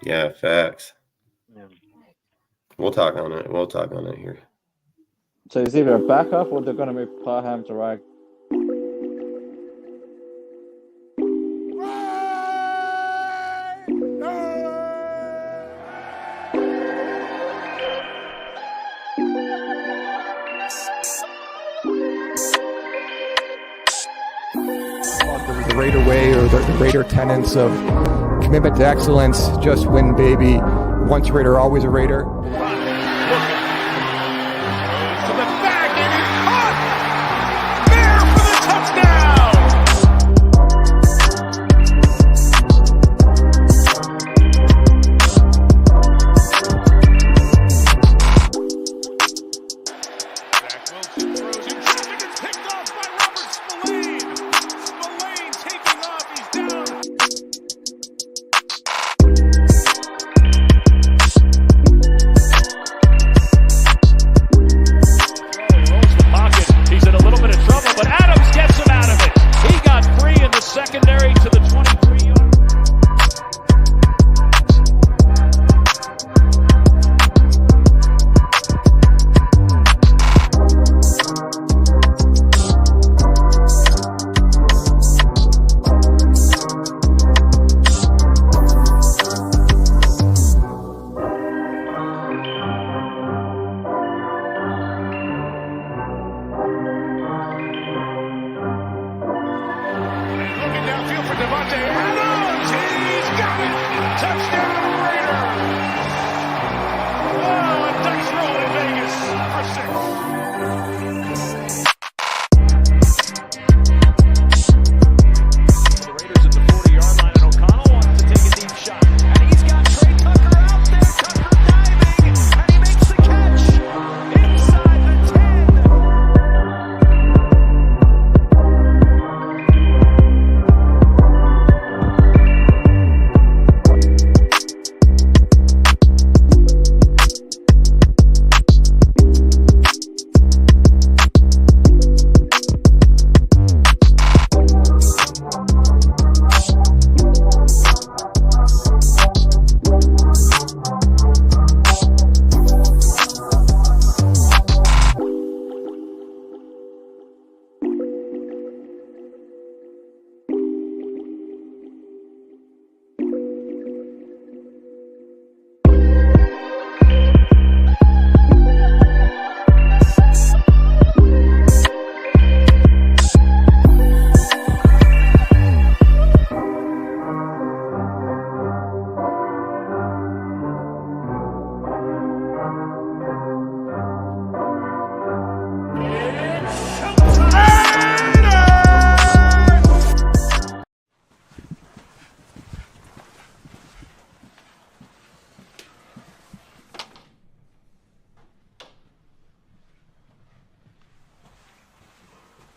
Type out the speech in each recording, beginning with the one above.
Yeah, facts. Yeah. We'll talk on it. We'll talk on it here. So it's either a backup or they're going to move Parham to right. The Raider way, or the Raider tenets of commitment to excellence, just win, baby. Once a Raider, always a Raider. To the back, and he caught! There for the touchdown! Zach Wilson throws in traffic and picked off by Robert Spillane. Spillane taking off, he's down. He's in a little bit of trouble, but Adams gets him out of it. He got free in the secondary to the 23-yard. Looking downfield for Devontae Adams. He's got it. Touchdown Raiders. Oh, a dice roll in Vegas for 6. The Raiders at the 40-yard line, and O'Connell wants to take a deep shot. And he's got Trey Tucker out there. Tucker diving, and he makes the catch inside the 10.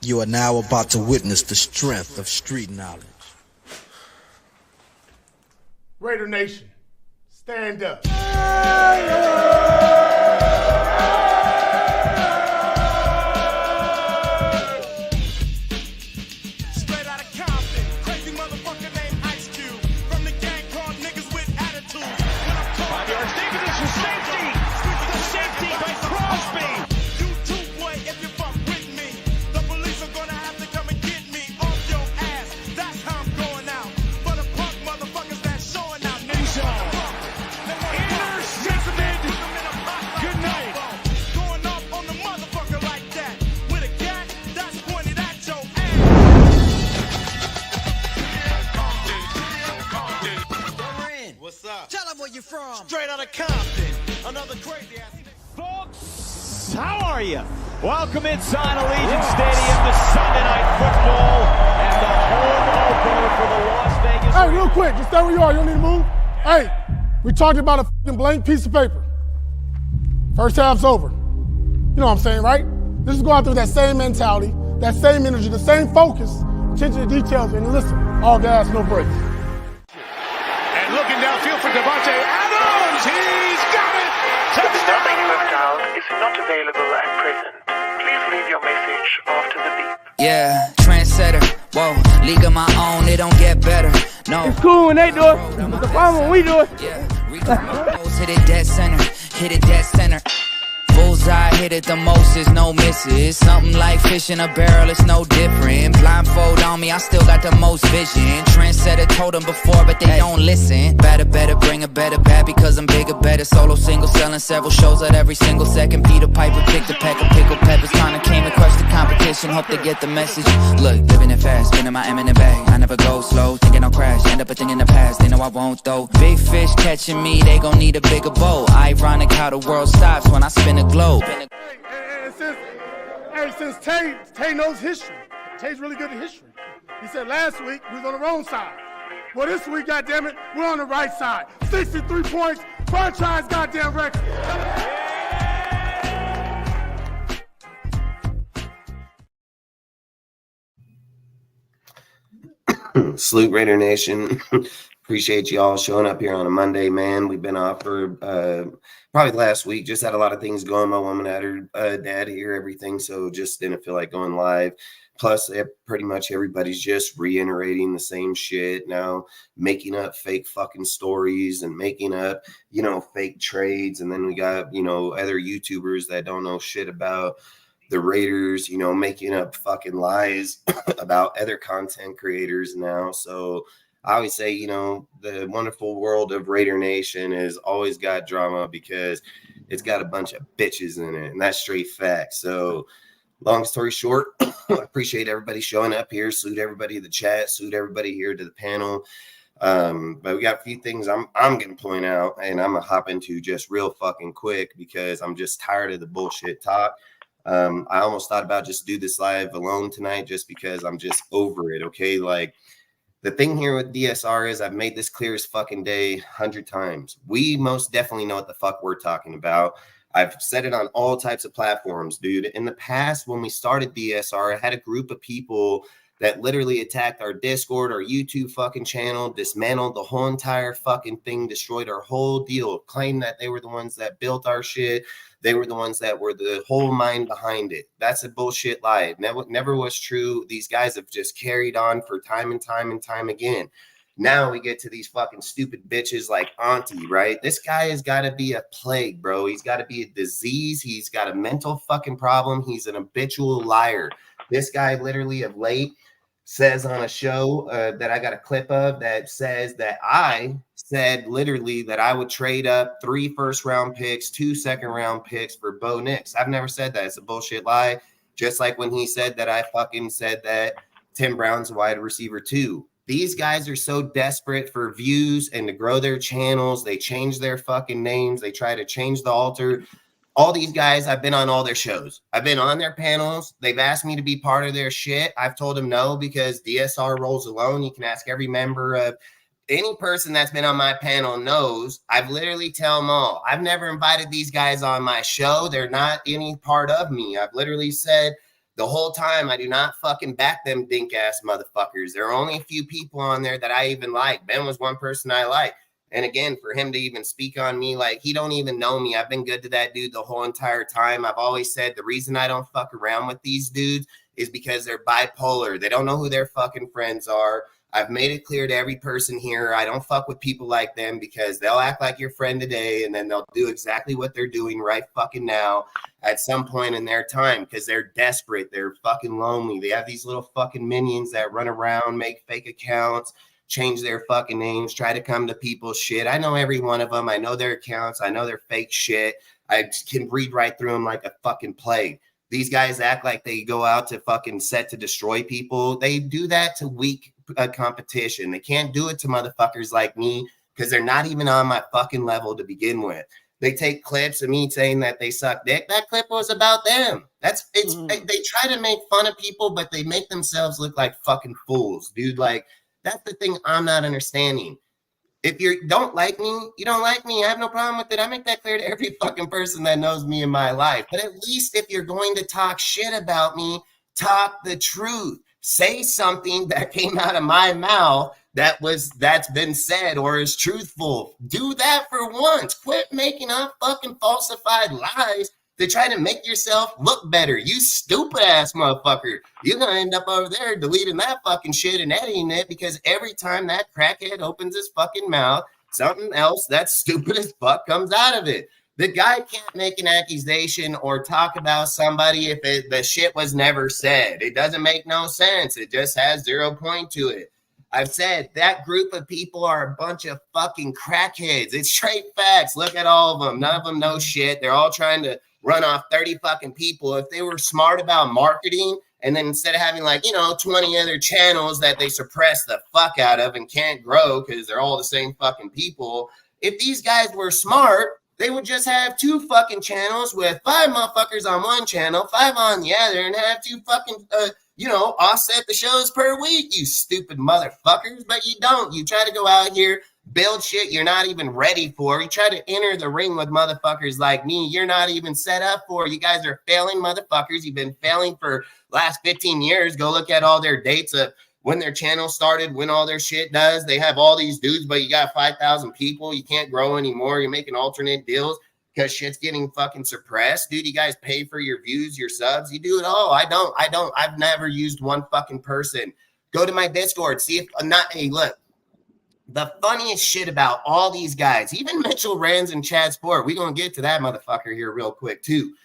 You are now about to witness the strength of street knowledge. Raider Nation, stand up. Straight out of Compton, crazy motherfucker named Ice Cube. From the gang called niggas with attitude. When I'm talking, 5 yards, Davis for safety. The safety by Crosby. You too, boy, if you fuck with me. The police are gonna have to come and get me off your ass. That's how I'm going out. For the punk motherfuckers that's showing out. Intercepted. Good night. Going off on the motherfucker like that. With a gat that's pointed at your ass. What's up? Tell them where you're from. Straight out of Compton. Another crazy ass nigga. Folks, how are you? Welcome inside Allegiant Stadium to Sunday Night Football and the home opener for the Las Vegas. Hey, real quick, just stay where you are. You don't need to move. Hey, we talked about a f***ing blank piece of paper. First half's over. You know what I'm saying, right? This is going through that same mentality, that same energy, the same focus, attention to details, and listen, all gas, no brakes. And looking downfield for Devontae Adams. He's got it. Touchdown. Nothing you have dialed is not available at present. Please leave your message after the beep. Yeah, trendsetter. Whoa, league of my own, it don't get better. No. It's cool when they do it. It's the problem when we do it. Yeah. Hit it dead center, hit it dead center. Bullseye, hit it the most, is no misses. Something like fish in a barrel, it's no different. Blindfold on me, I still got the most vision. Trendsetter told them before, but they don't listen. Better, bring a better bad because I'm bigger, better. Solo, single, selling several shows at every single second. Peter Piper picked a peck of pickled peppers. Kinda came and crushed the competition, hope they get the message. Look, living it fast, spinning my eminent bag. I never go slow, thinking I'll crash. End up a thing in the past, they know I won't though. Big fish catching me, they gon' need a bigger boat. Ironic how the world stops when I spin a globe. Since Tay knows history, Tay's really good at history. He said last week we was on the wrong side. Well, this week, goddammit, we're on the right side. 63 points, franchise goddamn record. Salute Raider Nation. Appreciate you all showing up here on a Monday, man. We've been off for probably last week. Just had a lot of things going. My woman had her dad here, everything. So just didn't feel like going live. Plus, pretty much everybody's just reiterating the same shit now, making up fake fucking stories and making up, fake trades. And then we got, other YouTubers that don't know shit about the Raiders, making up fucking lies about other content creators now. So I always say, the wonderful world of Raider Nation has always got drama because it's got a bunch of bitches in it, and that's straight fact. So long story short, I appreciate everybody showing up here. Salute everybody in the chat. Salute everybody here to the panel. But we got a few things I'm going to point out, and I'm going to hop into just real fucking quick because I'm just tired of the bullshit talk. I almost thought about just do this live alone tonight just because I'm just over it, okay? Like, the thing here with DSR is I've made this clear as fucking day 100 times. We most definitely know what the fuck we're talking about. I've said it on all types of platforms, dude. In the past, when we started DSR, I had a group of people that literally attacked our Discord, our YouTube fucking channel, dismantled the whole entire fucking thing, destroyed our whole deal, claimed that they were the ones that built our shit. They were the ones that were the whole mind behind it. That's a bullshit lie. It never was true. These guys have just carried on for time and time and time again. Now we get to these fucking stupid bitches like Auntie, right? This guy has got to be a plague, bro. He's got to be a disease. He's got a mental fucking problem. He's an habitual liar. This guy literally of late says on a show that I got a clip of that says that I said literally that I would trade up 3 first-round picks, 2 second-round picks for Bo Nix. I've never said that. It's a bullshit lie. Just like when he said that I fucking said that Tim Brown's a wide receiver too. These guys are so desperate for views and to grow their channels. They change their fucking names. They try to change the altar. All these guys, I've been on all their shows. I've been on their panels. They've asked me to be part of their shit. I've told them no because DSR rolls alone. You can ask every member of any person that's been on my panel knows. I've literally tell them all. I've never invited these guys on my show. They're not any part of me. I've literally said the whole time I do not fucking back them dink ass motherfuckers. There are only a few people on there that I even like. Ben was one person I like. And again, for him to even speak on me, like he don't even know me. I've been good to that dude the whole entire time. I've always said the reason I don't fuck around with these dudes is because they're bipolar. They don't know who their fucking friends are. I've made it clear to every person here, I don't fuck with people like them because they'll act like your friend today and then they'll do exactly what they're doing right fucking now at some point in their time because they're desperate. They're fucking lonely. They have these little fucking minions that run around, make fake accounts, change their fucking names, try to come to people's shit. I know every one of them. I know their accounts. I know their fake shit. I can read right through them like a fucking plague. These guys act like they go out to fucking set to destroy people. They do that to weak competition. They can't do it to motherfuckers like me because they're not even on my fucking level to begin with. They take clips of me saying that they suck dick. That clip was about them. They try to make fun of people, but they make themselves look like fucking fools, dude. Like, that's the thing I'm not understanding. If you don't like me, you don't like me. I have no problem with it. I make that clear to every fucking person that knows me in my life. But at least if you're going to talk shit about me, talk the truth. Say something that came out of my mouth that's been said or is truthful. Do that for once. Quit making up fucking falsified lies to try to make yourself look better. You stupid ass motherfucker. You're going to end up over there deleting that fucking shit and editing it because every time that crackhead opens his fucking mouth, something else that's stupid as fuck comes out of it. The guy can't make an accusation or talk about somebody if the shit was never said. It doesn't make no sense. It just has 0 point to it. I've said that group of people are a bunch of fucking crackheads. It's straight facts. Look at all of them. None of them know shit. They're all trying to run off 30 fucking people. If they were smart about marketing, and then instead of having 20 other channels that they suppress the fuck out of and can't grow because they're all the same fucking people, if these guys were smart, they would just have 2 fucking channels with 5 motherfuckers on one channel, 5 on the other, and have 2 fucking, offset the shows per week, you stupid motherfuckers. But you don't. You try to go out here, build shit you're not even ready for. You try to enter the ring with motherfuckers like me you're not even set up for. You guys are failing motherfuckers. You've been failing for last 15 years. Go look at all their dates of when their channel started, when all their shit does. They have all these dudes, but you got 5,000 people. You can't grow anymore. You're making alternate deals because shit's getting fucking suppressed. Dude, you guys pay for your views, your subs. You do it all. I don't. I've never used one fucking person. Go to my Discord. See if I'm not. Hey, look. The funniest shit about all these guys, even Mitchell Rands and Chad Sport, we're going to get to that motherfucker here real quick too.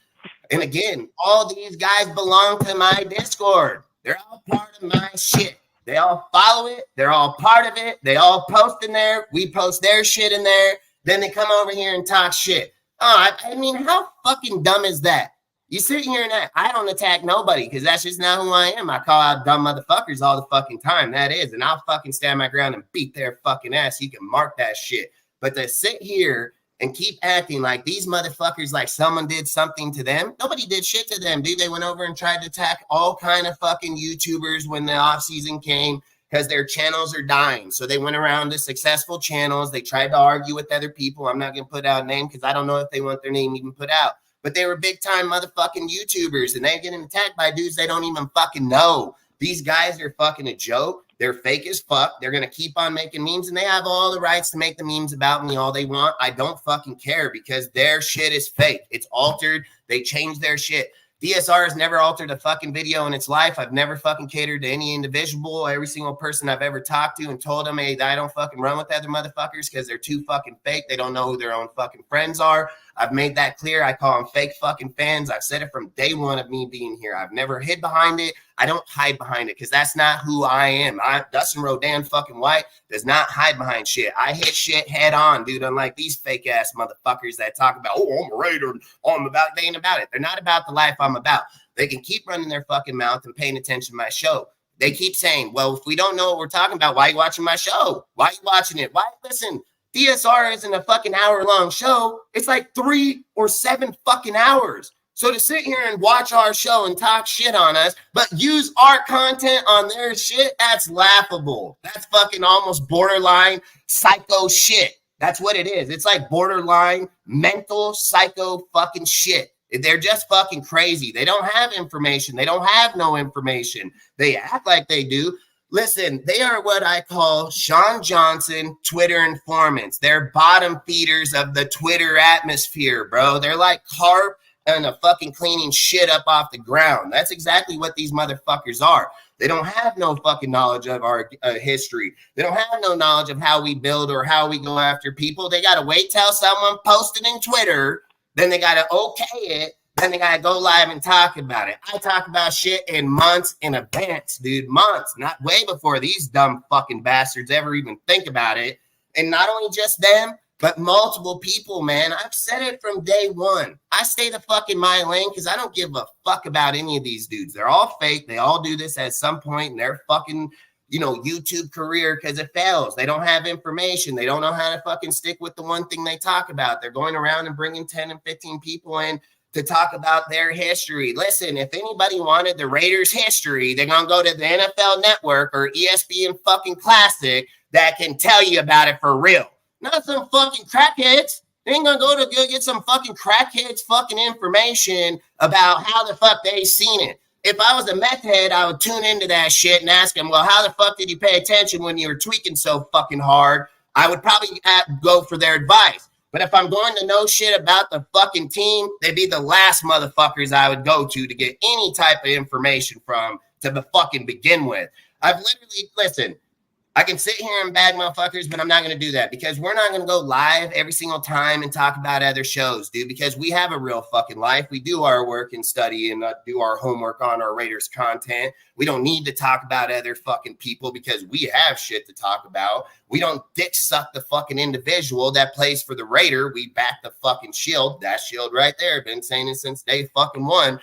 And again, all these guys belong to my Discord. They're all part of my shit. They all follow it. They're all part of it. They all post in there. We post their shit in there. Then they come over here and talk shit. Oh, I mean, how fucking dumb is that? You sit here and I don't attack nobody because that's just not who I am. I call out dumb motherfuckers all the fucking time. That is. And I'll fucking stand my ground and beat their fucking ass. You can mark that shit. But to sit here and keep acting like these motherfuckers, like someone did something to them. Nobody did shit to them, dude. They went over and tried to attack all kind of fucking YouTubers when the off season came because their channels are dying. So they went around to successful channels. They tried to argue with other people. I'm not going to put out a name because I don't know if they want their name even put out. But they were big time motherfucking YouTubers and they're getting attacked by dudes they don't even fucking know. These guys are fucking a joke. They're fake as fuck. They're going to keep on making memes and they have all the rights to make the memes about me all they want. I don't fucking care because their shit is fake. It's altered. They changed their shit. DSR has never altered a fucking video in its life. I've never fucking catered to any individual. Every single person I've ever talked to and told them, hey, I don't fucking run with other motherfuckers because they're too fucking fake. They don't know who their own fucking friends are. I've made that clear. I call them fake fucking fans. I've said it from day one of me being here. I've never hid behind it. I don't hide behind it because that's not who I am. Dustin Rodan fucking White does not hide behind shit. I hit shit head on, dude, unlike these fake ass motherfuckers that talk about, oh, I'm a Raider. Oh, I'm about, they ain't about it. They're not about the life I'm about. They can keep running their fucking mouth and paying attention to my show. They keep saying, well, if we don't know what we're talking about, why are you watching my show? Why are you watching it? Why? Listen, DSR isn't a fucking hour-long show. It's like 3 or 7 fucking hours. So to sit here and watch our show and talk shit on us, but use our content on their shit, that's laughable. That's fucking almost borderline psycho shit. That's what it is. It's like borderline mental psycho fucking shit. They're just fucking crazy. They don't have information. They don't have no information. They act like they do. Listen, they are what I call Sean Johnson Twitter informants. They're bottom feeders of the Twitter atmosphere, bro. They're like carp and a fucking cleaning shit up off the ground. That's exactly what these motherfuckers are. They don't have no fucking knowledge of our history. They don't have no knowledge of how we build or how we go after people. They got to wait till someone posted in Twitter. Then they got to okay it. Then they got to go live and talk about it. I talk about shit in months in advance, dude. Months, not way before these dumb fucking bastards ever even think about it. And not only just them, but multiple people, man. I've said it from day one. I stay the fuck in my lane because I don't give a fuck about any of these dudes. They're all fake. They all do this at some point in their fucking, YouTube career because it fails. They don't have information. They don't know how to fucking stick with the one thing they talk about. They're going around and bringing 10 and 15 people in to talk about their history. Listen, if anybody wanted the Raiders history, they're going to go to the NFL Network or ESPN fucking Classic that can tell you about it for real. Not some fucking crackheads. They ain't going to go get some fucking crackheads fucking information about how the fuck they seen it. If I was a meth head, I would tune into that shit and ask them, well, how the fuck did you pay attention when you were tweaking so fucking hard? I would probably go for their advice. But if I'm going to know shit about the fucking team, they'd be the last motherfuckers I would go to get any type of information from to fucking begin with. I've literally, listen, I can sit here and bag motherfuckers, but I'm not going to do that because we're not going to go live every single time and talk about other shows, dude, because we have a real fucking life. We do our work and study and do our homework on our Raiders content. We don't need to talk about other fucking people because we have shit to talk about. We don't dick suck the fucking individual that plays for the Raider. We back the fucking shield. That shield right there. Been saying it since day fucking one.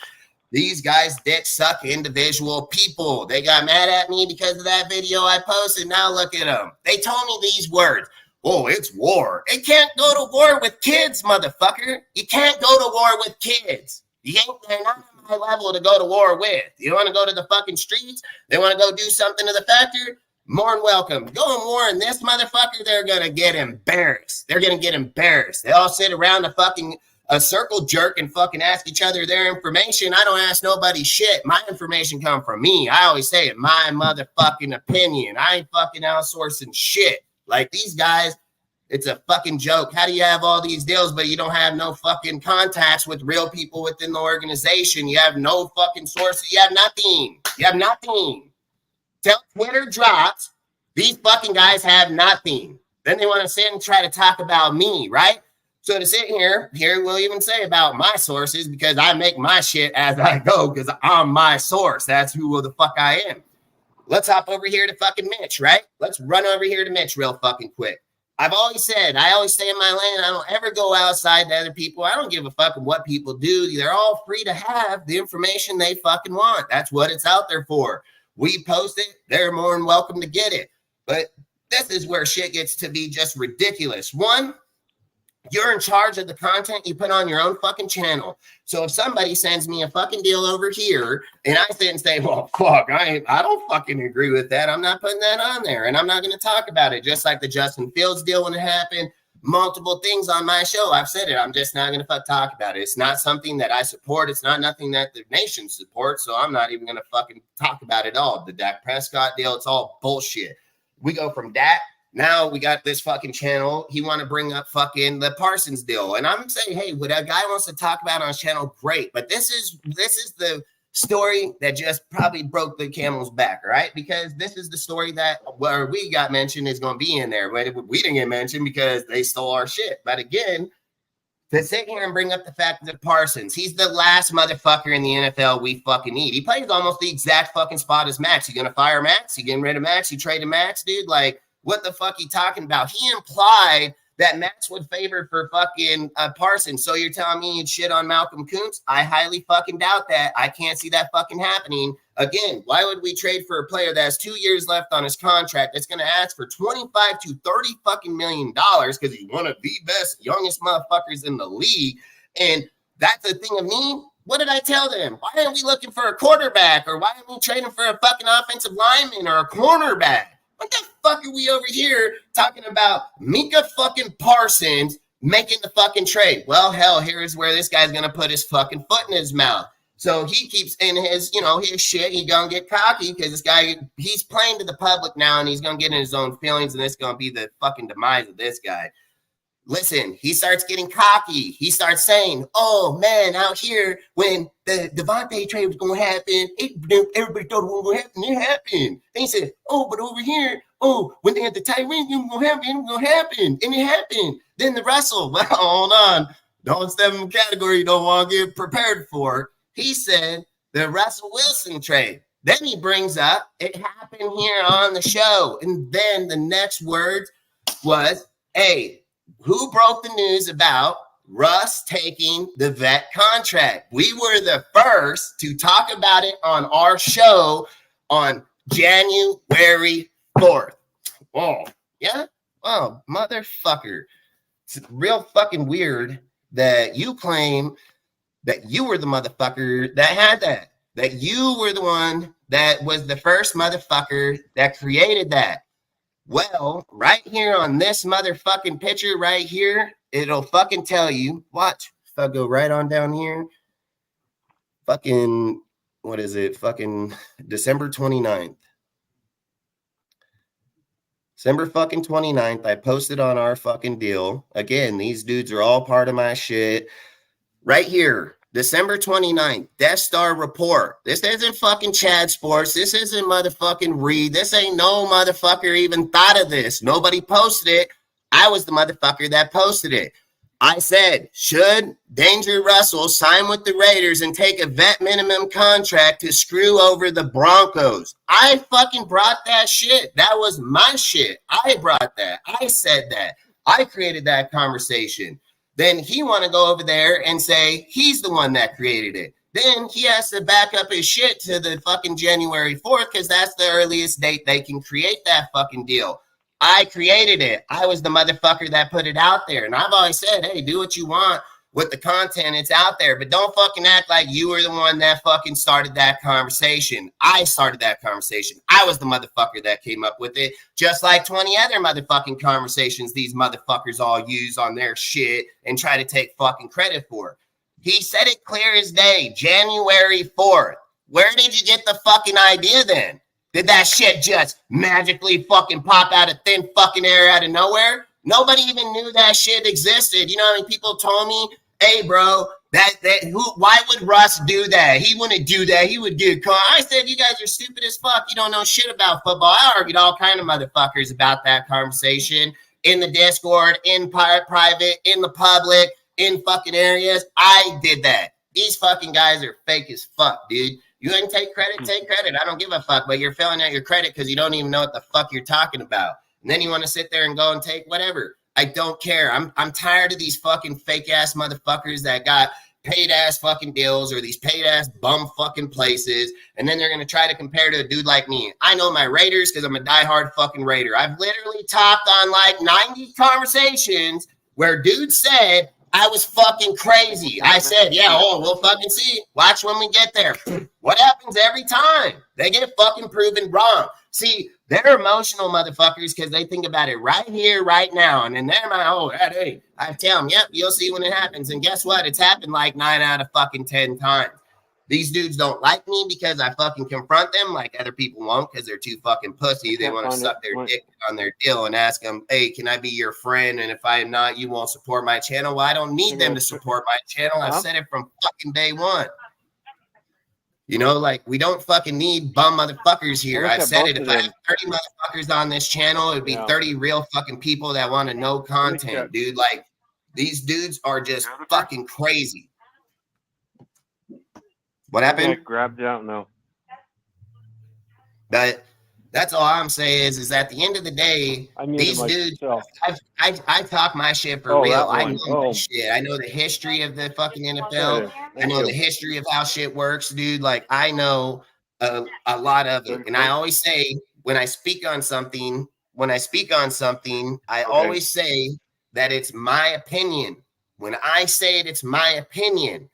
These guys dick suck individual people. They got mad at me because of that video I posted. Now look at them. They told me these words. Oh, it's war. It can't go to war with kids, motherfucker. You can't go to war with kids. They're not on my level to go to war with. You want to go to the fucking streets? They want to go do something to the factory? More than welcome. Go and warn this motherfucker. They're going to get embarrassed. They're going to get embarrassed. They all sit around a circle jerk and fucking ask each other their information. I don't ask nobody shit. My information come from me. I always say it, my motherfucking opinion. I ain't fucking outsourcing shit. Like these guys, it's a fucking joke. How do you have all these deals, but you don't have no fucking contacts with real people within the organization? You have no fucking sources. You have nothing. You have nothing. Till Twitter drops, these fucking guys have nothing. Then they want to sit and try to talk about me, right? So to sit here we'll even say about my sources because I make my shit as I go because I'm my source. That's who the fuck I am. Let's hop over here to fucking Mitch, right? Let's run over here to Mitch real fucking quick. I always stay in my lane. I don't ever go outside to other people. I don't give a fuck what people do. They're all free to have the information they fucking want. That's what it's out there for. We post it. They're more than welcome to get it. But this is where shit gets to be just ridiculous. One, you're in charge of the content you put on your own fucking channel. So if somebody sends me a fucking deal over here and I sit and say, well, fuck, I don't fucking agree with that. I'm not putting that on there and I'm not going to talk about it. Just like the Justin Fields deal when it happened, multiple things on my show. I've said it. I'm just not going to talk about it. It's not something that I support. It's not nothing that the nation supports. So I'm not even going to fucking talk about it all. The Dak Prescott deal, it's all bullshit. We go from Dak. Now we got this fucking channel. He want to bring up fucking the Parsons deal. And I'm saying, hey, what a guy wants to talk about on his channel, great. But this is the story that just probably broke the camel's back, right? Because this is the story that where we got mentioned is going to be in there. But we didn't get mentioned because they stole our shit. But again, to sit here and bring up the fact that Parsons, he's the last motherfucker in the NFL we fucking need. He plays almost the exact fucking spot as Max. You going to fire Max? You getting rid of Max? You traded Max, dude? Like, what the fuck he talking about? He implied that Max would favor for fucking Parsons. So you're telling me you'd shit on Malcolm Kuntz? I highly fucking doubt that. I can't see that fucking happening. Again, why would we trade for a player that has 2 years left on his contract that's going to ask for 25 to 30 fucking $1 million because he's one of the best, youngest motherfuckers in the league? And that's a thing of me. What did I tell them? Why aren't we looking for a quarterback? Or why aren't we trading for a fucking offensive lineman or a cornerback? What the fuck are we over here talking about Micah fucking Parsons making the fucking trade? Well, hell, here's where this guy's going to put his fucking foot in his mouth. So he keeps in his, his shit. He's going to get cocky because this guy, he's playing to the public now and he's going to get in his own feelings and it's going to be the fucking demise of this guy. Listen, he starts getting cocky. He starts saying, oh, man, out here, when the Devontae trade was going to happen, everybody thought it was going to happen. It happened. Then he said, oh, but over here, when they had the Tyree, it was going to happen. It was going to happen. And it happened. Then the Russell, well, hold on. Don't step in a category you don't want to get prepared for. He said the Russell Wilson trade. Then he brings up, it happened here on the show. And then the next word was, hey, who broke the news about Russ taking the vet contract? We were the first to talk about it on our show on January 4th. Oh, yeah? Oh, motherfucker. It's real fucking weird that you claim that you were the motherfucker that had that you were the one that was the first motherfucker that created that. Well, right here on this motherfucking picture right here, it'll fucking tell you. Watch. If I go right on down here, fucking, what is it? Fucking December 29th. December fucking 29th, I posted on our fucking deal. Again, these dudes are all part of my shit. Right here, December 29th, Death Star report. This isn't fucking Chad Sports. This isn't motherfucking Reed. This ain't no motherfucker even thought of this. Nobody posted it. I was the motherfucker that posted it. I said, should Danger Russell sign with the Raiders and take a vet minimum contract to screw over the Broncos? I fucking brought that shit. That was my shit. I brought that. I said that. I created that conversation. Then he want to go over there and say he's the one that created it. Then he has to back up his shit to the fucking January 4th because that's the earliest date they can create that fucking deal. I created it. I was the motherfucker that put it out there. And I've always said, hey, do what you want with the content. It's out there. But don't fucking act like you were the one that fucking started that conversation. I started that conversation. I was the motherfucker that came up with it. Just like 20 other motherfucking conversations these motherfuckers all use on their shit and try to take fucking credit for. He said it clear as day, January 4th. Where did you get the fucking idea then? Did that shit just magically fucking pop out of thin fucking air out of nowhere? Nobody even knew that shit existed. You know how many people told me, hey, bro, why would Russ do that? He wouldn't do that. He would get caught. I said, you guys are stupid as fuck. You don't know shit about football. I argued all kind of motherfuckers about that conversation in the Discord, in private, in the public, in fucking areas. I did that. These fucking guys are fake as fuck, dude. You didn't take credit, take credit. I don't give a fuck, but you're filling out your credit because you don't even know what the fuck you're talking about. And then you want to sit there and go and take whatever. I don't care. I'm tired of these fucking fake ass motherfuckers that got paid ass fucking deals or these paid ass bum fucking places. And then they're going to try to compare to a dude like me. I know my Raiders because I'm a diehard fucking Raider. I've literally talked on like 90 conversations where dudes said I was fucking crazy. I said, yeah, we'll fucking see. Watch when we get there. What happens every time? They get fucking proven wrong. See, they're emotional motherfuckers because they think about it right here, right now. And in their mind, hey, I tell them, yep, you'll see when it happens. And guess what? It's happened like 9 out of fucking 10 times. These dudes don't like me because I fucking confront them like other people won't because they're too fucking pussy. They want to suck their dick on their deal and ask them, hey, can I be your friend? And if I am not, you won't support my channel. Well, I don't need them to support my channel. I've said it from fucking day one. You know, like, we don't fucking need bum motherfuckers here. I've said it. If I have 30 motherfuckers on this channel, it would be 30 real fucking people that want to know content, dude. Like, these dudes are just fucking crazy. What happened? I grabbed out now. But that's all I'm saying is at the end of the day, these dudes, I talk my shit for real. I know my shit. I know the history of the fucking NFL. I know the history of how shit works, dude. Like, I know a lot of it. And I always say, when I speak on something, I always say that it's my opinion. When I say it, it's my opinion.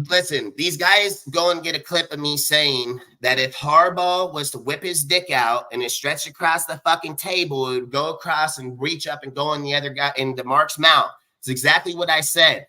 Listen, these guys go and get a clip of me saying that if Harbaugh was to whip his dick out and it stretched across the fucking table, it would go across and reach up and go in the other guy in DeMarc's mouth. It's exactly what I said.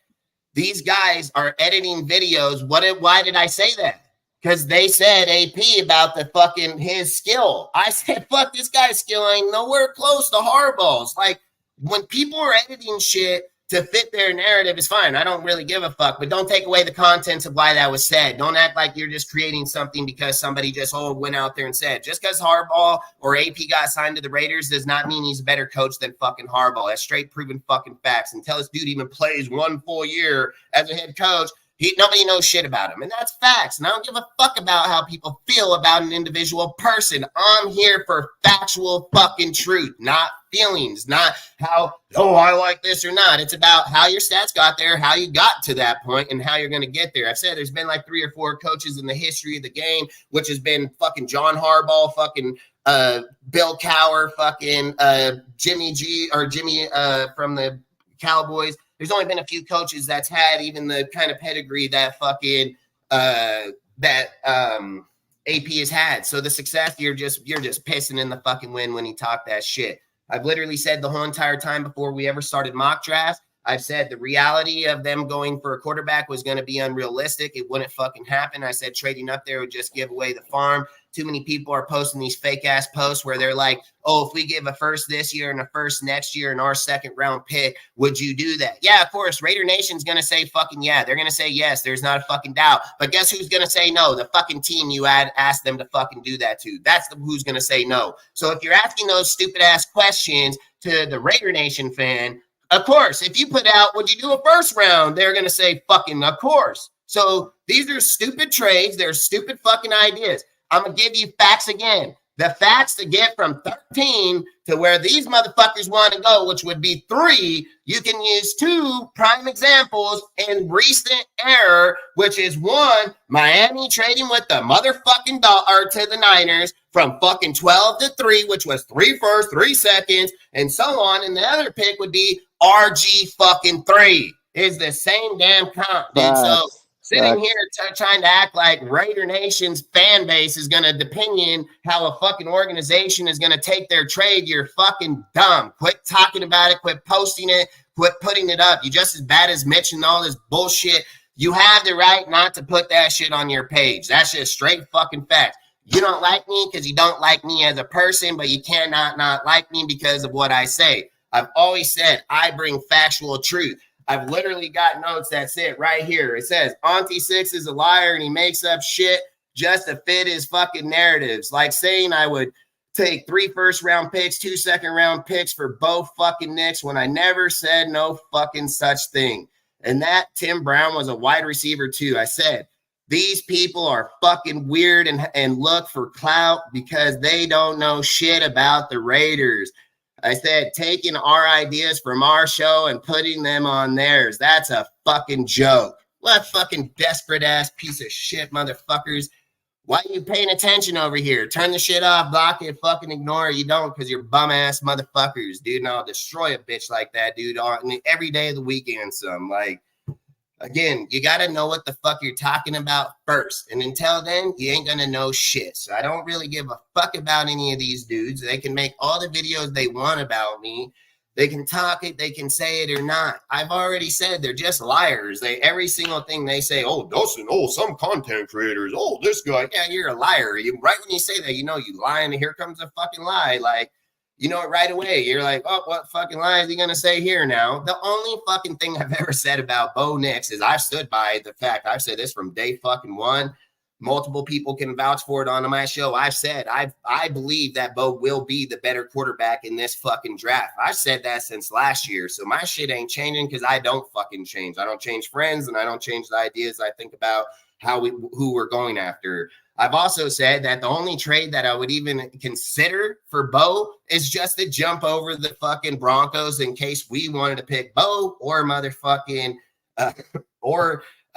These guys are editing videos. Why did I say that? Because they said AP about the fucking his skill. I said, fuck, this guy's skill ain't nowhere close to Harbaugh's. Like, when people are editing shit to fit their narrative, is fine. I don't really give a fuck, but don't take away the contents of why that was said. Don't act like you're just creating something because somebody just went out there and said. Just because Harbaugh or AP got signed to the Raiders does not mean he's a better coach than fucking Harbaugh. That's straight proven fucking facts. Until this dude even plays 1 full year as a head coach, nobody knows shit about him. And that's facts. And I don't give a fuck about how people feel about an individual person. I'm here for factual fucking truth, not feelings, not how, I like this or not. It's about how your stats got there, how you got to that point, and how you're going to get there. I've said there's been like 3 or 4 coaches in the history of the game, which has been fucking John Harbaugh, fucking Bill Cowher, fucking Jimmy from the Cowboys. There's only been a few coaches that's had even the kind of pedigree that fucking AP has had. So the success, you're just pissing in the fucking wind when he talked that shit. I've literally said the whole entire time before we ever started mock drafts, I've said the reality of them going for a quarterback was going to be unrealistic. It wouldn't fucking happen. I said trading up there would just give away the farm. Too many people are posting these fake ass posts where they're like, oh, if we give a first this year and a first next year and our second round pick, would you do that? Yeah, of course. Raider Nation's going to say fucking yeah. They're going to say yes. There's not a fucking doubt. But guess who's going to say no? The fucking team you asked them to fucking do that to. That's who's going to say no. So if you're asking those stupid ass questions to the Raider Nation fan, of course, if you put out, would you do a first round? They're going to say fucking, of course. So these are stupid trades. They're stupid fucking ideas. I'm going to give you facts again. The facts to get from 13 to where these motherfuckers want to go, which would be 3, you can use 2 prime examples in recent error, which is 1, Miami trading with the motherfucking to the Niners from fucking 12 to 3, which was 3 firsts, 3 seconds, and so on. And the other pick would be RG fucking 3. It's the same damn comp, dude. So sitting here trying to act like Raider Nation's fan base is going to opinion how a fucking organization is going to take their trade, you're fucking dumb. Quit talking about it. Quit posting it. Quit putting it up. You're just as bad as Mitch and all this bullshit. You have the right not to put that shit on your page. That's just straight fucking fact. You don't like me because you don't like me as a person, but you cannot not like me because of what I say. I've always said I bring factual truth. I've literally got notes that sit right here. It says, Auntie Six is a liar and he makes up shit just to fit his fucking narratives. Like saying I would take 3 first-round picks, 2 second-round picks for both fucking Knicks when I never said no fucking such thing. And that Tim Brown was a wide receiver too. I said, these people are fucking weird and look for clout because they don't know shit about the Raiders. I said, taking our ideas from our show and putting them on theirs. That's a fucking joke. What fucking desperate ass piece of shit, motherfuckers. Why are you paying attention over here? Turn the shit off, block it, fucking ignore it. You don't because you're bum ass motherfuckers, dude. And I'll destroy a bitch like that, dude, every day of the weekend. Like, again, you got to know what the fuck you're talking about first. And until then, you ain't going to know shit. So I don't really give a fuck about any of these dudes. They can make all the videos they want about me. They can talk it. They can say it or not. I've already said they're just liars. Every single thing they say, oh, Dawson, oh, some content creators, oh, this guy. Yeah, you're a liar. Right when you say that, you know you lying, and here comes a fucking lie. Like, you know it right away. You're like, oh, what fucking lie is he going to say here now? The only fucking thing I've ever said about Bo Nix is I've stood by the fact. I've said this from day fucking one. Multiple people can vouch for it on my show. I've said I believe that Bo will be the better quarterback in this fucking draft. I've said that since last year. So my shit ain't changing because I don't fucking change. I don't change friends and I don't change the ideas I think about who we're going after. I've also said that the only trade that I would even consider for Bo is just to jump over the fucking Broncos in case we wanted to pick Bo or motherfucking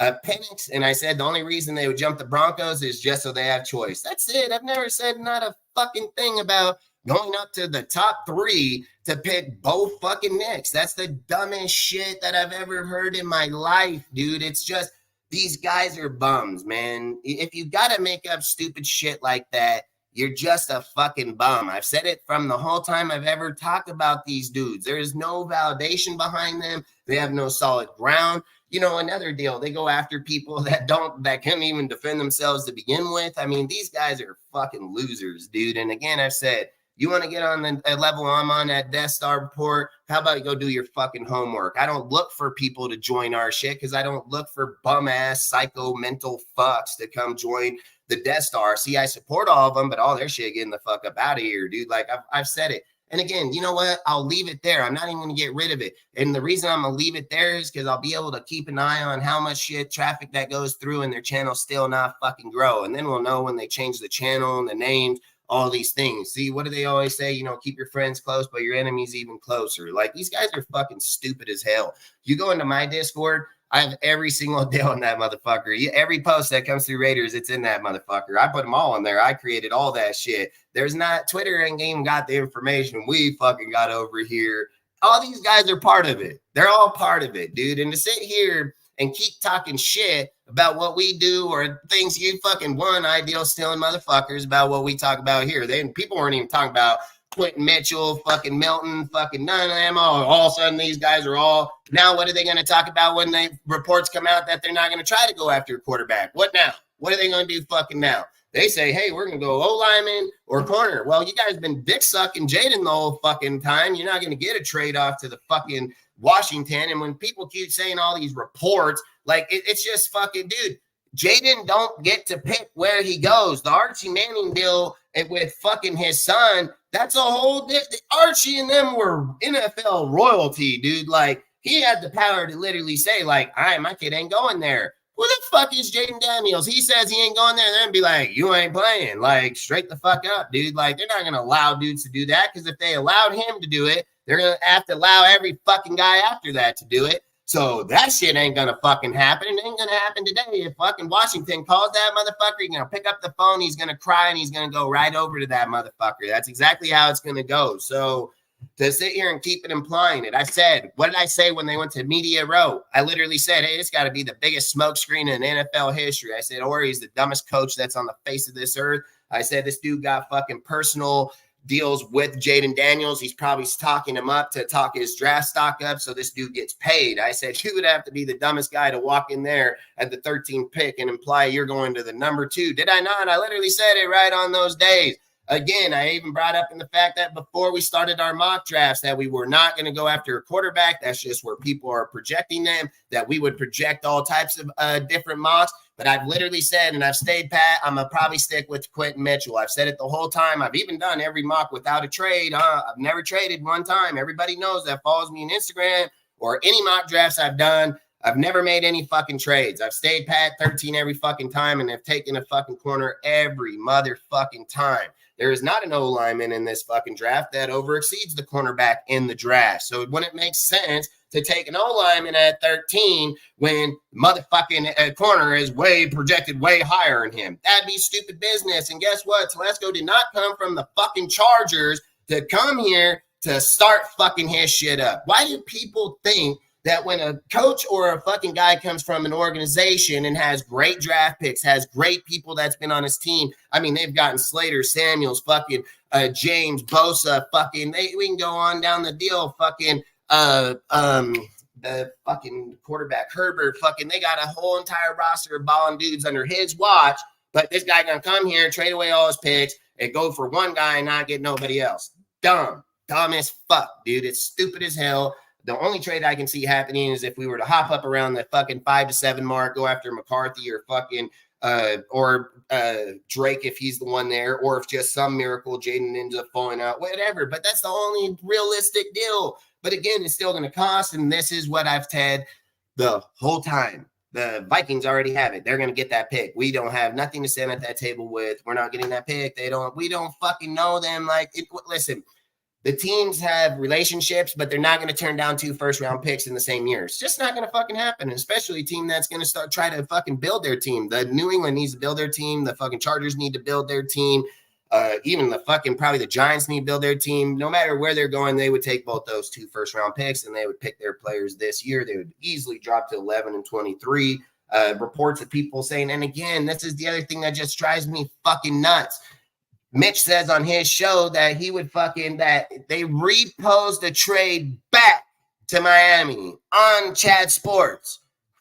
Penix. And I said the only reason they would jump the Broncos is just so they have choice. That's it. I've never said not a fucking thing about going up to the top 3 to pick both fucking Knicks. That's the dumbest shit that I've ever heard in my life, dude. It's just, these guys are bums, man. If you got to make up stupid shit like that, you're just a fucking bum. I've said it from the whole time I've ever talked about these dudes. There is no validation behind them. They have no solid ground. You know, another deal, they go after people that can't even defend themselves to begin with. I mean, these guys are fucking losers, dude. And again, I've said, you want to get on the level I'm on at Death Star Report? How about you go do your fucking homework? I don't look for people to join our shit because I don't look for bum-ass psycho mental fucks to come join the Death Star. See, I support all of them, but all their shit getting the fuck up out of here, dude. Like, I've said it. And again, you know what? I'll leave it there. I'm not even going to get rid of it. And the reason I'm going to leave it there is because I'll be able to keep an eye on how much shit traffic that goes through and their channel still not fucking grow. And then we'll know when they change the channel and the names, all these things. See, what do they always say? You know, keep your friends close, but your enemies even closer. Like, these guys are fucking stupid as hell. You go into my Discord, I have every single deal on that motherfucker. Every post that comes through Raiders, it's in that motherfucker. I put them all in there. I created all that shit. There's not, Twitter ain't even got the information we fucking got over here. All these guys are part of it. They're all part of it, dude. And to sit here and keep talking shit about what we do or things you fucking ideal stealing motherfuckers about what we talk about here. People weren't even talking about Quentin Mitchell, fucking Milton, fucking none of them. All of a sudden, these guys are all now. What are they going to talk about when the reports come out that they're not going to try to go after a quarterback? What now? What are they going to do fucking now? They say, hey, we're going to go O-lineman or corner. Well, you guys been dick sucking Jaden the whole fucking time. You're not going to get a trade off to the fucking Washington. And when people keep saying all these reports, like it's just fucking, dude, Jaden don't get to pick where he goes. The Archie Manning deal with fucking his son, that's a whole Archie and them were NFL royalty, dude. Like, he had the power to literally say, like, all right, my kid ain't going there. Who the fuck is Jaden Daniels? He says he ain't going there, then be like, you ain't playing. Like, straight the fuck up, dude. Like, they're not going to allow dudes to do that, because if they allowed him to do it, they're going to have to allow every fucking guy after that to do it. So that shit ain't going to fucking happen. It ain't going to happen today. If fucking Washington calls that motherfucker, he's going to pick up the phone, he's going to cry, and he's going to go right over to that motherfucker. That's exactly how it's going to go. So to sit here and keep it implying it, I said, what did I say when they went to Media Row? I literally said, hey, it's got to be the biggest smokescreen in NFL history. I said, or he's the dumbest coach that's on the face of this earth. I said, this dude got fucking personal deals with Jaden Daniels. He's probably talking him up to talk his draft stock up so this dude gets paid. I said, you would have to be the dumbest guy to walk in there at the 13th pick and imply you're going to the number 2. Did I not? I literally said it right on those days. Again, I even brought up in the fact that before we started our mock drafts that we were not going to go after a quarterback. That's just where people are projecting them, that we would project all types of different mocks. But I've literally said, and I've stayed pat, I'm going to probably stick with Quentin Mitchell. I've said it the whole time. I've even done every mock without a trade. I've never traded one time. Everybody knows that follows me on Instagram or any mock drafts I've done. I've never made any fucking trades. I've stayed pat 13 every fucking time, and have taken a fucking corner every motherfucking time. There is not an O-lineman in this fucking draft that overexceeds the cornerback in the draft. So it wouldn't make sense to take an O-lineman at 13 when motherfucking corner is projected way higher than him. That'd be stupid business. And guess what? Telesco did not come from the fucking Chargers to come here to start fucking his shit up. Why do people think that when a coach or a fucking guy comes from an organization and has great draft picks, has great people that's been on his team? I mean, they've gotten Slater, Samuels, fucking James, Bosa, fucking, we can go on down the deal, fucking the fucking quarterback, Herbert, fucking, they got a whole entire roster of balling dudes under his watch, but this guy gonna come here, trade away all his picks, and go for one guy and not get nobody else. Dumb as fuck, dude. It's stupid as hell. The only trade I can see happening is if we were to hop up around the fucking 5 to 7 mark, go after McCarthy or fucking Drake if he's the one there, or if just some miracle Jaden ends up falling out, whatever. But that's the only realistic deal. But again, it's still going to cost, and this is what I've said the whole time. The Vikings already have it. They're going to get that pick. We don't have nothing to stand at that table with. We're not getting that pick. We don't fucking know them. Listen. The teams have relationships, but they're not going to turn down 2 first-round picks in the same year. It's just not going to fucking happen, especially a team that's going to try to fucking build their team. The New England needs to build their team. The fucking Chargers need to build their team. Even probably the Giants need to build their team. No matter where they're going, they would take both those 2 first-round picks, and they would pick their players this year. They would easily drop to 11 and 23. Reports of people saying, and again, this is the other thing that just drives me fucking nuts. Mitch says on his show that that they reposed a trade back to Miami on Chad Sports.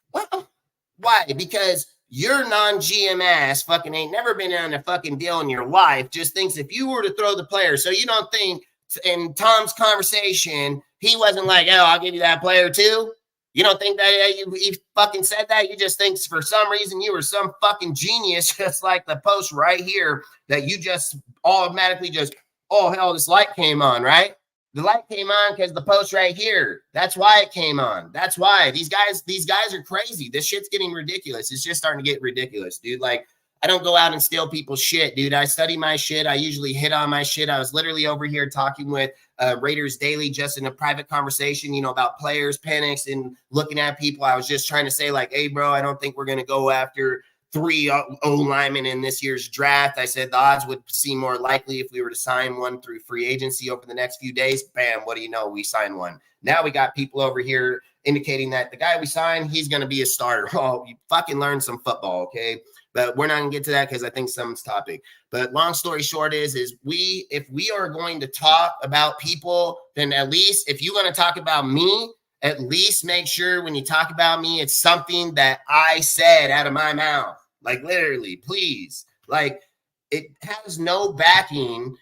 What? Why? Because your non-GM ass fucking ain't never been on a fucking deal in your life. Just thinks if you were to throw the player, so you don't think in Tom's conversation, he wasn't like, oh, I'll give you that player too. You don't think that he fucking said that? You just think for some reason you were some fucking genius, just like the post right here that you just automatically just, oh, hell, this light came on, right? The light came on because the post right here. That's why it came on. That's why. These guys are crazy. This shit's getting ridiculous. It's just starting to get ridiculous, dude. Like, I don't go out and steal people's shit, dude. I study my shit. I usually hit on my shit. I was literally over here talking with Raiders Daily just in a private conversation, about players, panics, and looking at people. I was just trying to say, like, hey, bro, I don't think we're going to go after 3 O-linemen in this year's draft. I said the odds would seem more likely if we were to sign one through free agency over the next few days. Bam, what do you know? We signed one. Now we got people over here indicating that the guy we signed, he's going to be a starter. Oh, you fucking learn some football, okay? but we're not gonna get to that because I think someone's topic. But long story short is if we are going to talk about people, then at least if you're going to talk about me, at least make sure when you talk about me, it's something that I said out of my mouth. Like literally, please. Like it has no backing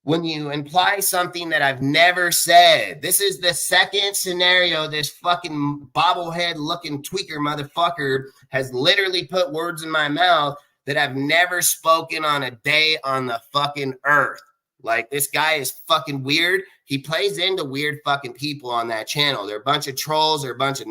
when you imply something that I've never said. This is the second scenario this fucking bobblehead looking tweaker motherfucker has literally put words in my mouth that I've never spoken on a day on the fucking earth. Like, this guy is fucking weird. He plays into weird fucking people on that channel. They're a bunch of trolls. They're a bunch of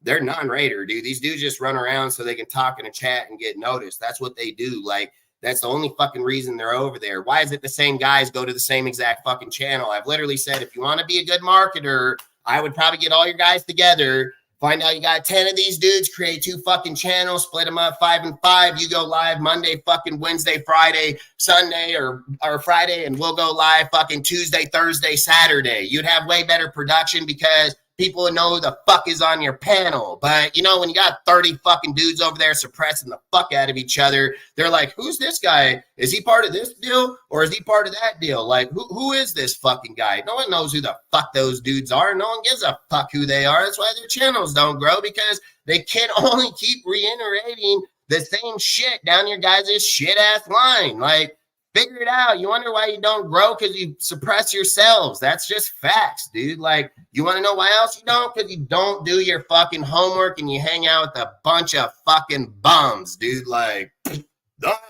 they're non-raider, dude. These dudes just run around so they can talk in a chat and get noticed. That's what they do. Like, that's the only fucking reason they're over there. Why is it the same guys go to the same exact fucking channel? I've literally said, if you want to be a good marketer, I would probably get all your guys together, find out you got 10 of these dudes, create 2 fucking channels, split them up 5 and 5. You go live Monday, fucking Wednesday, Friday, Sunday, or Friday, and we'll go live fucking Tuesday, Thursday, Saturday. You'd have way better production because people would know who the fuck is on your panel. But, you know, when you got 30 fucking dudes over there suppressing the fuck out of each other, they're like, who's this guy? Is he part of this deal or is he part of that deal? Like, who is this fucking guy? No one knows who the fuck those dudes are. No one gives a fuck who they are. That's why their channels don't grow, because they can only keep reiterating the same shit down your guys' shit-ass line. Like, figure it out. You wonder why you don't grow? Because you suppress yourselves. That's just facts, dude. Like, you want to know why else you don't? Because you don't do your fucking homework and you hang out with a bunch of fucking bums, dude. Like,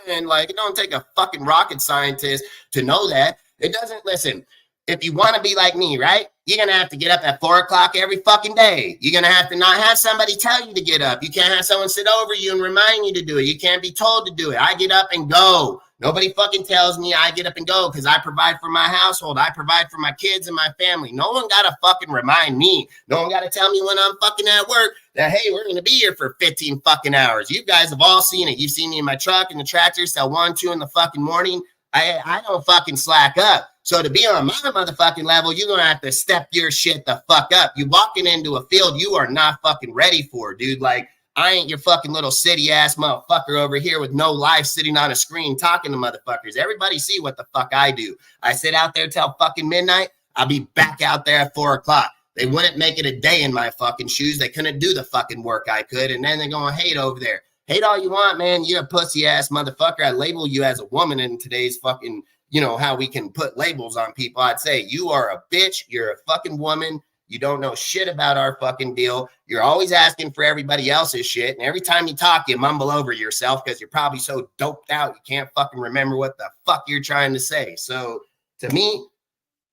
and like, it don't take a fucking rocket scientist to know that. It doesn't. Listen, if you want to be like me, right, you're going to have to get up at 4 o'clock every fucking day. You're going to have to not have somebody tell you to get up. You can't have someone sit over you and remind you to do it. You can't be told to do it. I get up and go. Nobody fucking tells me. I get up and go because I provide for my household. I provide for my kids and my family. No one got to fucking remind me. No one got to tell me when I'm fucking at work that, hey, we're going to be here for 15 fucking hours. You guys have all seen it. You've seen me in my truck and the tractors till 1, 2 in the fucking morning. I don't fucking slack up. So to be on my motherfucking level, you're going to have to step your shit the fuck up. You walking into a field you are not fucking ready for, dude. Like, I ain't your fucking little city ass motherfucker over here with no life sitting on a screen talking to motherfuckers. Everybody see what the fuck I do. I sit out there till fucking midnight. I'll be back out there at 4 o'clock. They wouldn't make it a day in my fucking shoes. They couldn't do the fucking work I could. And then they're going to hate over there. Hate all you want, man. You're a pussy ass motherfucker. I label you as a woman in today's fucking, you know, how we can put labels on people. I'd say you are a bitch. You're a fucking woman. You don't know shit about our fucking deal. You're always asking for everybody else's shit. And every time you talk, you mumble over yourself because you're probably so doped out you can't fucking remember what the fuck you're trying to say. So to me,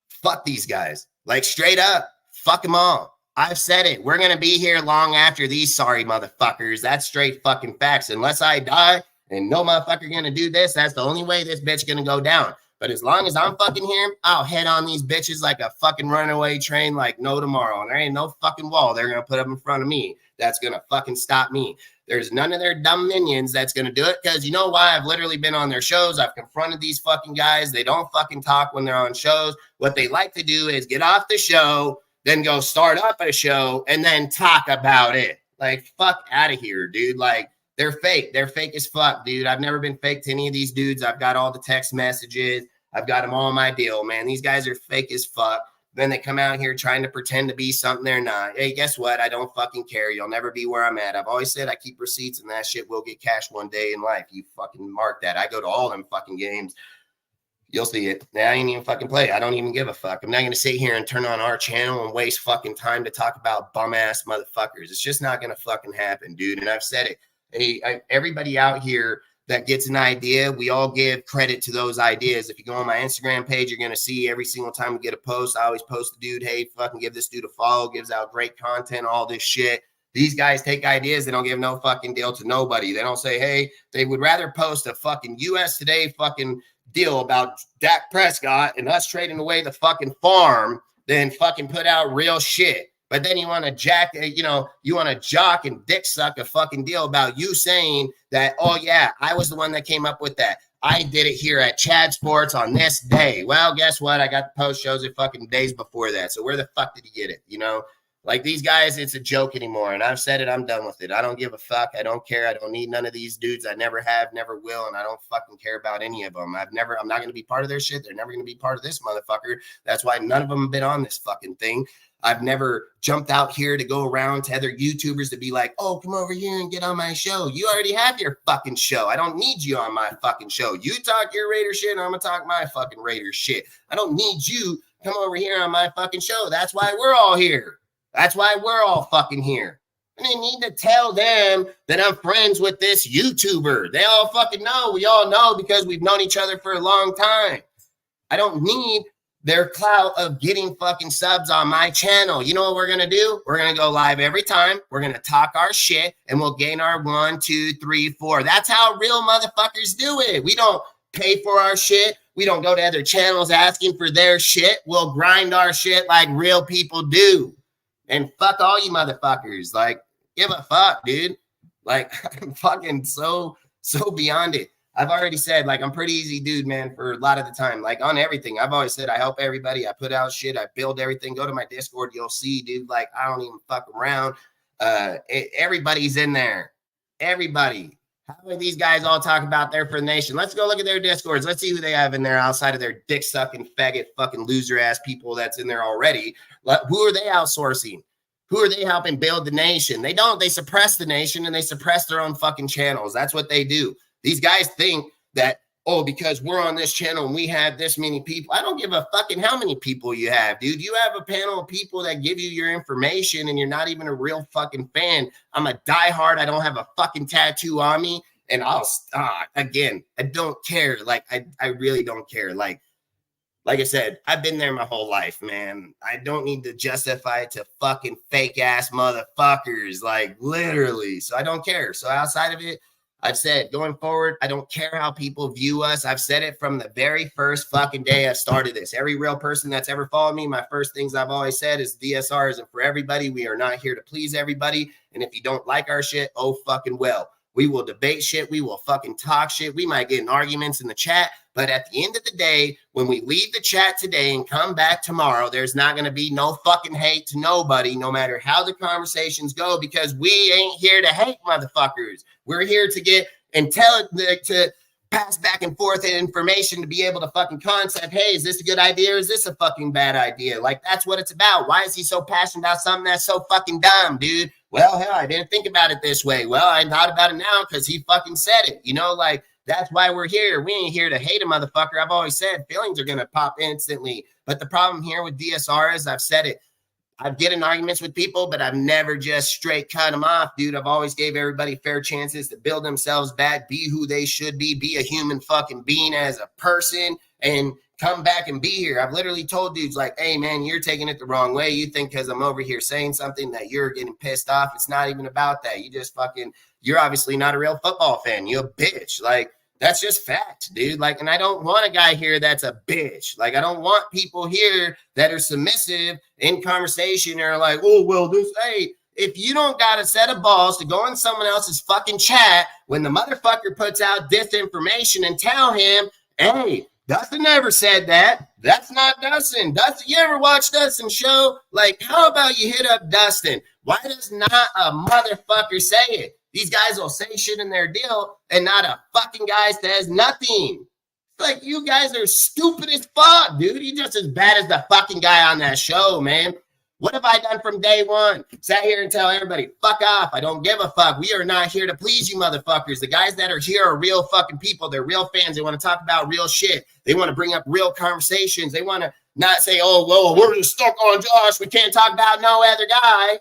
fuck these guys. Like, straight up, fuck them all. I've said it. We're going to be here long after these sorry motherfuckers. That's straight fucking facts. Unless I die and no motherfucker going to do this, that's the only way this bitch going to go down. But as long as I'm fucking here, I'll head on these bitches like a fucking runaway train like no tomorrow. And there ain't no fucking wall they're going to put up in front of me that's going to fucking stop me. There's none of their dumb minions that's going to do it, because you know why? I've literally been on their shows. I've confronted these fucking guys. They don't fucking talk when they're on shows. What they like to do is get off the show, then go start up a show, and then talk about it. Like, fuck out of here, dude. Like, they're fake. They're fake as fuck, dude. I've never been fake to any of these dudes. I've got all the text messages. I've got them all in my deal, man. These guys are fake as fuck. Then they come out here trying to pretend to be something they're not. Hey, guess what? I don't fucking care. You'll never be where I'm at. I've always said I keep receipts, and that shit will get cashed one day in life. You fucking mark that. I go to all them fucking games. You'll see it. I ain't even fucking play. I don't even give a fuck. I'm not going to sit here and turn on our channel and waste fucking time to talk about bum-ass motherfuckers. It's just not going to fucking happen, dude. And I've said it. Hey, everybody out here that gets an idea, we all give credit to those ideas. If you go on my Instagram page, you're going to see every single time we get a post, I always post the dude, hey, fucking give this dude a follow, gives out great content, all this shit. These guys take ideas. They don't give no fucking deal to nobody. They don't say, hey, they would rather post a fucking US Today fucking deal about Dak Prescott and us trading away the fucking farm than fucking put out real shit. But then you want to you want to jock and dick suck a fucking deal about you saying that, oh yeah, I was the one that came up with that. I did it here at Chad Sports on this day. Well, guess what? I got the post shows it fucking days before that. So where the fuck did you get it? You know, Like these guys, it's a joke anymore. And I've said it, I'm done with it. I don't give a fuck. I don't care. I don't need none of these dudes. I never have, never will. And I don't fucking care about any of them. I'm not going to be part of their shit. They're never going to be part of this motherfucker. That's why none of them have been on this fucking thing. I've never jumped out here to go around to other YouTubers to be like, oh, come over here and get on my show. You already have your fucking show. I don't need you on my fucking show. You talk your Raider shit and I'm going to talk my fucking Raider shit. I don't need you come over here on my fucking show. That's why we're all here. That's why we're all fucking here. I didn't need to tell them that I'm friends with this YouTuber. They all fucking know. We all know because we've known each other for a long time. I don't need their clout of getting fucking subs on my channel. You know what we're going to do? We're going to go live every time. We're going to talk our shit and we'll gain our 1, 2, 3, 4. That's how real motherfuckers do it. We don't pay for our shit. We don't go to other channels asking for their shit. We'll grind our shit like real people do. And fuck all you motherfuckers. Like, give a fuck, dude. Like, I'm fucking so beyond it. I've already said, like, I'm pretty easy dude, man, for a lot of the time. Like, on everything. I've always said I help everybody. I put out shit. I build everything. Go to my Discord. You'll see, dude. Like, I don't even fuck around. Everybody's in there. Everybody. How are these guys all talk about their for the nation? Let's go look at their Discords. Let's see who they have in there outside of their dick-sucking, faggot, fucking loser-ass people that's in there already. Who are they outsourcing? Who are they helping build the nation? They don't. They suppress the nation and they suppress their own fucking channels. That's what they do. These guys think that, oh, because we're on this channel and we have this many people. I don't give a fucking how many people you have, dude. You have a panel of people that give you your information and you're not even a real fucking fan. I'm a diehard. I don't have a fucking tattoo on me. And again, I don't care. Like, I really don't care. Like I said, I've been there my whole life, man. I don't need to justify it to fucking fake ass motherfuckers, like literally. So I don't care. So outside of it, I've said going forward, I don't care how people view us. I've said it from the very first fucking day I started this. Every real person that's ever followed me, my first things I've always said is DSR isn't for everybody. We are not here to please everybody. And if you don't like our shit, oh fucking well. We will debate shit. We will fucking talk shit. We might get in arguments in the chat. But at the end of the day, when we leave the chat today and come back tomorrow, there's not going to be no fucking hate to nobody, no matter how the conversations go, because we ain't here to hate motherfuckers. We're here to get to pass back and forth information to be able to fucking concept, hey, is this a good idea or is this a fucking bad idea? Like, that's what it's about. Why is he so passionate about something that's so fucking dumb, dude? Well, hell, I didn't think about it this way. Well, I thought about it now because he fucking said it. You know, like, that's why we're here. We ain't here to hate a motherfucker. I've always said feelings are going to pop instantly. But the problem here with DSR is, I've said it, I get in arguments with people, but I've never just straight cut them off, dude. I've always gave everybody fair chances to build themselves back, be who they should be a human fucking being as a person, and come back and be here. I've literally told dudes like, hey, man, you're taking it the wrong way. You think because I'm over here saying something that you're getting pissed off. It's not even about that. You just fucking, you're obviously not a real football fan. You're a bitch. Like, that's just fact, dude. Like, and I don't want a guy here that's a bitch. Like, I don't want people here that are submissive in conversation or like, oh, well, this, hey, if you don't got a set of balls to go in someone else's fucking chat when the motherfucker puts out disinformation and tell him, hey, Dustin never said that. That's not Dustin. Dustin, you ever watch Dustin's show? Like, how about you hit up Dustin? Why does not a motherfucker say it? These guys will say shit in their deal and not a fucking guy says nothing. It's like, you guys are stupid as fuck, dude. You're just as bad as the fucking guy on that show, man. What have I done from day one? Sat here and tell everybody, fuck off. I don't give a fuck. We are not here to please you motherfuckers. The guys that are here are real fucking people. They're real fans. They want to talk about real shit. They want to bring up real conversations. They want to not say, oh, well, we're just stuck on Josh. We can't talk about no other guy.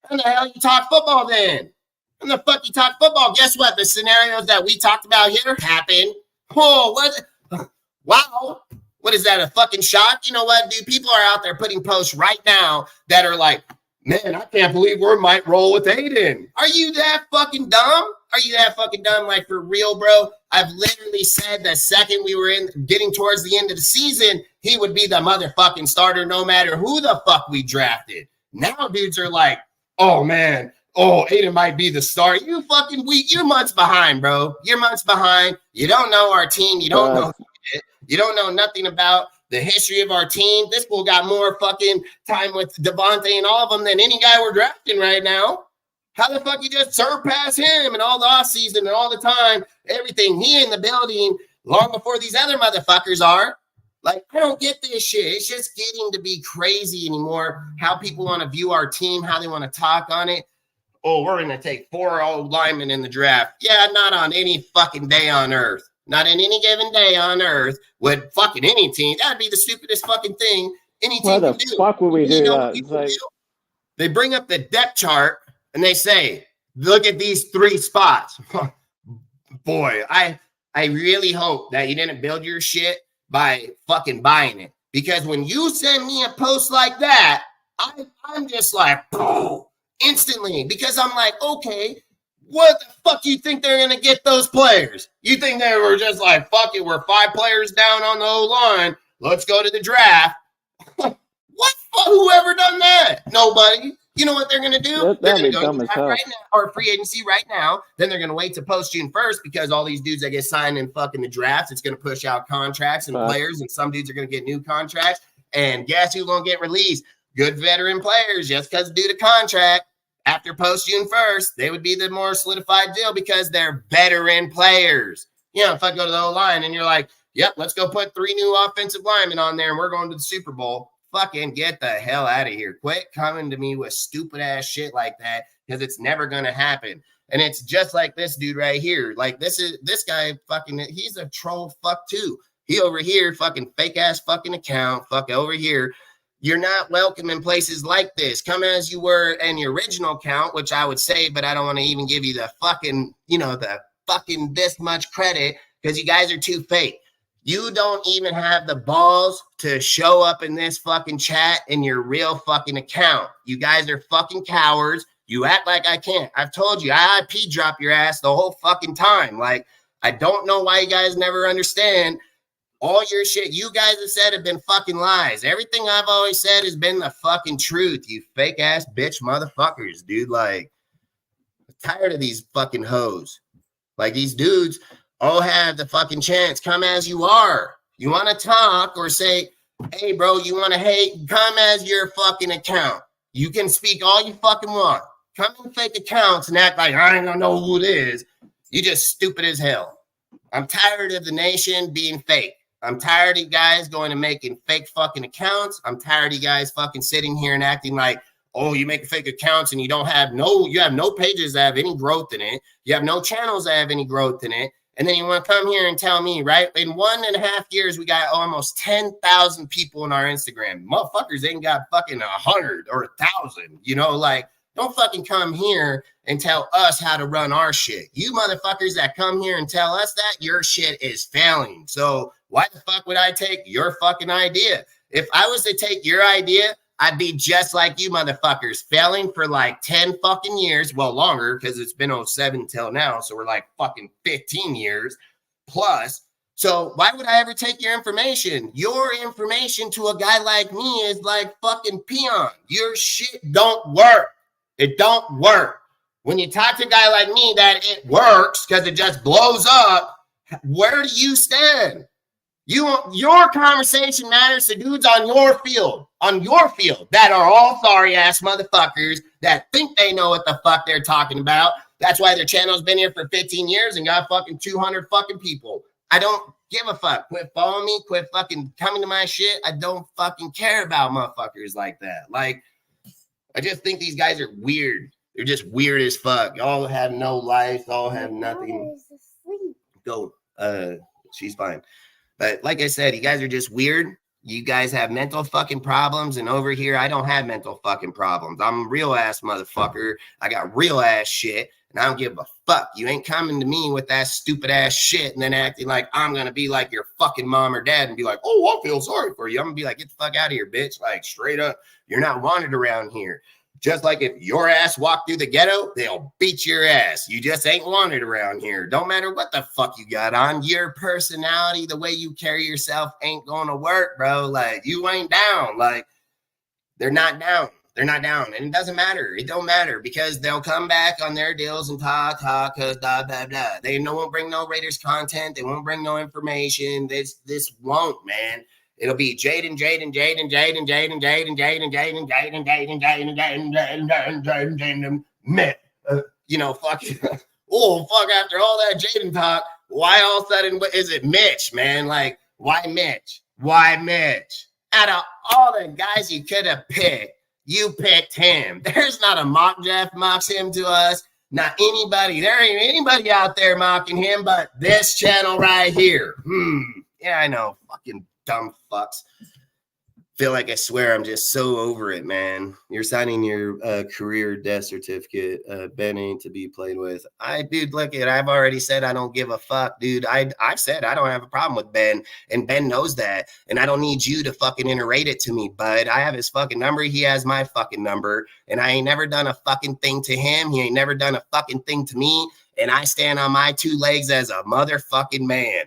How the hell you talk football then? When the fuck you talk football? Guess what? The scenarios that we talked about here happen. Oh, what? Wow. What is that, a fucking shock? You know what, dude? People are out there putting posts right now that are like, man, I can't believe we might roll with Aiden. Are you that fucking dumb? Are you that fucking dumb? Like, for real, bro? I've literally said the second we were getting towards the end of the season, he would be the motherfucking starter no matter who the fuck we drafted. Now dudes are like, oh, man. Oh, Aiden might be the star. You fucking weak. You're months behind, bro. You're months behind. You don't know our team. You don't know it. You don't know nothing about the history of our team. This fool got more fucking time with Devontae and all of them than any guy we're drafting right now. How the fuck you just surpass him and all the offseason and all the time, everything? He in the building long before these other motherfuckers are. Like, I don't get this shit. It's just getting to be crazy anymore. How people want to view our team, how they want to talk on it. Oh, we're going to take 4 old linemen in the draft. Yeah, not on any fucking day on earth. Not in any given day on earth would fucking any team. That'd be the stupidest fucking thing any team Why the can do. fuck would we do know that? what It's people like, do? They bring up the depth chart and they say, look at these 3 spots. Boy, I really hope that you didn't build your shit by fucking buying it. Because when you send me a post like that, I'm just like, instantly. Because I'm like, okay, what the fuck you think they're going to get those players? You think they were just like, fuck it, we're 5 players down on the O-line. Let's go to the draft. What? Whoever done that? Nobody. You know what they're going to do? They're going to go to the draft right now, or free agency right now. Then they're going to wait to post June 1st because all these dudes that get signed in fucking the drafts, it's going to push out contracts and players, and some dudes are going to get new contracts. And guess who's going to get released? Good veteran players, just because due to contract. After post June 1st, they would be the more solidified deal because they're veteran players. You know, if I go to the O-line and you're like, yep, let's go put 3 new offensive linemen on there and we're going to the Super Bowl. Fucking get the hell out of here. Quit coming to me with stupid ass shit like that because it's never going to happen. And it's just like this dude right here. Like this guy fucking, he's a troll fuck too. He over here fucking fake ass fucking account, fuck over here. You're not welcome in places like this. Come as you were in your original account, which I would say, but I don't want to even give you the fucking, the fucking this much credit because you guys are too fake. You don't even have the balls to show up in this fucking chat in your real fucking account. You guys are fucking cowards. You act like I can't. I've told you, I IP drop your ass the whole fucking time. Like, I don't know why you guys never understand. All your shit you guys have said have been fucking lies. Everything I've always said has been the fucking truth, you fake ass bitch motherfuckers, dude. Like, I'm tired of these fucking hoes. Like, these dudes all have the fucking chance. Come as you are. You want to talk or say, hey, bro, you want to hate? Come as your fucking account. You can speak all you fucking want. Come in fake accounts and act like I ain't gonna know who it is. You just stupid as hell. I'm tired of the nation being fake. I'm tired of you guys going and making fake fucking accounts. I'm tired of you guys fucking sitting here and acting like, oh, you make fake accounts and you have no pages that have any growth in it. You have no channels that have any growth in it. And then you want to come here and tell me, right? In 1.5 years, we got almost 10,000 people on our Instagram. Motherfuckers ain't got fucking 100 or 1,000, like, don't fucking come here and tell us how to run our shit. You motherfuckers that come here and tell us that, your shit is failing. So why the fuck would I take your fucking idea? If I was to take your idea, I'd be just like you motherfuckers, failing for like 10 fucking years. Well, longer, because it's been 07 till now. So we're like fucking 15 years plus. So why would I ever take your information? Your information to a guy like me is like fucking peon. Your shit don't work. It don't work. When you talk to a guy like me that it works because it just blows up, where do you stand? Your conversation matters to dudes on your field that are all sorry ass motherfuckers that think they know what the fuck they're talking about. That's why their channel's been here for 15 years and got fucking 200 fucking people. I don't give a fuck. Quit following me. Quit fucking coming to my shit. I don't fucking care about motherfuckers like that. Like, I just think these guys are weird. They're just weird as fuck. All have no life. All have nothing. Go. She's fine. But like I said, you guys are just weird. You guys have mental fucking problems. And over here, I don't have mental fucking problems. I'm a real ass motherfucker. I got real ass shit. And I don't give a fuck. You ain't coming to me with that stupid ass shit and then acting like I'm going to be like your fucking mom or dad and be like, oh, I feel sorry for you. I'm going to be like, get the fuck out of here, bitch. Like, straight up, you're not wanted around here. Just like if your ass walked through the ghetto, they'll beat your ass. You just ain't wanted around here. Don't matter what the fuck you got on. Your personality, the way you carry yourself ain't going to work, bro. Like, you ain't down. Like, they're not down. They're not down. And it doesn't matter. It don't matter because they'll come back on their deals and talk, because blah, blah, blah. They won't bring no Raiders content. They won't bring no information. This won't, man. It'll be Jaden, fuck. Oh, fuck, after all that Jaden talk, why all of a sudden is it Mitch, man? Like, why Mitch? Why Mitch? Out of all the guys you could have picked, you picked him. There's not a mock Jeff mocks him to us. Not anybody. There ain't anybody out there mocking him but this channel right here. Yeah, I know. Fucking dumb fucks. Feel like I swear I'm just so over it, man. You're signing your career death certificate. Ben ain't to be played with. Dude, look it. I've already said I don't give a fuck, dude. I've said I don't have a problem with Ben, and Ben knows that. And I don't need you to fucking iterate it to me, bud. I have his fucking number. He has my fucking number, and I ain't never done a fucking thing to him. He ain't never done a fucking thing to me. And I stand on my two legs as a motherfucking man.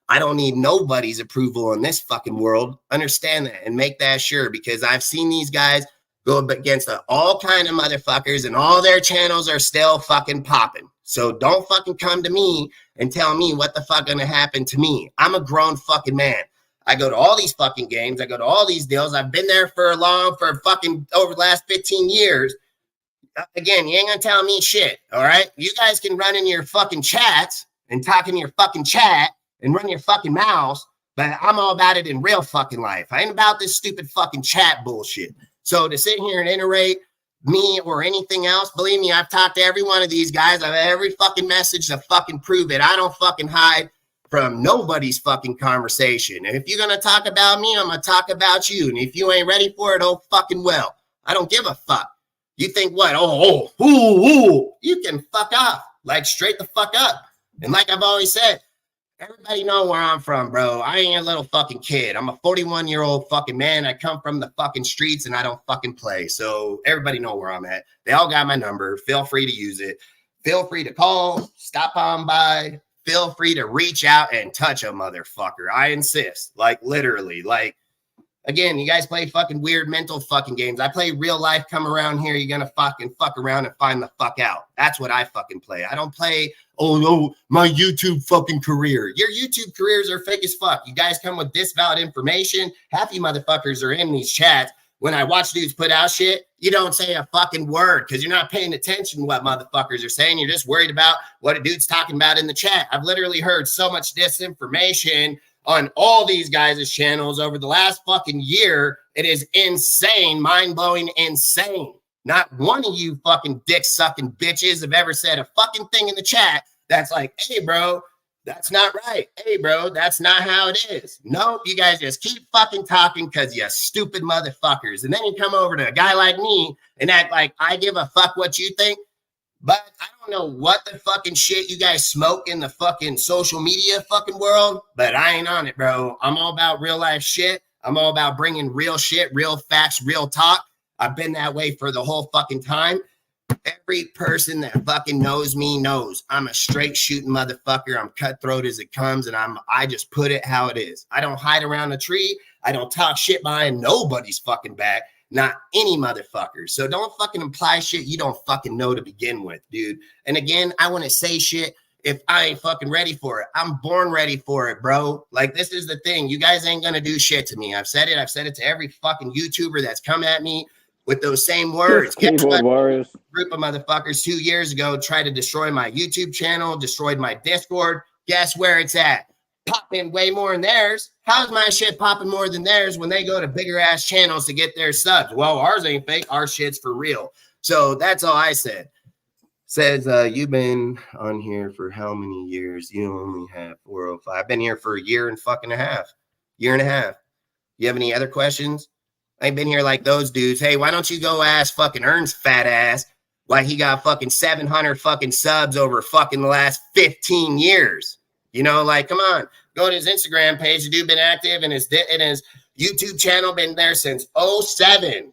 I don't need nobody's approval in this fucking world. Understand that and make that sure, because I've seen these guys go up against all kind of motherfuckers and all their channels are still fucking popping. So don't fucking come to me and tell me what the fuck gonna happen to me. I'm a grown fucking man. I go to all these fucking games. I go to all these deals. I've been there for fucking over the last 15 years. Again, you ain't gonna tell me shit, all right? You guys can run in your fucking chats and talk in your fucking chat and run your fucking mouths, but I'm all about it in real fucking life. I ain't about this stupid fucking chat bullshit. So to sit here and iterate me or anything else, believe me, I've talked to every one of these guys. I've every fucking message to fucking prove it. I don't fucking hide from nobody's fucking conversation. And if you're going to talk about me, I'm going to talk about you. And if you ain't ready for it, oh fucking well. I don't give a fuck. You think what? You can fuck off. Like straight the fuck up. And like I've always said, everybody know where I'm from, bro. I ain't a little fucking kid. I'm a 41-year-old fucking man. I come from the fucking streets and I don't fucking play. So everybody know where I'm at. They all got my number. Feel free to use it. Feel free to call, stop on by. Feel free to reach out and touch a motherfucker. I insist. Like literally. Like, again, you guys play fucking weird mental fucking games. I play real life. Come around here. You're going to fucking fuck around and find the fuck out. That's what I fucking play. I don't play, oh no, my YouTube fucking career. Your YouTube careers are fake as fuck. You guys come with disvalid information. Half you motherfuckers are in these chats. When I watch dudes put out shit, you don't say a fucking word because you're not paying attention to what motherfuckers are saying. You're just worried about what a dude's talking about in the chat. I've literally heard so much disinformation on all these guys' channels over the last fucking year. It is insane, mind-blowing, insane. Not one of you fucking dick-sucking bitches have ever said a fucking thing in the chat that's like, hey, bro, that's not right. Hey, bro, that's not how it is. Nope, you guys just keep fucking talking because you stupid motherfuckers. And then you come over to a guy like me and act like I give a fuck what you think. But I don't know what the fucking shit you guys smoke in the fucking social media fucking world, but I ain't on it, bro. I'm all about real life shit. I'm all about bringing real shit, real facts, real talk. I've been that way for the whole fucking time. Every person that fucking knows me knows I'm a straight shooting motherfucker. I'm cutthroat as it comes, and I just put it how it is. I don't hide around a tree. I don't talk shit behind nobody's fucking back. Not any motherfucker. So don't fucking imply shit you don't fucking know to begin with, dude. And again, I want to say shit if I ain't fucking ready for it. I'm born ready for it, bro. Like, this is the thing. You guys ain't gonna do shit to me. I've said it. I've said it to every fucking YouTuber that's come at me with those same words. Keyboard warriors. Group of motherfuckers 2 years ago tried to destroy my YouTube channel, destroyed my Discord. Guess where it's at? Popping way more than theirs. How's my shit popping more than theirs when they go to bigger ass channels to get their subs? Well, ours ain't fake. Our shit's for real. So that's all I said. Says, you've been on here for how many years? You only have 405. I've been here for a year and fucking a half. Year and a half. You have any other questions? I ain't been here like those dudes. Hey, why don't you go ask fucking Ern's fat ass why he got fucking 700 fucking subs over fucking the last 15 years? You know, like, come on, go to his Instagram page. The dude been active and his YouTube channel been there since 2007.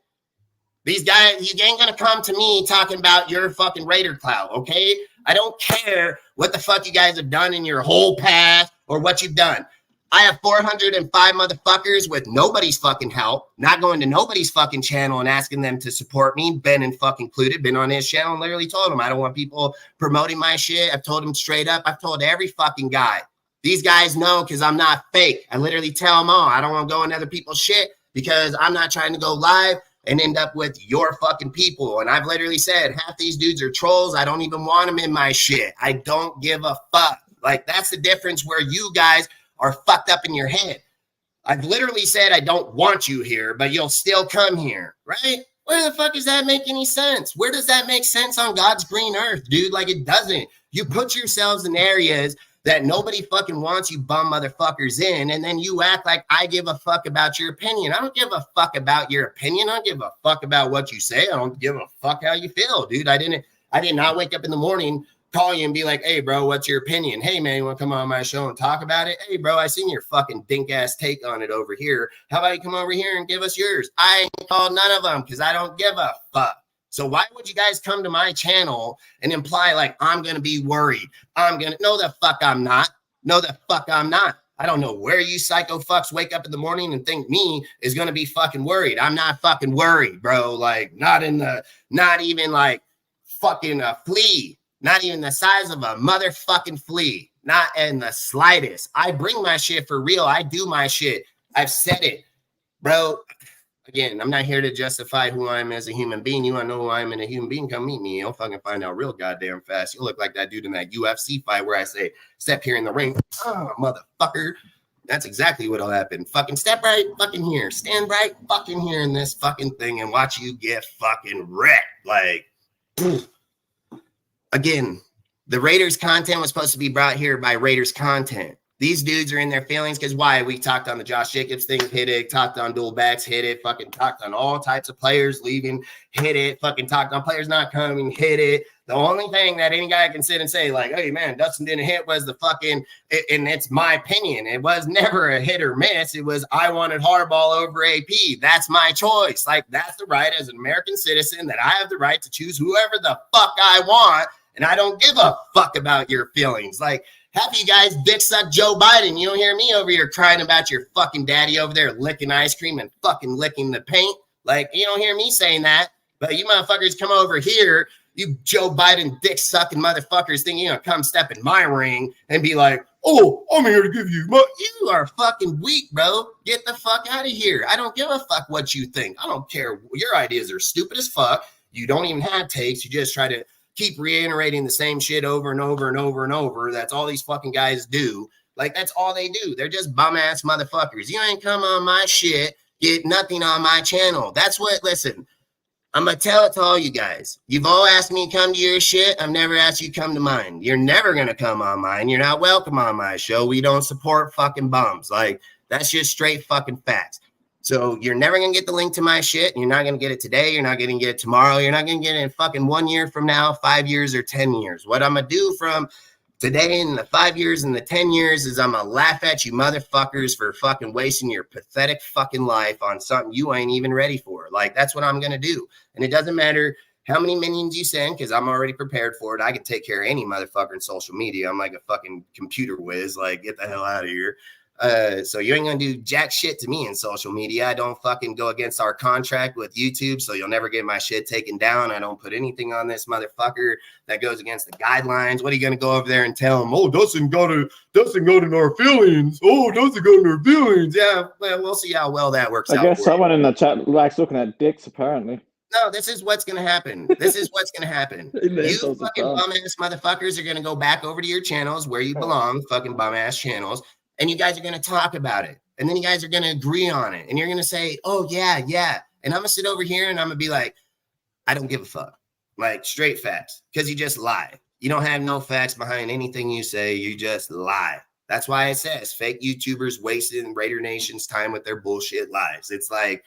These guys, you ain't gonna come to me talking about your fucking Raider clout, okay? I don't care what the fuck you guys have done in your whole past or what you've done. I have 405 motherfuckers with nobody's fucking help, not going to nobody's fucking channel and asking them to support me. Ben and fucking included, been on his channel and literally told him I don't want people promoting my shit. I've told him straight up. I've told every fucking guy These guys know because I'm not fake. I literally tell them all. I don't want to go on other people's shit because I'm not trying to go live and end up with your fucking people. And I've literally said half these dudes are trolls. I don't even want them in my shit. I don't give a fuck. Like, that's the difference where you guys are fucked up in your head. I've literally said I don't want you here, but you'll still come here, right? Where the fuck does that make any sense? Where does that make sense on God's green earth, dude? Like, it doesn't. You put yourselves in areas that nobody fucking wants you bum motherfuckers in, and then you act like I give a fuck about your opinion. I don't give a fuck about your opinion. I don't give a fuck about what you say. I don't give a fuck how you feel, dude. I did not wake up in the morning, call you and be like, hey, bro, what's your opinion? Hey, man, you want to come on my show and talk about it? Hey, bro, I seen your fucking dink-ass take on it over here. How about you come over here and give us yours? I ain't called none of them because I don't give a fuck. So why would you guys come to my channel and imply like I'm going to be worried? No, the fuck I'm not. No, the fuck I'm not. I don't know where you psycho fucks wake up in the morning and think me is going to be fucking worried. I'm not fucking worried, bro. Like, not even like fucking a flea. Not even the size of a motherfucking flea. Not in the slightest. I bring my shit for real. I do my shit. I've said it, bro. Again, I'm not here to justify who I am as a human being. You want to know who I am as a human being? Come meet me. You'll fucking find out real goddamn fast. You look like that dude in that UFC fight where I say, step here in the ring. Oh, motherfucker. That's exactly what'll happen. Fucking step right fucking here. Stand right fucking here in this fucking thing and watch you get fucking wrecked. Like, again, the Raiders content was supposed to be brought here by Raiders content. These dudes are in their feelings because why? We talked on the Josh Jacobs thing, hit it, talked on dual backs, hit it, fucking talked on all types of players leaving, hit it, fucking talked on players not coming, hit it. The only thing that any guy can sit and say, like, hey, man, Dustin didn't hit was the fucking, and it's my opinion. It was never a hit or miss. It was I wanted Harbaugh over AP. That's my choice. Like, that's the right as an American citizen that I have the right to choose whoever the fuck I want, and I don't give a fuck about your feelings. Like, half of you guys dick suck Joe Biden. You don't hear me over here crying about your fucking daddy over there licking ice cream and fucking licking the paint. Like, you don't hear me saying that. But you motherfuckers come over here, you Joe Biden dick sucking motherfuckers think you're going to come step in my ring and be like, oh, I'm here to give you money. You are fucking weak, bro. Get the fuck out of here. I don't give a fuck what you think. I don't care. Your ideas are stupid as fuck. You don't even have takes. You just try to keep reiterating the same shit over and over and over and over. That's all these fucking guys do. Like, that's all they do. They're just bum-ass motherfuckers. You ain't come on my shit, get nothing on my channel. That's what, listen, I'm going to tell it to all you guys. You've all asked me to come to your shit. I've never asked you to come to mine. You're never going to come on mine. You're not welcome on my show. We don't support fucking bums. Like, that's just straight fucking facts. So you're never going to get the link to my shit. You're not going to get it today. You're not going to get it tomorrow. You're not going to get it in fucking 1 year from now, 5 years, or 10 years. What I'm going to do from today and the 5 years and the 10 years is I'm going to laugh at you motherfuckers for fucking wasting your pathetic fucking life on something you ain't even ready for. Like, that's what I'm going to do. And it doesn't matter how many minions you send because I'm already prepared for it. I can take care of any motherfucker in social media. I'm like a fucking computer whiz. Like, get the hell out of here. So you ain't gonna do jack shit to me in social media. I don't fucking go against our contract with YouTube, so you'll never get my shit taken down. I don't put anything on this motherfucker that goes against the guidelines. What are you gonna go over there and tell him? Oh, Dustin got in our feelings. Oh, Dustin got in our feelings. Yeah, well, we'll see how well that works out. I guess someone in the chat likes looking at dicks, apparently. No, this is what's going to happen. This is what's going to happen. You fucking bum-ass motherfuckers are going to go back over to your channels where you belong, fucking bum-ass channels, and you guys are going to talk about it. And then you guys are going to agree on it. And you're going to say, oh, yeah. And I'm going to sit over here and I'm going to be like, I don't give a fuck. Like, straight facts. Because you just lie. You don't have no facts behind anything you say. You just lie. That's why it says fake YouTubers wasting Raider Nation's time with their bullshit lies. It's like,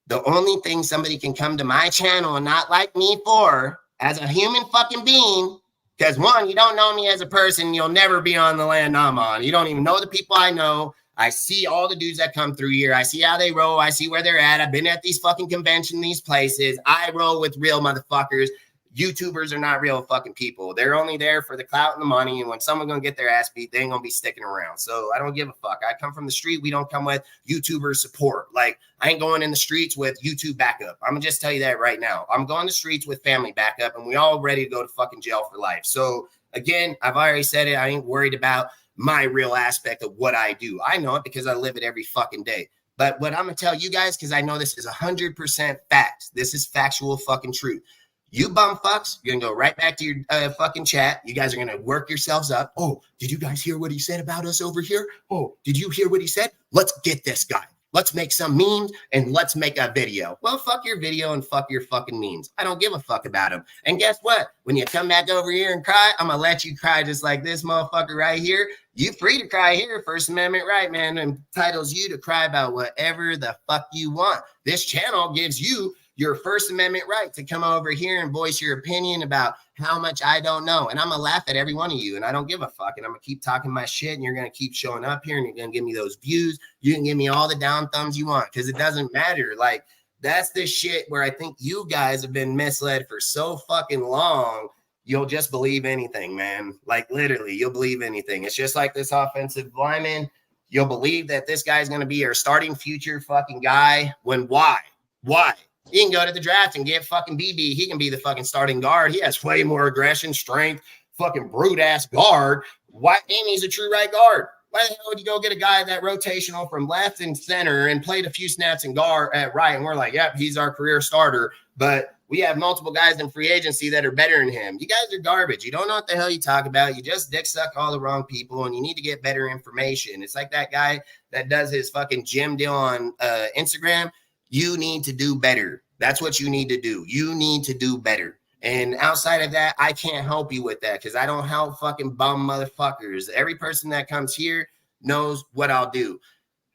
the only thing somebody can come to my channel and not like me for as a human fucking being, because one, you don't know me as a person. You'll never be on the land I'm on. You don't even know the people I know. I see all the dudes that come through here. I see how they roll. I see where they're at. I've been at these fucking conventions, these places. I roll with real motherfuckers. YouTubers are not real fucking people. They're only there for the clout and the money. And when someone's going to get their ass beat, they ain't going to be sticking around. So I don't give a fuck. I come from the street. We don't come with YouTuber support. Like, I ain't going in the streets with YouTube backup. I'm going to just tell you that right now. I'm going the streets with family backup, and we all ready to go to fucking jail for life. So again, I've already said it. I ain't worried about my real aspect of what I do. I know it because I live it every fucking day. But what I'm going to tell you guys, because I know this is 100% facts. This is factual fucking truth. You bum fucks, you're going to go right back to your fucking chat. You guys are going to work yourselves up. Oh, did you guys hear what he said about us over here? Oh, did you hear what he said? Let's get this guy. Let's make some memes and let's make a video. Well, fuck your video and fuck your fucking memes. I don't give a fuck about them. And guess what? When you come back over here and cry, I'm going to let you cry just like this motherfucker right here. You free to cry here. First Amendment right, man, entitles you to cry about whatever the fuck you want. This channel gives you your First Amendment right to come over here and voice your opinion about how much I don't know. And I'm going to laugh at every one of you, and I don't give a fuck. And I'm going to keep talking my shit, and you're going to keep showing up here, and you're going to give me those views. You can give me all the down thumbs you want because it doesn't matter. Like, that's the shit where I think you guys have been misled for so fucking long. You'll just believe anything, man. Like, literally, you'll believe anything. It's just like this offensive lineman. You'll believe that this guy's going to be your starting future fucking guy when why? Why? You can go to the draft and get fucking BB. He can be the fucking starting guard. He has way more aggression, strength, fucking brute-ass guard. Why? And he's a true right guard. Why the hell would you go get a guy that rotational from left and center and played a few snaps in guard at right? And we're like, yep, he's our career starter. But we have multiple guys in free agency that are better than him. You guys are garbage. You don't know what the hell you talk about. You just dick suck all the wrong people, and you need to get better information. It's like that guy that does his fucking gym deal on Instagram. You need to do better. That's what you need to do. You need to do better. And outside of that, I can't help you with that because I don't help fucking bum motherfuckers. Every person that comes here knows what I'll do.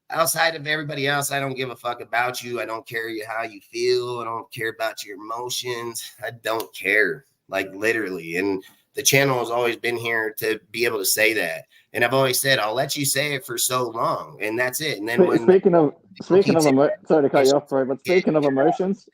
Outside of everybody else, I don't give a fuck about you. I don't care how you feel. I don't care about your emotions. I don't care, like literally. And the channel has always been here to be able to say that. And I've always said, I'll let you say it for so long. And that's it. And then speaking of sorry to cut you off, bro, but speaking of emotions,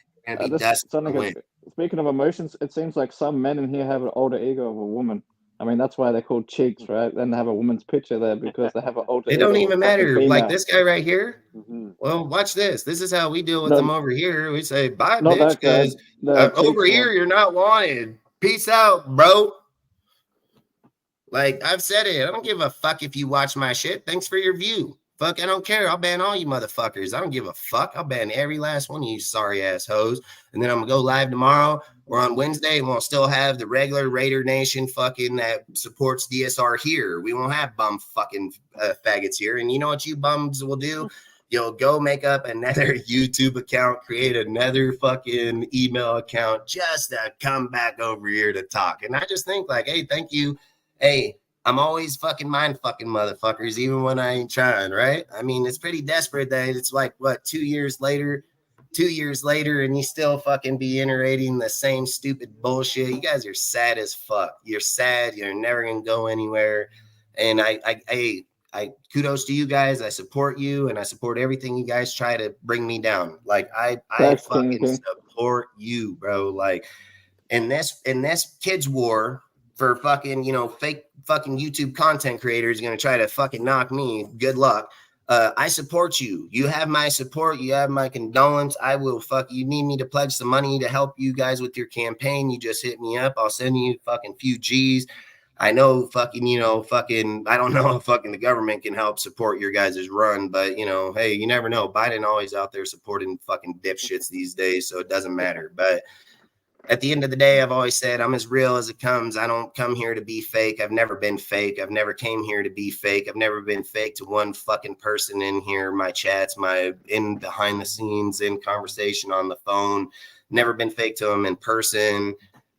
speaking of emotions, it seems like some men in here have an alter ego of a woman. I mean, that's why they're called cheeks, right? Then they have a woman's picture there because they have an alter ego. It don't even matter. Like this guy right here. Mm-hmm. Well, watch this. This is how we deal with them over here. We say, bye, bitch, because over here, you're not wanted. Peace out, bro. Like, I've said it. I don't give a fuck if you watch my shit. Thanks for your view. Fuck, I don't care. I'll ban all you motherfuckers. I don't give a fuck. I'll ban every last one of you sorry ass hoes. And then I'm going to go live tomorrow or on Wednesday, and we'll still have the regular Raider Nation fucking that supports DSR here. We won't have bum fucking faggots here. And you know what you bums will do? You'll go make up another YouTube account, create another fucking email account just to come back over here to talk. And I just think like, hey, thank you. Hey, I'm always fucking mind fucking motherfuckers, even when I ain't trying, right? I mean, it's pretty desperate that it's like, what, 2 years later, and you still fucking be iterating the same stupid bullshit. You guys are sad as fuck. You're sad. You're never going to go anywhere. And I kudos to you guys. I support you, and I support everything you guys try to bring me down. Like, I fucking support you, bro. Like, in this kids war, for fucking, fake fucking YouTube content creators going to try to fucking knock me. Good luck. I support you. You have my support. You have my condolence. I will you need me to pledge some money to help you guys with your campaign. You just hit me up. I'll send you fucking few G's. I know fucking, I don't know if fucking the government can help support your guys' run, but hey, you never know. Biden always out there supporting fucking dipshits these days. So it doesn't matter. But at the end of the day, I've always said I'm as real as it comes. I don't come here to be fake. I've never been fake. I've never came here to be fake. I've never been fake to one fucking person in here. My chats, in behind the scenes, in conversation on the phone. Never been fake to them in person.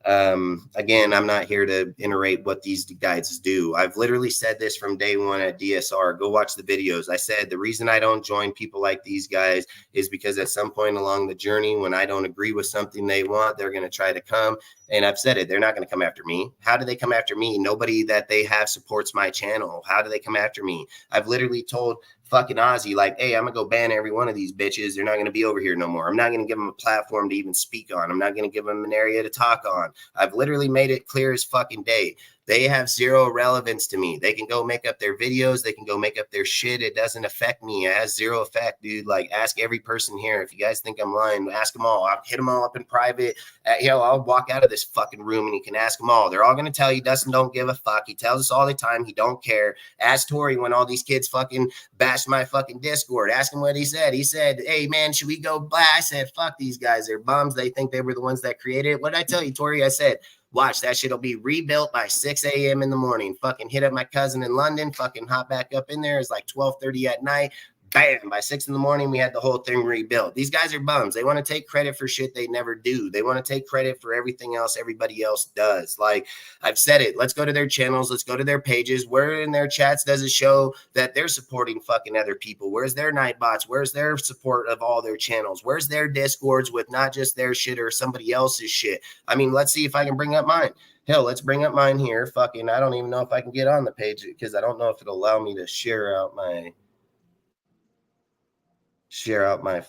Again, I'm not here to iterate what these guys do. I've literally said this from day one at DSR. Go watch the videos. I said the reason I don't join people like these guys is because at some point along the journey, when I don't agree with something they want, they're going to try to come. And I've said it, they're not going to come after me. How do they come after me? Nobody that they have supports my channel. How do they come after me? I've literally told fucking Ozzy, like, hey, I'm going to go ban every one of these bitches. They're not going to be over here no more. I'm not going to give them a platform to even speak on. I'm not going to give them an area to talk on. I've literally made it clear as fucking day. They have zero relevance to me. They can go make up their videos. They can go make up their shit. It doesn't affect me. It has zero effect, dude. Like, ask every person here. If you guys think I'm lying, ask them all. I'll hit them all up in private. I'll walk out of this fucking room and you can ask them all. They're all going to tell you Dustin don't give a fuck. He tells us all the time he don't care. Ask Tori when all these kids fucking bashed my fucking Discord. Ask him what he said. He said, hey, man, should we go buy? I said, fuck these guys. They're bums. They think they were the ones that created it. What did I tell you, Tori? I said, watch, that shit'll be rebuilt by 6 a.m. in the morning. Fucking hit up my cousin in London. Fucking hop back up in there. It's like 12:30 at night. Bam, by 6 in the morning, we had the whole thing rebuilt. These guys are bums. They want to take credit for shit they never do. They want to take credit for everything else everybody else does. Like, I've said it. Let's go to their channels. Let's go to their pages. Where in their chats does it show that they're supporting fucking other people? Where's their Nightbots? Where's their support of all their channels? Where's their Discords with not just their shit or somebody else's shit? I mean, let's see if I can bring up mine. Hell, let's bring up mine here. Fucking, I don't even know if I can get on the page because I don't know if it'll allow me to share out my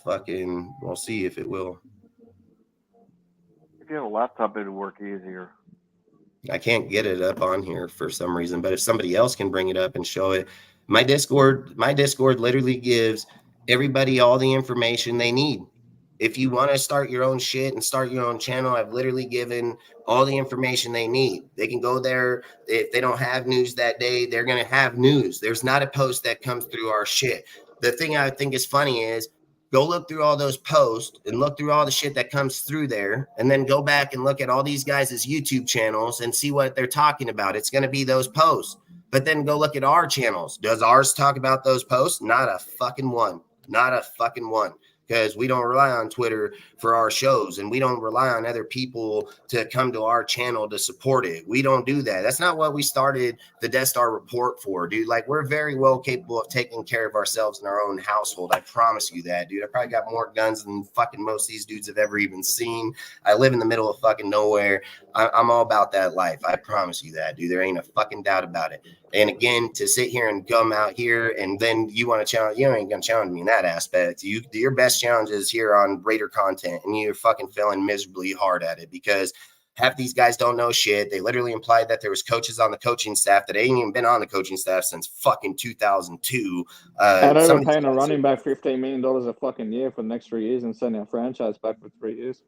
fucking, we'll see if it will. If you have a laptop, it'll work easier. I can't get it up on here for some reason, but if somebody else can bring it up and show it, my Discord literally gives everybody all the information they need. If you want to start your own shit and start your own channel, I've literally given all the information they need. They can go there. If they don't have news that day, they're going to have news. There's not a post that comes through our shit. The thing I think is funny is go look through all those posts and look through all the shit that comes through there, and then go back and look at all these guys' YouTube channels and see what they're talking about. It's going to be those posts. But then go look at our channels. Does ours talk about those posts? Not a fucking one. Not a fucking one. Because we don't rely on Twitter for our shows, and we don't rely on other people to come to our channel to support it. We don't do that. That's not what we started the Death Star Report for, dude. Like, we're very well capable of taking care of ourselves in our own household. I promise you that, dude. I probably got more guns than fucking most of these dudes have ever even seen. I live in the middle of fucking nowhere. I'm all about that life. I promise you that, dude. There ain't a fucking doubt about it. And again, to sit here and come out here and then you want to challenge, you ain't going to challenge me in that aspect. Your best challenge is here on Raider content, and you're fucking failing miserably hard at it because half these guys don't know shit. They literally implied that there was coaches on the coaching staff that ain't even been on the coaching staff since fucking 2002. I know we're paying a running back $15 million a fucking year for the next 3 years and sending our franchise back for 3 years.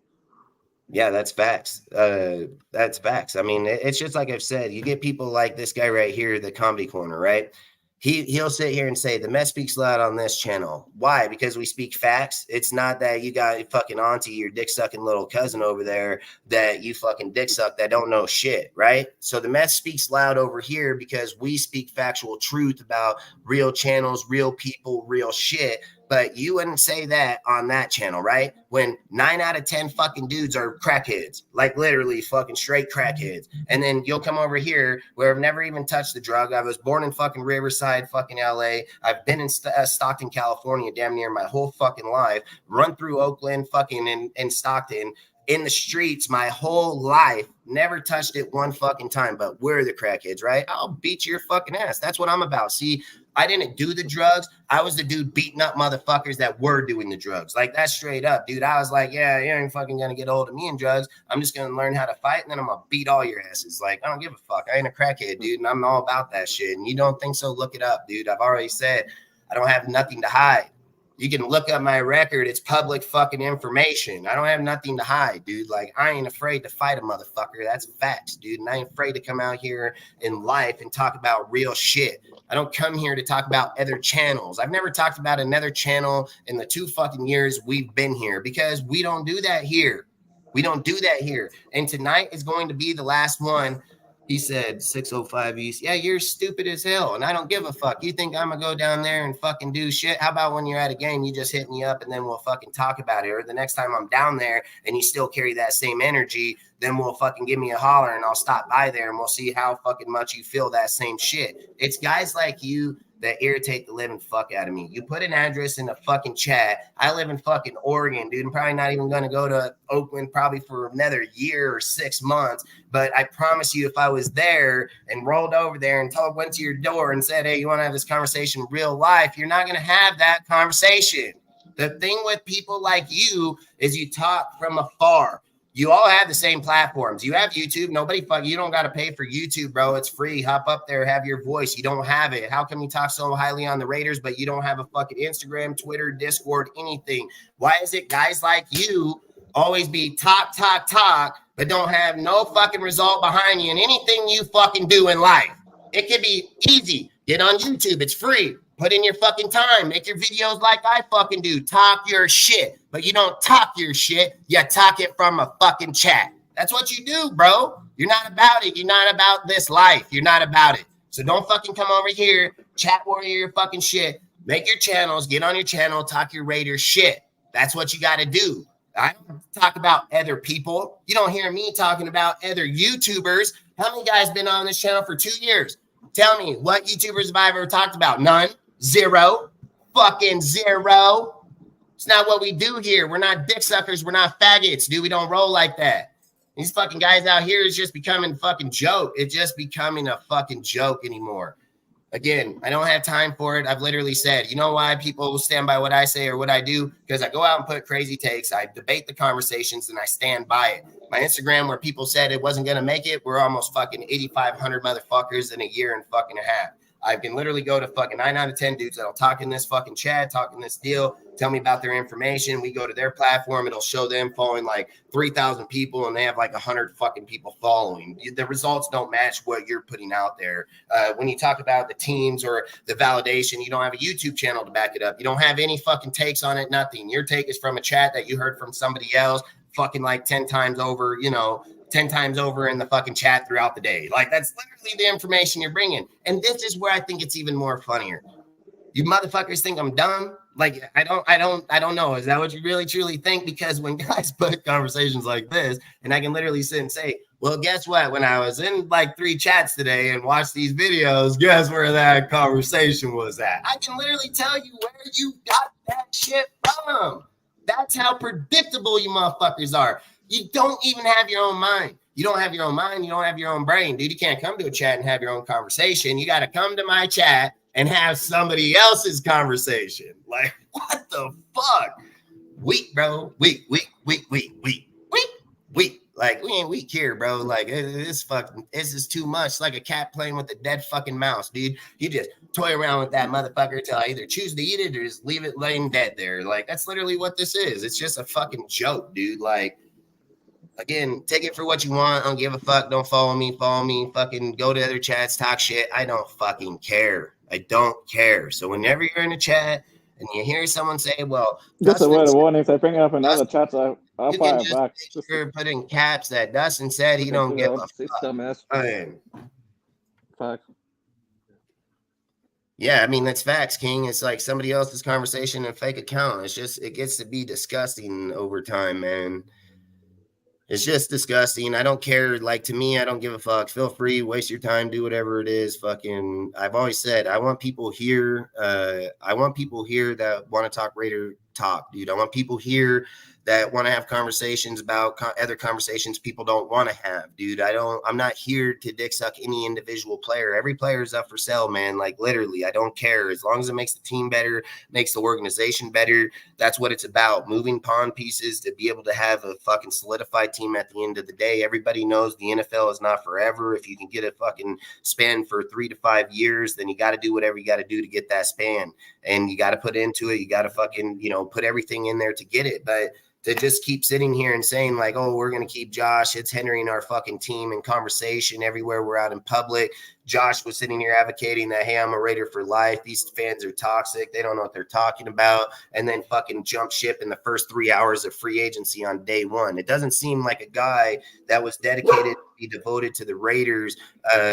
Yeah, that's facts. That's facts. I mean, it's just like I've said, you get people like this guy right here, the Comedy Corner, right? He'll sit here and say the mess speaks loud on this channel. Why? Because we speak facts. It's not that you got fucking auntie, your dick sucking little cousin over there that you fucking dick suck that don't know shit, right? So the mess speaks loud over here because we speak factual truth about real channels, real people, real shit. But you wouldn't say that on that channel, right? When 9 out of 10 fucking dudes are crackheads, like literally fucking straight crackheads. And then you'll come over here where I've never even touched the drug. I was born in fucking Riverside, fucking LA. I've been in Stockton, California, damn near my whole fucking life. Run through Oakland, fucking in Stockton, in the streets my whole life. Never touched it one fucking time. But we're the crackheads, right? I'll beat your fucking ass. That's what I'm about. See, I didn't do the drugs. I was the dude beating up motherfuckers that were doing the drugs. Like, that's straight up, dude. I was like, yeah, you ain't fucking gonna get a hold of me in drugs. I'm just gonna learn how to fight, and then I'm gonna beat all your asses. Like, I don't give a fuck. I ain't a crackhead, dude, and I'm all about that shit. And you don't think so? Look it up, dude. I've already said I don't have nothing to hide. You can look up my record. It's public fucking information. I don't have nothing to hide, dude. Like, I ain't afraid to fight a motherfucker. That's facts, dude. And I ain't afraid to come out here in life and talk about real shit. I don't come here to talk about other channels. I've never talked about another channel in the 2 fucking years we've been here because we don't do that here. We don't do that here. And tonight is going to be the last one. He said 605 East. Yeah, you're stupid as hell, and I don't give a fuck. You think I'm going to go down there and fucking do shit? How about when you're at a game, you just hit me up, and then we'll fucking talk about it? Or the next time I'm down there and you still carry that same energy, then we'll fucking give me a holler, and I'll stop by there, and we'll see how fucking much you feel that same shit. It's guys like you that irritate the living fuck out of me. You put an address in the fucking chat. I live in fucking Oregon, dude. I'm probably not even going to go to Oakland probably for another year or 6 months. But I promise you, if I was there and rolled over there and went to your door and said, hey, you want to have this conversation in real life, you're not going to have that conversation. The thing with people like you is you talk from afar. You all have the same platforms. You have YouTube. You don't got to pay for YouTube, bro. It's free. Hop up there, have your voice. You don't have it. How come you talk so highly on the Raiders, but you don't have a fucking Instagram, Twitter, Discord, anything? Why is it guys like you always be talk, but don't have no fucking result behind you in anything you fucking do in life? It can be easy. Get on YouTube. It's free. Put in your fucking time. Make your videos like I fucking do. Talk your shit. But you don't talk your shit. You talk it from a fucking chat. That's what you do, bro. You're not about it. You're not about this life. You're not about it. So don't fucking come over here, chat warrior your fucking shit. Make your channels. Get on your channel. Talk your Raiders shit. That's what you got to do. I don't talk about other people. You don't hear me talking about other YouTubers. How many guys been on this channel for 2 years? Tell me, what YouTubers have I ever talked about? None. Zero. Fucking zero. It's not what we do here. We're not dick suckers. We're not faggots, dude. We don't roll like that. These fucking guys out here is just becoming a fucking joke. It's just becoming a fucking joke anymore. Again, I don't have time for it. I've literally said, you know why people stand by what I say or what I do? Because I go out and put crazy takes. I debate the conversations and I stand by it. My Instagram, where people said it wasn't going to make it, we're almost fucking 8,500 motherfuckers in a year and fucking a half. I can literally go to fucking 9 out of 10 dudes that'll talk in this fucking chat, talk in this deal, tell me about their information. We go to their platform. It'll show them following like 3,000 people and they have like 100 fucking people following. The results don't match what you're putting out there. When you talk about the teams or the validation, you don't have a YouTube channel to back it up. You don't have any fucking takes on it, nothing. Your take is from a chat that you heard from somebody else fucking like 10 times over, 10 times over in the fucking chat throughout the day. Like, that's literally the information you're bringing. And this is where I think it's even more funnier. You motherfuckers think I'm dumb? Like, I don't know. Is that what you really truly think? Because when guys put conversations like this, and I can literally sit and say, well, guess what? When I was in like 3 chats today and watched these videos, guess where that conversation was at? I can literally tell you where you got that shit from. That's how predictable you motherfuckers are. You don't even have your own mind. You don't have your own mind. You don't have your own brain, dude. You can't come to a chat and have your own conversation. You got to come to my chat and have somebody else's conversation. Like, what the fuck? Weak, bro. Weak. Like, we ain't weak here, bro. Like, this is too much. It's like a cat playing with a dead fucking mouse, dude. You just toy around with that motherfucker till I either choose to eat it or just leave it laying dead there. Like, that's literally what this is. It's just a fucking joke, dude. Like, again, take it for what you want. I don't give a fuck. Don't follow me. Fucking go to other chats, talk shit. I don't fucking care. I don't care. So whenever you're in a chat and you hear someone say, well, just a word of warning, if they bring it up in other chats, I'll fire it back. You're putting caps that Dustin said he don't give a fuck. Yeah, I mean, that's facts, King. It's like somebody else's conversation and fake account. It gets to be disgusting over time, man. It's just disgusting. I don't care. Like, to me, I don't give a fuck. Feel free, waste your time, do whatever it is. Fucking, I've always said, I want people here. I want people here that want to talk Raider talk, dude. I want people here that want to have conversations about other conversations people don't want to have, dude. I'm not here to dick suck any individual player. Every player is up for sale, man. Like, literally, I don't care. As long as it makes the team better, makes the organization better, that's what it's about. Moving pawn pieces to be able to have a fucking solidified team at the end of the day. Everybody knows the NFL is not forever. If you can get a fucking span for 3 to 5 years, then you got to do whatever you got to do to get that span. And you got to put into it. You got to fucking, put everything in there to get it. But to just keep sitting here and saying like, oh, we're going to keep Josh, it's hindering our fucking team in conversation everywhere we're out in public. Josh was sitting here advocating that, hey, I'm a Raider for life. These fans are toxic. They don't know what they're talking about. And then fucking jump ship in the first 3 hours of free agency on day one. It doesn't seem like a guy that was dedicated to be devoted to the Raiders.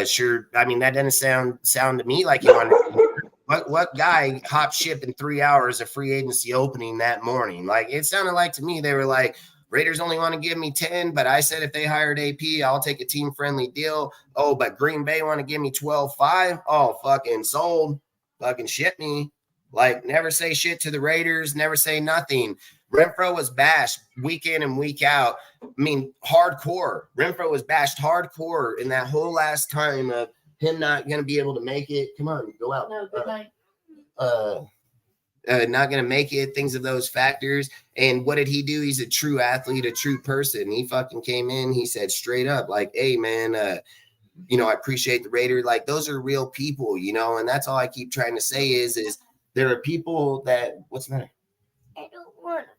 Sure. I mean, that doesn't sound to me like he wanted to. What guy hop ship in 3 hours of free agency opening that morning? Like, it sounded like to me, they were like, Raiders only want to give me 10, but I said if they hired AP, I'll take a team-friendly deal. Oh, but Green Bay want to give me 12.5? Oh, fucking sold. Fucking shit me. Like, never say shit to the Raiders. Never say nothing. Renfro was bashed week in and week out. I mean, hardcore. Renfro was bashed hardcore in that whole last time of him not going to be able to make it. Come on, go out. No, good night. not going to make it, things of those factors. And what did he do? He's a true athlete, a true person. He fucking came in, he said straight up, like, hey, man, you know, I appreciate the Raider. Like, those are real people, you know, and that's all I keep trying to say is there are people that, what's the matter? I don't want to.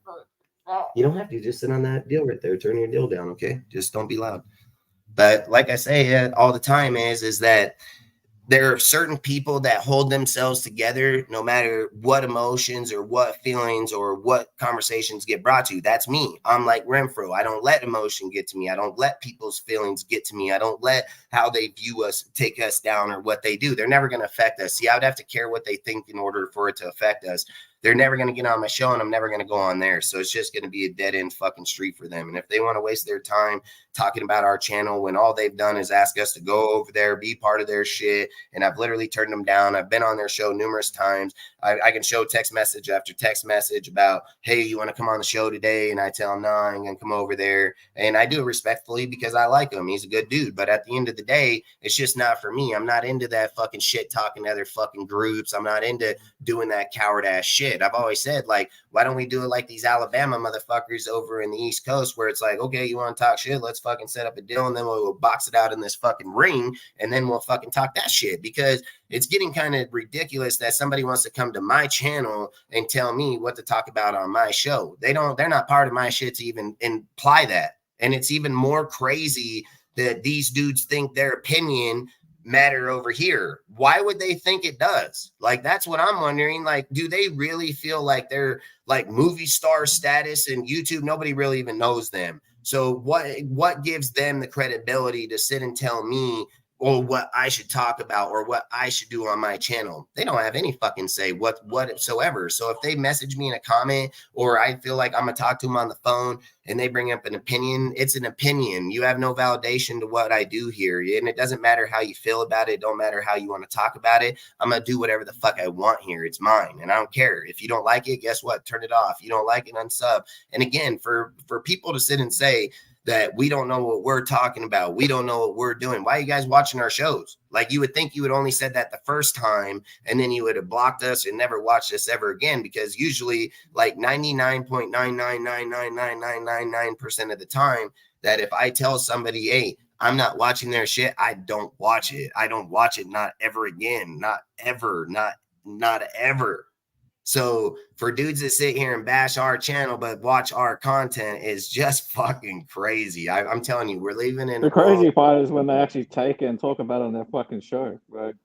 You don't have to. Just sit on that deal right there. Turn your deal down, okay? Just don't be loud. But like I say all the time is that there are certain people that hold themselves together no matter what emotions or what feelings or what conversations get brought to you. That's me. I'm like Renfro. I don't let emotion get to me. I don't let people's feelings get to me. I don't let how they view us take us down or what they do. They're never going to affect us. See, I would have to care what they think in order for it to affect us. They're never going to get on my show and I'm never going to go on there. So it's just going to be a dead end fucking street for them. And if they want to waste their time talking about our channel when all they've done is ask us to go over there, be part of their shit, and I've literally turned them down. I've been on their show numerous times. I can show text message after text message about, hey, you want to come on the show today? And I tell them, no, I'm going to come over there. And I do it respectfully because I like him. He's a good dude. But at the end of the day, it's just not for me. I'm not into that fucking shit talking to other fucking groups. I'm not into doing that coward ass shit. I've always said, like, why don't we do it like these Alabama motherfuckers over in the East Coast where it's like, okay, you want to talk shit? Let's fucking set up a deal and then we'll box it out in this fucking ring and then we'll fucking talk that shit, because it's getting kind of ridiculous that somebody wants to come to my channel and tell me what to talk about on my show. They're not part of my shit to even imply that. And it's even more crazy that these dudes think their opinion matter over here. Why would they think it does? Like, that's what I'm wondering. Like, do they really feel like they're like movie star status and YouTube? Nobody really even knows them. So what gives them the credibility to sit and tell me or what I should talk about or what I should do on my channel? They don't have any fucking say whatsoever. So if they message me in a comment or I feel like I'm gonna talk to them on the phone and they bring up an opinion, it's an opinion. You have no validation to what I do here. And it doesn't matter how you feel about it. It don't matter how you want to talk about it. I'm gonna do whatever the fuck I want here. It's mine. And I don't care. If you don't like it, guess what? Turn it off. You don't like it, unsub. And again, for people to sit and say that we don't know what we're talking about, we don't know what we're doing, why are you guys watching our shows? Like, you would think you would only said that the first time and then you would have blocked us and never watched us ever again, because usually like 99.9999999% of the time that if I tell somebody, hey, I'm not watching their shit, I don't watch it. I don't watch it, not ever again, not ever, not ever. So for dudes that sit here and bash our channel but watch our content is just fucking crazy. I'm telling you, we're living in the crazy part is when they actually take it and talk about it on their fucking show, right?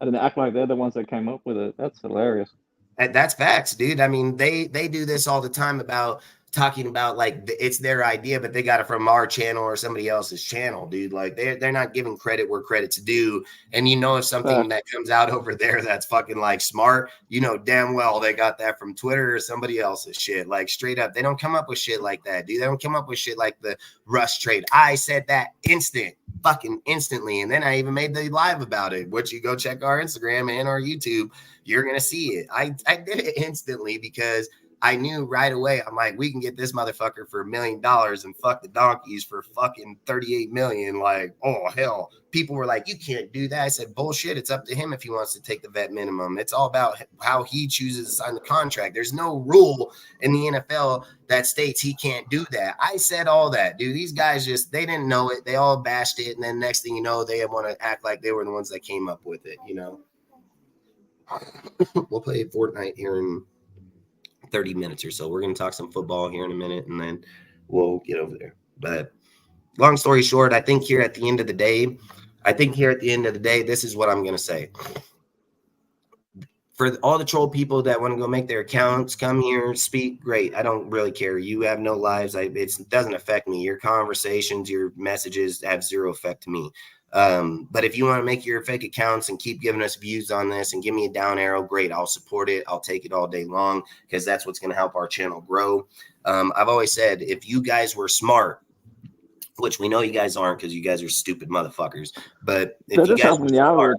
And then act like they're the ones that came up with it. That's hilarious. That's facts, dude. I mean, they do this all the time about talking about like it's their idea, but they got it from our channel or somebody else's channel, dude. Like they're not giving credit where credit's due. And you know, if something that comes out over there that's fucking like smart, you know damn well they got that from Twitter or somebody else's shit. Like straight up, they don't come up with shit like that, dude. They don't come up with shit like the Rush trade. I said that fucking instantly, and then I even made the live about it, which you go check our Instagram and our YouTube, you're gonna see it. I did it instantly because I knew right away. I'm like, we can get this motherfucker for $1 million and fuck the donkeys for fucking 38 million. Like, oh hell. People were like, you can't do that. I said, bullshit. It's up to him if he wants to take the vet minimum. It's all about how he chooses to sign the contract. There's no rule in the NFL that states he can't do that. I said all that, dude. These guys they didn't know it. They all bashed it. And then next thing you know, they want to act like they were the ones that came up with it, you know? We'll play Fortnite here in 30 minutes or so. We're going to talk some football here in a minute and then we'll get over there. But long story short, I think here at the end of the day, this is what I'm going to say. For all the troll people that want to go make their accounts, come here, speak, great. I don't really care. You have no lives. It doesn't affect me. Your conversations, your messages have zero effect to me. But if you want to make your fake accounts and keep giving us views on this and give me a down arrow, great. I'll support it. I'll take it all day long because that's what's going to help our channel grow. I've always said, if you guys were smart, which we know you guys aren't because you guys are stupid motherfuckers, but if you guys were smart,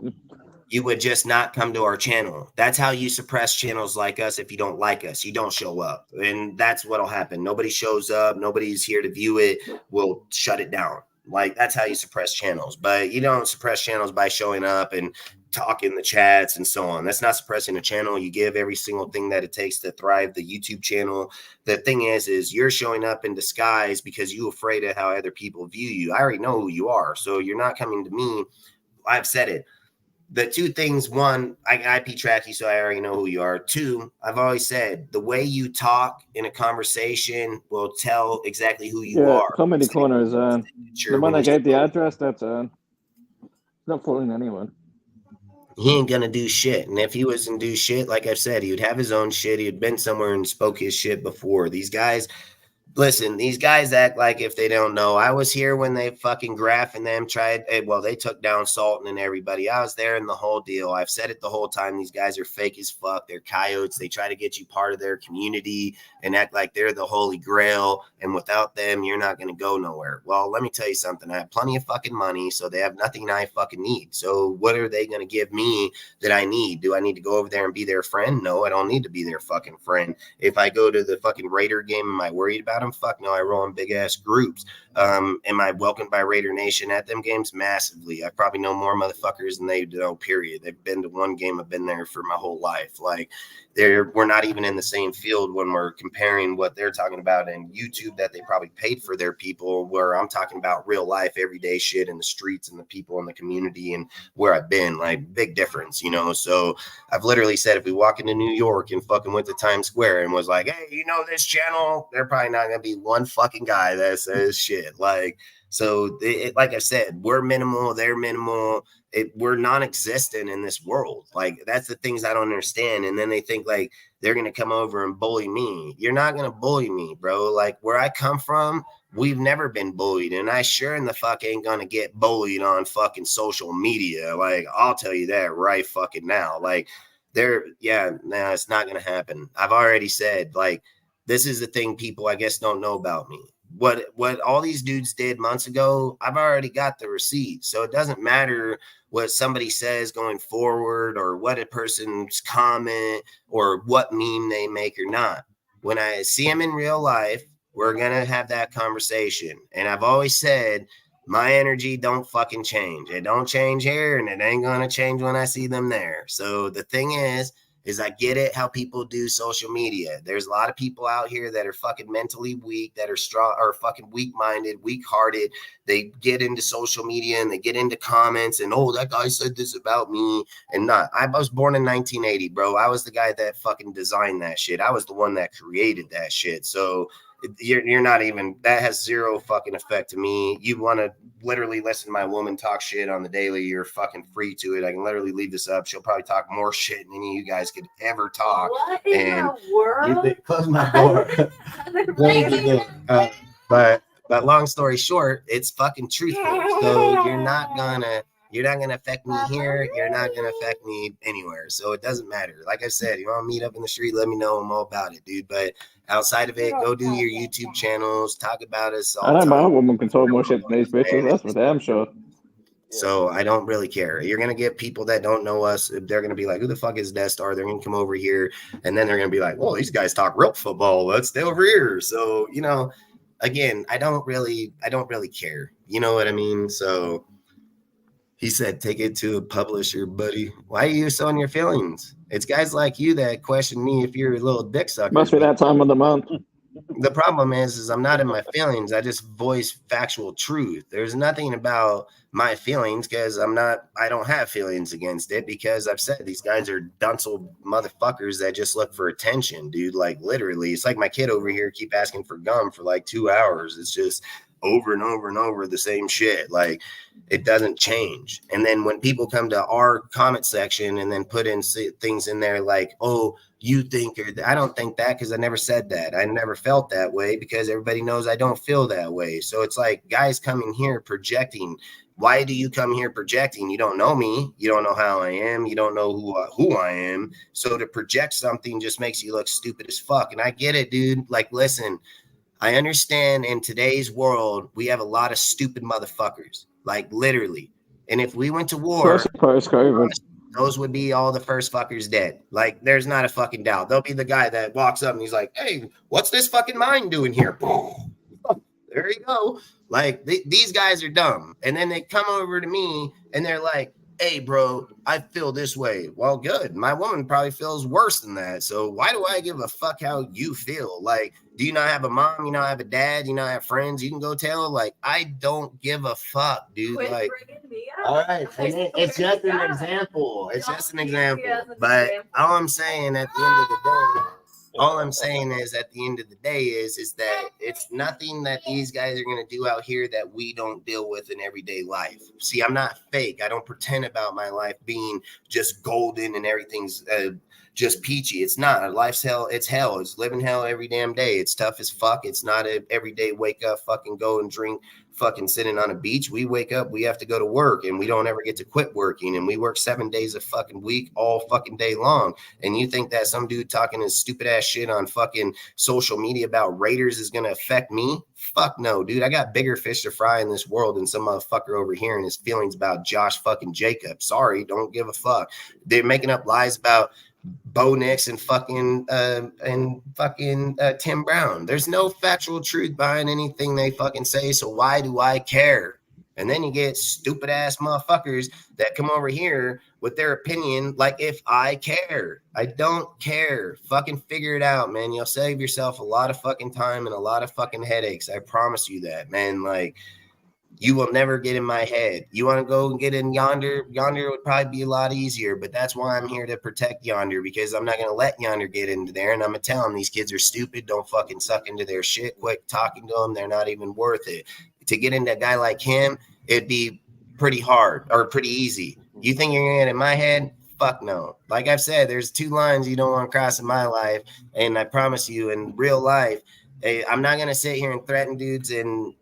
you would just not come to our channel. That's how you suppress channels like us. If you don't like us, you don't show up. And that's what'll happen. Nobody shows up. Nobody's here to view it. We'll shut it down. Like, that's how you suppress channels. But you don't suppress channels by showing up and talk in the chats and so on. That's not suppressing a channel. You give every single thing that it takes to thrive the YouTube channel. The thing is you're showing up in disguise because you're afraid of how other people view you. I already know who you are. So you're not coming to me. I've said it. The two things: one, I IP track you, so I already know who you are. Two, I've always said the way you talk in a conversation will tell exactly who you are. Comedy Corner is the one I gave the address. That's not fooling anyone. He ain't gonna do shit. And if he was to do shit, like I've said, he would have his own shit. He had been somewhere and spoke his shit before. These guys, listen, these guys act like if they don't know. I was here when they fucking Graph and them tried, well, they took down Sultan and everybody. I was there in the whole deal. I've said it the whole time. These guys are fake as fuck. They're coyotes. They try to get you part of their community and act like they're the holy grail. And without them, you're not going to go nowhere. Well, let me tell you something. I have plenty of fucking money, so they have nothing I fucking need. So what are they going to give me that I need? Do I need to go over there and be their friend? No, I don't need to be their fucking friend. If I go to the fucking Raider game, am I worried about them? Fuck no, I roll in big ass groups. Am I welcomed by Raider Nation at them games? Massively. I probably know more motherfuckers than they know, period. They've been to one game. I've been there for my whole life. Like, we're not even in the same field when we're comparing what they're talking about in YouTube that they probably paid for their people, where I'm talking about real life, everyday shit in the streets and the people in the community and where I've been. Like, big difference, you know? So I've literally said, if we walk into New York and fucking went to Times Square and was like, hey, you know this channel, they're probably not going to be one fucking guy that says shit. Like, so like I said, we're minimal, they're minimal. We're non-existent in this world. Like, that's the things I don't understand. And then they think like they're going to come over and bully me. You're not going to bully me, bro. Like, where I come from, we've never been bullied. And I sure in the fuck ain't going to get bullied on fucking social media. Like, I'll tell you that right fucking now. Like, it's not going to happen. I've already said, like, this is the thing people, I guess, don't know about me. What all these dudes did months ago, I've already got the receipt. So it doesn't matter what somebody says going forward or what a person's comment or what meme they make or not. When I see them in real life, we're going to have that conversation. And I've always said, my energy don't fucking change. It don't change here, and it ain't going to change when I see them there. So the thing is I get it how people do social media. There's a lot of people out here that are fucking mentally weak, that are strong or fucking weak-minded, weak-hearted. They get into social media and they get into comments and, oh, that guy said this about me and not. I was born in 1980, bro. I was the guy that fucking designed that shit. I was the one that created that shit. So you're not even, that has zero fucking effect to me. You want to literally listen to my woman talk shit on the daily, you're fucking free to it. I can literally leave this up. She'll probably talk more shit than any of you guys could ever talk. What in the world? Close my door. But long story short, it's fucking truthful. So you're not gonna affect me here. You're not gonna affect me anywhere. So it doesn't matter. Like I said, you want to meet up in the street, let me know. I'm all about it, dude. But outside of it, go do your YouTube channels, talk about us all. I know my woman can talk more shit than these bitches. That's for damn sure. So I don't really care. You're gonna get people that don't know us. They're gonna be like, "Who the fuck is Death Star?" They're gonna come over here, and then they're gonna be like, "Well, these guys talk real football. Let's stay over here." So again, I don't really care. You know what I mean? So he said, take it to a publisher, buddy. Why are you so in your feelings? It's guys like you that question me if you're a little dick sucker. Must be that time of the month. The problem is I'm not in my feelings. I just voice factual truth. There's nothing about my feelings because I don't have feelings against it because I've said these guys are dunce motherfuckers that just look for attention, dude. Like, literally, it's like my kid over here keep asking for gum for like 2 hours. It's just over and over and over the same shit. Like, it doesn't change. And then when people come to our comment section and then put in things in there like, oh, you think, or I don't think that, because I never said that. I never felt that way because everybody knows I don't feel that way. So it's like guys coming here projecting. Why do you come here projecting? You don't know me. You don't know how I am. You don't know who I am. So to project something just makes you look stupid as fuck. And I get it, dude. Like, listen, I understand in today's world, we have a lot of stupid motherfuckers, like literally. And if we went to war, those would be all the first fuckers dead. Like, there's not a fucking doubt. They'll be the guy that walks up and he's like, hey, what's this fucking mine doing here? There you go. Like, these guys are dumb. And then they come over to me and they're like, hey, bro, I feel this way. Well, good. My woman probably feels worse than that. So why do I give a fuck how you feel? Like, do you not have a mom? You not have a dad? You not have friends? You can go tell. Like, I don't give a fuck, dude. Quit like, bringing me up. all right, and it's just an example. It's just an example. But all I'm saying at the end of the day, all I'm saying is at the end of the day is that it's nothing that these guys are going to do out here that we don't deal with in everyday life. See, I'm not fake. I don't pretend about my life being just golden and everything's just peachy. It's not. Life's hell. It's hell. It's living hell every damn day. It's tough as fuck. It's not a everyday wake up, fucking go and drink, fucking sitting on a beach. We wake up, we have to go to work, and we don't ever get to quit working, and we work 7 days a fucking week all fucking day long. And you think that some dude talking his stupid ass shit on fucking social media about Raiders is going to affect me? Fuck no, dude. I got bigger fish to fry in this world than some motherfucker over here and his feelings about Josh fucking Jacobs. Sorry, don't give a fuck. They're making up lies about Bo Nix and fucking Tim Brown. There's no factual truth behind anything they fucking say, so why do I care? And then you get stupid ass motherfuckers that come over here with their opinion like if I care. I don't care. Fucking figure it out, man. You'll save yourself a lot of fucking time and a lot of fucking headaches. I promise you that, man. Like, you will never get in my head. You want to go and get in Yonder? Yonder would probably be a lot easier, but that's why I'm here to protect Yonder, because I'm not going to let Yonder get into there. And I'm going to tell them these kids are stupid. Don't fucking suck into their shit. Quit talking to them. They're not even worth it. To get into a guy like him, it'd be pretty hard or pretty easy. You think you're going to get in my head? Fuck no. Like I've said, there's 2 lines you don't want to cross in my life. And I promise you, in real life, I'm not going to sit here and threaten dudes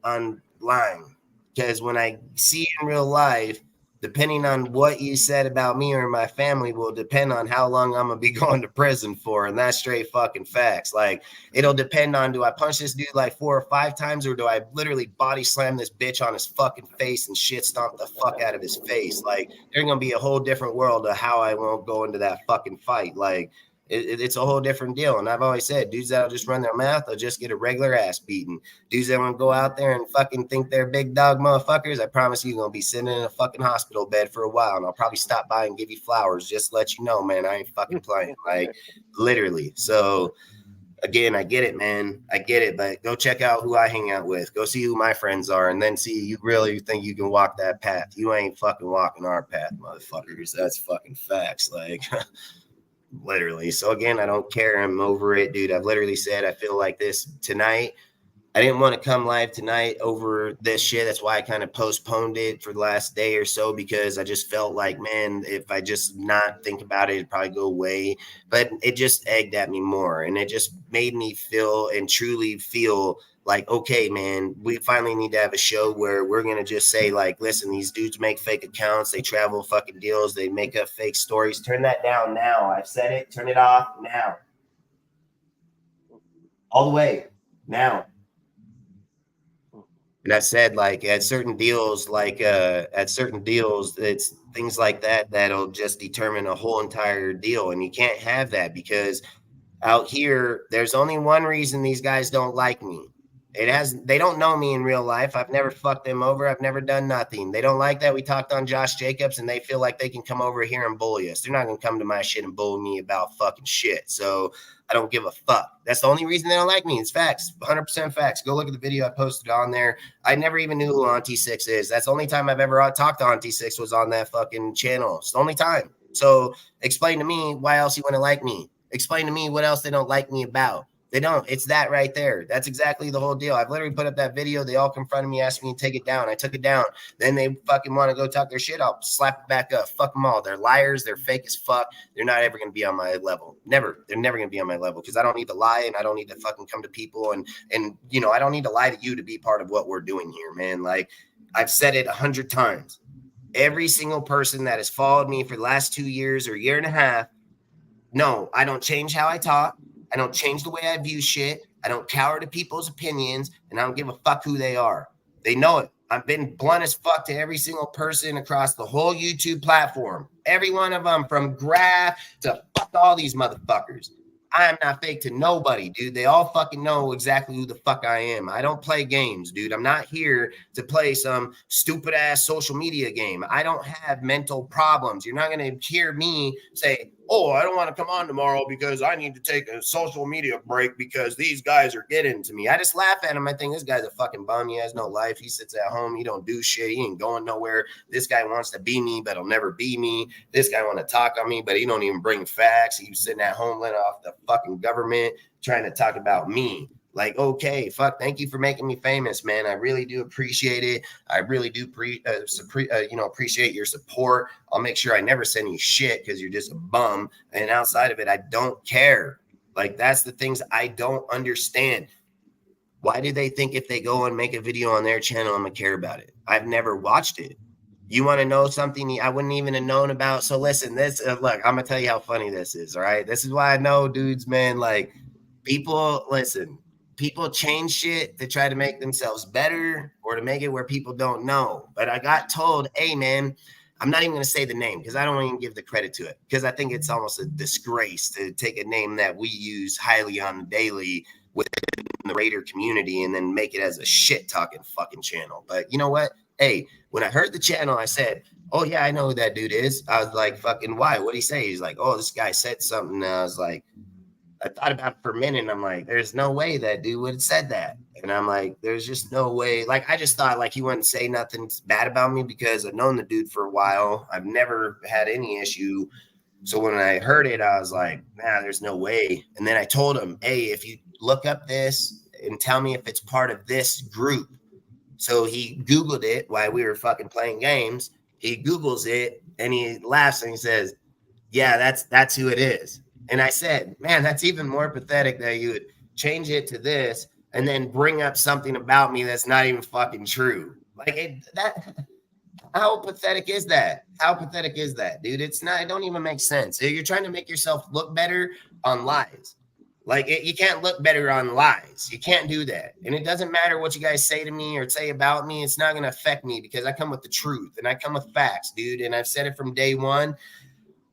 online. Because when I see you in real life, depending on what you said about me or my family will depend on how long I'm going to be going to prison for. And that's straight fucking facts. Like, it'll depend on, do I punch this dude like 4 or 5 times, or do I literally body slam this bitch on his fucking face and shit stomp the fuck out of his face? Like, there's going to be a whole different world of how I won't go into that fucking fight. Like, it's a whole different deal. And I've always said, dudes that'll just run their mouth, they'll just get a regular ass beating. Dudes that want to go out there and fucking think they're big dog motherfuckers, I promise you're going to be sitting in a fucking hospital bed for a while. And I'll probably stop by and give you flowers. Just to let you know, man, I ain't fucking playing. Like, literally. So, again, I get it, man. I get it. But go check out who I hang out with. Go see who my friends are. And then see, you really think you can walk that path. You ain't fucking walking our path, motherfuckers. That's fucking facts. Like, literally. So again, I don't care. I'm over it, dude. I've literally said I feel like this tonight. I didn't want to come live tonight over this shit. That's why I kind of postponed it for the last day or so, because I just felt like, man, if I just not think about it, it'd probably go away. But it just egged at me more, and it just made me feel and truly feel like, okay, man, we finally need to have a show where we're going to just say, like, listen, these dudes make fake accounts. They travel fucking deals. They make up fake stories. Turn that down now. I've said it. Turn it off now. All the way now. And I said, like, at certain deals, it's things like that that'll just determine a whole entire deal. And you can't have that, because out here, there's only one reason these guys don't like me. They don't know me in real life. I've never fucked them over. I've never done nothing. They don't like that we talked on Josh Jacobs, and they feel like they can come over here and bully us. They're not going to come to my shit and bully me about fucking shit. So I don't give a fuck. That's the only reason they don't like me. It's facts. 100% facts. Go look at the video I posted on there. I never even knew who Auntie Six is. That's the only time I've ever talked to Auntie Six was on that fucking channel. It's the only time. So explain to me why else you wouldn't like me. Explain to me what else they don't like me about. They don't. It's that right there. That's exactly the whole deal. I've literally put up that video. They all confronted me, asked me to take it down. I took it down. Then they fucking want to go talk their shit. I'll slap it back up. Fuck them all. They're liars. They're fake as fuck. They're not ever going to be on my level. Never. They're never going to be on my level, because I don't need to lie, and I don't need to fucking come to people. And you know, I don't need to lie to you to be part of what we're doing here, man. Like, I've said it 100 times. Every single person that has followed me for the last 2 years or year and a half, no, I don't change how I talk. I don't change the way I view shit. I don't cower to people's opinions, and I don't give a fuck who they are. They know it. I've been blunt as fuck to every single person across the whole YouTube platform. Every one of them, from Graph to fuck all these motherfuckers. I am not fake to nobody, dude. They all fucking know exactly who the fuck I am. I don't play games, dude. I'm not here to play some stupid ass social media game. I don't have mental problems. You're not going to hear me say, oh, I don't want to come on tomorrow because I need to take a social media break because these guys are getting to me. I just laugh at him. I think this guy's a fucking bum. He has no life. He sits at home. He don't do shit. He ain't going nowhere. This guy wants to be me, but he'll never be me. This guy want to talk on me, but he don't even bring facts. He's sitting at home letting off the fucking government trying to talk about me. Like, okay, fuck, thank you for making me famous, man. I really do appreciate it. I really do appreciate your support. I'll make sure I never send you shit because you're just a bum. And outside of it, I don't care. Like, that's the things I don't understand. Why do they think if they go and make a video on their channel, I'm gonna care about it? I've never watched it. You want to know something I wouldn't even have known about? So listen, this look, I'm gonna tell you how funny this is. All right, this is why I know, dudes, man. Like, people listen. People change shit to try to make themselves better or to make it where people don't know. But I got told, hey, man, I'm not even going to say the name because I don't even give the credit to it because I think it's almost a disgrace to take a name that we use highly on the daily within the Raider community and then make it as a shit talking fucking channel. But you know what? Hey, when I heard the channel, I said, oh, yeah, I know who that dude is. I was like, fucking why? What'd he say? He's like, oh, this guy said something. And I was like, I thought about it for a minute and I'm like, there's no way that dude would have said that. And I'm like, there's just no way. Like, I just thought like he wouldn't say nothing bad about me because I've known the dude for a while. I've never had any issue. So when I heard it, I was like, nah, there's no way. And then I told him, hey, if you look up this and tell me if it's part of this group. So he Googled it while we were fucking playing games. He Googles it and he laughs and he says, yeah, that's who it is. And I said, man, that's even more pathetic that you would change it to this and then bring up something about me that's not even fucking true. Like how pathetic is that? How pathetic is that, dude? It's not, it don't even make sense. You're trying to make yourself look better on lies. Like you can't look better on lies. You can't do that. And it doesn't matter what you guys say to me or say about me. It's not going to affect me because I come with the truth and I come with facts, dude. And I've said it from day one.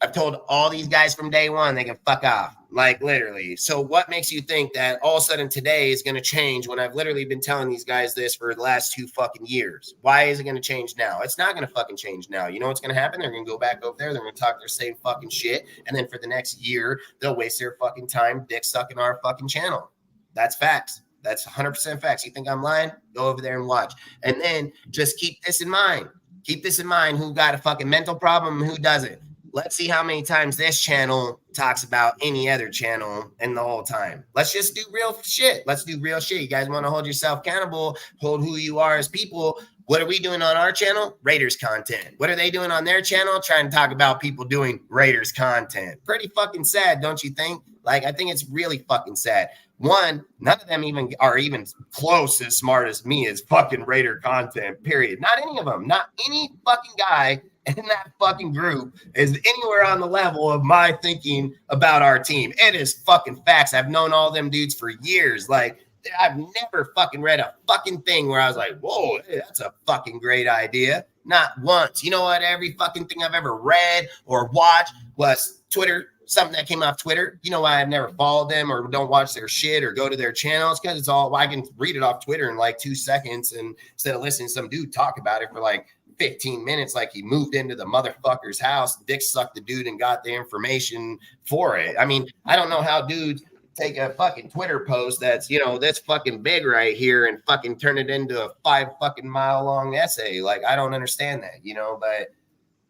I've told all these guys from day one they can fuck off, like literally. So what makes you think that all of a sudden today is going to change when I've literally been telling these guys this for the last 2 fucking years? Why is it going to change now? It's not going to fucking change now. You know what's going to happen? They're going to go back over there. They're going to talk their same fucking shit. And then for the next year, they'll waste their fucking time dick sucking our fucking channel. That's facts. That's 100% facts. You think I'm lying? Go over there and watch. And then just keep this in mind. Keep this in mind who got a fucking mental problem and who doesn't. Let's see how many times this channel talks about any other channel in the whole time. Let's just do real shit. Let's do real shit. You guys want to hold yourself accountable, hold who you are as people. What are we doing on our channel? Raiders content. What are they doing on their channel? Trying to talk about people doing Raiders content. Pretty fucking sad, don't you think? Like, I think it's really fucking sad. One, none of them are even close as smart as me as fucking Raider content, period. Not any of them. Not any fucking guy in that fucking group is anywhere on the level of my thinking about our team. It is fucking facts. I've known all them dudes for years. Like, I've never fucking read a fucking thing where I was like, whoa, hey, that's a fucking great idea. Not once. You know what? Every fucking thing I've ever read or watched was Twitter, something that came off Twitter. You know why I've never followed them or don't watch their shit or go to their channels? Because it's all, I can read it off Twitter in like 2 seconds and instead of listening to some dude talk about it for like 15 minutes, like he moved into the motherfucker's house, dick sucked the dude and got the information for it. I mean, I don't know how dudes take a fucking Twitter post that's, you know, that's fucking big right here and fucking turn it into a 5 fucking mile long essay. Like, I don't understand that, you know, but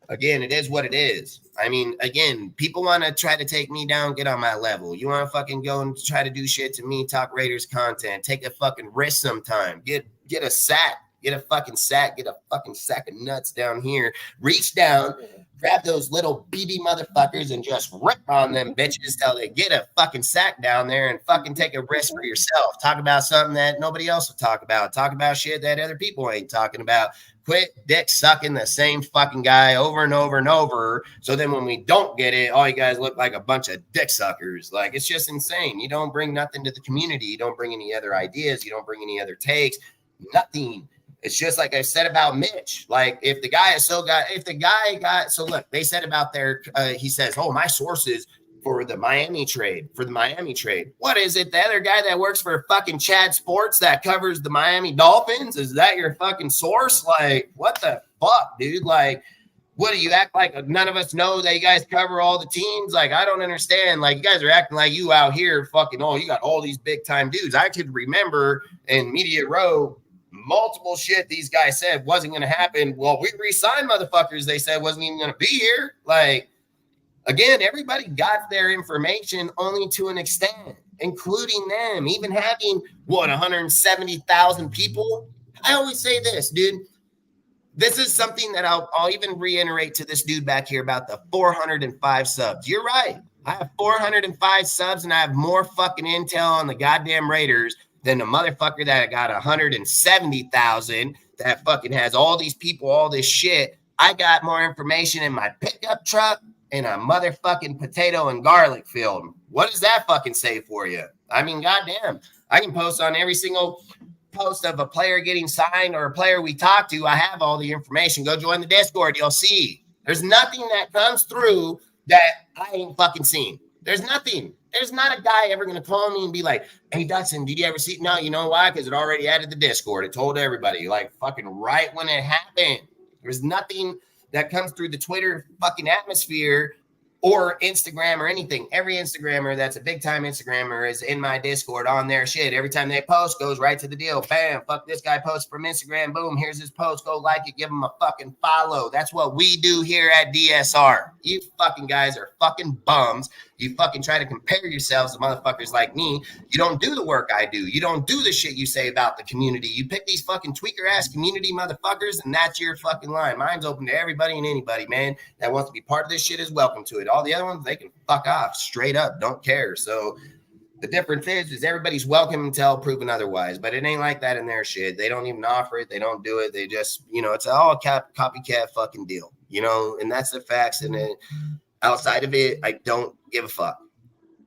again, it is what it is. I mean, again, people want to try to take me down, get on my level. You want to fucking go and try to do shit to me, talk Raiders content, take a fucking risk sometime, get a sack. Get a fucking sack, get a fucking sack of nuts down here, reach down, grab those little BB motherfuckers and just rip on them bitches till they get a fucking sack down there and fucking take a risk for yourself. Talk about something that nobody else will talk about. Talk about shit that other people ain't talking about. Quit dick sucking the same fucking guy over and over and over. So then when we don't get it, all you guys look like a bunch of dick suckers. Like, it's just insane. You don't bring nothing to the community. You don't bring any other ideas. You don't bring any other takes. Nothing. It's just like I said about Mitch. Like, if the guy got, so look, they said about he says, oh, my sources for the Miami trade. What is it? The other guy that works for fucking Chad Sports that covers the Miami Dolphins? Is that your fucking source? Like, what the fuck, dude? Like, what do you act like none of us know that you guys cover all the teams? Like, I don't understand. Like, you guys are acting like you out here fucking, oh, you got all these big time dudes. I could remember in Media Row multiple shit these guys said wasn't going to happen. Well, we re-signed motherfuckers they said wasn't even going to be here. Like, again, everybody got their information only to an extent, including them, even having, 170,000 people? I always say this, dude. This is something that I'll even reiterate to this dude back here about the 405 subs. You're right. I have 405 subs, and I have more fucking intel on the goddamn Raiders than the motherfucker that got 170,000 that fucking has all these people, all this shit. I got more information in my pickup truck in a motherfucking potato and garlic field. What does that fucking say for you? I mean, goddamn, I can post on every single post of a player getting signed or a player we talk to. I have all the information. Go join the Discord. You'll see. There's nothing that comes through that I ain't fucking seen. There's nothing. There's not a guy ever going to call me and be like, hey, Dutson, did you ever see? No, you know why? Because it already added the Discord. It told everybody, like, fucking right when it happened. There's nothing that comes through the Twitter fucking atmosphere or Instagram or anything. Every Instagrammer that's a big time Instagrammer is in my Discord on their shit. Every time they post, goes right to the deal. Bam, fuck this guy posts from Instagram. Boom, here's his post. Go like it, give him a fucking follow. That's what we do here at DSR. You fucking guys are fucking bums. You fucking try to compare yourselves to motherfuckers like me. You don't do the work I do. You don't do the shit you say about the community. You pick these fucking tweaker ass community motherfuckers, and that's your fucking line. Mine's open to everybody and anybody, man, that wants to be part of this shit is welcome to it. All the other ones, they can fuck off straight up. Don't care. So the difference is everybody's welcome until proven otherwise, but it ain't like that in their shit. They don't even offer it. They don't do it. They just, it's all a copycat fucking deal, and that's the facts. And then outside of it, I don't give a fuck.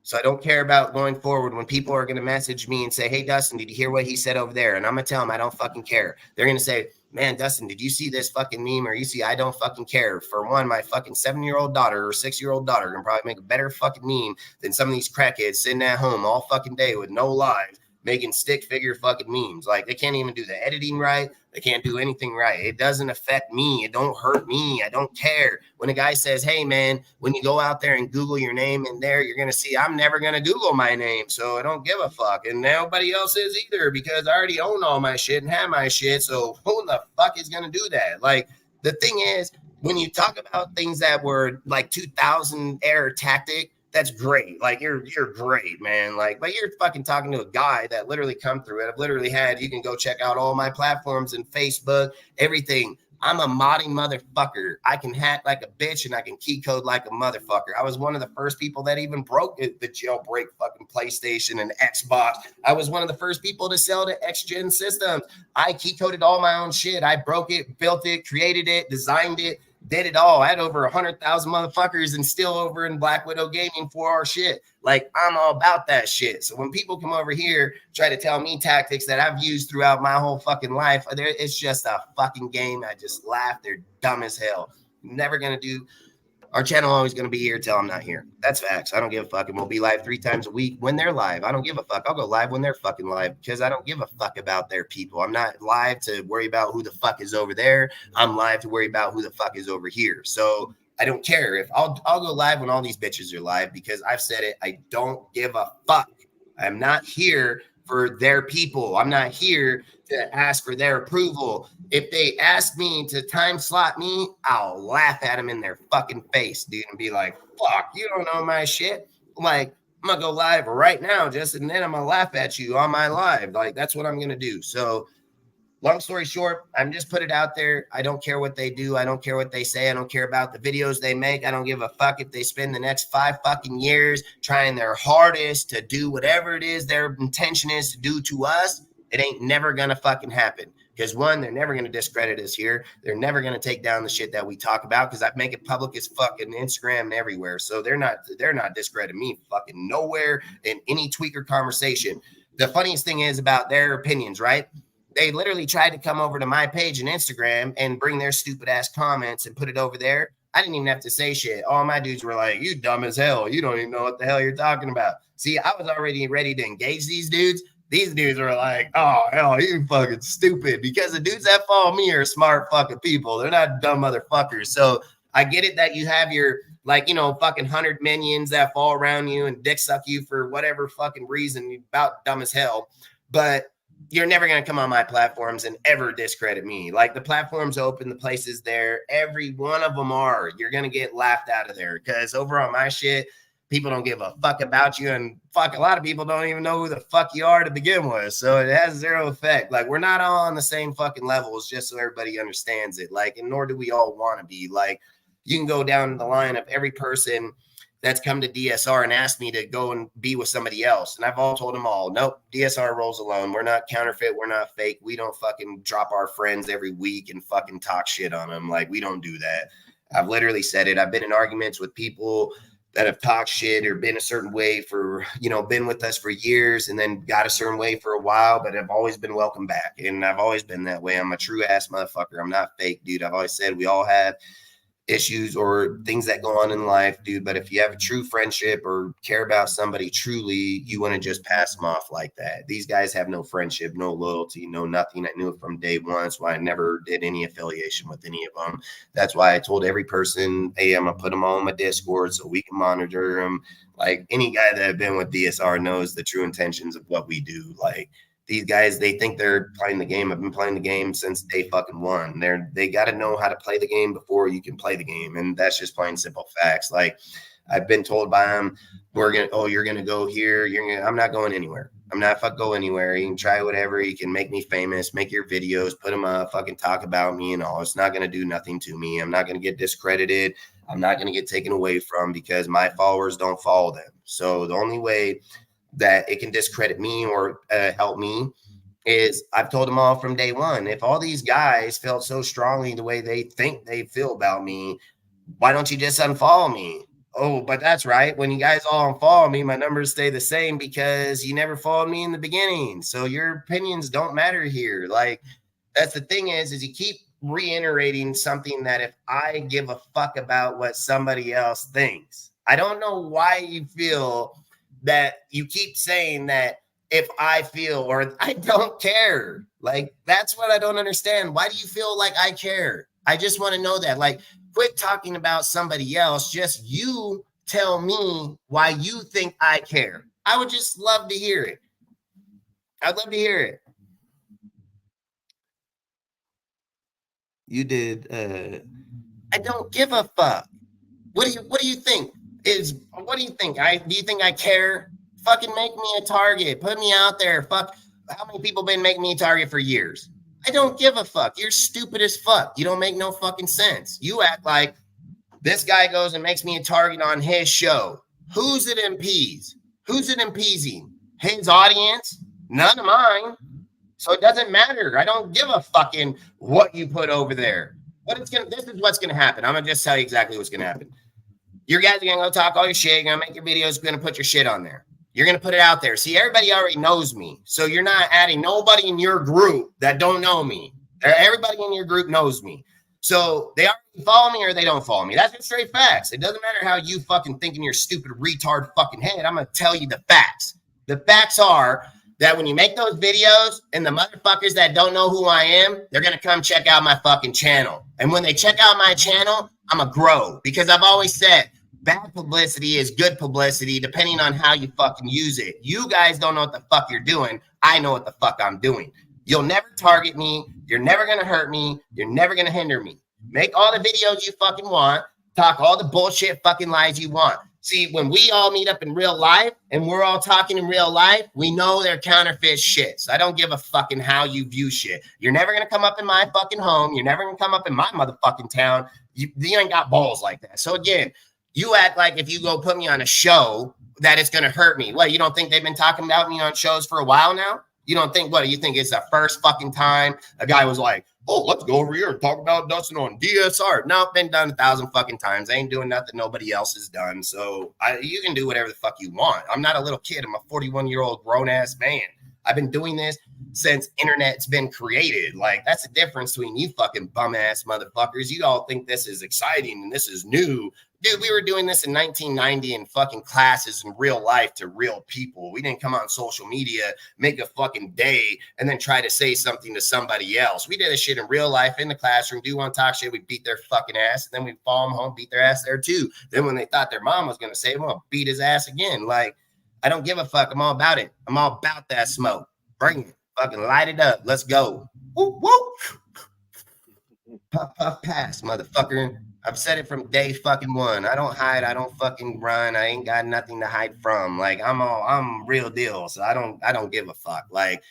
So I don't care about going forward when people are going to message me and say, hey, Dustin, did you hear what he said over there? And I'm going to tell them I don't fucking care. They're going to say, man, Dustin, did you see this fucking meme? Or you see, I don't fucking care. For one, my fucking 7-year-old daughter or 6-year-old daughter can probably make a better fucking meme than some of these crackheads sitting at home all fucking day with no lives making stick figure fucking memes. Like, they can't even do the editing right. They can't do anything right. It doesn't affect me. It don't hurt me. I don't care. When a guy says, hey, man, when you go out there and Google your name in there, you're going to see I'm never going to Google my name. So I don't give a fuck. And nobody else is either because I already own all my shit and have my shit. So who the fuck is going to do that? Like, the thing is, when you talk about things that were like 2000 era tactic, that's great. Like, you're great, man. Like, but you're fucking talking to a guy that literally come through it. I've literally had, you can go check out all my platforms and Facebook, everything. I'm a modding motherfucker. I can hack like a bitch and I can key code like a motherfucker. I was one of the first people that even broke the jailbreak fucking PlayStation and Xbox. I was one of the first people to sell to X-Gen systems. I key coded all my own shit. I broke it, built it, created it, designed it. Did it all. I had over 100,000 motherfuckers and still over in Black Widow Gaming for our shit. Like, I'm all about that shit. So when people come over here, try to tell me tactics that I've used throughout my whole fucking life, it's just a fucking game. I just laugh. They're dumb as hell. Never going to do. Our channel always going to be here till I'm not here. That's facts. I don't give a fuck. And we'll be live 3 times a week when they're live. I don't give a fuck. I'll go live when they're fucking live because I don't give a fuck about their people. I'm not live to worry about who the fuck is over there. I'm live to worry about who the fuck is over here. So I don't care if I'll go live when all these bitches are live because I've said it. I don't give a fuck. I'm not here for their people. I'm not here to ask for their approval. If they ask me to time slot me, I'll laugh at them in their fucking face, dude, and be like, fuck, you don't know my shit. Like, I'm going to go live right now, just, and then I'm going to laugh at you on my live. Like, that's what I'm going to do. So, long story short, I'm just put it out there. I don't care what they do. I don't care what they say. I don't care about the videos they make. I don't give a fuck if they spend the next 5 fucking years trying their hardest to do whatever it is their intention is to do to us. It ain't never going to fucking happen. Because one, they're never going to discredit us here. They're never going to take down the shit that we talk about because I make it public as fucking Instagram and everywhere. So they're not discrediting me fucking nowhere in any tweaker conversation. The funniest thing is about their opinions, right? They literally tried to come over to my page and Instagram and bring their stupid ass comments and put it over there. I didn't even have to say shit. All my dudes were like, you dumb as hell. You don't even know what the hell you're talking about. See, I was already ready to engage these dudes. These dudes were like, oh, hell, you fucking stupid. Because the dudes that follow me are smart fucking people. They're not dumb motherfuckers. So I get it that you have your, like, you know, fucking 100 minions that fall around you and dick suck you for whatever fucking reason. You're about dumb as hell. But you're never going to come on my platforms and ever discredit me. Like, the platform's open, the place is there. Every one of them are. You're going to get laughed out of there because over on my shit, people don't give a fuck about you, and fuck, a lot of people don't even know who the fuck you are to begin with. So it has zero effect. Like, we're not all on the same fucking levels, just so everybody understands it. Like, and nor do we all want to be. Like, you can go down the line of every person that's come to DSR and asked me to go and be with somebody else. And I've all told them all, nope, DSR rolls alone. We're not counterfeit. We're not fake. We don't fucking drop our friends every week and fucking talk shit on them. Like, we don't do that. I've literally said it. I've been in arguments with people that have talked shit or been a certain way for, you know, been with us for years and then got a certain way for a while, but have always been welcome back. And I've always been that way. I'm a true ass motherfucker. I'm not fake, dude. I've always said we all have issues or things that go on in life, dude. But if you have a true friendship or care about somebody truly, you want to just pass them off like that. These guys have no friendship, no loyalty, no nothing. I knew it from day one. That's why I never did any affiliation with any of them. That's why I told every person, hey, I'm gonna put them all in my Discord so we can monitor them. Like, any guy that have been with DSR knows the true intentions of what we do. Like, these guys, they think they're playing the game. I've been playing the game since day fucking one. They got to know how to play the game before you can play the game. And that's just plain simple facts. Like, I've been told by them, you're going to go here. I'm not going anywhere. I'm not fucking go anywhere. You can try whatever. You can make me famous, make your videos, put them up, fucking talk about me and all. It's not going to do nothing to me. I'm not going to get discredited. I'm not going to get taken away from because my followers don't follow them. So the only way that it can discredit me or help me is I've told them all from day one. If all these guys felt so strongly the way they think they feel about me, why don't you just unfollow me? Oh, but that's right. When you guys all unfollow me, my numbers stay the same because you never followed me in the beginning. So your opinions don't matter here. Like, that's the thing is you keep reiterating something that if I give a fuck about what somebody else thinks, I don't know why you feel that you keep saying that if I feel or I don't care. Like, that's what I don't understand. Why do you feel like I care? I just want to know that. Like, quit talking about somebody else. Just you tell me why you think I care. I would just love to hear it. I'd love to hear it. You did. I don't give a fuck. What do you think? What do you think? Do you think I care? Fucking make me a target. Put me out there. Fuck. How many people been making me a target for years? I don't give a fuck. You're stupid as fuck. You don't make no fucking sense. You act like this guy goes and makes me a target on his show. Who's it impedes? Who's it impeding? His audience? None of mine. So it doesn't matter. I don't give a fucking what you put over there. This is what's gonna happen. I'm gonna just tell you exactly what's gonna happen. Your guys are going to go talk all your shit. You're going to make your videos. You're going to put your shit on there. You're going to put it out there. See, everybody already knows me. So you're not adding nobody in your group that don't know me. Everybody in your group knows me. So they already follow me or they don't follow me. That's just straight facts. It doesn't matter how you fucking think in your stupid retard fucking head. I'm going to tell you the facts. The facts are that when you make those videos and the motherfuckers that don't know who I am, they're going to come check out my fucking channel. And when they check out my channel, I'm going to grow because I've always said, bad publicity is good publicity depending on how you fucking use it. You guys don't know what the fuck you're doing. I know what the fuck I'm doing. You'll never target me. You're never going to hurt me. You're never going to hinder me. Make all the videos you fucking want. Talk all the bullshit fucking lies you want. See, when we all meet up in real life and we're all talking in real life, we know they're counterfeit shit. So I don't give a fucking how you view shit. You're never going to come up in my fucking home. You're never going to come up in my motherfucking town. You ain't got balls like that. So again, you act like if you go put me on a show that it's going to hurt me. What, you don't think they've been talking about me on shows for a while now? You don't think, what, you think it's the first fucking time a guy was like, oh, let's go over here and talk about Dustin on DSR. No, been done 1,000 fucking times. I ain't doing nothing nobody else has done. So you can do whatever the fuck you want. I'm not a little kid. I'm a 41-year-old grown-ass man. I've been doing this since internet's been created. Like, that's the difference between you fucking bum ass motherfuckers. You all think this is exciting and this is new. Dude, we were doing this in 1990 in fucking classes in real life to real people. We didn't come on social media, make a fucking day, and then try to say something to somebody else. We did this shit in real life in the classroom, do one talk shit, we beat their fucking ass, and then we follow them home, beat their ass there too. Then when they thought their mom was going to save them, I'll beat his ass again. Like, I don't give a fuck. I'm all about it. I'm all about that smoke. Bring it. Fucking light it up. Let's go. Woo, woo. Puff, puff, pass, motherfucker. I've said it from day fucking one. I don't hide. I don't fucking run. I ain't got nothing to hide from. Like, I'm real deal. So I don't give a fuck. Like,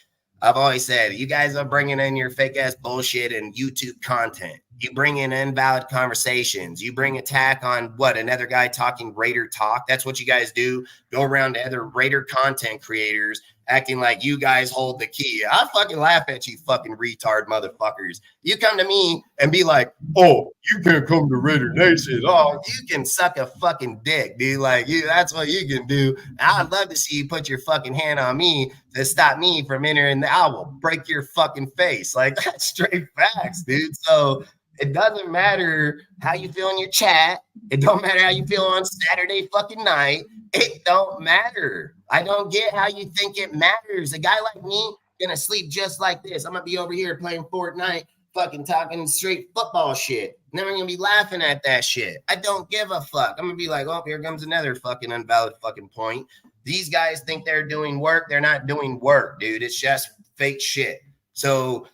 I've always said, you guys are bringing in your fake ass bullshit and YouTube content. You bring in invalid conversations. You bring attack on what? Another guy talking Raider talk. That's what you guys do. Go around to other Raider content creators acting like you guys hold the key. I fucking laugh at you fucking retard motherfuckers. You come to me and be like, oh, you can't come to Raider Nation. Oh, you can suck a fucking dick, dude. Like, that's what you can do. I'd love to see you put your fucking hand on me to stop me from entering I will break your fucking face. Like, that's straight facts, dude. So it doesn't matter how you feel in your chat. It don't matter how you feel on Saturday fucking night. It don't matter. I don't get how you think it matters. A guy like me gonna sleep just like this. I'm gonna be over here playing Fortnite, fucking talking straight football shit. And then I'm gonna be laughing at that shit. I don't give a fuck. I'm gonna be like, oh, here comes another fucking invalid fucking point. These guys think they're doing work. They're not doing work, dude. It's just fake shit. So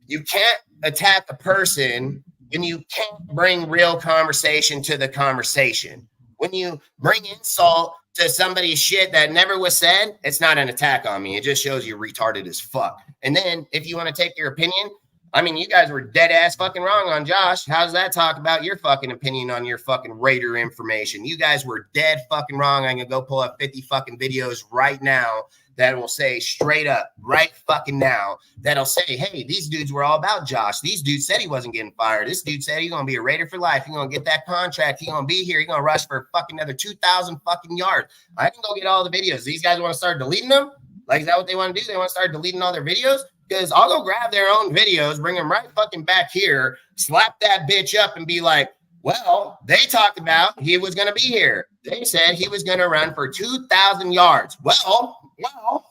you can't attack a person when you can't bring real conversation to the conversation. When you bring insult to somebody's shit that never was said, it's not an attack on me. It just shows you're retarded as fuck. And then if you want to take your opinion, I mean, you guys were dead ass fucking wrong on Josh. How does that talk about your fucking opinion on your fucking Raider information? You guys were dead fucking wrong. I'm going to go pull up 50 fucking videos right now that will say straight up right fucking now, that'll say, hey, these dudes were all about Josh. These dudes said he wasn't getting fired. This dude said he's going to be a Raider for life. He's going to get that contract. He's going to be here. He's going to rush for fucking another 2,000 fucking yards. I can go get all the videos. These guys want to start deleting them? Like, is that what they want to do? They want to start deleting all their videos? Because I'll go grab their own videos, bring them right fucking back here, slap that bitch up and be like, well, they talked about he was going to be here. They said he was going to run for 2,000 yards. Well,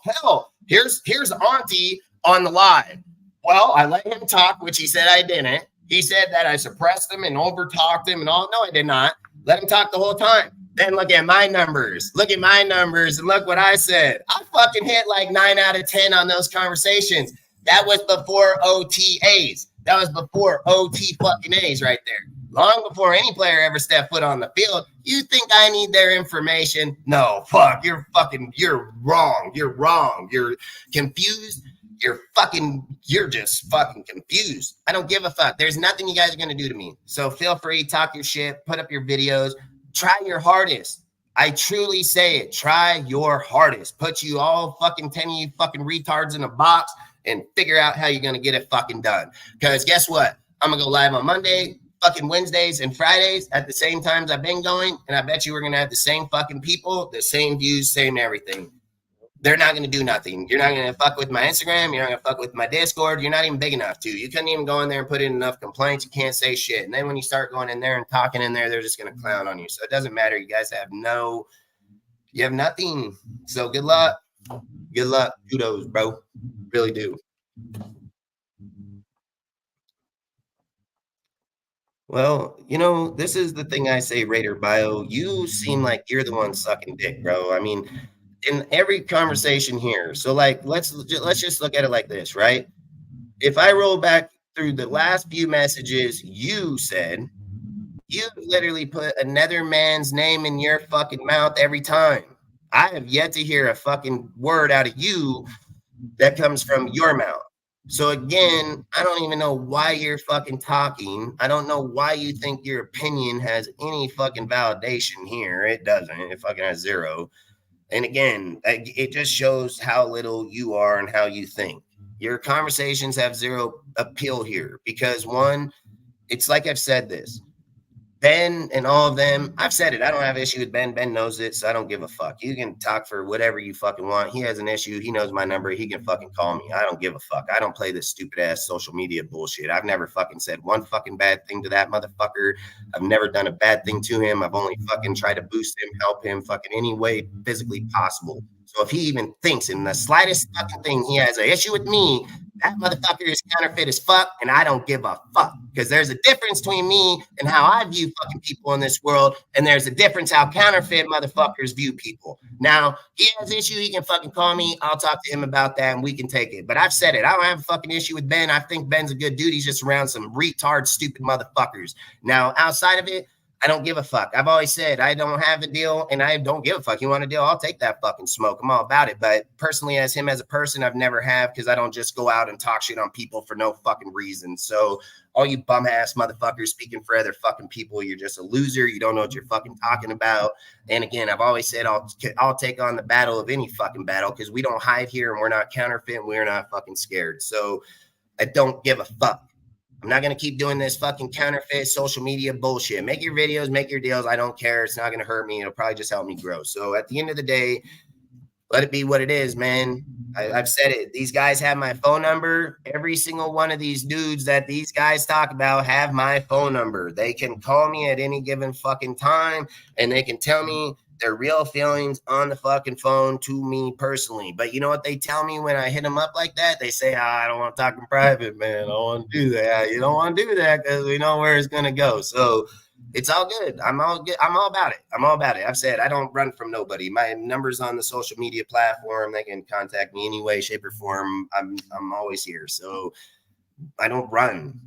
hell, here's Auntie on the live. Well, I let him talk, which he said I didn't. He said that I suppressed him and overtalked him and all. No, I did not. Let him talk the whole time. Then look at my numbers. Look at my numbers and look what I said. I fucking hit like 9 out of 10 on those conversations. That was before OTAs. That was before OT fucking A's right there. Long before any player ever stepped foot on the field. You think I need their information? No, fuck. You're wrong. You're wrong. You're confused. You're just fucking confused. I don't give a fuck. There's nothing you guys are going to do to me. So feel free, talk your shit, put up your videos, try your hardest. I truly say it. Try your hardest. Put you all fucking 10 of you fucking retards in a box and figure out how you're going to get it fucking done. Because guess what? I'm going to go live on Monday, fucking Wednesdays and Fridays at the same times I've been going. And I bet you we're going to have the same fucking people, the same views, same everything. They're not going to do nothing. You're not going to fuck with my Instagram. You're not going to fuck with my Discord. You're not even big enough to. You couldn't even go in there and put in enough complaints. You can't say shit. And then when you start going in there and talking in there, they're just going to clown on you. So it doesn't matter. You guys have you have nothing. So good luck. Good luck. Kudos, bro. Really do. Well, this is the thing I say, Raider Bio. You seem like you're the one sucking dick, bro. I mean, in every conversation here. So like, let's just look at it like this, right? If I roll back through the last few messages you said, you literally put another man's name in your fucking mouth every time. I have yet to hear a fucking word out of you that comes from your mouth. So again, I don't even know why you're fucking talking. I don't know why you think your opinion has any fucking validation here. It doesn't. It fucking has zero. And again, it just shows how little you are and how you think. Your conversations have zero appeal here because one, it's like I've said this. Ben and all of them, I've said it. I don't have an issue with Ben. Ben knows it, so I don't give a fuck. You can talk for whatever you fucking want. He has an issue. He knows my number. He can fucking call me. I don't give a fuck. I don't play this stupid ass social media bullshit. I've never fucking said one fucking bad thing to that motherfucker. I've never done a bad thing to him. I've only fucking tried to boost him, help him fucking any way physically possible. So if he even thinks in the slightest fucking thing he has an issue with me, that motherfucker is counterfeit as fuck, and I don't give a fuck. Because there's a difference between me and how I view fucking people in this world, and there's a difference how counterfeit motherfuckers view people. Now, he has an issue, he can fucking call me, I'll talk to him about that, and we can take it. But I've said it, I don't have a fucking issue with Ben. I think Ben's a good dude. He's just around some retard, stupid motherfuckers. Now, outside of it, I don't give a fuck. I've always said I don't have a deal, and I don't give a fuck. You want a deal? I'll take that fucking smoke. I'm all about it. But personally, as him as a person, I've never have, because I don't just go out and talk shit on people for no fucking reason. So all you bum ass motherfuckers speaking for other fucking people, you're just a loser. You don't know what you're fucking talking about. And again, I've always said I'll take on the battle of any fucking battle, because we don't hide here, and we're not counterfeit, and we're not fucking scared. So I don't give a fuck. I'm not going to keep doing this fucking counterfeit social media bullshit. Make your videos, make your deals. I don't care. It's not going to hurt me. It'll probably just help me grow. So at the end of the day, let it be what it is, man. I've said it. These guys have my phone number. Every single one of these dudes that these guys talk about have my phone number. They can call me at any given fucking time, and they can tell me their real feelings on the fucking phone to me personally. But you know what they tell me when I hit them up like that? They say, I don't want to talk in private, man. I don't want to do that. You don't want to do that because we know where it's going to go. So it's all good. I'm all good. I'm all about it. I'm all about it. I've said I don't run from nobody. My number's on the social media platform. They can contact me any way, shape, or form. I'm always here. So I don't run.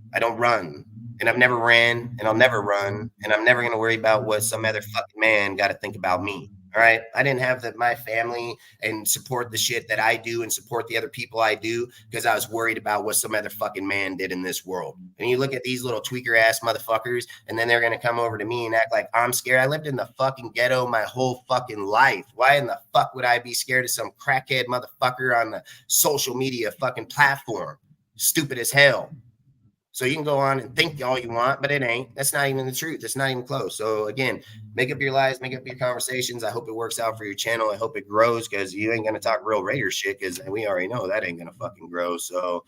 And I've never ran, and I'll never run, and I'm never going to worry about what some other fucking man got to think about me. All right. I didn't have my family and support the shit that I do and support the other people I do because I was worried about what some other fucking man did in this world. And you look at these little tweaker ass motherfuckers, and then they're going to come over to me and act like I'm scared. I lived in the fucking ghetto my whole fucking life. Why in the fuck would I be scared of some crackhead motherfucker on the social media fucking platform? Stupid as hell. So you can go on and think all you want, but it ain't. That's not even the truth. It's not even close. So again, make up your lives, make up your conversations. I hope it works out for your channel. I hope it grows, because you ain't going to talk real Raider shit, because we already know that ain't going to fucking grow. So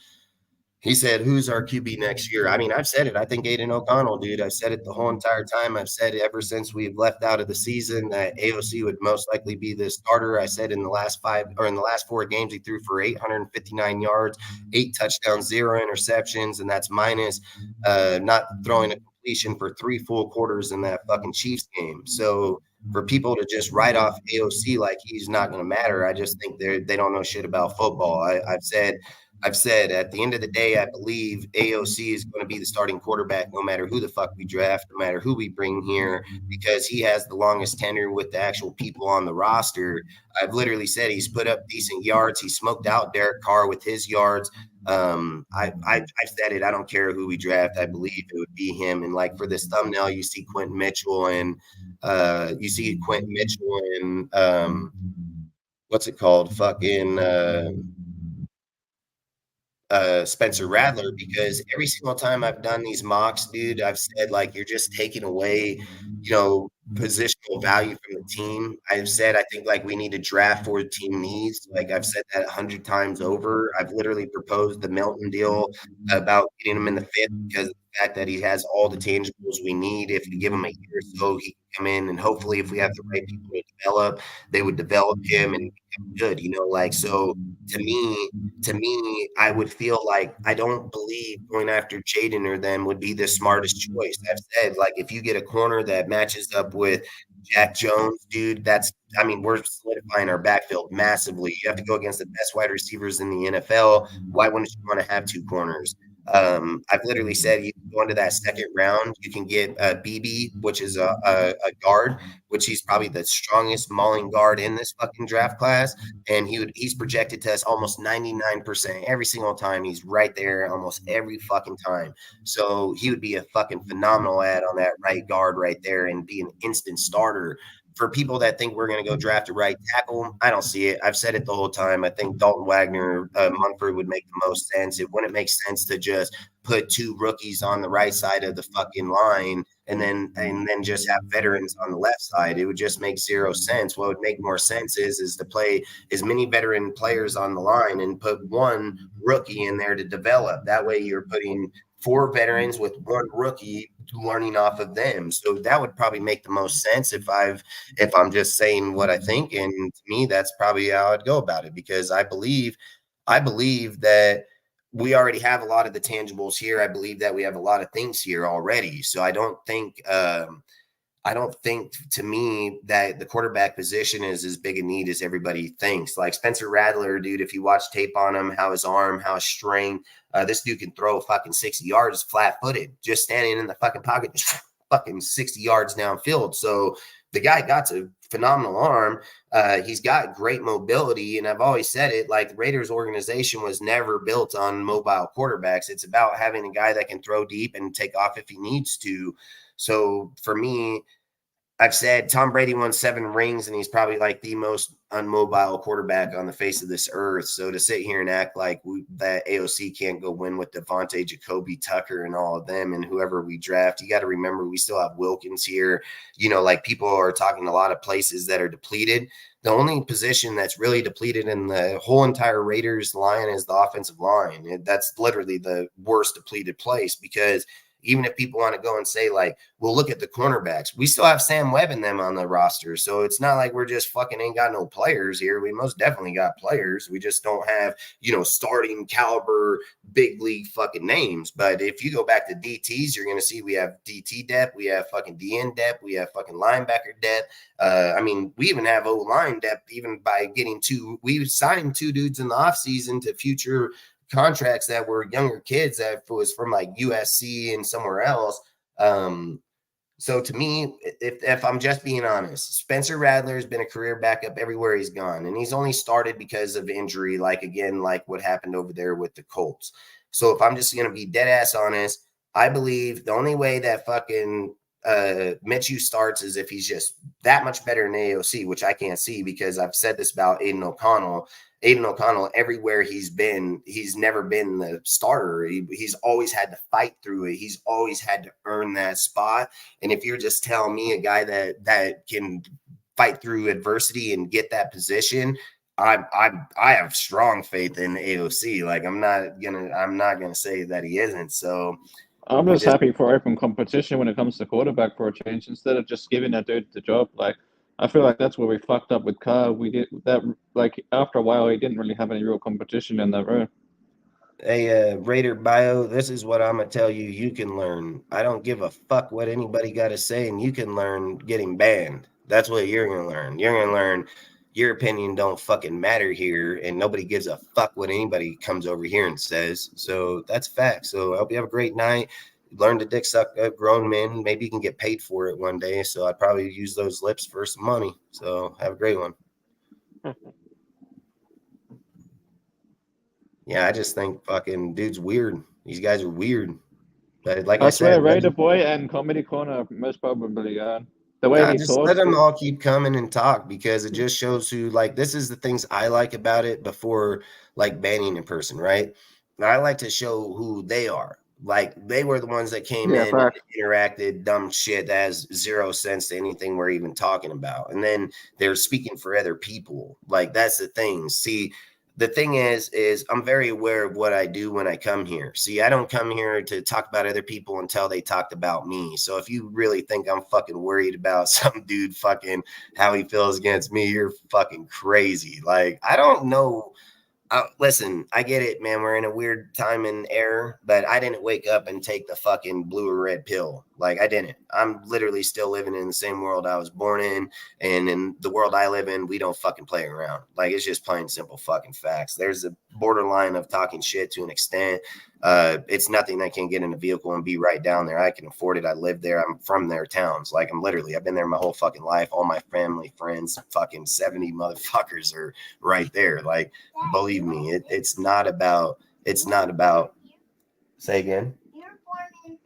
he said, who's our QB next year? I mean, I've said it. I think Aiden O'Connell, dude. I've said it the whole entire time. I've said it ever since we've left out of the season that AOC would most likely be the starter. I said in the last 4 games, he threw for 859 yards, 8 touchdowns, 0 interceptions, and that's minus not throwing a completion for 3 full quarters in that fucking Chiefs game. So for people to just write off AOC like he's not going to matter, I just think they don't know shit about football. I've said at the end of the day, I believe AOC is going to be the starting quarterback no matter who the fuck we draft, no matter who we bring here, because he has the longest tenure with the actual people on the roster. I've literally said he's put up decent yards. He smoked out Derek Carr with his yards. I've said it. I don't care who we draft. I believe it would be him. And like for this thumbnail, you see Quentin Mitchell and what's it called? Spencer Rattler, because every single time I've done these mocks, dude, I've said like you're just taking away, positional value from the team. I've said I think like we need to draft for the team needs. Like I've said that 100 times over. I've literally proposed the Milton deal about getting him in the 5th because of the fact that he has all the tangibles we need. If we give him a year or so, he can come in, and hopefully if we have the right people to develop, they would develop him and become good, so to me, I would feel like I don't believe going after Jaden or them would be the smartest choice. I've said, like, if you get a corner that matches up with Jack Jones, dude, we're solidifying our backfield massively. You have to go against the best wide receivers in the NFL. Why wouldn't you want to have 2 corners? I've literally said you can go into that second round. You can get BB, which is a guard, which he's probably the strongest mauling guard in this fucking draft class. And he's projected to us almost 99% every single time. He's right there almost every fucking time. So he would be a fucking phenomenal add on that right guard right there and be an instant starter. For people that think we're going to go draft a right tackle, I don't see it. I've said it the whole time. I think Dalton Wagner, Munford would make the most sense. It wouldn't make sense to just put 2 rookies on the right side of the fucking line and then just have veterans on the left side. It would just make zero sense. What would make more sense is to play as many veteran players on the line and put 1 rookie in there to develop. That way you're putting 4 veterans with 1 rookie learning off of them. So that would probably make the most sense if I'm just saying what I think. And to me, that's probably how I'd go about it, because I believe that we already have a lot of the tangibles here. I believe that we have a lot of things here already. So I don't think to me that the quarterback position is as big a need as everybody thinks. Like Spencer Rattler, dude, if you watch tape on him, how his arm, how his strength, this dude can throw fucking 60 yards flat-footed, just standing in the fucking pocket, just fucking 60 yards downfield. So the guy got a phenomenal arm. He's got great mobility. And I've always said it, like the Raiders organization was never built on mobile quarterbacks. It's about having a guy that can throw deep and take off if he needs to. So for me, I've said Tom Brady won 7 rings and he's probably like the most unmobile quarterback on the face of this earth. So to sit here and act like that AOC can't go win with Devontae, Jacoby, Tucker, and all of them and whoever we draft, you got to remember we still have Wilkins here. You know, like people are talking a lot of places that are depleted. The only position that's really depleted in the whole entire Raiders line is the offensive line. That's literally the worst depleted place, because even if people want to go and say, like, well, look at the cornerbacks, we still have Sam Webb and them on the roster. So it's not like we're just fucking ain't got no players here. We most definitely got players. We just don't have, you know, starting caliber, big league fucking names. But if you go back to DTs, you're going to see we have DT depth. We have fucking DN depth. We have fucking linebacker depth. I mean, we even have O-line depth, even by getting 2. We signed 2 dudes in the offseason to future contracts that were younger kids that was from like USC and somewhere else. So to me, if I'm just being honest, Spencer Rattler has been a career backup everywhere he's gone, and he's only started because of injury, like what happened over there with the Colts. So if I'm just going to be dead ass honest, I believe the only way that fucking Minshew starts is if he's just that much better than AOC, which I can't see, because I've said this about Aiden O'Connell. Aiden O'Connell, everywhere he's been, he's never been the starter. He's always had to fight through it. He's always had to earn that spot. And if you're just telling me a guy that can fight through adversity and get that position, I have strong faith in AOC. Like I'm not gonna say that he isn't. So I'm just happy for open competition when it comes to quarterback for a change, instead of just giving that dude the job. Like, I feel like that's where we fucked up with Carr. We did that, like, after a while, he didn't really have any real competition in that room. Hey, Raider Bio, this is what I'm going to tell you. You can learn. I don't give a fuck what anybody got to say, and you can learn getting banned. That's what you're going to learn. You're going to learn your opinion don't fucking matter here, and nobody gives a fuck what anybody comes over here and says. So that's fact. So I hope you have a great night. Learn to dick suck grown men. Maybe you can get paid for it one day. So I'd probably use those lips for some money. So have a great one. Yeah, I just think fucking dude's weird. These guys are weird. But like I swear, said, Raider Boy and Comedy Corner most probably the way he just talks. Let them all keep coming and talk, because it just shows who, like, this is the things I like about it before like banning a person, right? I like to show who they are. Like, they were the ones that came in and interacted dumb shit that has 0 sense to anything we're even talking about. And then they're speaking for other people. Like, that's the thing. See, the thing is I'm very aware of what I do when I come here. See, I don't come here to talk about other people until they talked about me. So if you really think I'm fucking worried about some dude fucking how he feels against me, you're fucking crazy. Like, I don't know. Listen, I get it, man. We're in a weird time and era, but I didn't wake up and take the fucking blue or red pill. Like, I didn't. I'm literally still living in the same world I was born in, and in the world I live in, we don't fucking play around. Like, it's just plain simple fucking facts. There's a borderline of talking shit to an extent. It's nothing that can get in a vehicle and be right down there. I can afford it. I live there. I'm from their towns. Like, I've been there my whole fucking life. All my family, friends, fucking 70 motherfuckers are right there. Like, believe me, it's not about, say again. You're born in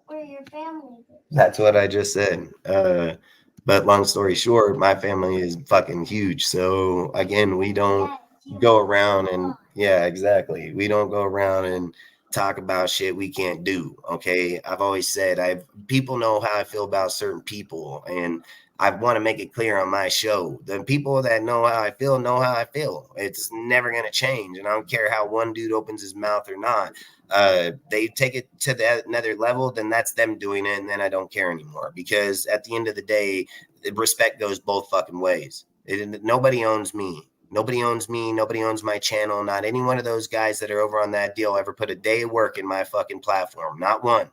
where your family is. That's what I just said. But long story short, my family is fucking huge. So again, we don't go around and, yeah, exactly. We don't go around and talk about shit we can't do. Okay. I've always said people know how I feel about certain people, and I want to make it clear on my show. The people that know how I feel know how I feel. It's never going to change. And I don't care how one dude opens his mouth or not. They take it to another level, then that's them doing it. And then I don't care anymore, because at the end of the day, respect goes both fucking ways. Nobody owns me. Nobody owns me. Nobody owns my channel. Not any one of those guys that are over on that deal ever put a day of work in my fucking platform. Not one.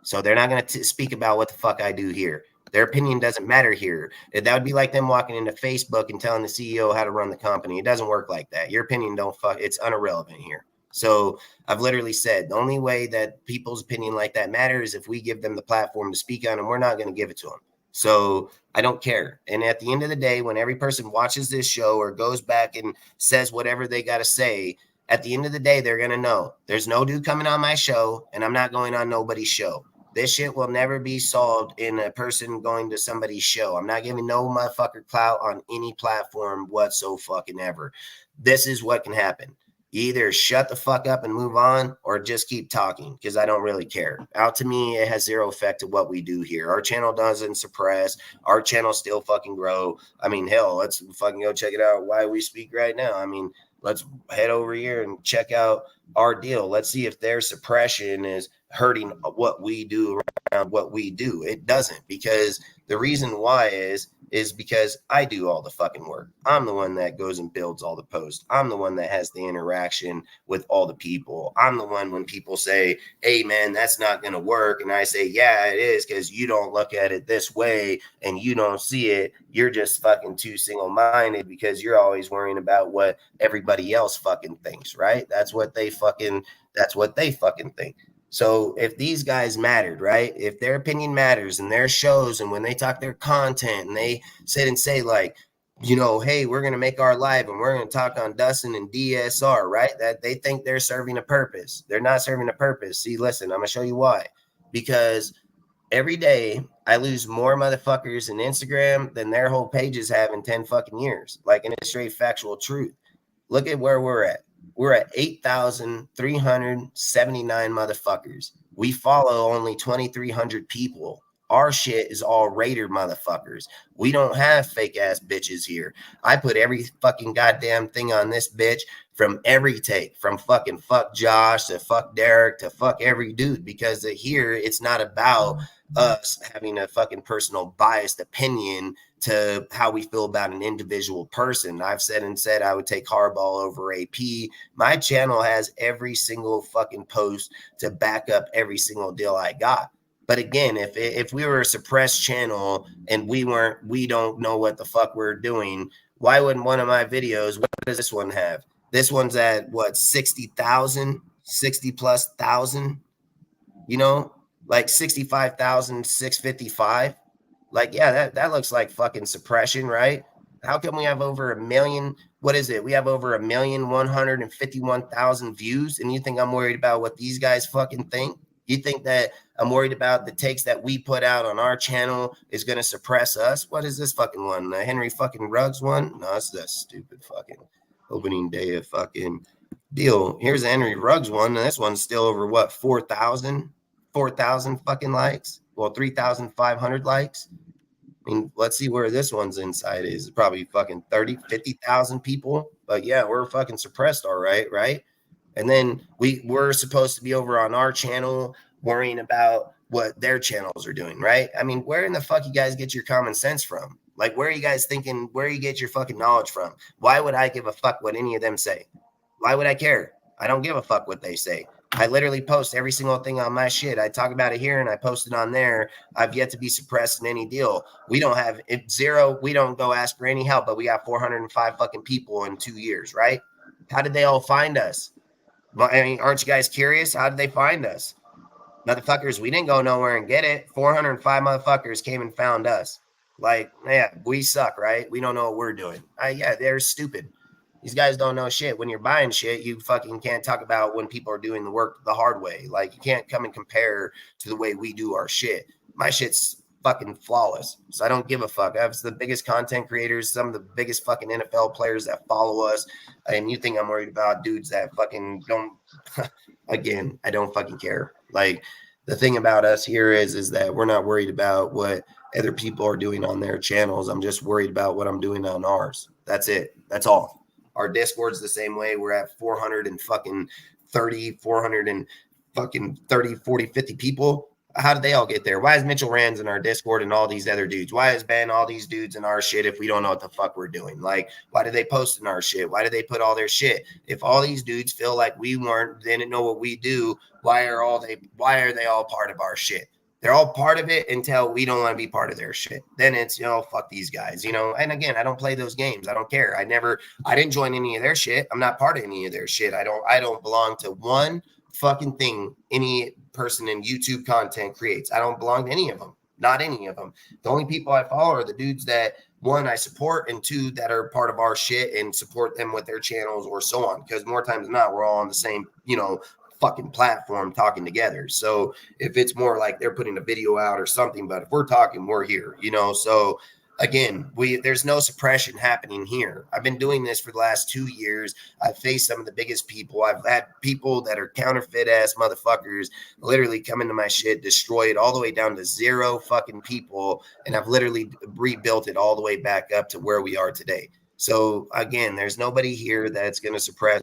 So they're not going to speak about what the fuck I do here. Their opinion doesn't matter here. That would be like them walking into Facebook and telling the CEO how to run the company. It doesn't work like that. Your opinion don't fuck. It's irrelevant here. So I've literally said the only way that people's opinion like that matters is if we give them the platform to speak on, and we're not going to give it to them. So I don't care. And at the end of the day, when every person watches this show or goes back and says whatever they got to say, at the end of the day, they're going to know there's no dude coming on my show, and I'm not going on nobody's show. This shit will never be solved in a person going to somebody's show. I'm not giving no motherfucker clout on any platform whatsoever. This is what can happen. You either shut the fuck up and move on, or just keep talking, because I don't really care. Out to me, it has zero effect to what we do here. Our channel doesn't suppress. Our channel still fucking grow. I mean, hell, let's fucking go check it out. Why we speak right now. I mean, let's head over here and check out our deal. Let's see if their suppression is hurting what we do around what we do. It doesn't, because the reason why is because I do all the fucking work. I'm the one that goes and builds all the posts. I'm the one that has the interaction with all the people. I'm the one when people say, hey man, that's not going to work. And I say, yeah, it is, because you don't look at it this way and you don't see it. You're just fucking too single-minded, because you're always worrying about what everybody else fucking thinks, right? That's what they fucking think. So if these guys mattered, right? If their opinion matters and their shows, and when they talk their content and they sit and say like, you know, hey, we're going to make our live and we're going to talk on Dustin and DSR, right? That they think they're serving a purpose. They're not serving a purpose. See, listen, I'm going to show you why. Because every day I lose more motherfuckers in Instagram than their whole pages have in 10 fucking years. Like, in a straight factual truth. Look at where we're at. We're at 8,379 motherfuckers. We follow only 2,300 people. Our shit is all Raider motherfuckers. We don't have fake ass bitches here. I put every fucking goddamn thing on this bitch, from every take, from fucking fuck Josh to fuck Derek to fuck every dude, because here it's not about us having a fucking personal biased opinion to how we feel about an individual person. I've said I would take Harbaugh over AP. My channel has every single fucking post to back up every single deal I got. But again, if we were a suppressed channel and we don't know what the fuck we're doing, why wouldn't one of my videos, what does this one have? This one's at what, 60,000, 60 plus thousand, you know, like 65,655. Like, yeah, that looks like fucking suppression, right? How come we have over 1 million? What is it? We have over 1,151,000 views, and you think I'm worried about what these guys fucking think? You think that I'm worried about the takes that we put out on our channel is going to suppress us? What is this fucking one? The Henry fucking Ruggs one? No, it's that stupid fucking opening day of fucking deal. Here's the Henry Ruggs one, and this one's still over what, 4,000 fucking likes? Well, 3,500 likes. I mean, let's see where this one's inside is. It's probably fucking 30, 50,000 people. But yeah, we're fucking suppressed, all right, right? And then we're supposed to be over on our channel worrying about what their channels are doing, right? I mean, where in the fuck you guys get your common sense from? Like, where are you guys thinking, where you get your fucking knowledge from? Why would I give a fuck what any of them say? Why would I care? I don't give a fuck what they say. I literally post every single thing on my shit. I talk about it here and I post it on there. I've yet to be suppressed in any deal. We don't have zero. We don't go ask for any help, but we got 405 fucking people in 2 years, right? How did they all find us? I mean, aren't you guys curious? How did they find us? Motherfuckers, we didn't go nowhere and get it. 405 motherfuckers came and found us. Like, yeah, we suck, right? We don't know what we're doing. Yeah, they're stupid. These guys don't know shit. When you're buying shit, you fucking can't talk about when people are doing the work the hard way. Like, you can't come and compare to the way we do our shit. My shit's fucking flawless. So I don't give a fuck. I have the biggest content creators, some of the biggest fucking NFL players that follow us. And you think I'm worried about dudes that fucking don't, again, I don't fucking care. Like, the thing about us here is that we're not worried about what other people are doing on their channels. I'm just worried about what I'm doing on ours. That's it. That's all. Our Discord's the same way. We're at 400 and fucking 30, 400 and fucking 30, 40, 50 people. How did they all get there? Why is Mitchell Rands in our Discord and all these other dudes? Why is Ben all these dudes in our shit if we don't know what the fuck we're doing? Like, why do they post in our shit? Why do they put all their shit? If all these dudes feel like we didn't know what we do, why are they all part of our shit? They're all part of it until we don't want to be part of their shit. Then it's, fuck these guys, and again, I don't play those games. I don't care. I didn't join any of their shit. I'm not part of any of their shit. I don't belong to one fucking thing any person in YouTube content creates. I don't belong to any of them. Not any of them. The only people I follow are the dudes that, one, I support, and two, that are part of our shit and support them with their channels or so on. Because more times than not, we're all on the same, fucking platform talking together. So if it's more like they're putting a video out or something, but if we're talking, we're here, so again, there's no suppression happening here. I've been doing this for the last 2 years. I've faced some of the biggest people. I've had people that are counterfeit ass motherfuckers literally come into my shit, destroy it all the way down to 0 fucking people. And I've literally rebuilt it all the way back up to where we are today. So again, there's nobody here that's going to suppress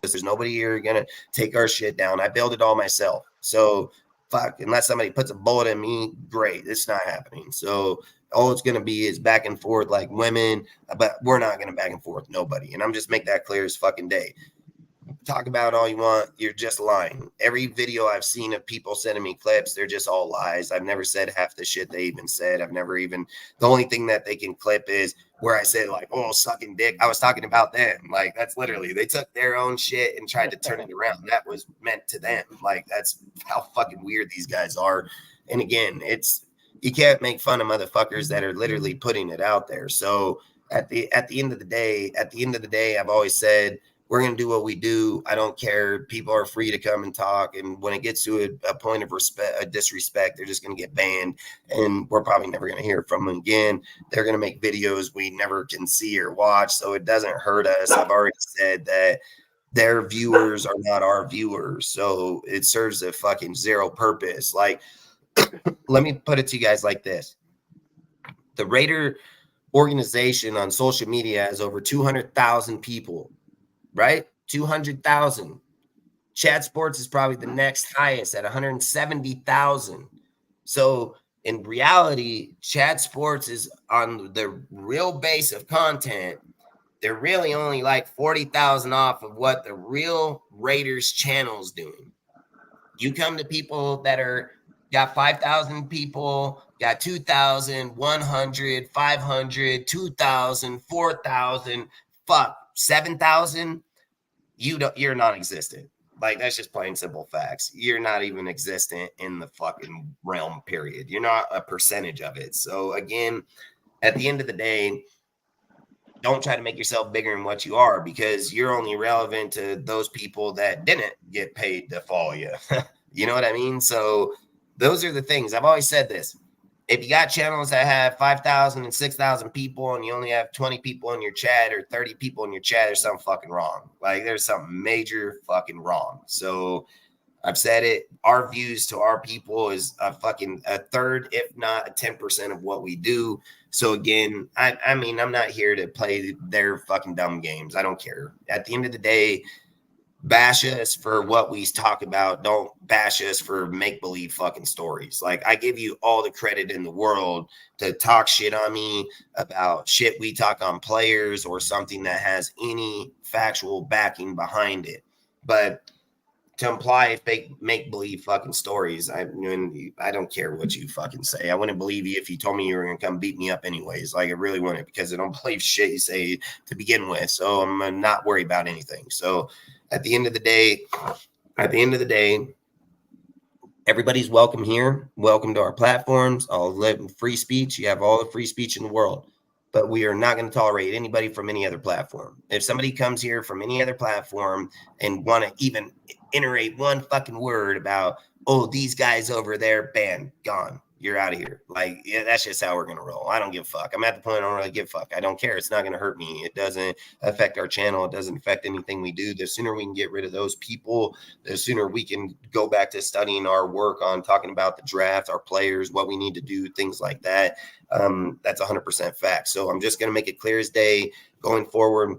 us. There's nobody here going to take our shit down. I built it all myself. So fuck, unless somebody puts a bullet in me, great. It's not happening. So all it's going to be is back and forth like women, but we're not going to back and forth nobody. And I'm just make that clear as fucking day. Talk about all you want. You're just lying. Every video I've seen of people sending me clips, they're just all lies. I've never said half the shit they even said. The only thing that they can clip is where I said like, oh, sucking dick. I was talking about them. Like, that's literally, they took their own shit and tried to turn it around. That was meant to them. Like, that's how fucking weird these guys are. And again, you can't make fun of motherfuckers that are literally putting it out there. So at the end of the day, I've always said, we're going to do what we do. I don't care. People are free to come and talk. And when it gets to a point of disrespect, they're just going to get banned. And we're probably never going to hear from them again. They're going to make videos we never can see or watch. So it doesn't hurt us. I've already said that their viewers are not our viewers. So it serves a fucking zero purpose. Like, let me put it to you guys like this. The Raider organization on social media has over 200,000 people. Right? 200,000. Chat Sports is probably the next highest at 170,000. So in reality, Chat Sports is on the real base of content. They're really only like 40,000 off of what the real Raiders channel is doing. You come to people that got 5,000 people, got 2,000, 100, 500, 2,000, 4,000, 7,000, you're non-existent. Like, that's just plain simple facts. You're not even existent in the fucking realm, period. You're not a percentage of it. So again, at the end of the day, don't try to make yourself bigger than what you are, because you're only relevant to those people that didn't get paid to follow you. You know what I mean? So those are the things. I've always said this. If you got channels that have 5,000 and 6,000 people and you only have 20 people in your chat or 30 people in your chat, there's something fucking wrong. Like, there's something major fucking wrong. So I've said it. Our views to our people is a third, if not a 10% of what we do. So again, I mean, I'm not here to play their fucking dumb games. I don't care. At the end of the day, bash us for what we talk about. Don't bash us for make-believe fucking stories. Like, I give you all the credit in the world to talk shit on me about shit we talk on players or something that has any factual backing behind it. But to imply fake make-believe fucking stories, I don't care what you fucking say. I wouldn't believe you if you told me you were going to come beat me up anyways. Like, I really wouldn't, because I don't believe shit you say to begin with. So I'm not worried about anything. So at the end of the day, everybody's welcome here. Welcome to our platforms. I'll live in free speech. You have all the free speech in the world, but we are not going to tolerate anybody from any other platform. If somebody comes here from any other platform and want to even iterate one fucking word about, oh, these guys over there, banned, gone. you're out of here. Like, yeah, that's just how we're going to roll. I don't give a fuck. I'm at the point I don't really give a fuck. I don't care. It's not going to hurt me. It doesn't affect our channel. It doesn't affect anything we do. The sooner we can get rid of those people, the sooner we can go back to studying our work on talking about the draft, our players, what we need to do, things like that. That's 100% fact. So I'm just going to make it clear as day going forward.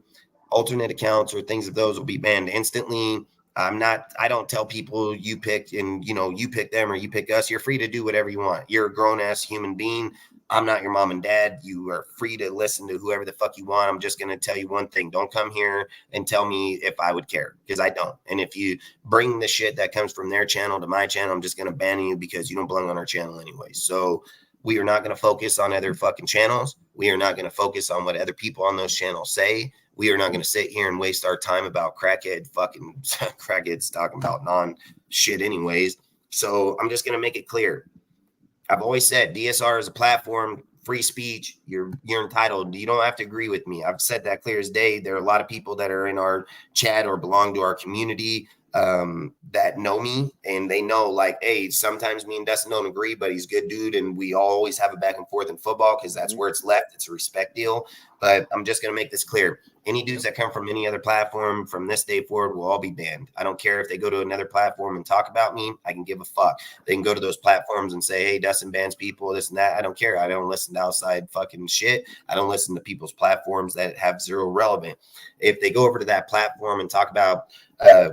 Alternate accounts or things of those will be banned instantly. I don't tell people you picked and, you pick them or you pick us. You're free to do whatever you want. You're a grown ass human being. I'm not your mom and dad. You are free to listen to whoever the fuck you want. I'm just going to tell you one thing. Don't come here and tell me if I would care, because I don't. And if you bring the shit that comes from their channel to my channel, I'm just going to ban you because you don't belong on our channel anyway. So we are not going to focus on other fucking channels. We are not going to focus on what other people on those channels say. We are not going to sit here and waste our time about crackheads talking about non-shit anyways. So I'm just going to make it clear. I've always said DSR is a platform, free speech. You're entitled. You don't have to agree with me. I've said that clear as day. There are a lot of people that are in our chat or belong to our community that know me, and they know, like, hey, sometimes me and Dustin don't agree, but he's a good dude, and we always have a back and forth in football because that's where it's left. It's a respect deal. But I'm just going to make this clear. Any dudes that come from any other platform from this day forward will all be banned. I don't care if they go to another platform and talk about me. I can give a fuck. They can go to those platforms and say, hey, Dustin bans people, this and that. I don't care. I don't listen to outside fucking shit. I don't listen to people's platforms that have zero relevant. If they go over to that platform and talk about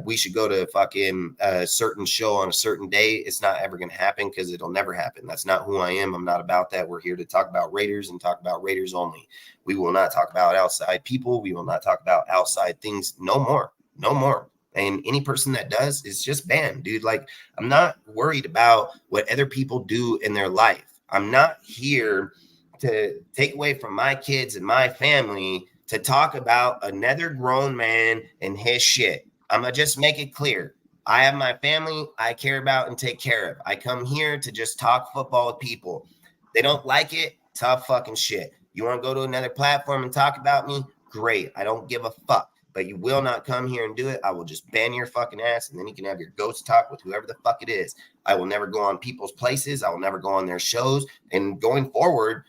we should go to fucking a certain show on a certain day, it's not ever going to happen because it'll never happen. That's not who I am. I'm not about that. We're here to talk about Raiders and talk about Raiders only. We will not talk about outside people. We will not talk about outside things. No more. And any person that does is just banned, dude. Like, I'm not worried about what other people do in their life. I'm not here to take away from my kids and my family to talk about another grown man and his shit. I'm going to just make it clear. I have my family I care about and take care of. I come here to just talk football with people. They don't like it. Tough fucking shit. You want to go to another platform and talk about me? Great. I don't give a fuck. But you will not come here and do it. I will just ban your fucking ass, and then you can have your ghost talk with whoever the fuck it is. I will never go on people's places. I will never go on their shows. And going forward,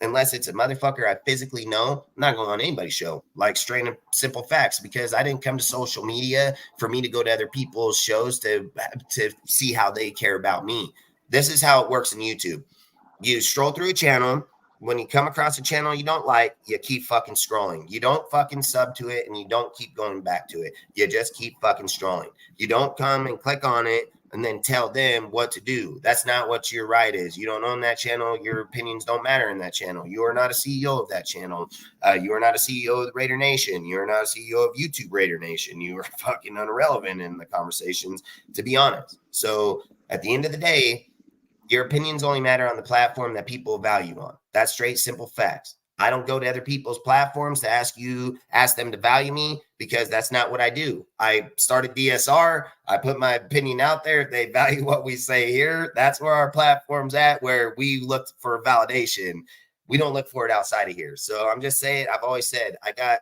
unless it's a motherfucker I physically know, I'm not going on anybody's show. Like, straight up simple facts, because I didn't come to social media for me to go to other people's shows to see how they care about me. This is how it works in YouTube. You stroll through a channel. When you come across a channel you don't like, you keep fucking scrolling. You don't fucking sub to it, and you don't keep going back to it. You just keep fucking scrolling. You don't come and click on it and then tell them what to do. That's not what your right is. You don't own that channel. Your opinions don't matter in that channel. You are not a CEO of that channel. You are not a CEO of the Raider Nation. You are not a CEO of YouTube Raider Nation. You are fucking irrelevant in the conversations, to be honest. So at the end of the day, your opinions only matter on the platform that people value on. That's straight, simple facts. I don't go to other people's platforms to ask them to value me, because that's not what I do. I started DSR. I put my opinion out there. If they value what we say here, that's where our platform's at, where we look for validation. We don't look for it outside of here. So I'm just saying, I've always said, I got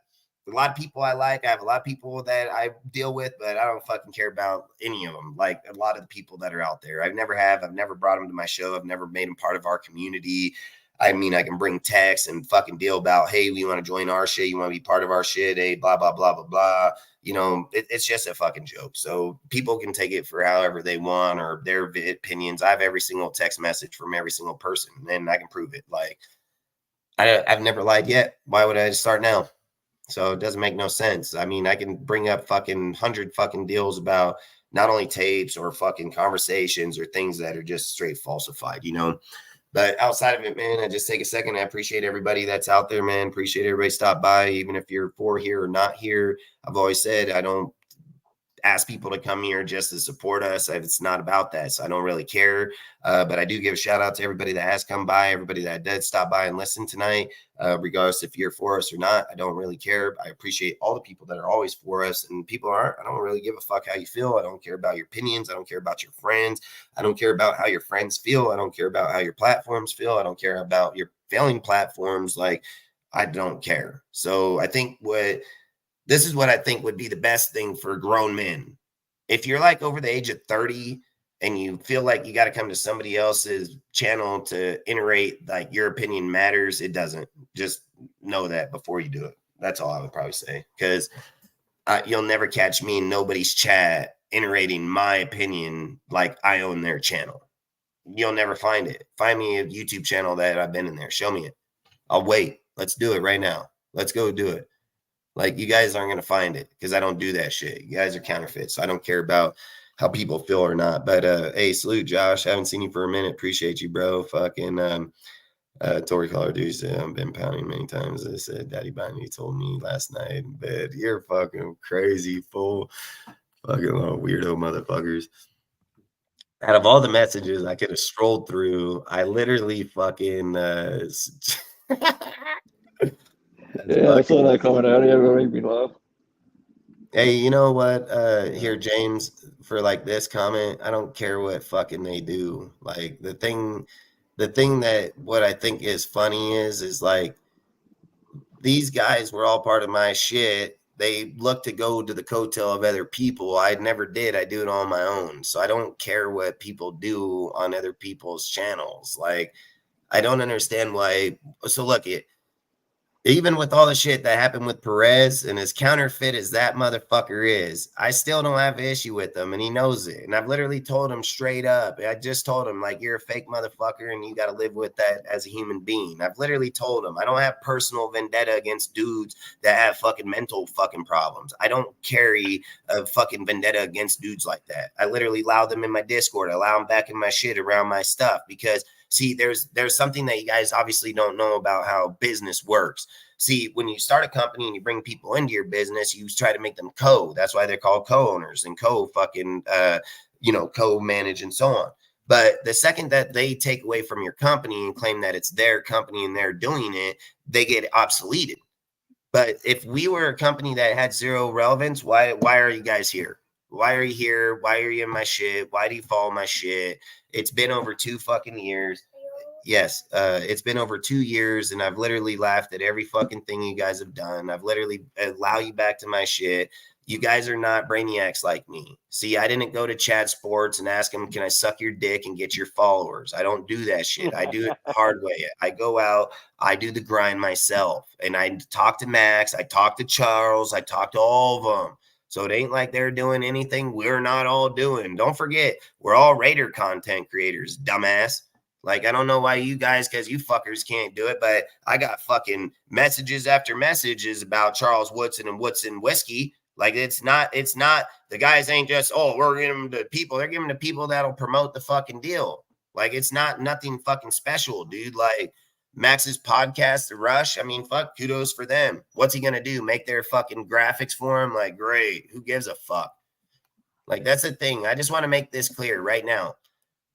a lot of people I like. I have a lot of people that I deal with, but I don't fucking care about any of them. Like a lot of the people that are out there, I've never brought them to my show. I've never made them part of our community. I mean, I can bring texts and fucking deal about, hey, we want to join our shit. You want to be part of our shit. Hey, blah, blah, blah, blah, blah. You know, it's just a fucking joke. So people can take it for however they want or their opinions. I have every single text message from every single person, and I can prove it. Like, I've never lied yet. Why would I start now? So it doesn't make no sense. I mean, I can bring up fucking 100 fucking deals about not only tapes or fucking conversations or things that are just straight falsified, you know. But outside of it, man, I just take a second. I appreciate everybody that's out there, man. Appreciate everybody stop by, even if you're for here or not here. I've always said I don't ask people to come here just to support us. It's not about that. So I don't really care. But I do give a shout out to everybody that has come by, everybody that did stop by and listen tonight, regardless if you're for us or not. I don't really care. I appreciate all the people that are always for us, and people aren't. I don't really give a fuck how you feel. I don't care about your opinions. I don't care about your friends. I don't care about how your friends feel. I don't care about how your platforms feel. I don't care about your failing platforms. Like, I don't care. So I think this is what I think would be the best thing for grown men. If you're like over the age of 30 and you feel like you got to come to somebody else's channel to iterate like your opinion matters, it doesn't. Just know that before you do it. That's all I would probably say, because you'll never catch me in nobody's chat iterating my opinion like I own their channel. You'll never find it. Find me a YouTube channel that I've been in there. Show me it. I'll wait. Let's do it right now. Let's go do it. Like, you guys aren't going to find it because I don't do that shit. You guys are counterfeits. So I don't care about how people feel or not. But hey, salute, Josh. Haven't seen you for a minute. Appreciate you, bro. Fucking Tory Collar dude said, I've been pounding many times. I said, Daddy Bunny told me last night in bed, you're fucking crazy, fool. Fucking little weirdo motherfuckers. Out of all the messages I could have strolled through, I literally fucking Yeah, I saw that comment earlier. It made me laugh. Hey, you know what? Here, James, for like this comment, I don't care what fucking they do. Like, the thing that what I think is funny is like, these guys were all part of my shit. They look to go to the coattail of other people. I never did. I do it on my own. So I don't care what people do on other people's channels. Like, I don't understand why. So look, even with all the shit that happened with Perez, and as counterfeit as that motherfucker is, I still don't have an issue with him, and he knows it. And I've literally told him straight up. I just told him, like, you're a fake motherfucker, and you got to live with that as a human being. I've literally told him I don't have personal vendetta against dudes that have fucking mental fucking problems. I don't carry a fucking vendetta against dudes like that. I literally allow them in my Discord, allow them back in my shit around my stuff, because see, there's something that you guys obviously don't know about how business works. See, when you start a company and you bring people into your business, you try to make them That's why they're called co-owners and co-manage and so on. But the second that they take away from your company and claim that it's their company and they're doing it, they get obsoleted. But if we were a company that had zero relevance, why are you guys here? Why are you here? Why are you in my shit? Why do you follow my shit? It's been over 2 fucking years. Yes, it's been over 2 years, and I've literally laughed at every fucking thing you guys have done. I've literally allow you back to my shit. You guys are not brainiacs like me. See, I didn't go to Chad Sports and ask him, can I suck your dick and get your followers? I don't do that shit. I do it the hard way. I go out, I do the grind myself, and I talk to Max, I talk to Charles, I talk to all of them. So it ain't like they're doing anything we're not all doing. Don't forget, we're all Raider content creators, dumbass. Like, I don't know why you guys, because you fuckers can't do it, but I got fucking messages after messages about Charles Woodson and Woodson whiskey. Like, it's not, the guys ain't just, oh, we're giving them to people. They're giving them to people that'll promote the fucking deal. Like, it's not nothing fucking special, dude. Like, Max's podcast, The Rush, I mean, fuck, kudos for them. What's he going to do? Make their fucking graphics for him? Like, great. Who gives a fuck? Like, that's the thing. I just want to make this clear right now.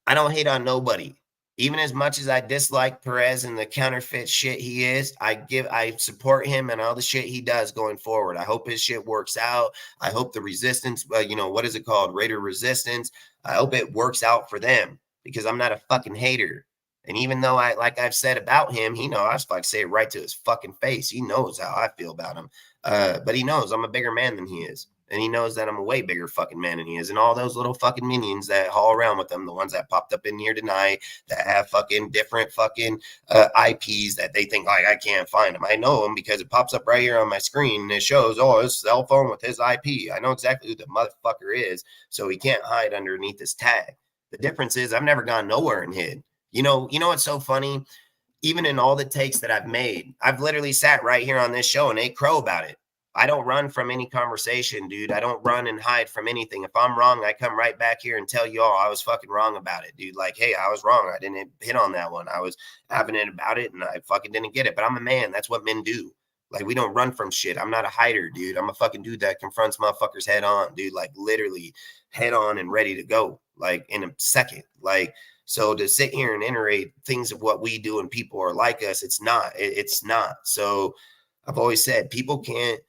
I don't hate on nobody. Even as much as I dislike Perez and the counterfeit shit he is, I support him and all the shit he does going forward. I hope his shit works out. I hope the resistance, what is it called? Raider resistance. I hope it works out for them, because I'm not a fucking hater. And even though like I've said about him, he knows, I was like, say it right to his fucking face. He knows how I feel about him. But he knows I'm a bigger man than he is. And he knows that I'm a way bigger fucking man than he is. And all those little fucking minions that haul around with them, the ones that popped up in here tonight that have fucking different fucking IPs that they think, like, I can't find them. I know them because it pops up right here on my screen and it shows, oh, his cell phone with his IP. I know exactly who the motherfucker is. So he can't hide underneath this tag. The difference is I've never gone nowhere and hid. You know what's so funny? Even in all the takes that I've made, I've literally sat right here on this show and ate crow about it. I don't run from any conversation, dude. I don't run and hide from anything. If I'm wrong, I come right back here and tell you all I was fucking wrong about it, dude. Like, hey, I was wrong. I didn't hit on that one. I was having it about it and I fucking didn't get it. But I'm a man. That's what men do. Like, we don't run from shit. I'm not a hider, dude. I'm a fucking dude that confronts motherfuckers head on, dude. Like, literally head on and ready to go, like, in a second. Like, so to sit here and iterate things of what we do and people are like us, it's not. It's not. So I've always said people can't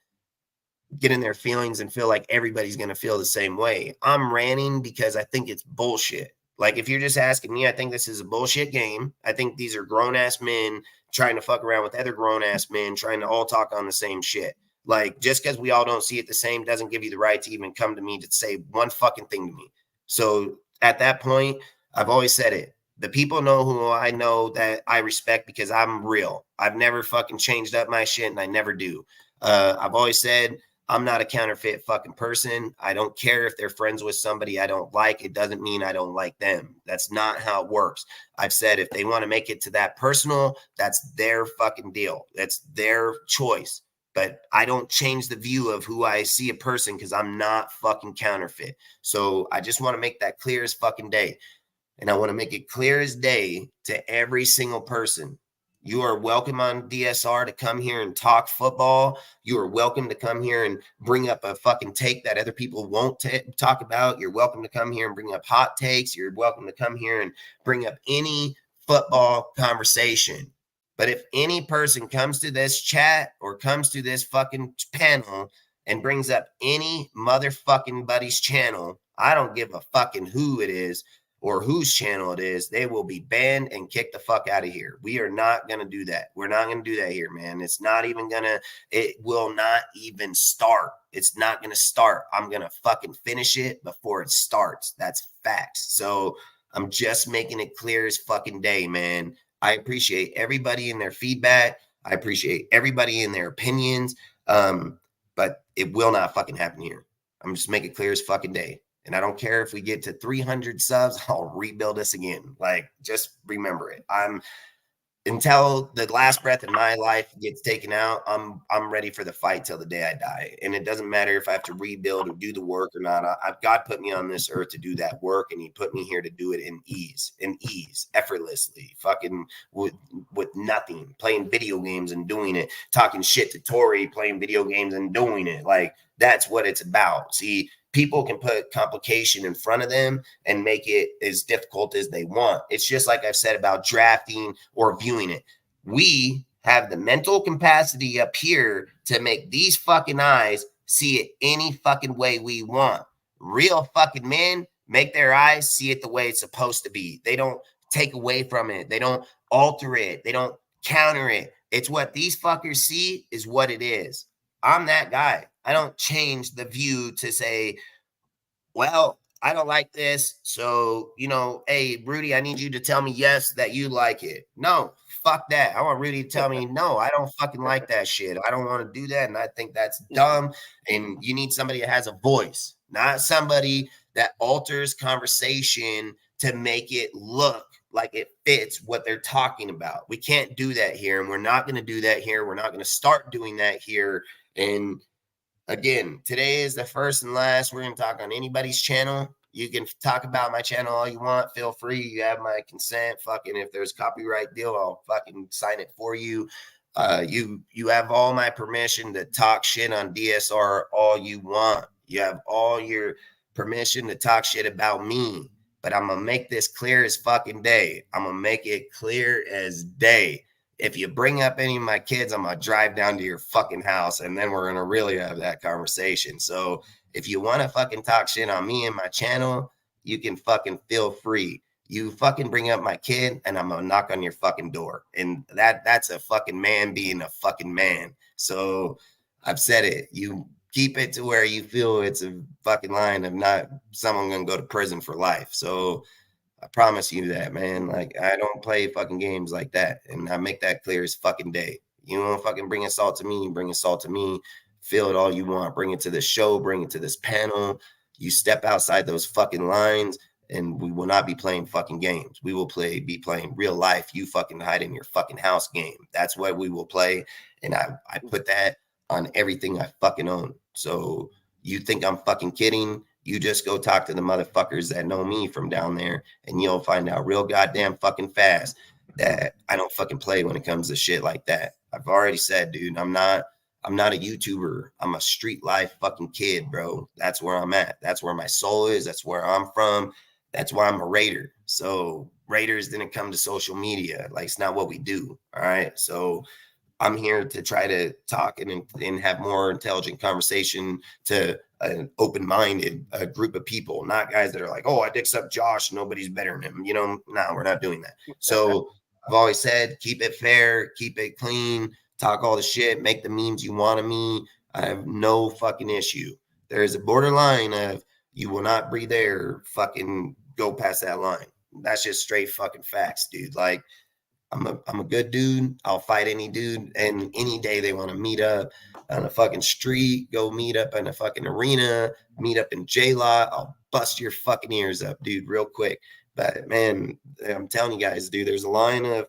get in their feelings and feel like everybody's going to feel the same way. I'm ranting because I think it's bullshit. Like, if you're just asking me, I think this is a bullshit game. I think these are grown-ass men trying to fuck around with other grown-ass men, trying to all talk on the same shit. Like, just because we all don't see it the same doesn't give you the right to even come to me to say one fucking thing to me. So at that point, I've always said it. The people know who I know that I respect because I'm real. I've never fucking changed up my shit, and I never do. I've always said I'm not a counterfeit fucking person. I don't care if they're friends with somebody I don't like. It doesn't mean I don't like them. That's not how it works. I've said if they want to make it to that personal, that's their fucking deal. That's their choice. But I don't change the view of who I see a person because I'm not fucking counterfeit. So I just want to make that clear as fucking day. And I want to make it clear as day to every single person. You are welcome on DSR to come here and talk football. You are welcome to come here and bring up a fucking take that other people won't talk about. You're welcome to come here and bring up hot takes. You're welcome to come here and bring up any football conversation. But if any person comes to this chat or comes to this fucking panel and brings up any motherfucking buddy's channel, I don't give a fucking who it is or whose channel it is, they will be banned and kicked the fuck out of here. We are not going to do that. We're not going to do that here, man. It's not even going to, it will not even start. It's not going to start. I'm going to fucking finish it before it starts. That's facts. So I'm just making it clear as fucking day, man. I appreciate everybody in their feedback. I appreciate everybody in their opinions. But it will not fucking happen here. I'm just making it clear as fucking day. And I don't care if we get to 300 subs, I'll rebuild this again. Like, just remember it. Until the last breath in my life gets taken out, I'm ready for the fight till the day I die. And it doesn't matter if I have to rebuild or do the work or not. God put me on this earth to do that work, and he put me here to do it in ease, effortlessly, fucking with nothing, playing video games and doing it, talking shit to Tori, playing video games and doing it. Like, that's what it's about. See, people can put complication in front of them and make it as difficult as they want. It's just like I've said about drafting or viewing it. We have the mental capacity up here to make these fucking eyes see it any fucking way we want. Real fucking men make their eyes see it the way it's supposed to be. They don't take away from it. They don't alter it. They don't counter it. It's what these fuckers see is what it is. I'm that guy. I don't change the view to say, well, I don't like this. So, hey, Rudy, I need you to tell me yes, that you like it. No, fuck that. I want Rudy to tell me, no, I don't fucking like that shit. I don't want to do that. And I think that's dumb. And you need somebody that has a voice, not somebody that alters conversation to make it look like it fits what they're talking about. We can't do that here. And we're not going to do that here. We're not going to start doing that here. And again, today is the first and last. We're going to talk on anybody's channel. You can talk about my channel all you want. Feel free. You have my consent. Fucking, if there's copyright deal, I'll fucking sign it for you. You have all my permission to talk shit on DSR all you want. You have all your permission to talk shit about me. But I'm going to make this clear as fucking day. I'm going to make it clear as day. If you bring up any of my kids, I'm going to drive down to your fucking house, and then we're going to really have that conversation. So if you want to fucking talk shit on me and my channel, you can fucking feel free. You fucking bring up my kid, and I'm going to knock on your fucking door. And that's a fucking man being a fucking man. So I've said it. You keep it to where you feel it's a fucking line of not someone going to go to prison for life. So I promise you that, man. Like, I don't play fucking games like that. And I make that clear as fucking day. You want to fucking bring assault to me, bring assault to me. Feel it all you want. Bring it to the show, bring it to this panel. You step outside those fucking lines, and we will not be playing fucking games. We will be playing real life. You fucking hide in your fucking house game. That's what we will play. And I put that on everything I fucking own. So you think I'm fucking kidding? You just go talk to the motherfuckers that know me from down there, and you'll find out real goddamn fucking fast that I don't fucking play when it comes to shit like that. I've already said, dude, I'm not a YouTuber. I'm a street life fucking kid, bro. That's where I'm at. That's where my soul is. That's where I'm from. That's why I'm a Raider. So Raiders didn't come to social media. Like, it's not what we do. All right. So I'm here to try to talk and have more intelligent conversation to an open-minded group of people, not guys that are like, oh, I dicks up Josh, nobody's better than him. No, we're not doing that. So I've always said, keep it fair, keep it clean, talk all the shit, make the memes you want of me. I have no fucking issue. There is a borderline of you will not be there fucking go past that line. That's just straight fucking facts, dude. Like, I'm a good dude. I'll fight any dude, and any day they want to meet up on a fucking street, go meet up in a fucking arena, meet up in J-Lot, I'll bust your fucking ears up, dude, real quick. But man, I'm telling you guys, dude, there's a line of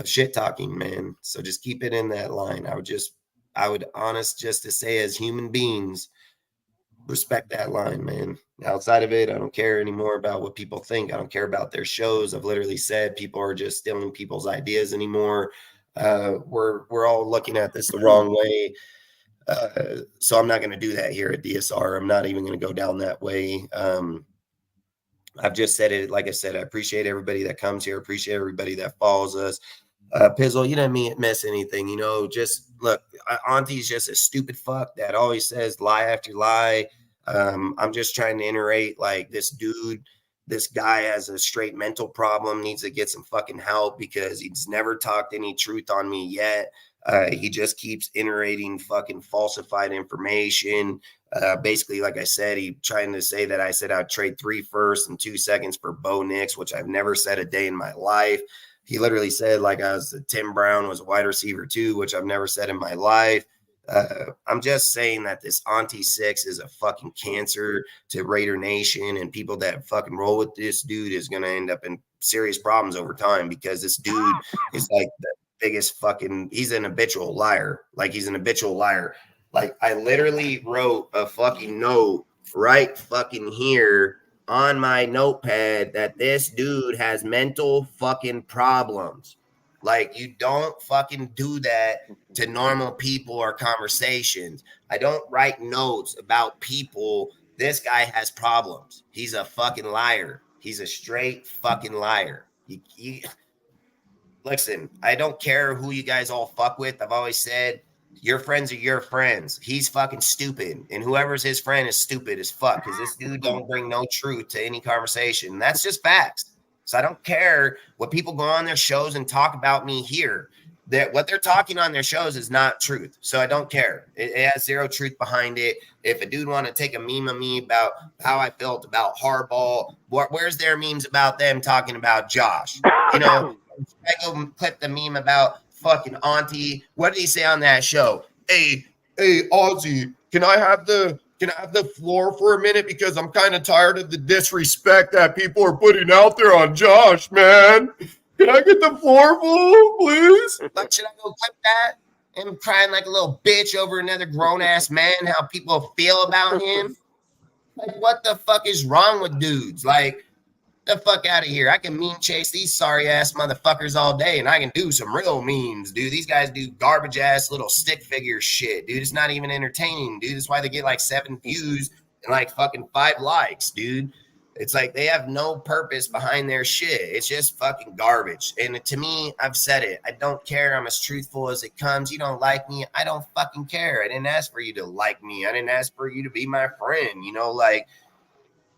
shit talking, man. So just keep it in that line. I would honest just to say, as human beings, respect that line, man. Outside of it, I don't care anymore about what people think. I don't care about their shows. I've literally said people are just stealing people's ideas anymore. We're all looking at this the wrong way. So I'm not going to do that here at DSR. I'm not even going to go down that way. I've just said it. Like I said, I appreciate everybody that comes here. Appreciate everybody that follows us. Pizzle, you didn't miss anything. You know, just look, Auntie's just a stupid fuck that always says lie after lie. I'm just trying to iterate, like, this guy has a straight mental problem, needs to get some fucking help because he's never talked any truth on me yet. He just keeps iterating fucking falsified information. Basically, like I said, he trying to say that I said I'd trade 3 firsts and 2 seconds for Bo Nix, which I've never said a day in my life. He literally said like Tim Brown was a wide receiver too, which I've never said in my life. I'm just saying that this Auntie 6 is a fucking cancer to Raider Nation, and people that fucking roll with this dude is going to end up in serious problems over time, because this dude is like the biggest fucking, he's an habitual liar. Like, he's an habitual liar. Like, I literally wrote a fucking note right fucking here on my notepad that this dude has mental fucking problems. Like, you don't fucking do that to normal people or conversations. I don't write notes about people. This guy has problems. He's a fucking liar. He's a straight fucking liar. Listen, I don't care who you guys all fuck with. I've always said, your friends are your friends. He's fucking stupid. And whoever's his friend is stupid as fuck, because this dude don't bring no truth to any conversation. That's just facts. So I don't care what people go on their shows and talk about me here. What they're talking on their shows is not truth. So I don't care. It has zero truth behind it. If a dude want to take a meme of me about how I felt about Harbaugh, where's their memes about them talking about Josh? You know, I go clip the meme about fucking Auntie. What did he say on that show? Hey, Ozzy, can I have the floor for a minute, because I'm kind of tired of the disrespect that people are putting out there on Josh, man. Can I get the floor full, please? Like, should I go clip that? And crying like a little bitch over another grown-ass man, how people feel about him? Like, what the fuck is wrong with dudes? Like, the fuck out of here. I can meme chase these sorry ass motherfuckers all day, and I can do some real memes, dude. These guys do garbage ass little stick figure shit, dude. It's not even entertaining, dude. That's why they get like 7 views and like fucking 5 likes, dude. It's like they have no purpose behind their shit. It's just fucking garbage. And to me, I've said it. I don't care. I'm as truthful as it comes. You don't like me, I don't fucking care. I didn't ask for you to like me. I didn't ask for you to be my friend. You know, like,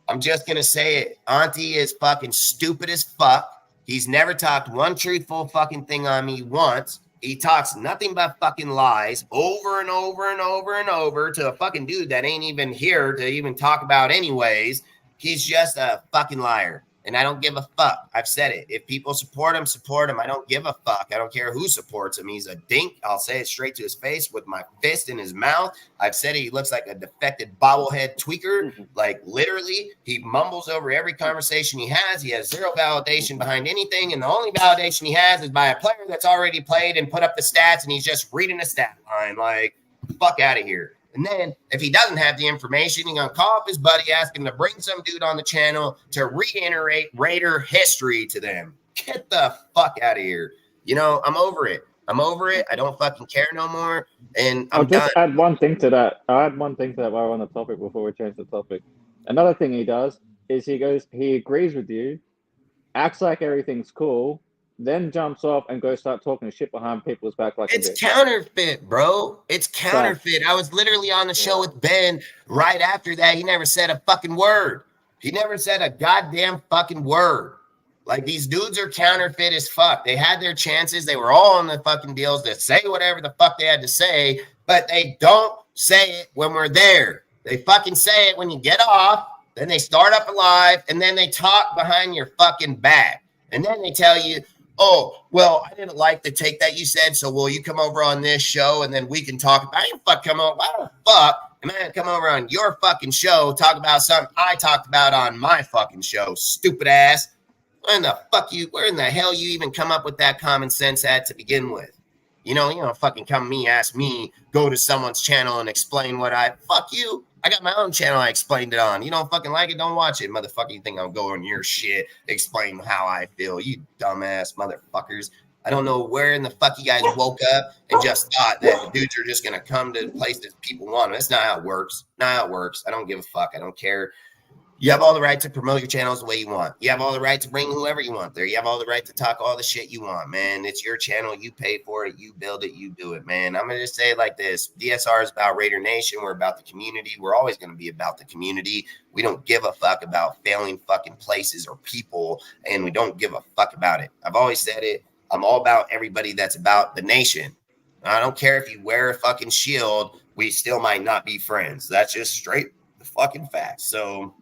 I'm just going to say it. Auntie is fucking stupid as fuck. He's never talked one truthful fucking thing on me once. He talks nothing but fucking lies over and over and over and over to a fucking dude that ain't even here to even talk about anyways. He's just a fucking liar. And I don't give a fuck. I've said it. If people support him, support him. I don't give a fuck. I don't care who supports him. He's a dink. I'll say it straight to his face with my fist in his mouth. I've said it. He looks like a defected bobblehead tweaker. Like, literally, he mumbles over every conversation he has. He has zero validation behind anything. And the only validation he has is by a player that's already played and put up the stats, and he's just reading a stat line. Like, fuck out of here. And then if he doesn't have the information, he's going to call up his buddy, ask him to bring some dude on the channel to reiterate Raider history to them. Get the fuck out of here. You know, I'm over it. I don't fucking care no more. And I'll just add one thing to that. I'll add one thing to that while we're on the topic before we change the topic. Another thing he does is he agrees with you, acts like everything's cool, then jumps off and goes start talking shit behind people's back like it's counterfeit, bro. It's counterfeit. I was literally on the show with Ben right after that. He never said a fucking word. He never said a goddamn fucking word. Like, these dudes are counterfeit as fuck. They had their chances. They were all on the fucking deals to say whatever the fuck they had to say, but they don't say it when we're there. They fucking say it when you get off. Then they start up a live, and then they talk behind your fucking back. And then they tell you, oh, well, I didn't like the take that you said, so will you come over on this show, and then we can talk about it? Come over. Why the fuck am I going to come over on your fucking show, talk about something I talked about on my fucking show, stupid ass? Where in the hell you even come up with that common sense at to begin with? You don't fucking ask me, go to someone's channel and explain fuck you. I got my own channel I explained it on. You don't fucking like it, don't watch it, motherfucker. You think I'll go on your shit, explain how I feel, you dumbass motherfuckers. I don't know where in the fuck you guys woke up and just thought that dudes are just going to come to places people want them. That's not how it works. I don't give a fuck. I don't care. You have all the right to promote your channels the way you want. You have all the right to bring whoever you want there. You have all the right to talk all the shit you want, man. It's your channel. You pay for it. You build it. You do it, man. I'm going to just say it like this. DSR is about Raider Nation. We're about the community. We're always going to be about the community. We don't give a fuck about failing fucking places or people, and we don't give a fuck about it. I've always said it. I'm all about everybody that's about the nation. I don't care if you wear a fucking shield. We still might not be friends. That's just straight the fucking fact. So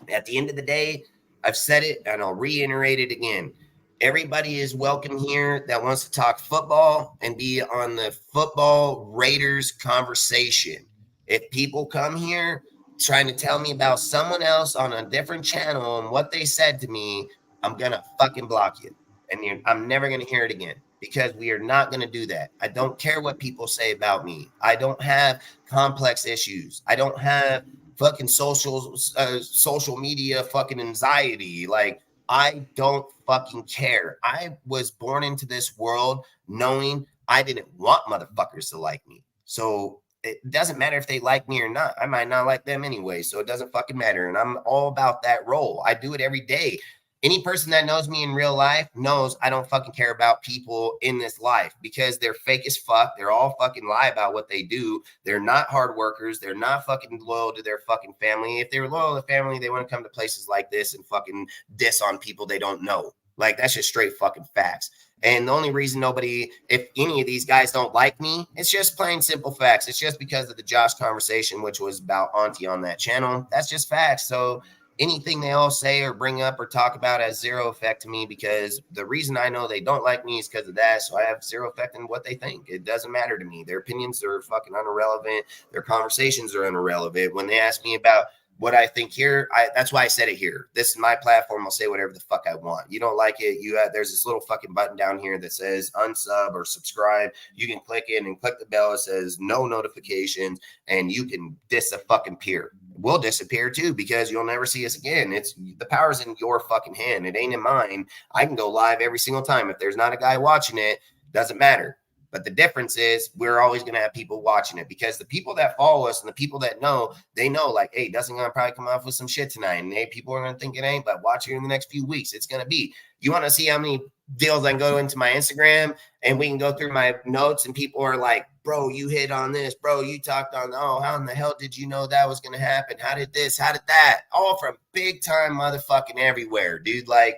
at the end of the day, I've said it and I'll reiterate it again. Everybody is welcome here that wants to talk football and be on the football Raiders conversation. If people come here trying to tell me about someone else on a different channel and what they said to me, I'm going to fucking block you. And I'm never going to hear it again, because we are not going to do that. I don't care what people say about me. I don't have complex issues. I don't have fucking social media fucking anxiety. Like, I don't fucking care. I was born into this world knowing I didn't want motherfuckers to like me. So it doesn't matter if they like me or not. I might not like them anyway, so it doesn't fucking matter. And I'm all about that role. I do it every day. Any person that knows me in real life knows I don't fucking care about people in this life, because they're fake as fuck. They're all fucking lie about what they do. They're not hard workers. They're not fucking loyal to their fucking family. If they're loyal to family, they want to come to places like this and fucking diss on people they don't know. Like, that's just straight fucking facts. And the only reason if any of these guys don't like me, it's just plain simple facts. It's just because of the Josh conversation, which was about Auntie on that channel. That's just facts. So anything they all say or bring up or talk about has zero effect to me, because the reason I know they don't like me is because of that. So I have zero effect in what they think. It doesn't matter to me. Their opinions are fucking irrelevant. Their conversations are irrelevant. When they ask me about what I think here, that's why I said it here. This is my platform. I'll say whatever the fuck I want. You don't like it, there's this little fucking button down here that says unsub or subscribe. You can click it and click the bell. It says no notifications, and you can disappear. We'll disappear too, because you'll never see us again. It's the power's in your fucking hand. It ain't in mine. I can go live every single time. If there's not a guy watching it, doesn't matter. But the difference is we're always going to have people watching it, because the people that follow us and the people that know, they know, like, hey, Dustin going to probably come off with some shit tonight. And hey, people are going to think it ain't, but watch it in the next few weeks. It's going to be. You want to see how many deals I can go into my Instagram and we can go through my notes and people are like, bro, you hit on this. Bro, you talked on, how in the hell did you know that was going to happen? How did this? How did that? All from big time motherfucking everywhere, dude. Like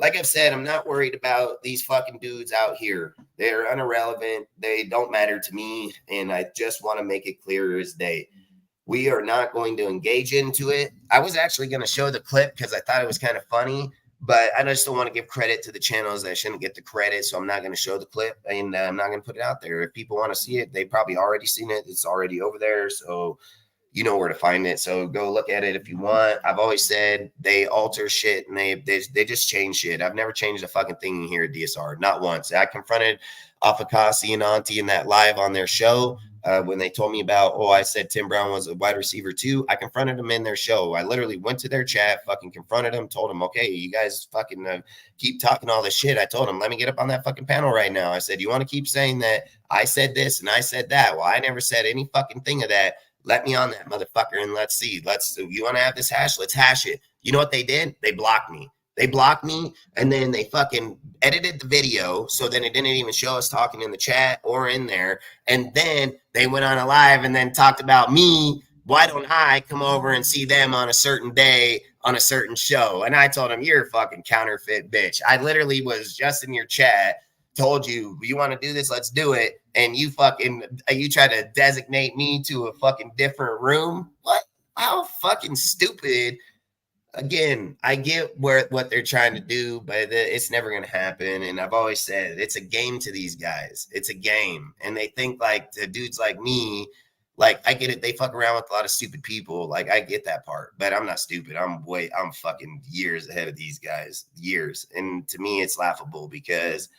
I've said, I'm not worried about these fucking dudes out here. They're irrelevant. They don't matter to me. And I just want to make it clear as day. We are not going to engage into it. I was actually going to show the clip because I thought it was kind of funny, but I just don't want to give credit to the channels that shouldn't get the credit. So I'm not going to show the clip, and I'm not going to put it out there. If people want to see it, they probably already seen it. It's already over there. So you know where to find it. So go look at it if you want. I've always said they alter shit and they just change shit. I've never changed a fucking thing here at DSR. Not once. I confronted Afakasi and Auntie in that live on their show when they told me about, I said Tim Brown was a wide receiver too. I confronted them in their show. I literally went to their chat, fucking confronted them, told them, okay, you guys fucking keep talking all this shit. I told them, let me get up on that fucking panel right now. I said, you want to keep saying that I said this and I said that? Well, I never said any fucking thing of that. Let me on that motherfucker and let's see. You want to have this hash? Let's hash it. You know what they did? They blocked me. And then they fucking edited the video. So then it didn't even show us talking in the chat or in there. And then they went on a live and then talked about me. Why don't I come over and see them on a certain day on a certain show? And I told them, you're a fucking counterfeit bitch. I literally was just in your chat, told you want to do this, let's do it. And you try to designate me to a fucking different room. What? how fucking stupid. Again, I get what they're trying to do, but it's never going to happen. And I've always said it's a game to these guys. It's a game. And they think like the dudes like me, like I get it. They fuck around with a lot of stupid people. Like I get that part, but I'm not stupid. I'm fucking years ahead of these guys, years. And to me, it's laughable because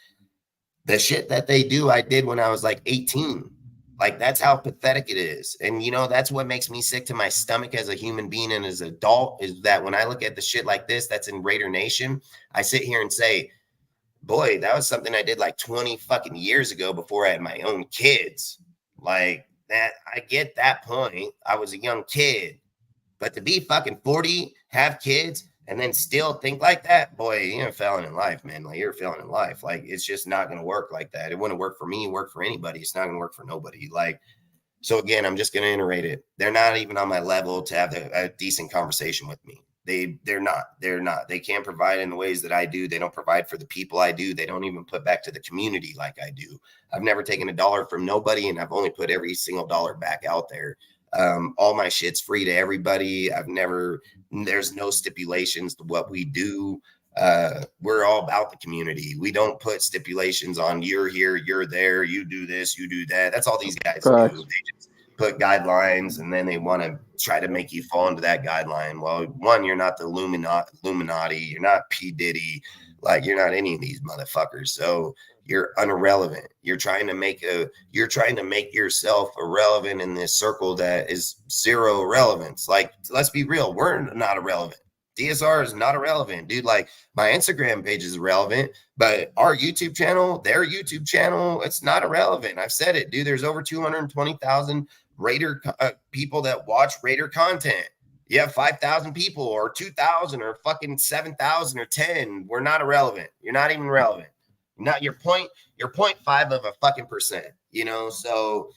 the shit that they do, I did when I was like 18. Like that's how pathetic it is. And you know, that's what makes me sick to my stomach as a human being and as an adult is that when I look at the shit like this that's in Raider Nation, I sit here and say, boy, that was something I did like 20 fucking years ago before I had my own kids. Like that, I get that point. I was a young kid. But to be fucking 40, have kids, and then still think like that, boy, you're a felon in life, man. Like you're a felon in life. Like it's just not going to work like that. It wouldn't work for me, work for anybody. It's not going to work for nobody. Like, so again, I'm just going to iterate it. They're not even on my level to have a decent conversation with me. They're not. They can't provide in the ways that I do. They don't provide for the people I do. They don't even put back to the community like I do. I've never taken a dollar from nobody, and I've only put every single dollar back out there. All my shit's free to everybody. There's no stipulations to what we do. We're all about the community. We don't put stipulations on you're here, you're there, you do this, you do that. That's all these guys do. They just put guidelines and then they want to try to make you fall into that guideline. Well, one, you're not the Illuminati, you're not P. Diddy, like you're not any of these motherfuckers. So you're irrelevant. You're trying to make yourself irrelevant in this circle that is zero relevance. Like, let's be real. We're not irrelevant. DSR is not irrelevant, dude. Like my Instagram page is irrelevant, but our YouTube channel, their YouTube channel, it's not irrelevant. I've said it, dude. There's over 220,000 Raider people that watch Raider content. You have 5,000 people or 2,000 or fucking 7,000 or 10. We're not irrelevant. You're not even relevant. Not your 0.5 of a fucking percent, you know? So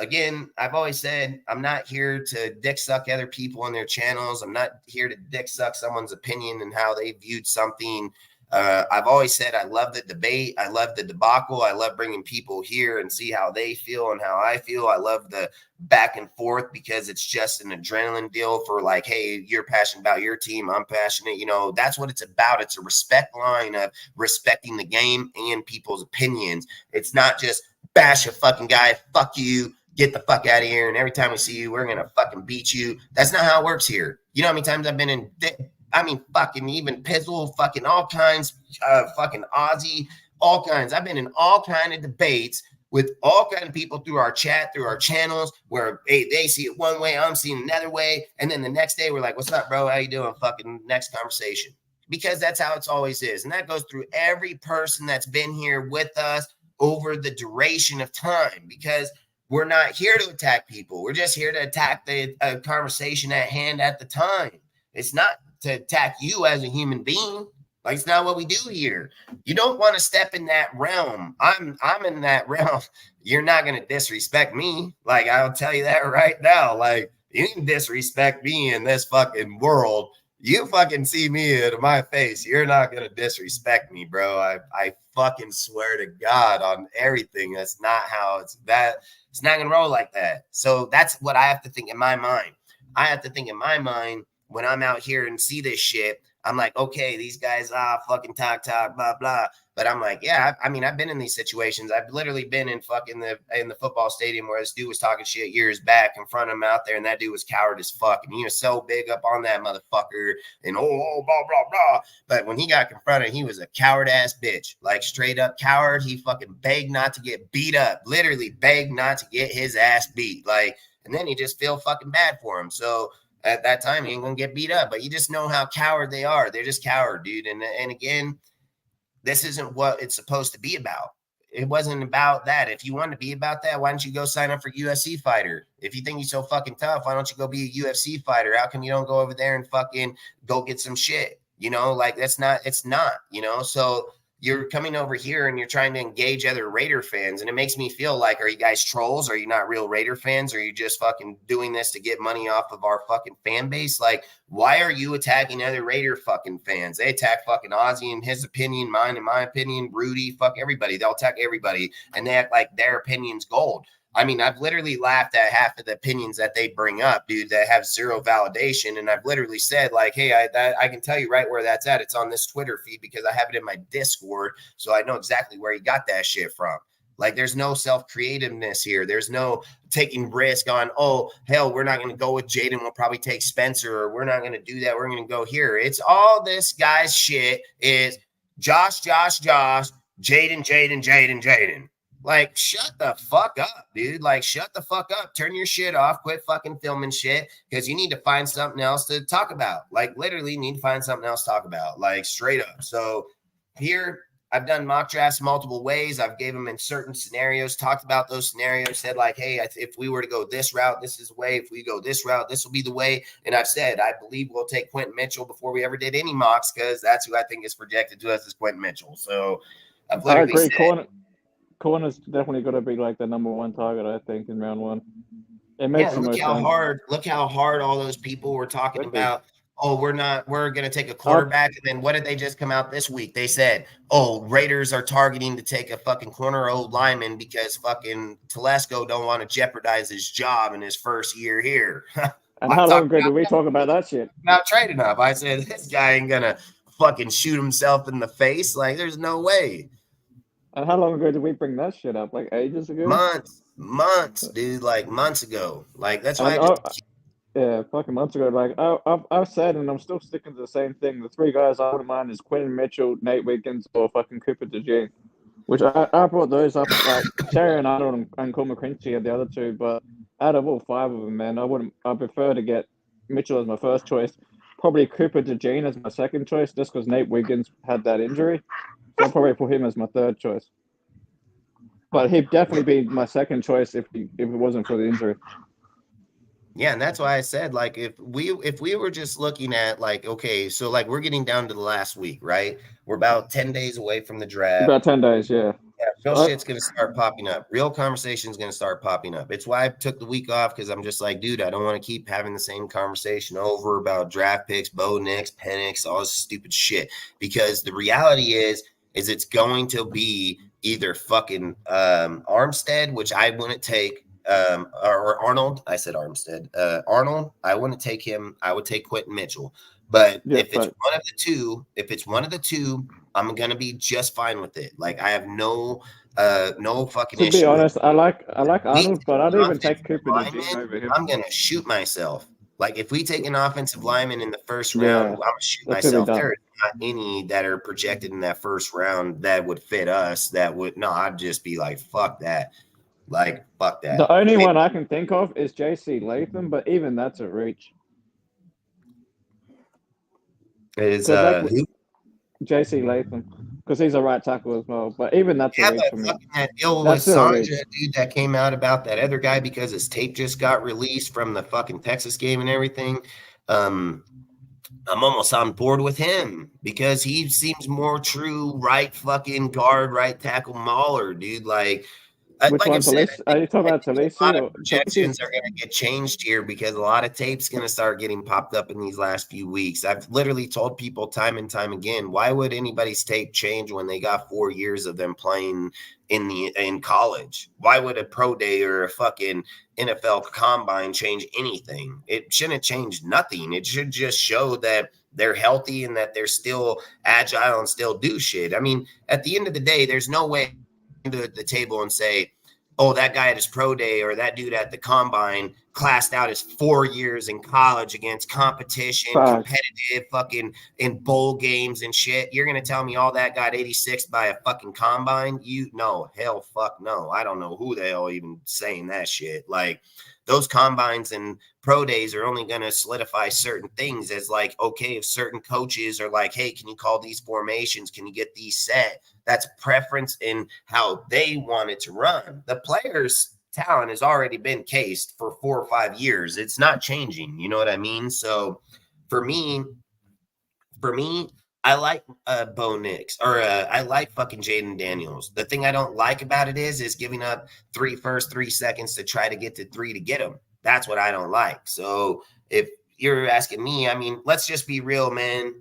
again, I've always said, I'm not here to dick suck other people on their channels. I'm not here to dick suck someone's opinion and how they viewed something. I've always said, I love the debate. I love the debacle. I love bringing people here and see how they feel and how I feel. I love the back and forth because it's just an adrenaline deal for like, hey, you're passionate about your team. I'm passionate. You know, that's what it's about. It's a respect line of respecting the game and people's opinions. It's not just bash a fucking guy. Fuck you. Get the fuck out of here. And every time we see you, we're going to fucking beat you. That's not how it works here. You know how many times I've been in fucking even Pizzle, fucking all kinds, fucking Aussie, all kinds. I've been in all kind of debates with all kind of people through our chat, through our channels, where hey, they see it one way, I'm seeing another way. And then the next day we're like, what's up, bro? How you doing? Fucking next conversation. Because that's how it's always is. And that goes through every person that's been here with us over the duration of time. Because we're not here to attack people. We're just here to attack the conversation at hand at the time. It's not to attack you as a human being. Like, it's not what we do here. You don't want to step in that realm. I'm in that realm. You're not going to disrespect me. Like, I'll tell you that right now. Like, you can disrespect me in this fucking world. You fucking see me in my face. You're not going to disrespect me, bro. I fucking swear to God on everything. That's not how it's that. It's not going to roll like that. So that's what I have to think in my mind. I have to think in my mind when I'm out here and see this shit. I'm like, okay, these guys, fucking talk, blah, blah. But I'm like, yeah, I mean, I've been in these situations. I've literally been in fucking in the football stadium where this dude was talking shit years back in front of him out there, and that dude was coward as fuck. And he was so big up on that motherfucker and blah, blah, blah. But when he got confronted, he was a coward ass bitch, like straight up coward. He fucking begged not to get beat up, literally begged not to get his ass beat. Like, and then he just feel fucking bad for him. So at that time, he ain't gonna get beat up, but you just know how coward they are. They're just coward, dude. And again, this isn't what it's supposed to be about. It wasn't about that. If you want to be about that, why don't you go sign up for UFC fighter? If you think you're so fucking tough, why don't you go be a UFC fighter? How come you don't go over there and fucking go get some shit? You know, like it's not, you know, so you're coming over here and you're trying to engage other Raider fans. And it makes me feel like, are you guys trolls? Are you not real Raider fans? Are you just fucking doing this to get money off of our fucking fan base? Like, why are you attacking other Raider fucking fans? They attack fucking Ozzy in his opinion, mine in my opinion, Rudy, fuck everybody. They'll attack everybody and they act like their opinion's gold. I mean, I've literally laughed at half of the opinions that they bring up, dude, that have zero validation. And I've literally said, like, hey, I can tell you right where that's at. It's on this Twitter feed because I have it in my Discord. So I know exactly where he got that shit from. Like, there's no self-creativeness here. There's no taking risk on, oh, hell, we're not going to go with Jaden. We'll probably take Spencer, or we're not going to do that. We're going to go here. It's all this guy's shit is Josh, Jaden. Like, shut the fuck up, dude. Like, shut the fuck up. Turn your shit off. Quit fucking filming shit because you need to find something else to talk about. Like, literally need to find something else to talk about. Like, straight up. So here, I've done mock drafts multiple ways. I've gave them in certain scenarios, talked about those scenarios, said like, hey, if we were to go this route, this is the way. If we go this route, this will be the way. And I've said, I believe we'll take Quentin Mitchell before we ever did any mocks because that's who I think is projected to us as Quentin Mitchell. So I've literally I agree. said, Corner's definitely going to be like the number one target, I think, in round one. It makes the most sense. Look how hard all those people were talking about. Oh, we're going to take a quarterback. And then what did they just come out this week? They said, oh, Raiders are targeting to take a fucking corner old lineman because fucking Telesco don't want to jeopardize his job in his first year here. And how long ago did we talk about that shit? Not trading up. I said, this guy ain't going to fucking shoot himself in the face. Like, there's no way. And how long ago did we bring that shit up? Like ages ago? Months, dude. Like months ago. Like, that's why fucking months ago. Like I've said, and I'm still sticking to the same thing. The three guys I wouldn't mind is Quentin Mitchell, Nate Wiggins, or fucking Cooper DeJean. Which I brought those up. Like Terry Arnold and Cole McCrinchy are the other two, but out of all five of them, man, I prefer to get Mitchell as my first choice. Probably Cooper DeJean as my second choice, just because Nate Wiggins had that injury. So I'll probably put him as my third choice. But he'd definitely be my second choice if it wasn't for the injury. Yeah, and that's why I said, like, if we were just looking at, like, okay, so, like, we're getting down to the last week, right? We're about 10 days away from the draft. About 10 days, yeah. Real shit's going to start popping up. Real conversation's going to start popping up. It's why I took the week off, because I'm just like, dude, I don't want to keep having the same conversation over about draft picks, Bo Nix, Penix, all this stupid shit. Because the reality is it's going to be either fucking Armstead, which I wouldn't take, or Arnold. I said Armstead. Arnold, I wouldn't take him. I would take Quentin Mitchell. But if it's one of the two, I'm gonna be just fine with it. Like, I have no fucking issue. To be honest, I like Arnold, but I'd even take Cooper DeJean over him. I'm gonna shoot myself. Like, if we take an offensive lineman in the first round, I'm gonna shoot myself. There are not any that are projected in that first round that would fit us. I'd just be like, fuck that. Like, fuck that. The only one I can think of is JC Latham, but even that's a reach. Is JC Latham, because he's a right tackle as well. But even that's a reach for me. That Sandra dude that came out about that other guy because his tape just got released from the fucking Texas game and everything. I'm almost on board with him because he seems more true right fucking guard, right tackle mauler, dude. Like, which one? Are you talking about Talisi? A lot of projections are going to get changed here because a lot of tape's going to start getting popped up in these last few weeks. I've literally told people time and time again, why would anybody's tape change when they got 4 years of them playing in college? Why would a pro day or a fucking NFL combine change anything? It shouldn't change nothing. It should just show that they're healthy and that they're still agile and still do shit. I mean, at the end of the day, there's no way to the table and say, oh, that guy at his pro day or that dude at the combine classed out his 4 years in college against competition, competitive fucking in bowl games and shit. You're going to tell me all that got 86 by a fucking combine? Hell fuck no. I don't know who the hell even saying that shit. Like, those combines and pro days are only going to solidify certain things as, like, okay, if certain coaches are like, hey, can you call these formations? Can you get these set? That's preference in how they want it to run. The players' talent has already been cased for 4 or 5 years. It's not changing. You know what I mean? So for me, I like Bo Nix, or I like fucking Jaden Daniels. The thing I don't like about it is giving up 3 first, 3 seconds to try to get to 3 to get him. That's what I don't like. So if you're asking me, I mean, let's just be real, man.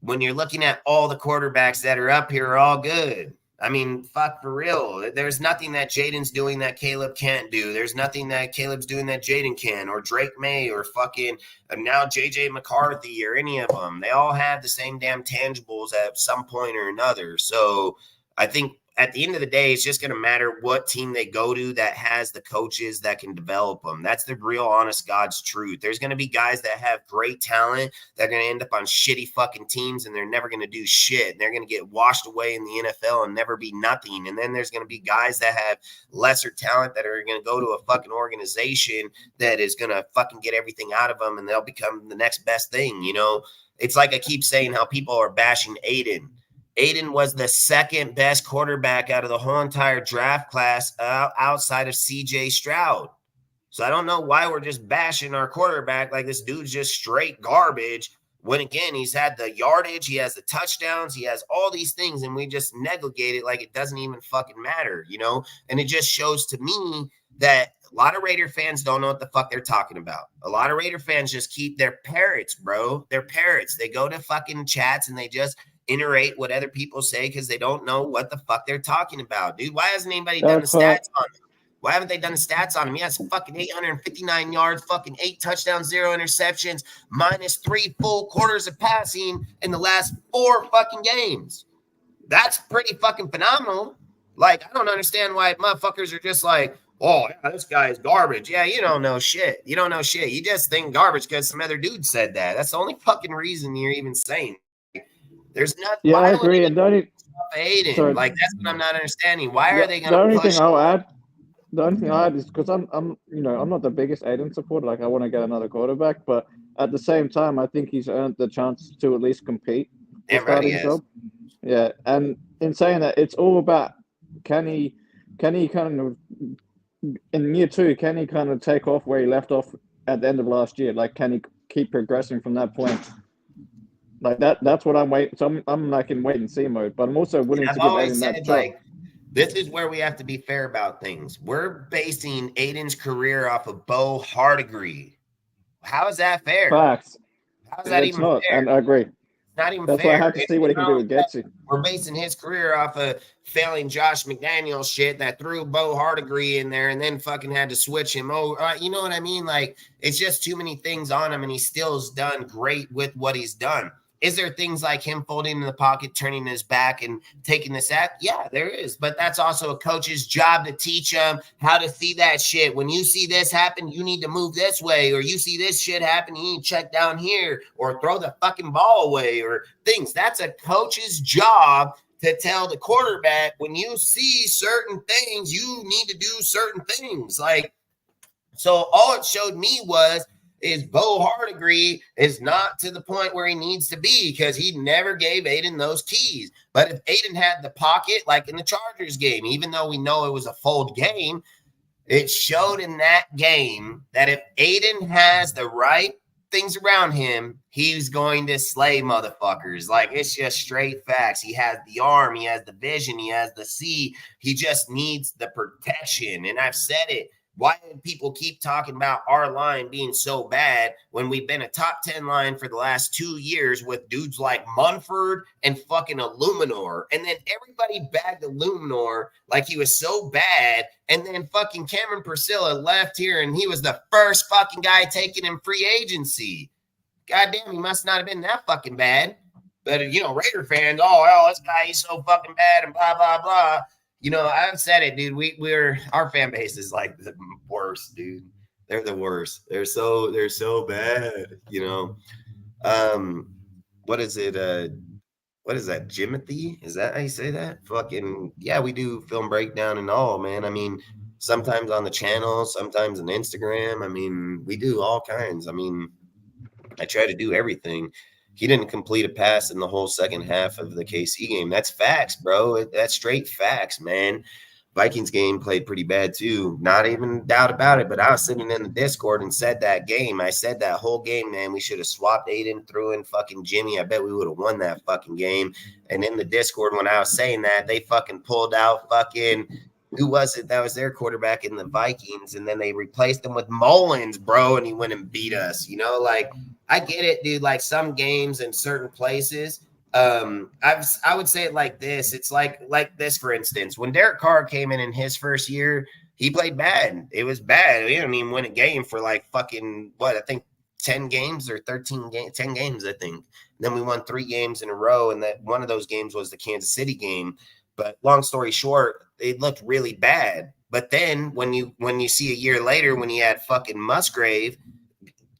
When you're looking at all the quarterbacks that are up here are all good. I mean, fuck, for real. There's nothing that Jaden's doing that Caleb can't do. There's nothing that Caleb's doing that Jaden can, or Drake May, or fucking now JJ McCarthy, or any of them. They all have the same damn tangibles at some point or another. So I think at the end of the day, it's just going to matter what team they go to that has the coaches that can develop them. That's the real honest God's truth. There's going to be guys that have great talent that are going to end up on shitty fucking teams, and they're never going to do shit. They're going to get washed away in the NFL and never be nothing. And then there's going to be guys that have lesser talent that are going to go to a fucking organization that is going to fucking get everything out of them, and they'll become the next best thing. You know, it's like I keep saying how people are bashing Aiden. Aiden was the second best quarterback out of the whole entire draft class outside of CJ Stroud. So I don't know why we're just bashing our quarterback like this dude's just straight garbage. When, again, he's had the yardage, he has the touchdowns, he has all these things, and we just negate it like it doesn't even fucking matter, you know? And it just shows to me that a lot of Raider fans don't know what the fuck they're talking about. A lot of Raider fans just keep their parrots, bro. They're parrots. They go to fucking chats and they just iterate what other people say because they don't know what the fuck they're talking about. Dude, why hasn't anybody done the stats on him? Why haven't they done the stats on him? He has fucking 859 yards, fucking 8 touchdowns, 0 interceptions, minus 3 full quarters of passing in the last 4 fucking games. That's pretty fucking phenomenal. Like, I don't understand why motherfuckers are just like, oh, yeah, this guy is garbage. Yeah, you don't know shit. You don't know shit. You just think garbage because some other dude said that. That's the only fucking reason you're even saying. There's nothing. Yeah, I agree. And Aiden, like, that's what I'm not understanding. Why are they going to The only push? thing I'll add is because I'm not the biggest Aiden supporter. Like, I want to get another quarterback, but at the same time, I think he's earned the chance to at least compete for starting job. Yeah, and in saying that, it's all about can he kind of in year 2, can he kind of take off where he left off at the end of last year? Like, can he keep progressing from that point? Like that's what I'm waiting. So I'm like in wait and see mode, but I'm also willing to give Aiden that job. Like, this is where we have to be fair about things. We're basing Aiden's career off of Bo Hardegree. How is that fair? Facts. How is that it's even not, fair? and I agree. Not even That's fair. why I have to see what he can do with Getsy. We're basing his career off of failing Josh McDaniels shit that threw Bo Hardegree in there and then fucking had to switch him over. You know what I mean? Like, it's just too many things on him, and he still has done great with what he's done. Is there things like him folding in the pocket, turning his back, and taking the sack? Yeah, there is. But that's also a coach's job to teach him how to see that shit. When you see this happen, you need to move this way. Or you see this shit happen, you need to check down here. Or throw the fucking ball away. Or things. That's a coach's job to tell the quarterback, when you see certain things, you need to do certain things. Like, so all it showed me is Bo Hardegree is not to the point where he needs to be because he never gave Aiden those keys. But if Aiden had the pocket, like in the Chargers game, even though we know it was a fold game, it showed in that game that if Aiden has the right things around him, he's going to slay motherfuckers. Like, it's just straight facts. He has the arm, he has the vision, he has the see. He just needs the protection. And I've said it. Why do people keep talking about our line being so bad when we've been a top 10 line for the last 2 years with dudes like Munford and fucking Illuminor? And then everybody bagged Illuminor like he was so bad. And then fucking Cameron Priscilla left here and he was the first fucking guy taken in free agency. Goddamn, he must not have been that fucking bad. But, you know, Raider fans, oh, well, this guy, he's so fucking bad and blah, blah, blah. You know, I've said it, dude. Our fan base is like the worst, dude. They're the worst. They're so bad. You know, what is it? What is that? Jimothy? Is that how you say that? Fucking yeah, we do film breakdown and all, man. I mean, sometimes on the channel, sometimes on Instagram. I mean, we do all kinds. I mean, I try to do everything. He didn't complete a pass in the whole second half of the KC game. That's facts, bro. That's straight facts, man. Vikings game played pretty bad too. Not even doubt about it. But I was sitting in the Discord and said that game. I said that whole game, man, we should have swapped Aiden, threw in fucking Jimmy. I bet we would have won that fucking game. And in the Discord, when I was saying that, they fucking pulled out fucking who was it that was their quarterback in the Vikings? And then they replaced him with Mullins, bro. And he went and beat us. You know, like, I get it, dude. Like, some games in certain places, I would say it like this. It's like this, for instance, when Derek Carr came in his first year, he played bad. It was bad. He didn't even win a game for like fucking what, I think 10 games or 13 games, 10 games, I think. And then we won 3 games in a row, and that one of those games was the Kansas City game. But long story short, it looked really bad. But then when you see a year later when he had fucking Musgrave,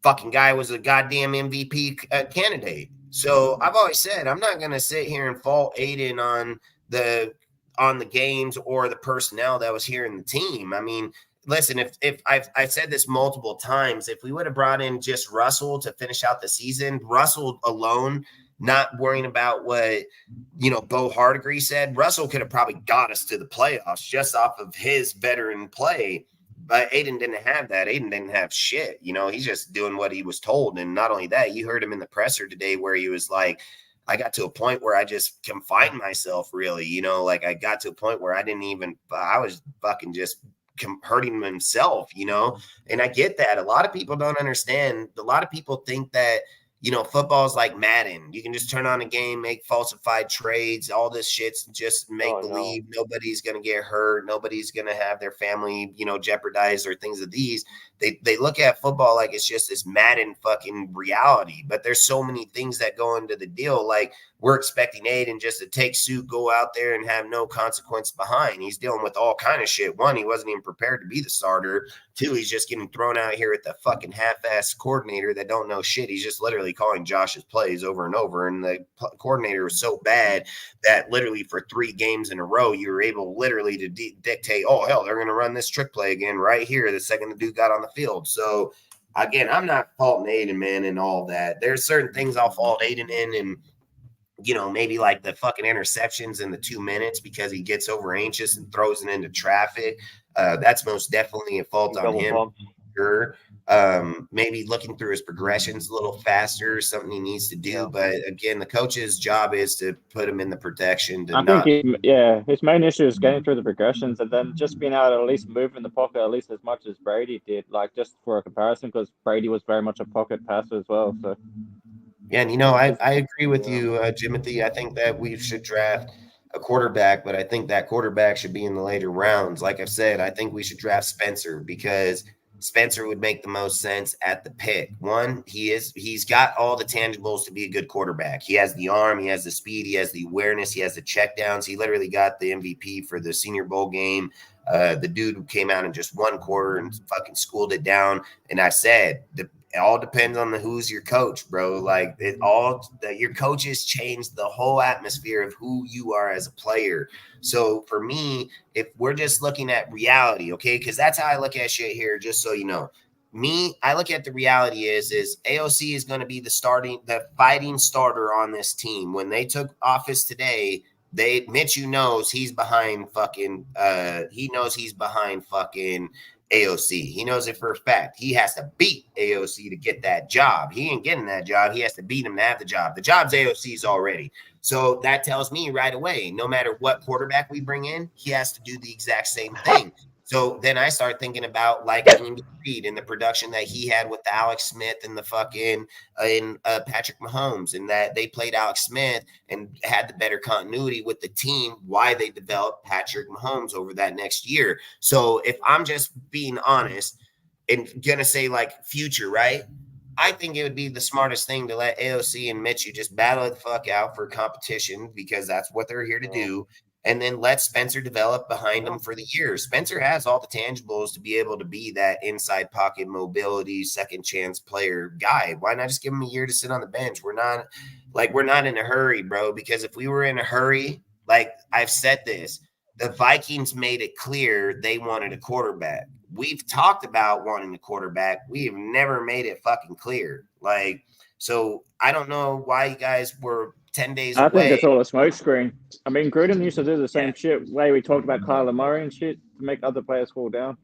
fucking guy was a goddamn MVP candidate. So I've always said I'm not going to sit here and fault Aiden on the games or the personnel that was here in the team. I mean, listen, if I've said this multiple times, if we would have brought in just Russell to finish out the season, Russell alone, not worrying about what Bo Hardegree said, Russell could have probably got us to the playoffs just off of his veteran play. But Aiden didn't have that. Aiden didn't have shit. He's just doing what he was told. And not only that, you heard him in the presser today where he was like, I got to a point where I just confined myself, really. Like I got to a point where I was fucking just hurting himself, And I get that. A lot of people don't understand. A lot of people think that, football is like Madden. You can just turn on a game, make falsified trades, all this shit's just make believe. No. Nobody's going to get hurt. Nobody's going to have their family, jeopardized or things of these. They look at football like it's just this Madden fucking reality. But there's so many things that go into the deal. Like we're expecting Aiden just to take suit, go out there and have no consequence behind. He's dealing with all kind of shit. One, he wasn't even prepared to be the starter. 2, he's just getting thrown out here at the fucking half-ass coordinator that don't know shit. He's just literally calling Josh's plays over and over. And the coordinator was so bad that literally for 3 games in a row, you were able literally to dictate, oh, hell, they're going to run this trick play again right here the second the dude got on the field. So, again, I'm not faulting Aiden, man, and all that. There's certain things I'll fault Aiden in, and maybe like the fucking interceptions in the 2 minutes because he gets over anxious and throws it into traffic. That's most definitely a fault on him. Sure. Maybe looking through his progressions a little faster, something he needs to do. But again, the coach's job is to put him in the protection. His main issue is getting through the progressions and then just being able to at least move in the pocket at least as much as Brady did. Like just for a comparison, because Brady was very much a pocket passer as well. So. Yeah, and I agree with you, Jimothy. I think that we should draft a quarterback, but I think that quarterback should be in the later rounds. Like I've said, I think we should draft Spencer because Spencer would make the most sense at the pick. One, he's got all the tangibles to be a good quarterback. He has the arm, he has the speed, he has the awareness, he has the checkdowns. He literally got the MVP for the Senior Bowl game. The dude who came out in just 1 quarter and fucking schooled it down. And I said, it all depends on who's your coach, bro. Like your coaches change the whole atmosphere of who you are as a player. So for me, if we're just looking at reality, okay, because that's how I look at shit here, just so you know. I look at the reality is AOC is going to be the fighting starter on this team. When they took office today, Mitchell knows he's behind fucking AOC. He knows it for a fact. He has to beat AOC to get that job. He ain't getting that job. He has to beat him to have the job. The job's AOC's already. So that tells me right away, no matter what quarterback we bring in, he has to do the exact same thing. So then I start thinking about like Andy Reid and the production that he had with Alex Smith and the fucking Patrick Mahomes, and that they played Alex Smith and had the better continuity with the team, why they developed Patrick Mahomes over that next year. So if I'm just being honest and going to say like future, right? I think it would be the smartest thing to let AOC and Mitchell just battle the fuck out for competition because that's what they're here to do. And then let Spencer develop behind him for the year. Spencer has all the tangibles to be able to be that inside pocket mobility, second chance player guy. Why not just give him a year to sit on the bench? We're not in a hurry, bro, because if we were in a hurry, like I've said this, the Vikings made it clear they wanted a quarterback. We've talked about wanting a quarterback. We've never made it fucking clear. Like, so I don't know why you guys were 10 days away. I think it's all a smokescreen. I mean, Gruden used to do the same shit. Way we talked about Kyler Murray and shit to make other players fall down.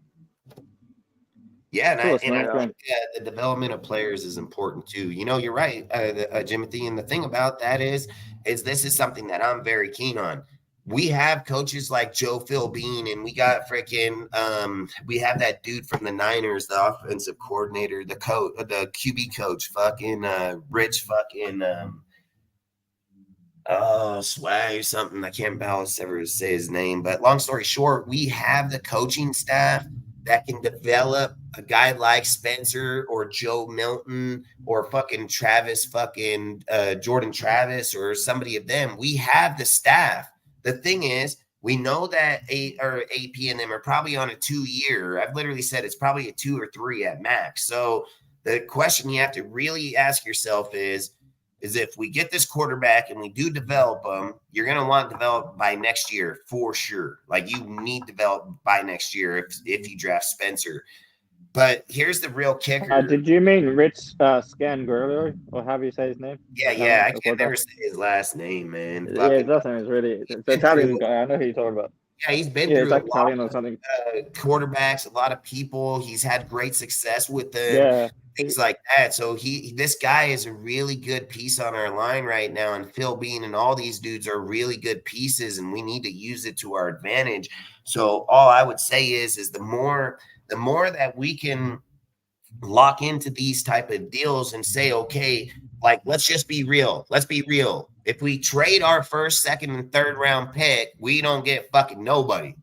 Yeah, and I think the development of players is important too. You're right, Jimothy. And the thing about that is this is something that I'm very keen on. We have coaches like Joe Philbin, and we got we have that dude from the Niners, the offensive coordinator, the QB coach, fucking Rich fucking Oh, Swag or something. I can't balance ever say his name, but long story short, we have the coaching staff that can develop a guy like Spencer or Joe Milton or fucking Travis, Jordan Travis or somebody of them. We have the staff. The thing is, we know that AP and them are probably on a 2-year. I've literally said it's probably a 2 or 3 at max. So the question you have to really ask yourself is if we get this quarterback and we do develop them, you're going to want developed by next year for sure. Like you need developed by next year if you draft Spencer. But here's the real kicker. Did you mean Rich Scangarello, or how do you say his name? Yeah. I can never say his last name, man. Yeah, his last name is really it's Italian guy. I know who you're talking about. Yeah, he's been through it's like a Italian lot or something. Quarterbacks, a lot of people. He's had great success with them. Yeah. Things like that. So this guy is a really good piece on our line right now. And Phil Bean and all these dudes are really good pieces, and we need to use it to our advantage. So all I would say is the more that we can lock into these type of deals and say, okay, like, let's just be real. Let's be real. If we trade our first, second, and third round pick, we don't get fucking nobody.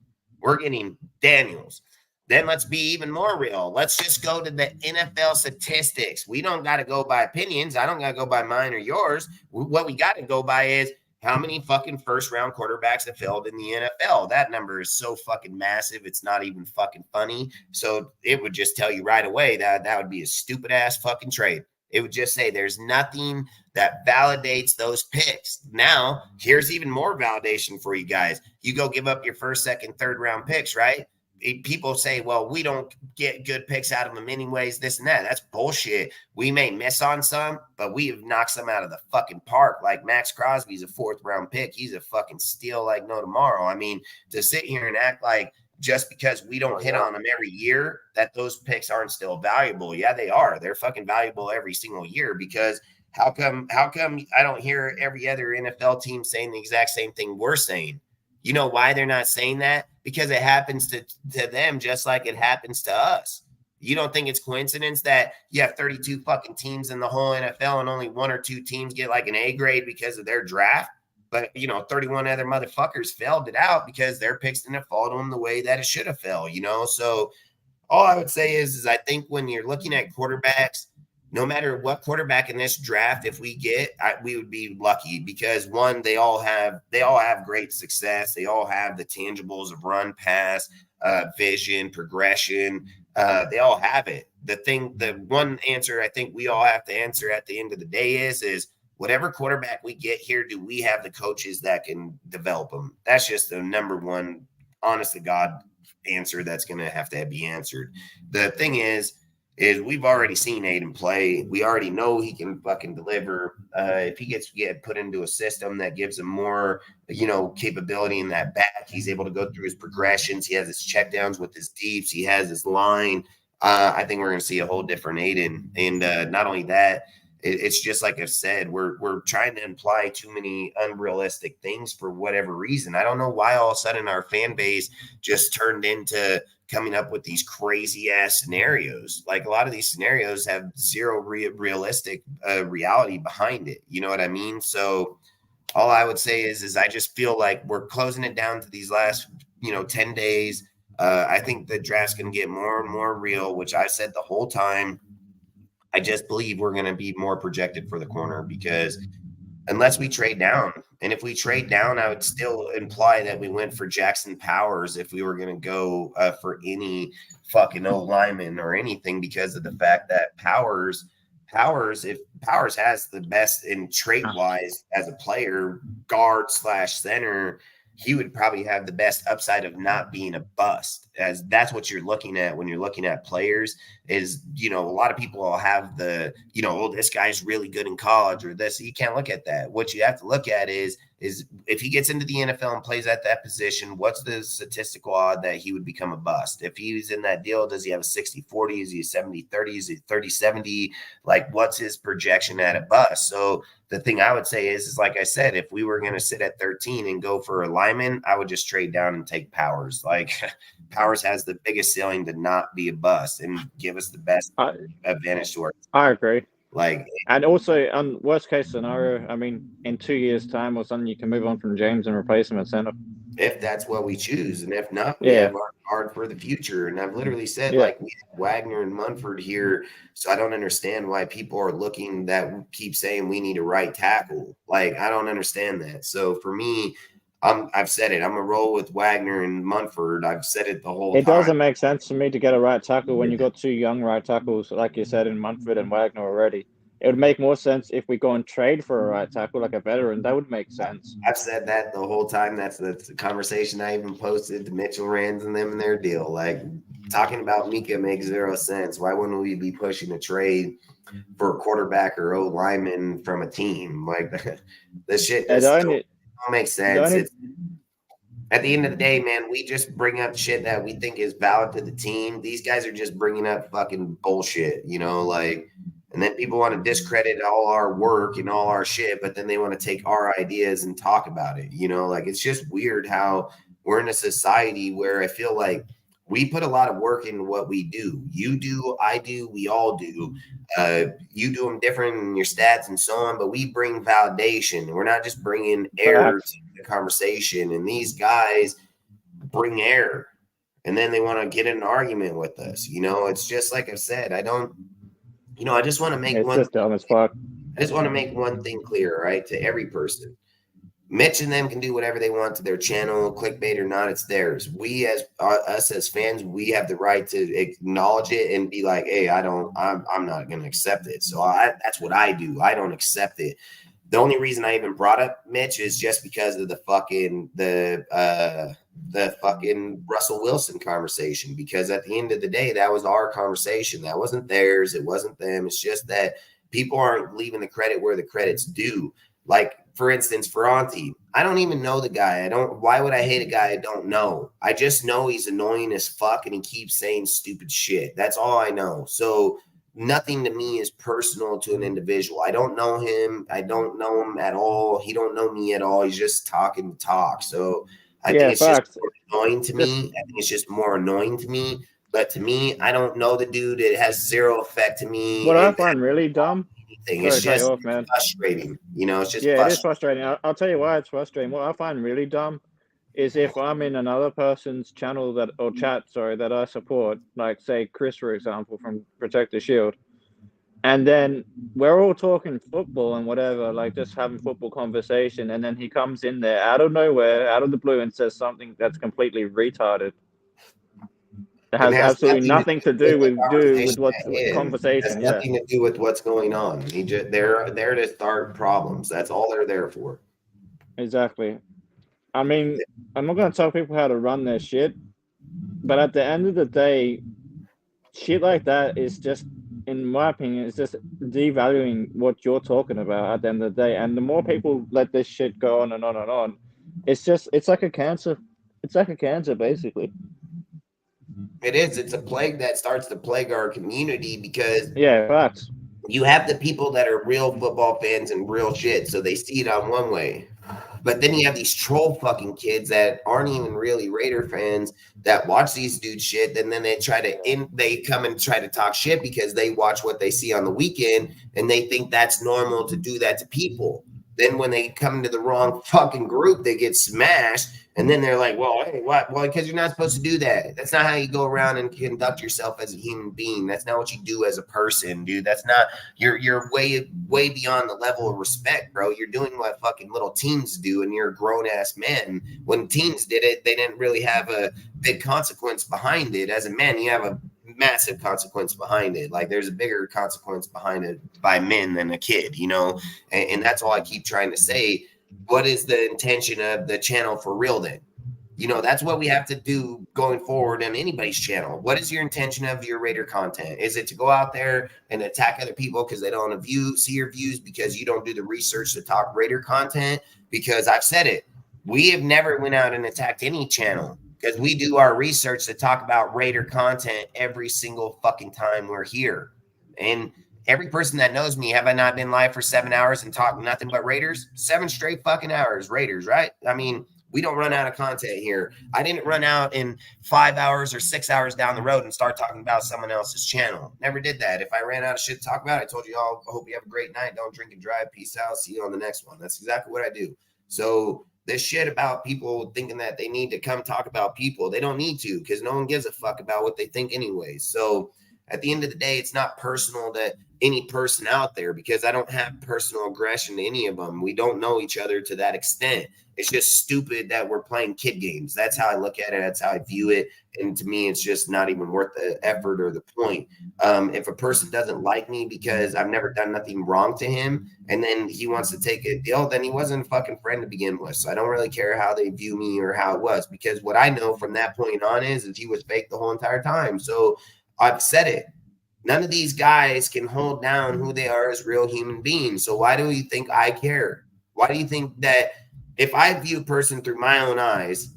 We're getting Daniels. Then let's be even more real. Let's just go to the NFL statistics. We don't got to go by opinions. I don't got to go by mine or yours. What we got to go by is how many fucking first round quarterbacks have failed in the NFL. That number is so fucking massive. It's not even fucking funny. So it would just tell you right away that would be a stupid ass fucking trade. It would just say there's nothing that validates those picks. Now, here's even more validation for you guys. You go give up your first, second, third round picks, right? People say, well, we don't get good picks out of them anyways, this and that. That's bullshit. We may miss on some, but we have knocked some out of the fucking park. Like Max Crosby's a 4th round pick. He's a fucking steal like no tomorrow. I mean, to sit here and act like just because we don't hit on them every year, that those picks aren't still valuable. Yeah, they are. They're fucking valuable every single year, because how come I don't hear every other NFL team saying the exact same thing we're saying? You know why they're not saying that? Because it happens to them just like it happens to us. You don't think it's coincidence that you have 32 fucking teams in the whole NFL and only 1 or 2 teams get like an A grade because of their draft? But, 31 other motherfuckers failed it out because their picks didn't fall to them the way that it should have fell, So all I would say is I think when you're looking at quarterbacks, no matter what quarterback in this draft, if we get, we would be lucky because one, they all have great success. They all have the tangibles of run, pass, vision, progression. They all have it. The one answer I think we all have to answer at the end of the day is whatever quarterback we get here, do we have the coaches that can develop them? That's just the number one, honest to God answer that's going to have to be answered. The thing is we've already seen Aiden play. We already know he can fucking deliver. If he gets put into a system that gives him more, capability in that back, he's able to go through his progressions. He has his checkdowns with his deeps. He has his line. I think we're going to see a whole different Aiden. And not only that, it's just like I've said, we're trying to imply too many unrealistic things for whatever reason. I don't know why all of a sudden our fan base just turned into coming up with these crazy ass scenarios. Like a lot of these scenarios have zero realistic reality behind it. You know what I mean? So all I would say is I just feel like we're closing it down to these last, 10 days. I think the draft's going to get more and more real, which I said the whole time. I just believe we're going to be more projected for the corner because unless we trade down, and if we trade down, I would still imply that we went for Jackson Powers if we were going to go for any fucking lineman or anything, because of the fact that Powers, if Powers has the best in trait wise as a player, guard / center, he would probably have the best upside of not being a bust, as that's what you're looking at when you're looking at players is, a lot of people will have the, this guy's really good in college or this. You can't look at that. What you have to look at is if he gets into the NFL and plays at that position, what's the statistical odd that he would become a bust? If he's in that deal, does he have a 60-40? Is he a 70-30? Is he 30-70? Like, what's his projection at a bust? So the thing I would say is like I said, if we were going to sit at 13 and go for a lineman, I would just trade down and take Powers. Like Powers has the biggest ceiling to not be a bust and give us the best advantage to our. I agree. Like, and also, on worst case scenario, I mean, in 2 years' time or something, you can move on from James and replace him at center. if that's what we choose, and if not, we Yeah. have our card for the future. And I've literally said, Yeah. like, we have Wagner and Munford here, so I don't understand why people are looking that keep saying we need a right tackle. Like, I don't understand that. So for me, I've said it. I'm gonna roll with Wagner and Munford. I've said it the whole It time. doesn't make sense to me to get a right tackle when you got two young right tackles, like you said, in Munford and Wagner already. It would make more sense if we go and trade for a right tackle, like a veteran. That would make sense. I've said that the whole time. That's the conversation I even posted to Mitchell Rands and them and their deal. Like, talking about Mika makes 0 sense. Why wouldn't we be pushing a trade for a quarterback or O lineman from a team? Like, this shit just don't make sense. At the end of the day, man, we just bring up shit that we think is valid to the team. These guys are just bringing up fucking bullshit, you know, like, and then people want to discredit all our work and all our shit, but then they want to take our ideas and talk about it, you know, like, it's just weird how we're in a society where I feel like we put a lot of work into what we do. You do, I do, we all do. You do them different in your stats and so on, but we bring validation. We're not just bringing air to the conversation. And these guys bring air, and then they want to get in an argument with us. You know, it's just like I said. I just want to make it's just dumb as fuck. I just want to make one thing clear, right, to every person. Mitch and them can do whatever they want to their channel, clickbait or not, it's theirs. We us as fans, we have the right to acknowledge it and be like, hey, I'm not going to accept it. So that's what I do. I don't accept it. The only reason I even brought up Mitch is just because of the fucking Russell Wilson conversation, because at the end of the day, that was our conversation. That wasn't theirs. It wasn't them. It's just that people aren't leaving the credit where the credit's due. Like, for instance, Ferranti, I don't even know the guy. Why would I hate a guy I don't know? I just know he's annoying as fuck and he keeps saying stupid shit. That's all I know. So nothing to me is personal to an individual. I don't know him. I don't know him at all. He don't know me at all. He's just talking to talk. So I think it's just more annoying to me. I think it's just more annoying to me. But to me, I don't know the dude. It has zero effect to me. What I find really dumb, it's just frustrating. You know, it's just it is frustrating. I'll tell you why it's frustrating. What I find really dumb is if I'm in another person's channel that I support, like say Chris, for example, from Protect the Shield, and then we're all talking football and whatever, like just having football conversation, and then he comes in there out of nowhere, out of the blue, and says something that's completely retarded. It has absolutely nothing to do with what's conversation. It has nothing to do with what's going on. They're there to start problems. That's all they're there for. Exactly. I mean, I'm not going to tell people how to run their shit, but at the end of the day, shit like that is just, in my opinion, it's just devaluing what you're talking about at the end of the day. And the more people let this shit go on and on and on, it's like a cancer. It's like a cancer, basically. It is. It's a plague that starts to plague our community because facts. You have the people that are real football fans and real shit, so they see it on one way. But then you have these troll fucking kids that aren't even really Raider fans that watch these dudes shit, and then they come and try to talk shit because they watch what they see on the weekend and they think that's normal to do that to people. Then when they come to the wrong fucking group, they get smashed. And then they're like, well, hey, what? Well, because you're not supposed to do that. That's not how you go around and conduct yourself as a human being. That's not what you do as a person, dude. That's not, you're way beyond the level of respect, bro. You're doing what fucking little teens do, and you're a grown-ass man. When teens did it, they didn't really have a big consequence behind it. As a man, you have a massive consequence behind it. Like, there's a bigger consequence behind it by men than a kid, you know? And that's all I keep trying to say. What is the intention of the channel for real then? You know, that's what we have to do going forward on anybody's channel. What is your intention of your Raider content? Is it to go out there and attack other people because they don't want to see your views because you don't do the research to talk Raider content? Because I've said it. We have never went out and attacked any channel because we do our research to talk about Raider content every single fucking time we're here. And every person that knows me, have I not been live for 7 hours and talked nothing but Raiders? 7 straight fucking hours, Raiders, right? I mean, We don't run out of content here. I didn't run out in 5 hours or 6 hours down the road and start talking about someone else's channel. Never did that. If I ran out of shit to talk about, I told you all, I hope you have a great night. Don't drink and drive. Peace out. See you on the next one. That's exactly what I do. So this shit about people thinking that they need to come talk about people, they don't need to, because no one gives a fuck about what they think anyway. So at the end of the day, it's not personal to any person out there, because I don't have personal aggression to any of them. We don't know each other to that extent. It's just stupid that we're playing kid games. That's how I look at it. That's how I view it. And to me, it's just not even worth the effort or the point. If a person doesn't like me because I've never done nothing wrong to him, and then he wants to take a deal, then he wasn't a fucking friend to begin with. So I don't really care how they view me or how it was, because what I know from that point on is he was fake the whole entire time. So I've said it. None of these guys can hold down who they are as real human beings. So why do you think I care? Why do you think that if I view a person through my own eyes,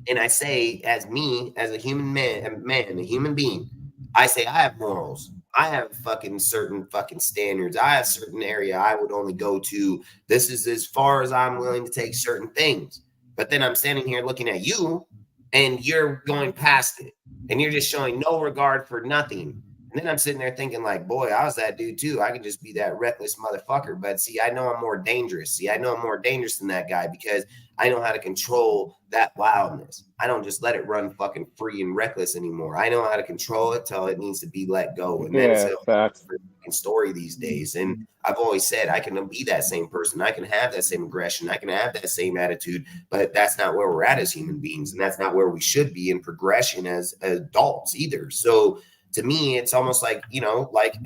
and I say, as me, as a human man, a human being, I say I have morals. I have fucking certain fucking standards. I have certain area I would only go to. This is as far as I'm willing to take certain things. But then I'm standing here looking at you, and you're going past it, and you're just showing no regard for nothing. And then I'm sitting there thinking like, boy, I was that dude too. I could just be that reckless motherfucker. But see, I know I'm more dangerous. See, I know I'm more dangerous than that guy, because I know how to control that wildness. I don't just let it run fucking free and reckless anymore. I know how to control it till it needs to be let go. And then it's a fucking story these days. And I've always said I can be that same person. I can have that same aggression. I can have that same attitude, but that's not where we're at as human beings. And that's not where we should be in progression as adults either. So to me, it's almost like, you know, like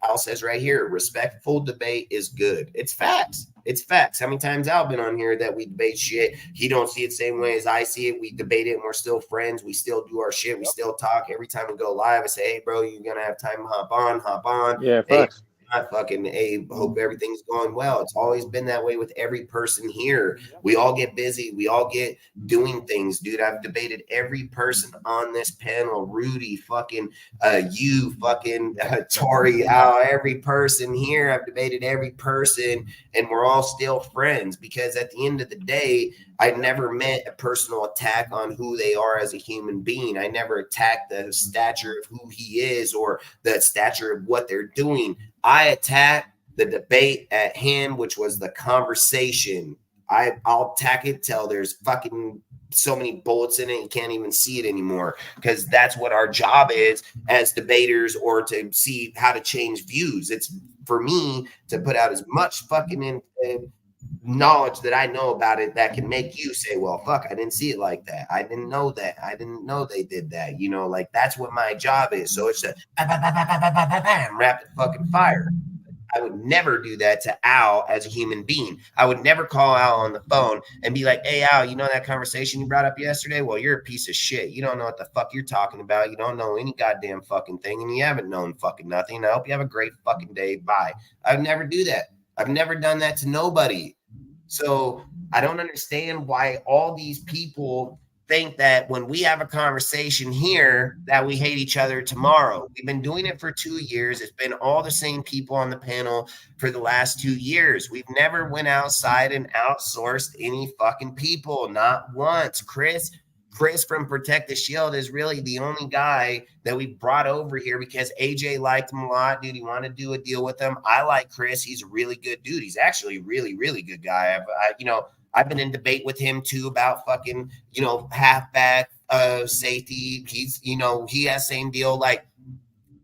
Al says right here, respectful debate is good. It's facts. It's facts. How many times Al been on here that we debate shit? He don't see it the same way as I see it. We debate it and we're still friends. We still do our shit. We still talk. Every time we go live, I say, hey, bro, you're going to have time to hop on. Yeah, hey, facts. I fucking hope everything's going well. It's always been that way with every person here. We all get busy. We all get doing things, dude. I've debated every person on this panel. Rudy, fucking you, fucking Tori, Al, every person here. I've debated every person, and we're all still friends, because at the end of the day, I never meant a personal attack on who they are as a human being. I never attacked the stature of who he is or the stature of what they're doing. I attacked the debate at hand, which was the conversation. I'll attack it till there's fucking so many bullets in it you can't even see it anymore, because that's what our job is as debaters, or to see how to change views. It's for me to put out as much fucking knowledge that I know about it that can make you say, well, fuck, I didn't see it like that. I didn't know that. I didn't know they did that. You know, like that's what my job is. So it's a rapid fucking fire. I would never do that to Al as a human being. I would never call Al on the phone and be like, hey, Al, you know that conversation you brought up yesterday? Well, you're a piece of shit. You don't know what the fuck you're talking about. You don't know any goddamn fucking thing, and you haven't known fucking nothing. I hope you have a great fucking day. Bye. I would never do that. I've never done that to nobody. So I don't understand why all these people think that when we have a conversation here that we hate each other tomorrow. We've been doing it for 2 years. It's been all the same people on the panel for the last 2 years. We've never went outside and outsourced any fucking people, not once. Chris from Protect the Shield is really the only guy that we brought over here because AJ liked him a lot, dude. He wanted to do a deal with him. I like Chris. He's a really good dude. He's actually a really, really good guy. I've been in debate with him too about fucking, halfback safety. He's, he has same deal. Like,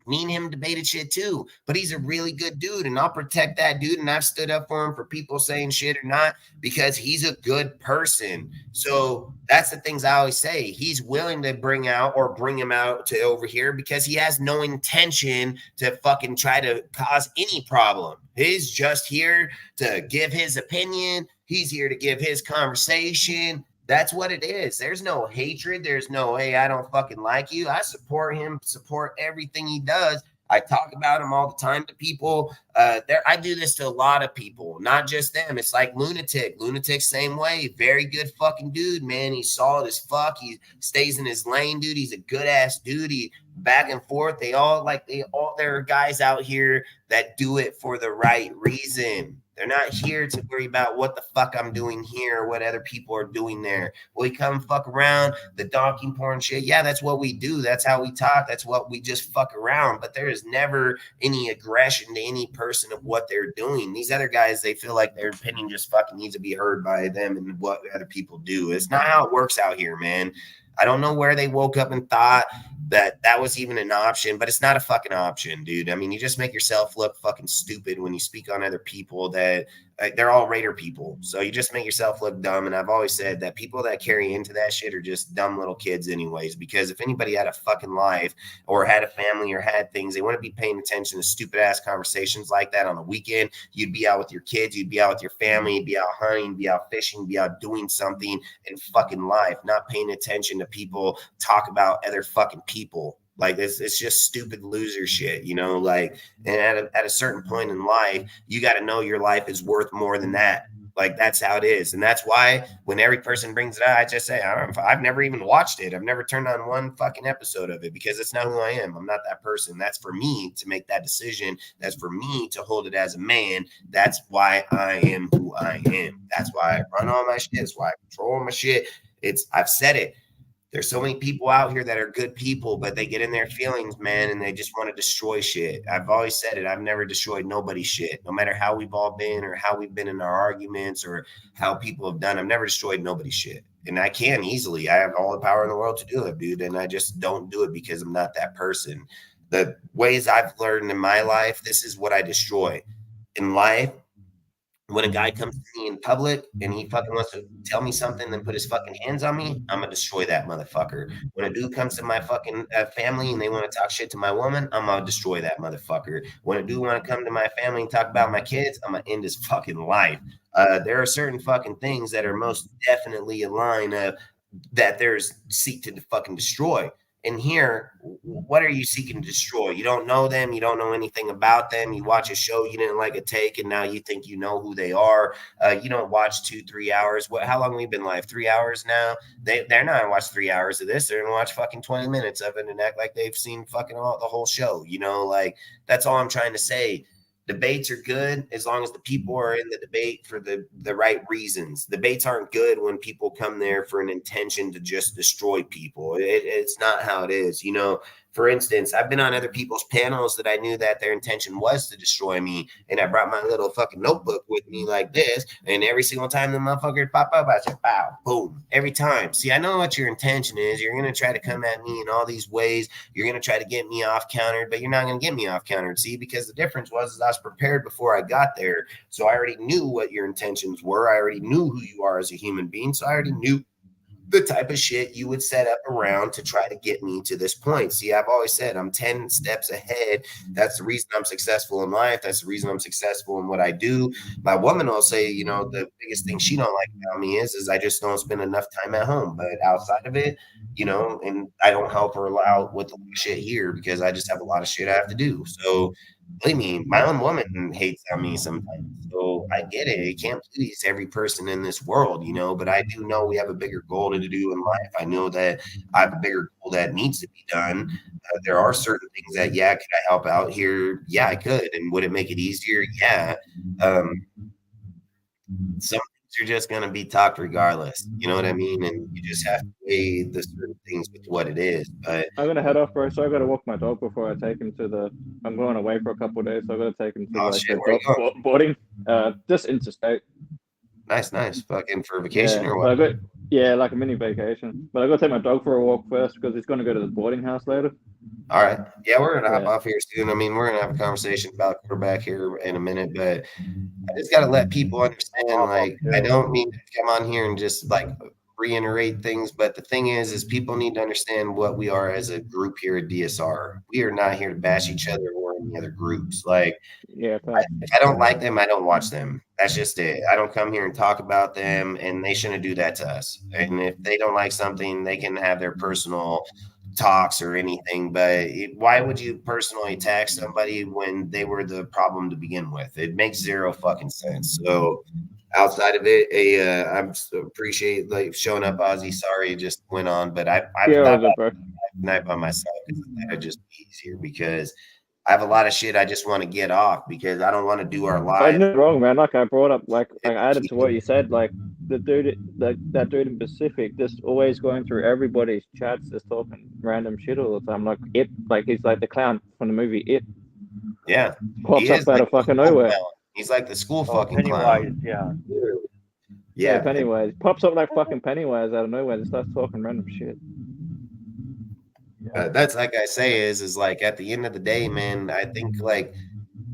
me and him debated shit too, but he's a really good dude, and I'll protect that dude. And I've stood up for him for people saying shit or not, because he's a good person. So that's the things I always say. He's willing to bring him out to over here because he has no intention to fucking try to cause any problem. He's just here to give his opinion. He's here to give his conversation. That's what it is. There's no hatred. There's no, hey, I don't fucking like you. I support him, support everything he does. I talk about him all the time to people. I do this to a lot of people, not just them. It's like Lunatic. Lunatic, same way. Very good fucking dude, man. He's solid as fuck. He stays in his lane, dude. He's a good ass dude. He back and forth. There are guys out here that do it for the right reason. They're not here to worry about what the fuck I'm doing here or what other people are doing there. We come fuck around, the donkey porn shit. Yeah, that's what we do. That's how we talk. That's what we just fuck around. But there is never any aggression to any person of what they're doing. These other guys, they feel like their opinion just fucking needs to be heard by them and what other people do. It's not how it works out here, man. I don't know where they woke up and thought that was even an option, but it's not a fucking option, dude. I mean, you just make yourself look fucking stupid when you speak on other people that they're all Raider people. So you just make yourself look dumb. And I've always said that people that carry into that shit are just dumb little kids anyways, because if anybody had a fucking life or had a family or had things, they wouldn't be paying attention to stupid ass conversations like that on the weekend. You'd be out with your kids, you'd be out with your family, you'd be out hunting, be out fishing, be out doing something in fucking life, not paying attention to people talk about other fucking people. Like it's just stupid loser shit, you know, like, and at a certain point in life, you got to know your life is worth more than that. Like, that's how it is. And that's why when every person brings it up, I just say, I've never even watched it. I've never turned on one fucking episode of it because it's not who I am. I'm not that person. That's for me to make that decision. That's for me to hold it as a man. That's why I am who I am. That's why I run all my shit. That's why I control my shit. I've said it. There's so many people out here that are good people, but they get in their feelings, man, and they just want to destroy shit. I've always said it. I've never destroyed nobody's shit, no matter how we've all been or how we've been in our arguments or how people have done. I've never destroyed nobody's shit. And I can easily. I have all the power in the world to do it, dude. And I just don't do it because I'm not that person. The ways I've learned in my life, this is what I destroy. In life, when a guy comes to me in public and he fucking wants to tell me something and put his fucking hands on me, I'm gonna destroy that motherfucker. When a dude comes to my fucking family and they want to talk shit to my woman, I'm gonna destroy that motherfucker. When a dude want to come to my family and talk about my kids, I'm gonna end his fucking life. There are certain fucking things that are most definitely a line of that there's seek to fucking destroy. And here, what are you seeking to destroy? You don't know them. You don't know anything about them. You watch a show you didn't like a take, and now you think you know who they are. You don't watch 2-3 hours. How long have we been live? 3 hours now? They're not gonna watch 3 hours of this. They're gonna watch fucking 20 minutes of it and act like they've seen fucking the whole show. You know, like, that's all I'm trying to say. Debates are good as long as the people are in the debate for the right reasons. Debates aren't good when people come there for an intention to just destroy people. It's not how it is. You know, for instance, I've been on other people's panels that I knew that their intention was to destroy me. And I brought my little fucking notebook with me like this. And every single time the motherfucker pop up, I said, pow, boom, every time. See, I know what your intention is. You're going to try to come at me in all these ways. You're going to try to get me off countered, but you're not going to get me off countered. See, because the difference was I was prepared before I got there. So I already knew what your intentions were. I already knew who you are as a human being. So I already knew the type of shit you would set up around to try to get me to this point. See, I've always said I'm 10 steps ahead. That's the reason I'm successful in life. That's the reason I'm successful in what I do. My woman will say, you know, the biggest thing she don't like about me is I just don't spend enough time at home. But outside of it, you know, and I don't help her out with the shit here because I just have a lot of shit I have to do. So believe me, my own woman hates on me sometimes. So I get it. It can't please every person in this world, you know, but I do know we have a bigger goal to do in life. I know that I have a bigger goal that needs to be done. There are certain things that, yeah, could I help out here? Yeah, I could. And would it make it easier? Yeah. Some things are just going to be talked regardless. You know what I mean? And you just have to weigh the certain things with what it is. But I'm gonna head off, bro. So I gotta walk my dog before I take him to the. I'm going away for a couple of days, so I gotta take him to the dog boarding. Just interstate. Nice. Fucking for vacation or what? Like a mini vacation. But I gotta take my dog for a walk first because he's gonna go to the boarding house later. All right. Yeah, we're gonna hop off here soon. I mean, we're gonna have a conversation about quarterback here in a minute, but I just gotta let people understand. Like, I don't mean to come on here and just like reiterate things, but the thing is people need to understand what we are as a group here at DSR. We are not here to bash each other or any other groups. Like, if I don't like them, I don't watch them. That's just it. I don't come here and talk about them, and they shouldn't do that to us. And if they don't like something, they can have their personal talks or anything, but why would you personally attack somebody when they were the problem to begin with? It makes zero fucking sense. So outside of it, I appreciate like showing up, Ozzy. Sorry it just went on, but I've not night by myself because that'd just be easier because I have a lot of shit I just want to get off because I don't want to do our I live. knew wrong, man. Like I brought up, like I added to what you said. Like the dude, that dude in Pacific, just always going through everybody's chats, just talking random shit all the time. Like he's like the clown from the movie It. Yeah, Pops he up is out like of fucking the school nowhere. clown. He's like the school fucking Pennywise, clown. yeah. Yeah, Pennywise pops up like fucking Pennywise out of nowhere and starts talking random shit. That's like I say is like at the end of the day, man. I think like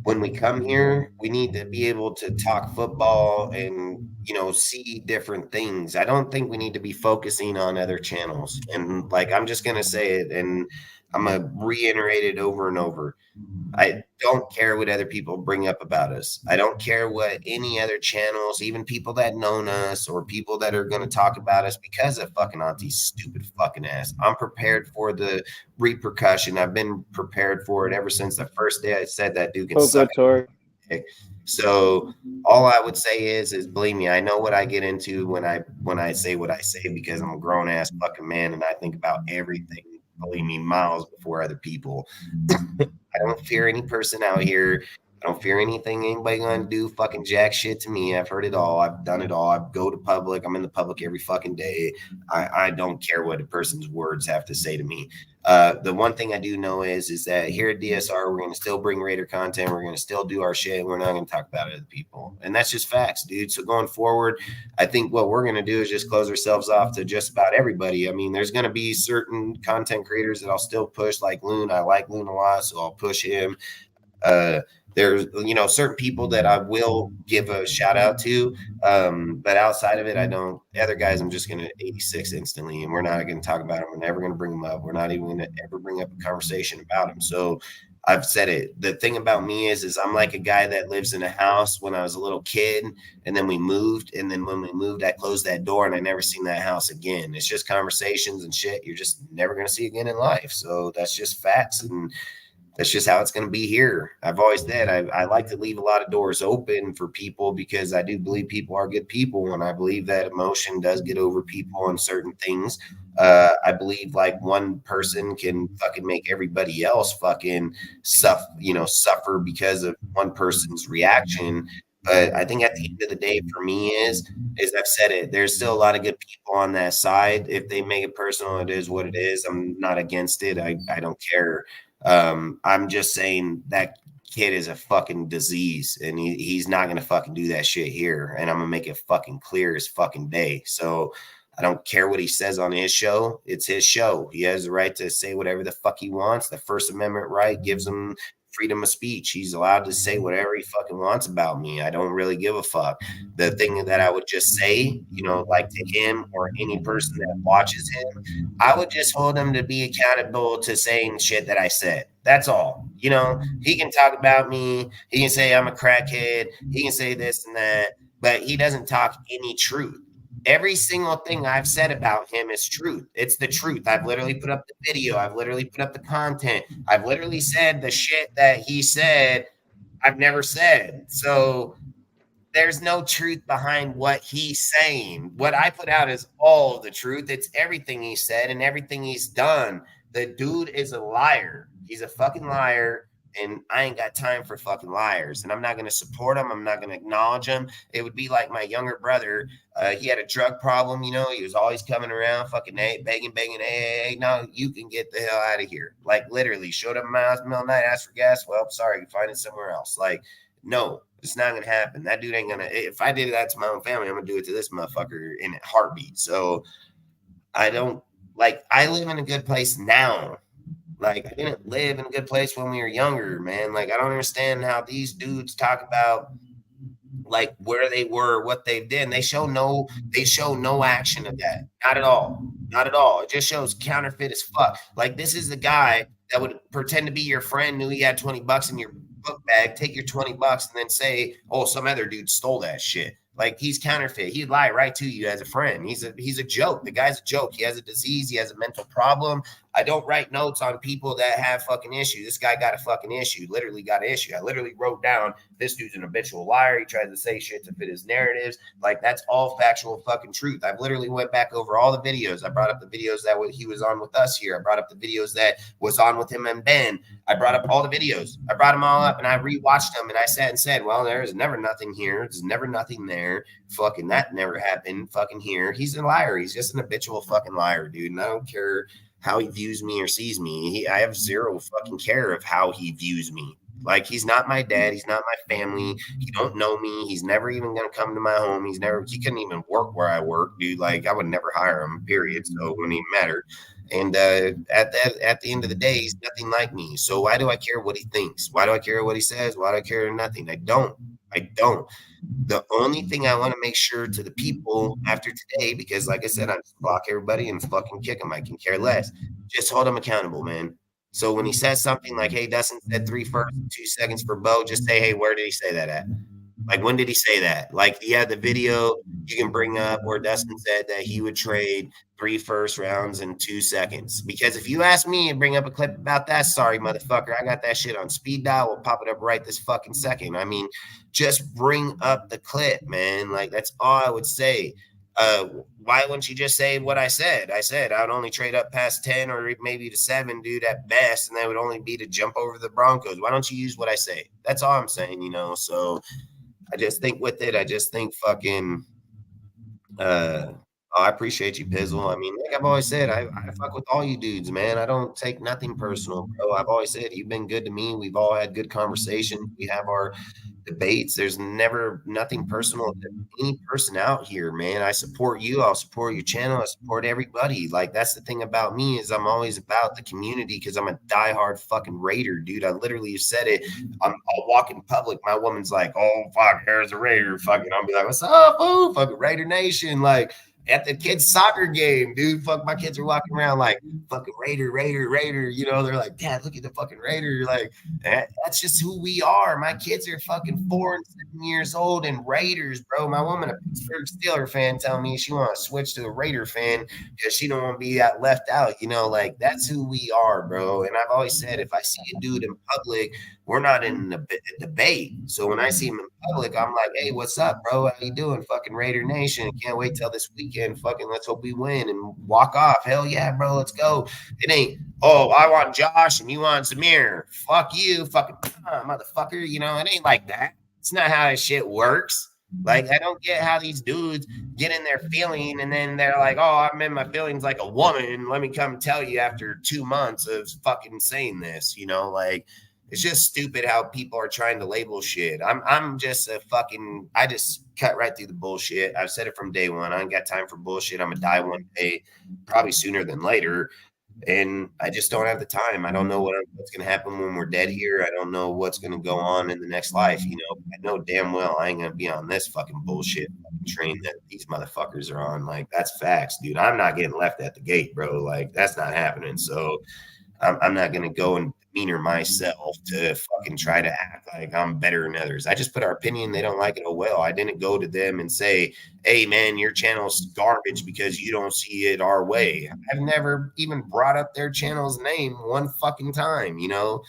when we come here, we need to be able to talk football and see different things. I don't think we need to be focusing on other channels. And like I'm just gonna say it, and I'm gonna reiterate it over and over. I don't care what other people bring up about us. I don't care what any other channels, even people that known us or people that are going to talk about us because of fucking Auntie's stupid fucking ass. I'm prepared for the repercussion. I've been prepared for it ever since the first day I said that dude can suck it. So all I would say is believe me, I know what I get into when I say what I say because I'm a grown ass fucking man and I think about everything, believe me, miles before other people. I don't fear any person out here. I don't fear anything anybody gonna do fucking jack shit to me. I've heard it all. I've done it all. I go to public. I'm in the public every fucking day. I don't care what a person's words have to say to me. The one thing I do know is that here at DSR, we're gonna still bring Raider content. We're gonna still do our shit. We're not gonna talk about other people, and that's just facts, dude. So going forward, I think what we're gonna do is just close ourselves off to just about everybody. I mean, there's gonna be certain content creators that I'll still push, like Loon. I like Loon a lot, so I'll push him. There's certain people that I will give a shout out to, but outside of it, I don't. The other guys, I'm just gonna 86 instantly, and we're not gonna talk about them. We're never gonna bring them up. We're not even gonna ever bring up a conversation about them. So I've said it. The thing about me is I'm like a guy that lives in a house when I was a little kid, and then we moved, and then when we moved, I closed that door, and I never seen that house again. It's just conversations and shit you're just never gonna see again in life. So that's just facts, and that's just how it's going to be here. I've always said I like to leave a lot of doors open for people because I do believe people are good people, and I believe that emotion does get over people on certain things. I believe like one person can fucking make everybody else fucking suffer because of one person's reaction. But I think at the end of the day, for me, is I've said it. There's still a lot of good people on that side. If they make it personal, it is what it is. I'm not against it. I don't care. I'm just saying that kid is a fucking disease and he's not going to fucking do that shit here. And I'm going to make it fucking clear as fucking day. So I don't care what he says on his show. It's his show. He has the right to say whatever the fuck he wants. The First Amendment right gives him freedom of speech. He's allowed to say whatever he fucking wants about me. I don't really give a fuck. The thing that I would just say, like to him or any person that watches him, I would just hold him to be accountable to saying shit that I said. That's all. He can talk about me. He can say I'm a crackhead. He can say this and that, but he doesn't talk any truth. Every single thing I've said about him is truth. It's the truth. I've literally put up the video. I've literally put up the content. I've literally said the shit that he said I've never said. So there's no truth behind what he's saying. What I put out is all the truth. It's everything he said and everything he's done. The dude is a liar. He's a fucking liar. And I ain't got time for fucking liars. And I'm not going to support him. I'm not going to acknowledge him. It would be like my younger brother. He had a drug problem. He was always coming around fucking begging, hey, no, you can get the hell out of here. Like literally showed up in my house in the middle of the night, asked for gas. Well, sorry, you find it somewhere else. Like, no, it's not going to happen. That dude ain't going to, if I did that to my own family, I'm going to do it to this motherfucker in a heartbeat. So I live in a good place now. Like, I didn't live in a good place when we were younger, man. Like, I don't understand how these dudes talk about like where they were, what they did. And they show no action of that. Not at all. Not at all. It just shows counterfeit as fuck. Like, this is the guy that would pretend to be your friend, knew he had $20 in your book bag, take your $20 and then say, oh, some other dude stole that shit. Like, he's counterfeit. He'd lie right to you as a friend. He's a joke. The guy's a joke. He has a disease. He has a mental problem. I don't write notes on people that have fucking issues. This guy got a fucking issue, literally got an issue. I literally wrote down, this dude's an habitual liar. He tries to say shit to fit his narratives. Like, that's all factual fucking truth. I've literally went back over all the videos. I brought up the videos that he was on with us here. I brought up the videos that was on with him and Ben. I brought up all the videos. I brought them all up and I rewatched them and I sat and said, well, there's never nothing here. There's never nothing there. Fucking that never happened. Fucking here. He's a liar. He's just an habitual fucking liar, dude. And I don't care how he views me or sees me. I have zero fucking care of how he views me. Like, he's not my dad. He's not my family. He don't know me. He's never even going to come to my home. He couldn't even work where I work, dude. Like, I would never hire him, period. So it wouldn't even matter. And at the end of the day, he's nothing like me. So why do I care what he thinks? Why do I care what he says? Why do I care nothing? I don't. The only thing I want to make sure to the people after today, because like I said, I just block everybody and fucking kick them. I can care less. Just hold them accountable, man. So when he says something like, hey, Dustin said 3 firsts and 2 seconds for Bo, just say, hey, where did he say that at? Like, when did he say that? Like, yeah, the video you can bring up where Dustin said that he would trade 3 first rounds in 2 seconds. Because if you ask me and bring up a clip about that, sorry, motherfucker, I got that shit on speed dial. We'll pop it up right this fucking second. I mean, just bring up the clip, man. Like, that's all I would say. Why wouldn't you just say what I said? I said I would only trade up past 10 or maybe to 7, dude, at best, and that would only be to jump over the Broncos. Why don't you use what I say? That's all I'm saying, you know. So I just think with it, I just think fucking I appreciate you, Pizzle. I mean, like I've always said, I fuck with all you dudes, man. I don't take nothing personal, bro. I've always said you've been good to me. We've all had good conversations. We have our debates. There's never nothing personal to any person out here, man. I support you. I'll support your channel. I support everybody. Like, that's the thing about me is I'm always about the community because I'm a diehard fucking Raider, dude. I literally said it. I'll walk in public. My woman's like, oh, fuck, there's a Raider. Fucking, I'll be like, what's up? Oh, fucking Raider Nation. Like, at the kids' soccer game, dude. Fuck, my kids are walking around like fucking Raider, Raider, Raider. You know, they're like, Dad, look at the fucking Raider. Like, that's just who we are. My kids are fucking 4 and 7 years old and Raiders, bro. My woman, a Pittsburgh Steelers fan, telling me she want to switch to a Raider fan because she don't want to be left out. You know, like, that's who we are, bro. And I've always said, if I see a dude in public, we're not in a debate. So when I see him in public, I'm like, hey, what's up, bro? How you doing? Fucking Raider Nation. Can't wait till this weekend. Fucking let's hope we win and walk off. Hell yeah, bro. Let's go. It ain't, oh, I want Josh and you want Zamir. Fuck you, fucking motherfucker. You know, it ain't like that. It's not how that shit works. Like, I don't get how these dudes get in their feeling and then they're like, oh, I'm in my feelings like a woman. Let me come tell you after 2 months of fucking saying this, you know, like, it's just stupid how people are trying to label shit. I'm just I just cut right through the bullshit. I've said it from day one. I ain't got time for bullshit. I'm gonna die one day, probably sooner than later. And I just don't have the time. I don't know what's going to happen when we're dead here. I don't know what's going to go on in the next life. You know, I know damn well I ain't going to be on this fucking bullshit train that these motherfuckers are on. Like, that's facts, dude. I'm not getting left at the gate, bro. Like, that's not happening. So I'm not going to go and demeanor myself to fucking try to act like I'm better than others. I just put our opinion. They don't like it. Oh, well, I didn't go to them and say, hey, man, your channel's garbage because you don't see it our way. I've never even brought up their channel's name one fucking time, you know?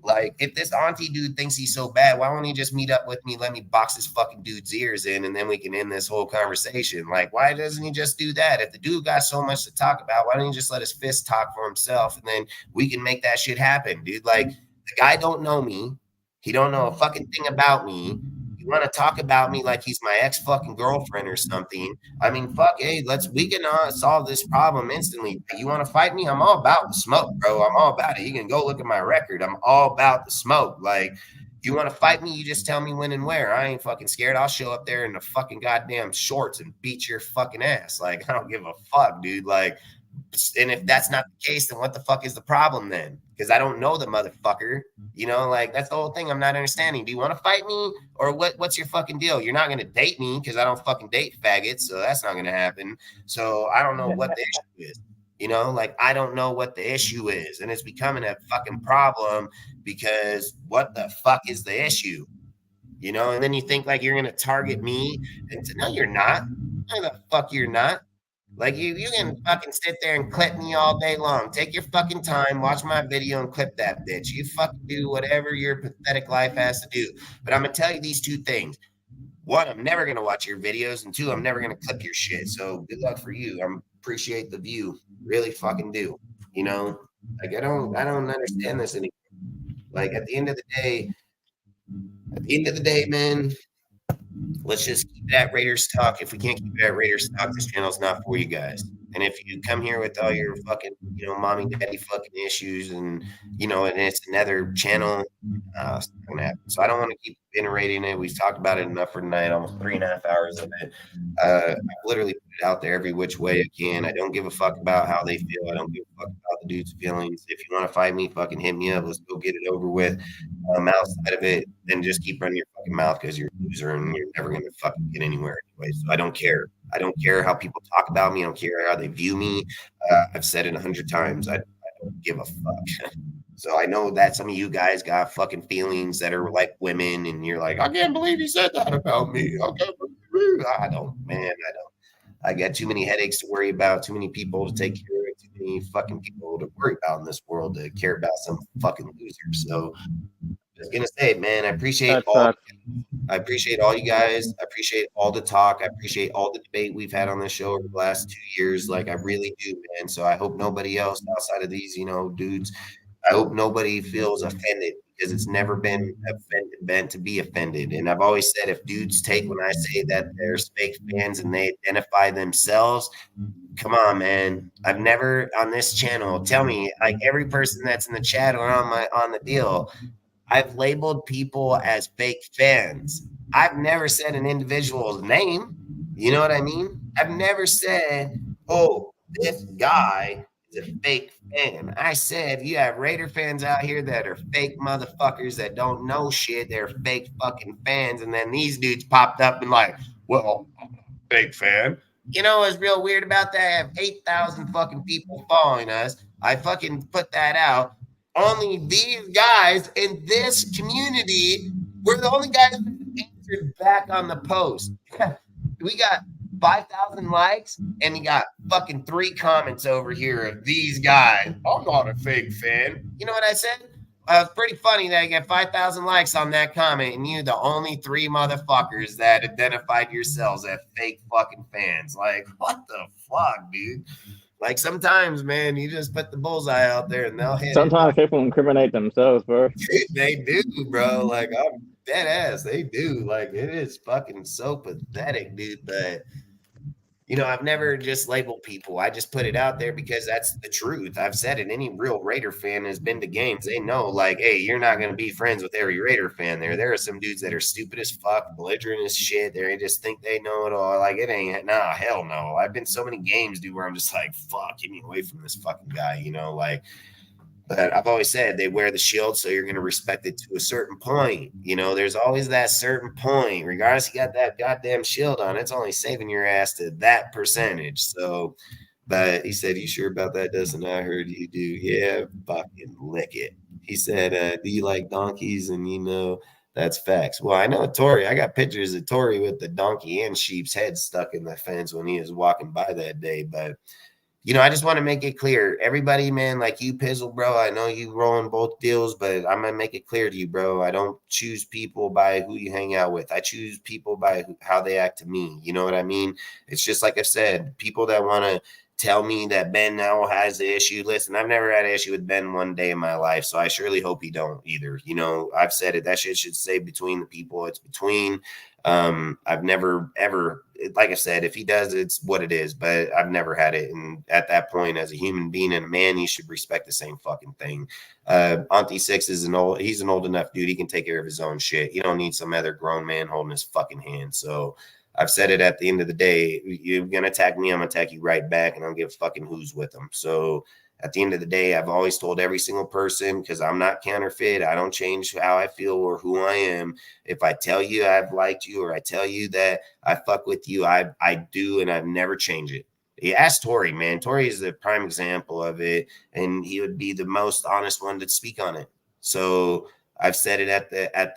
Like, if this auntie dude thinks he's so bad, why won't he just meet up with me, let me box this fucking dude's ears in, and then we can end this whole conversation? Like, why doesn't he just do that? If the dude got so much to talk about, why don't he just let his fist talk for himself, and then we can make that shit happen, dude? Like, the guy don't know me. He don't know a fucking thing about me. You want to talk about me like he's my ex-fucking girlfriend or something. I mean, fuck, hey, we can solve this problem instantly. You want to fight me? I'm all about the smoke, bro. I'm all about it. You can go look at my record. I'm all about the smoke. Like, you want to fight me? You just tell me when and where. I ain't fucking scared. I'll show up there in the fucking goddamn shorts and beat your fucking ass. Like, I don't give a fuck, dude. Like, and if that's not the case, then what the fuck is the problem then? Because I don't know the motherfucker. You know, like, that's the whole thing I'm not understanding. Do you want to fight me? Or what's your fucking deal? You're not going to date me because I don't fucking date faggots, so that's not going to happen. So I don't know what the issue is. You know, like, I don't know what the issue is. And it's becoming a fucking problem because what the fuck is the issue? You know, and then you think like you're going to target me. And no, you're not. No, the fuck you're not. Like you can fucking sit there and clip me all day long. Take your fucking time, watch my video and clip that bitch. You fucking do whatever your pathetic life has to do. But I'm gonna tell you these two things. One, I'm never gonna watch your videos, and two, I'm never gonna clip your shit. So good luck for you. I appreciate the view. Really fucking do. You know, like I don't understand this anymore. Like at the end of the day, man, let's just keep it at Raiders talk. If we can't keep it at Raiders talk, this channel's not for you guys. And if you come here with all your fucking, mommy, daddy fucking issues and, and it's another channel, it's not gonna happen. So I don't want to keep iterating it. We've talked about it enough for tonight, almost 3.5 hours of it. I've literally put it out there every which way I can. I don't give a fuck about how they feel. I don't give a fuck about the dude's feelings. If you want to fight me, fucking hit me up. Let's go get it over with. Outside of it, then just keep running your fucking mouth because you're a loser and you're never gonna fucking get anywhere anyway. So I don't care. I don't care how people talk about me. I don't care how they view me. I've said it 100 times. I don't give a fuck. So I know that some of you guys got fucking feelings that are like women, and you're like, I can't believe he said that about me. I don't. I got too many headaches to worry about, too many people to take care of, too many fucking people to worry about in this world to care about some fucking loser. So I was gonna say, man, I appreciate all you guys. I appreciate all the talk. I appreciate all the debate we've had on this show over the last 2 years. Like I really do, man. So I hope nobody else outside of these, dudes, I hope nobody feels offended because it's never been meant to be offended. And I've always said if dudes take when I say that there's fake fans and they identify themselves, come on, man. I've never on this channel, tell me, like every person that's in the chat or on the deal, I've labeled people as fake fans. I've never said an individual's name. You know what I mean? I've never said, oh, this guy is a fake fan. I said you have Raider fans out here that are fake motherfuckers that don't know shit. They're fake fucking fans. And then these dudes popped up and like, well, I'm not a fake fan. You know what's real weird about that? I have 8,000 fucking people following us. I fucking put that out. Only these guys in this community were the only guys that answered back on the post. We got 5,000 likes and you got fucking 3 comments over here of these guys. I'm not a fake fan. You know what I said? It's pretty funny that you get 5,000 likes on that comment and you're the only 3 motherfuckers that identified yourselves as fake fucking fans. Like, what the fuck, dude? Like sometimes, man, you just put the bullseye out there and they'll hit Sometimes people incriminate themselves, bro. They do, bro. Like I'm dead ass. They do. Like it is fucking so pathetic, dude. But I've never just labeled people. I just put it out there because that's the truth. I've said it. Any real Raider fan has been to games. They know, like, hey, you're not going to be friends with every Raider fan there. There are some dudes that are stupid as fuck, belligerent as shit. They just think they know it all. Like, it ain't, nah, hell no. I've been so many games, dude, where I'm just like, fuck, get me away from this fucking guy, like. But I've always said they wear the shield, so you're going to respect it to a certain point. There's always that certain point. Regardless, you got that goddamn shield on, it's only saving your ass to that percentage. So, but he said, you sure about that, Dustin? I heard you do. Yeah, fucking lick it. He said, do you like donkeys? And that's facts. Well, I know Tori. I got pictures of Tori with the donkey and sheep's head stuck in the fence when he was walking by that day. But I just want to make it clear. Everybody, man, like you, Pizzle, bro, I know you rolling both deals, but I'm going to make it clear to you, bro. I don't choose people by who you hang out with. I choose people by how they act to me. You know what I mean? It's just like I said, people that want to tell me that Ben now has the issue. Listen, I've never had an issue with Ben one day in my life, so I surely hope he don't either. I've said it. That shit should stay between the people. It's between. I've never ever, like I said, if he does, it's what it is, but I've never had it. And at that point, as a human being and a man, you should respect the same fucking thing. Auntie Six is he's an old enough dude. He can take care of his own shit. He don't need some other grown man holding his fucking hand. So I've said it. At the end of the day, you're going to attack me, I'm going to attack you right back, and I'll give fucking who's with them. So at the end of the day, I've always told every single person, because I'm not counterfeit. I don't change how I feel or who I am. If I tell you I've liked you or I tell you that I fuck with you, I do, and I've never changed it. You ask Tori, man. Tori is the prime example of it, and he would be the most honest one to speak on it. So I've said it at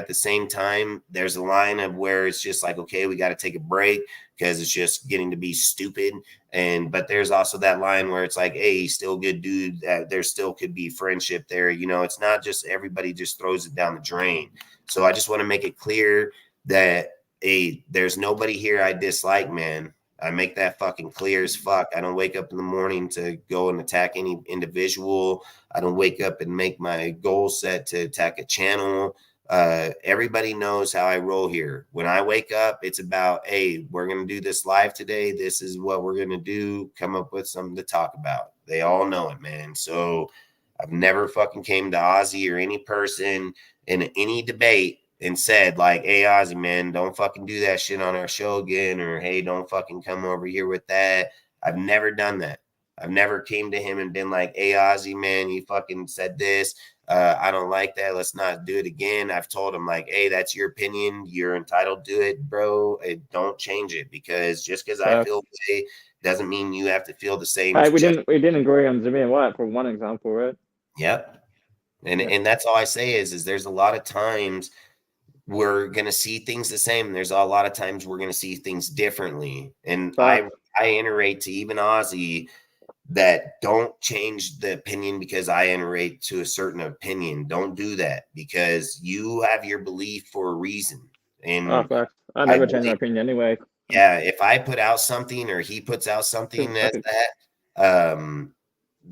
the same time. There's a line of where it's just like, okay, we got to take a break because it's just getting to be stupid. But there's also that line where it's like, hey, he's still a good dude. There still could be friendship there. It's not just everybody just throws it down the drain. So I just want to make it clear that there's nobody here I dislike, man. I make that fucking clear as fuck. I don't wake up in the morning to go and attack any individual. I don't wake up and make my goal set to attack a channel. Everybody knows how I roll here. When I wake up, it's about, hey, we're going to do this live today. This is what we're going to do. Come up with something to talk about. They all know it, man. So I've never fucking came to Ozzy or any person in any debate and said like, hey, Ozzy, man, don't fucking do that shit on our show again, or hey, don't fucking come over here with that. I've never done that. I've never came to him and been like, hey, Ozzy, man, you fucking said this. I don't like that. Let's not do it again. I've told him like, hey, that's your opinion. You're entitled to it, bro. Don't change it, because just because I feel the way doesn't mean you have to feel the same. Hey, we didn't agree on Jimmy and White for one example, right? Yep. And that's all I say is there's a lot of times we're going to see things the same. There's a lot of times we're going to see things differently. And I iterate to even Ozzy that don't change the opinion because I iterate to a certain opinion. Don't do that, because you have your belief for a reason. And I never change my opinion anyway. Yeah, if I put out something or he puts out something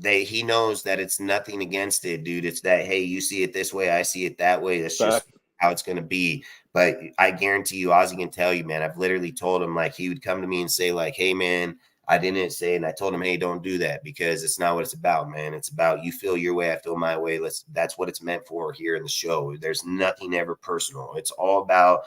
he knows that it's nothing against it, dude. It's that, hey, you see it this way, I see it that way. That's just how it's going to be. But I guarantee you, Ozzy can tell you, man, I've literally told him, like, he would come to me and say like, hey, man, I didn't say, and I told him, hey, don't do that, because it's not what it's about, man. It's about you feel your way, I feel my way. That's what it's meant for here in the show. There's nothing ever personal. It's all about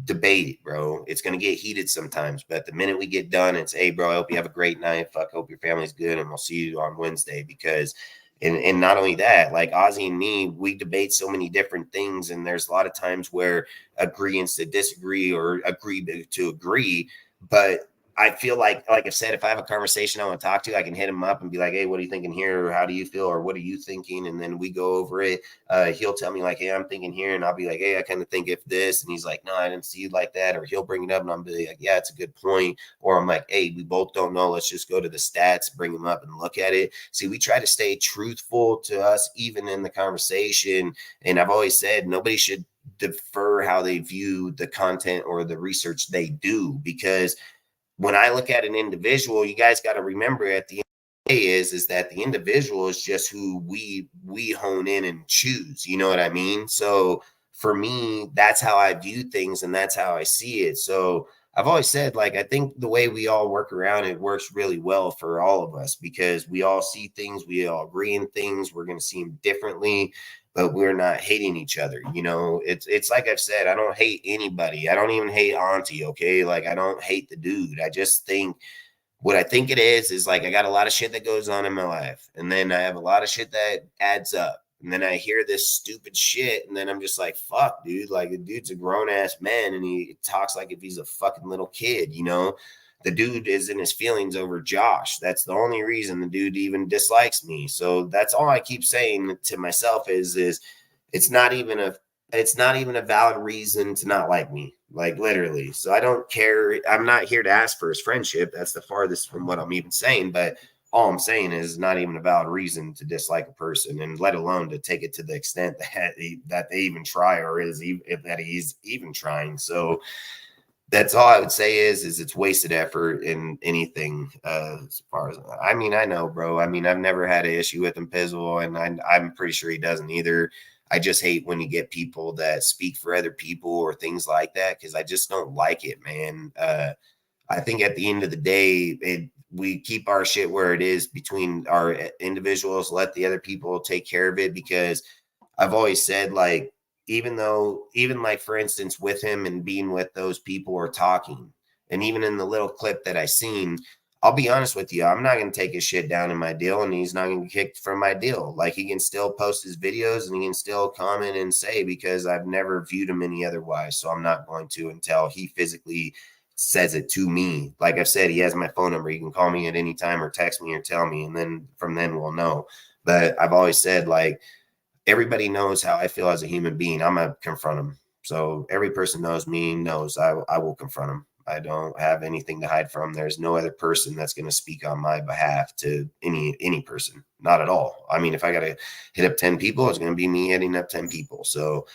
debate, bro. It's going to get heated sometimes, but the minute we get done, it's, hey, bro, I hope you have a great night. Fuck, hope your family's good, and we'll see you on Wednesday. Because and not only that, like Ozzy and me, we debate so many different things, and there's a lot of times where agreeance to disagree or agree to agree. But I feel like I said, if I have a conversation I want to talk to, I can hit him up and be like, hey, what are you thinking here? Or how do you feel? Or what are you thinking? And then we go over it. He'll tell me like, hey, I'm thinking here. And I'll be like, hey, I kind of think if this. And he's like, no, I didn't see you like that. Or he'll bring it up and I'll be like, yeah, it's a good point. Or I'm like, hey, we both don't know. Let's just go to the stats, bring them up and look at it. See, we try to stay truthful to us, even in the conversation. And I've always said nobody should defer how they view the content or the research they do, because when I look at an individual, you guys got to remember at the end of the day is that the individual is just who we hone in and choose. You know what I mean? So for me, that's how I view things and that's how I see it. So I've always said, like, I think the way we all work around it works really well for all of us, because we all see things, we all agree in things, we're going to see them differently, but we're not hating each other. It's like I've said, I don't hate anybody. I don't even hate Auntie. Okay. Like, I don't hate the dude. I just think what I think it is like, I got a lot of shit that goes on in my life. And then I have a lot of shit that adds up. And then I hear this stupid shit. And then I'm just like, fuck, dude. Like, the dude's a grown ass man and he talks like if he's a fucking little kid, The dude is in his feelings over Josh. That's the only reason the dude even dislikes me. So that's all I keep saying to myself is it's not even a valid reason to not like me, like, literally. So I don't care. I'm not here to ask for his friendship. That's the farthest from what I'm even saying. But all I'm saying is not even a valid reason to dislike a person, and let alone to take it to the extent that they even try, or that he's even trying. So that's all I would say is it's wasted effort in anything. As far as I know, bro. I've never had an issue with him, Pizzle, and I'm pretty sure he doesn't either. I just hate when you get people that speak for other people or things like that, because I just don't like it, man. I think at the end of the day, we keep our shit where it is between our individuals, let the other people take care of it, because I've always said, like, even like, for instance, with him and being with those people or talking, and even in the little clip that I seen, I'll be honest with you, I'm not going to take his shit down in my deal, and he's not going to get kicked from my deal. Like, he can still post his videos and he can still comment and say, because I've never viewed him any otherwise. So I'm not going to until he physically says it to me. Like I've said, he has my phone number. He can call me at any time or text me or tell me, and then from then we'll know. But I've always said, like, everybody knows how I feel as a human being. I'm gonna confront them. So every person knows me, knows I will confront them. I don't have anything to hide from. There's no other person that's going to speak on my behalf to any person. Not at all. I mean, if I got to hit up 10 people, it's going to be me hitting up 10 people. So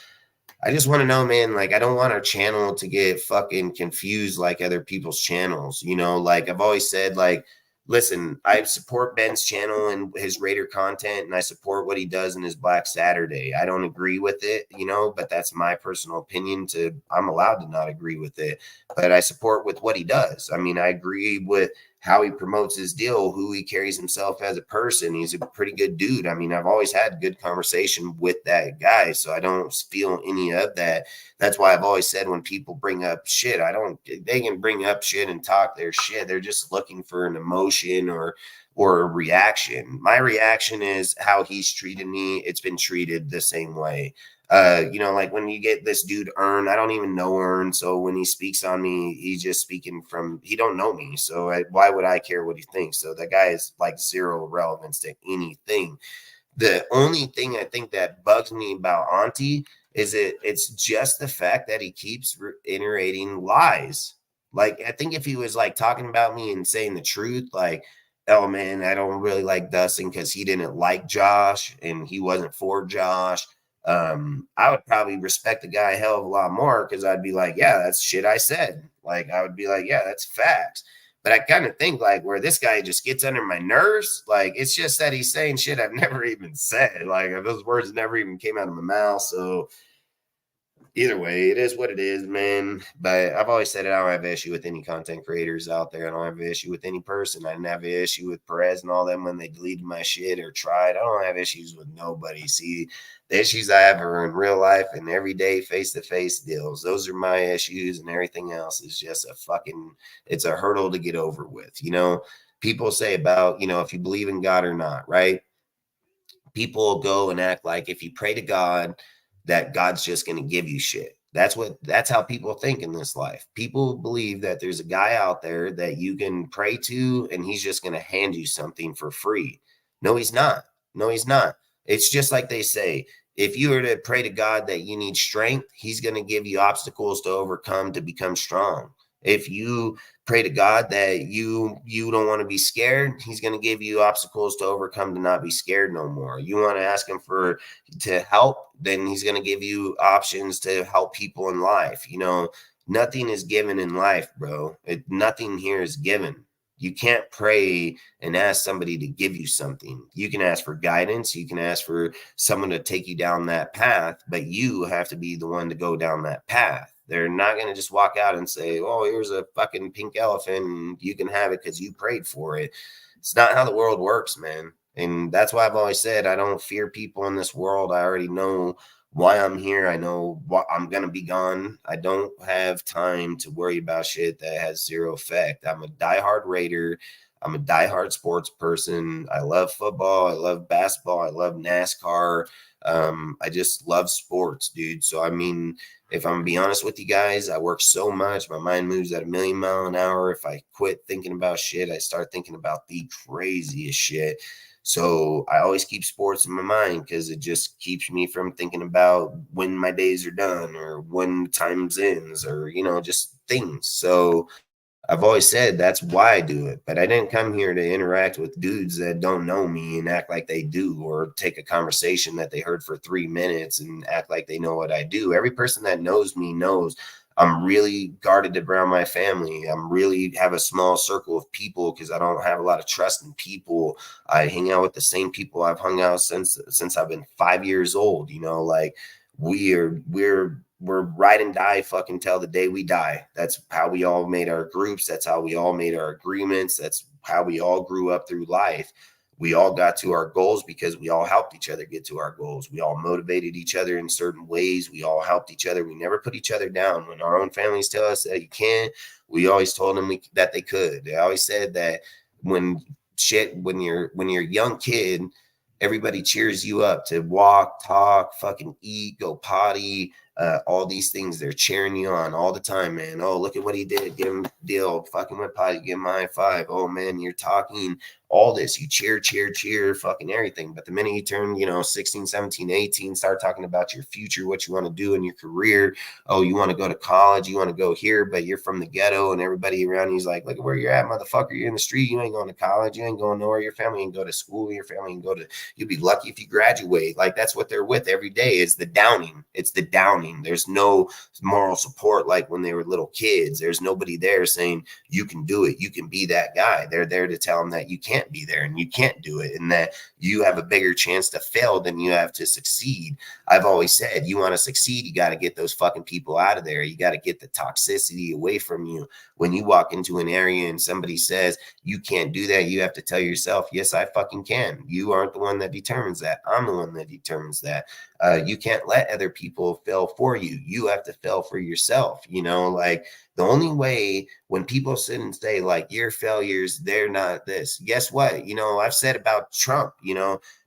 I just want to know, man, like, I don't want our channel to get fucking confused like other people's channels. You know, like I've always said, like, listen, I support Ben's channel and his Raider content, and I support what he does in his Black Saturday. I don't agree with it, you know, but that's my personal opinion. I'm allowed to not agree with it, but I support with what he does. I mean, I agree with how he promotes his deal, who he carries himself as a person. He's a pretty good dude. I mean, I've always had good conversation with that guy, so I don't feel any of that. That's why I've always said when people bring up shit, they can bring up shit and talk their shit. They're just looking for an emotion or a reaction. My reaction is how he's treated me. It's been treated the same way. You know, like when you get this dude Earn, I don't even know Earn. So when he speaks on me, he's just speaking he don't know me. So why would I care what he thinks? So that guy is like zero relevance to anything. The only thing I think that bugs me about Auntie is it's just the fact that he keeps reiterating lies. Like, I think if he was like talking about me and saying the truth, like, oh man, I don't really like Dustin because he didn't like Josh and he wasn't for Josh. I would probably respect the guy a hell of a lot more because I'd be like, yeah, that's shit I said. Like, I would be like, yeah, that's facts. But I kind of think like where this guy just gets under my nerves, like it's just that he's saying shit I've never even said. Like those words never even came out of my mouth. So either way, it is what it is, man. But I've always said it. I don't have an issue with any content creators out there. I don't have an issue with any person. I didn't have an issue with Perez and all them when they deleted my shit or tried. I don't have issues with nobody. See, the issues I have are in real life and everyday face-to-face deals. Those are my issues, and everything else is just it's a hurdle to get over with. You know, people say about, you know, if you believe in God or not, right? People go and act like if you pray to God, that God's just going to give you shit. That's how people think in this life. People believe that there's a guy out there that you can pray to and he's just going to hand you something for free. No, he's not. No, he's not. It's just like they say, if you were to pray to God that you need strength, he's going to give you obstacles to overcome to become strong. If you pray to God that you don't want to be scared, he's going to give you obstacles to overcome to not be scared no more. You want to ask him to help, then he's going to give you options to help people in life. You know, nothing is given in life, bro. Nothing here is given. You can't pray and ask somebody to give you something. You can ask for guidance. You can ask for someone to take you down that path, but you have to be the one to go down that path. They're not going to just walk out and say, oh, here's a fucking pink elephant and you can have it because you prayed for it. It's not how the world works, man. And that's why I've always said I don't fear people in this world. I already know why I'm here. I know what I'm going to be gone. I don't have time to worry about shit that has zero effect. I'm a diehard Raider. I'm a diehard sports person. I love football. I love basketball. I love NASCAR. I just love sports, dude. So, I mean, if I'm gonna be honest with you guys, I work so much. My mind moves at 1,000,000 miles an hour. If I quit thinking about shit, I start thinking about the craziest shit. So I always keep sports in my mind because it just keeps me from thinking about when my days are done or when time's ends or, you know, just things. So I've always said that's why I do it, but I didn't come here to interact with dudes that don't know me and act like they do, or take a conversation that they heard for 3 minutes and act like they know what I do. Every person that knows me knows I'm really guarded around my family. I'm really have a small circle of people because I don't have a lot of trust in people. I hang out with the same people I've hung out since I've been 5 years old. You know, like we're ride and die fucking till the day we die. That's how we all made our groups. That's how we all made our agreements. That's how we all grew up through life. We all got to our goals because we all helped each other get to our goals. We all motivated each other in certain ways. We all helped each other. We never put each other down. When our own families tell us that you can't, we always told them that they could. They always said that when you're a young kid, everybody cheers you up to walk, talk, fucking eat, go potty. all these things. They're cheering you on all the time, man. Oh, look at what he did. Give him a deal. Fucking with potty. Give him a high five. Oh, man, you're talking all this. You cheer, fucking everything. But the minute you turn, 16, 17, 18, start talking about your future, what you want to do in your career. Oh, you want to go to college. You want to go here, but you're from the ghetto and everybody around you's like, look at where you're at, motherfucker. You're in the street. You ain't going to college. You ain't going nowhere. Your family ain't go to school. Your family ain't you'll be lucky if you graduate. Like, that's what they're with every day is the downing. It's the downing. There's no moral support like when they were little kids. There's nobody there saying you can do it. You can be that guy. They're there to tell them that you can't be there and you can't do it and that you have a bigger chance to fail than you have to succeed. I've always said, you want to succeed, you got to get those fucking people out of there. You got to get the toxicity away from you. When you walk into an area and somebody says you can't do that, you have to tell yourself, yes, I fucking can. You aren't the one that determines that. I'm the one that determines that. You can't let other people fail for you. You have to fail for yourself. Like, the only way when people sit and say like your failures, they're not this. Guess what? I've said about Trump,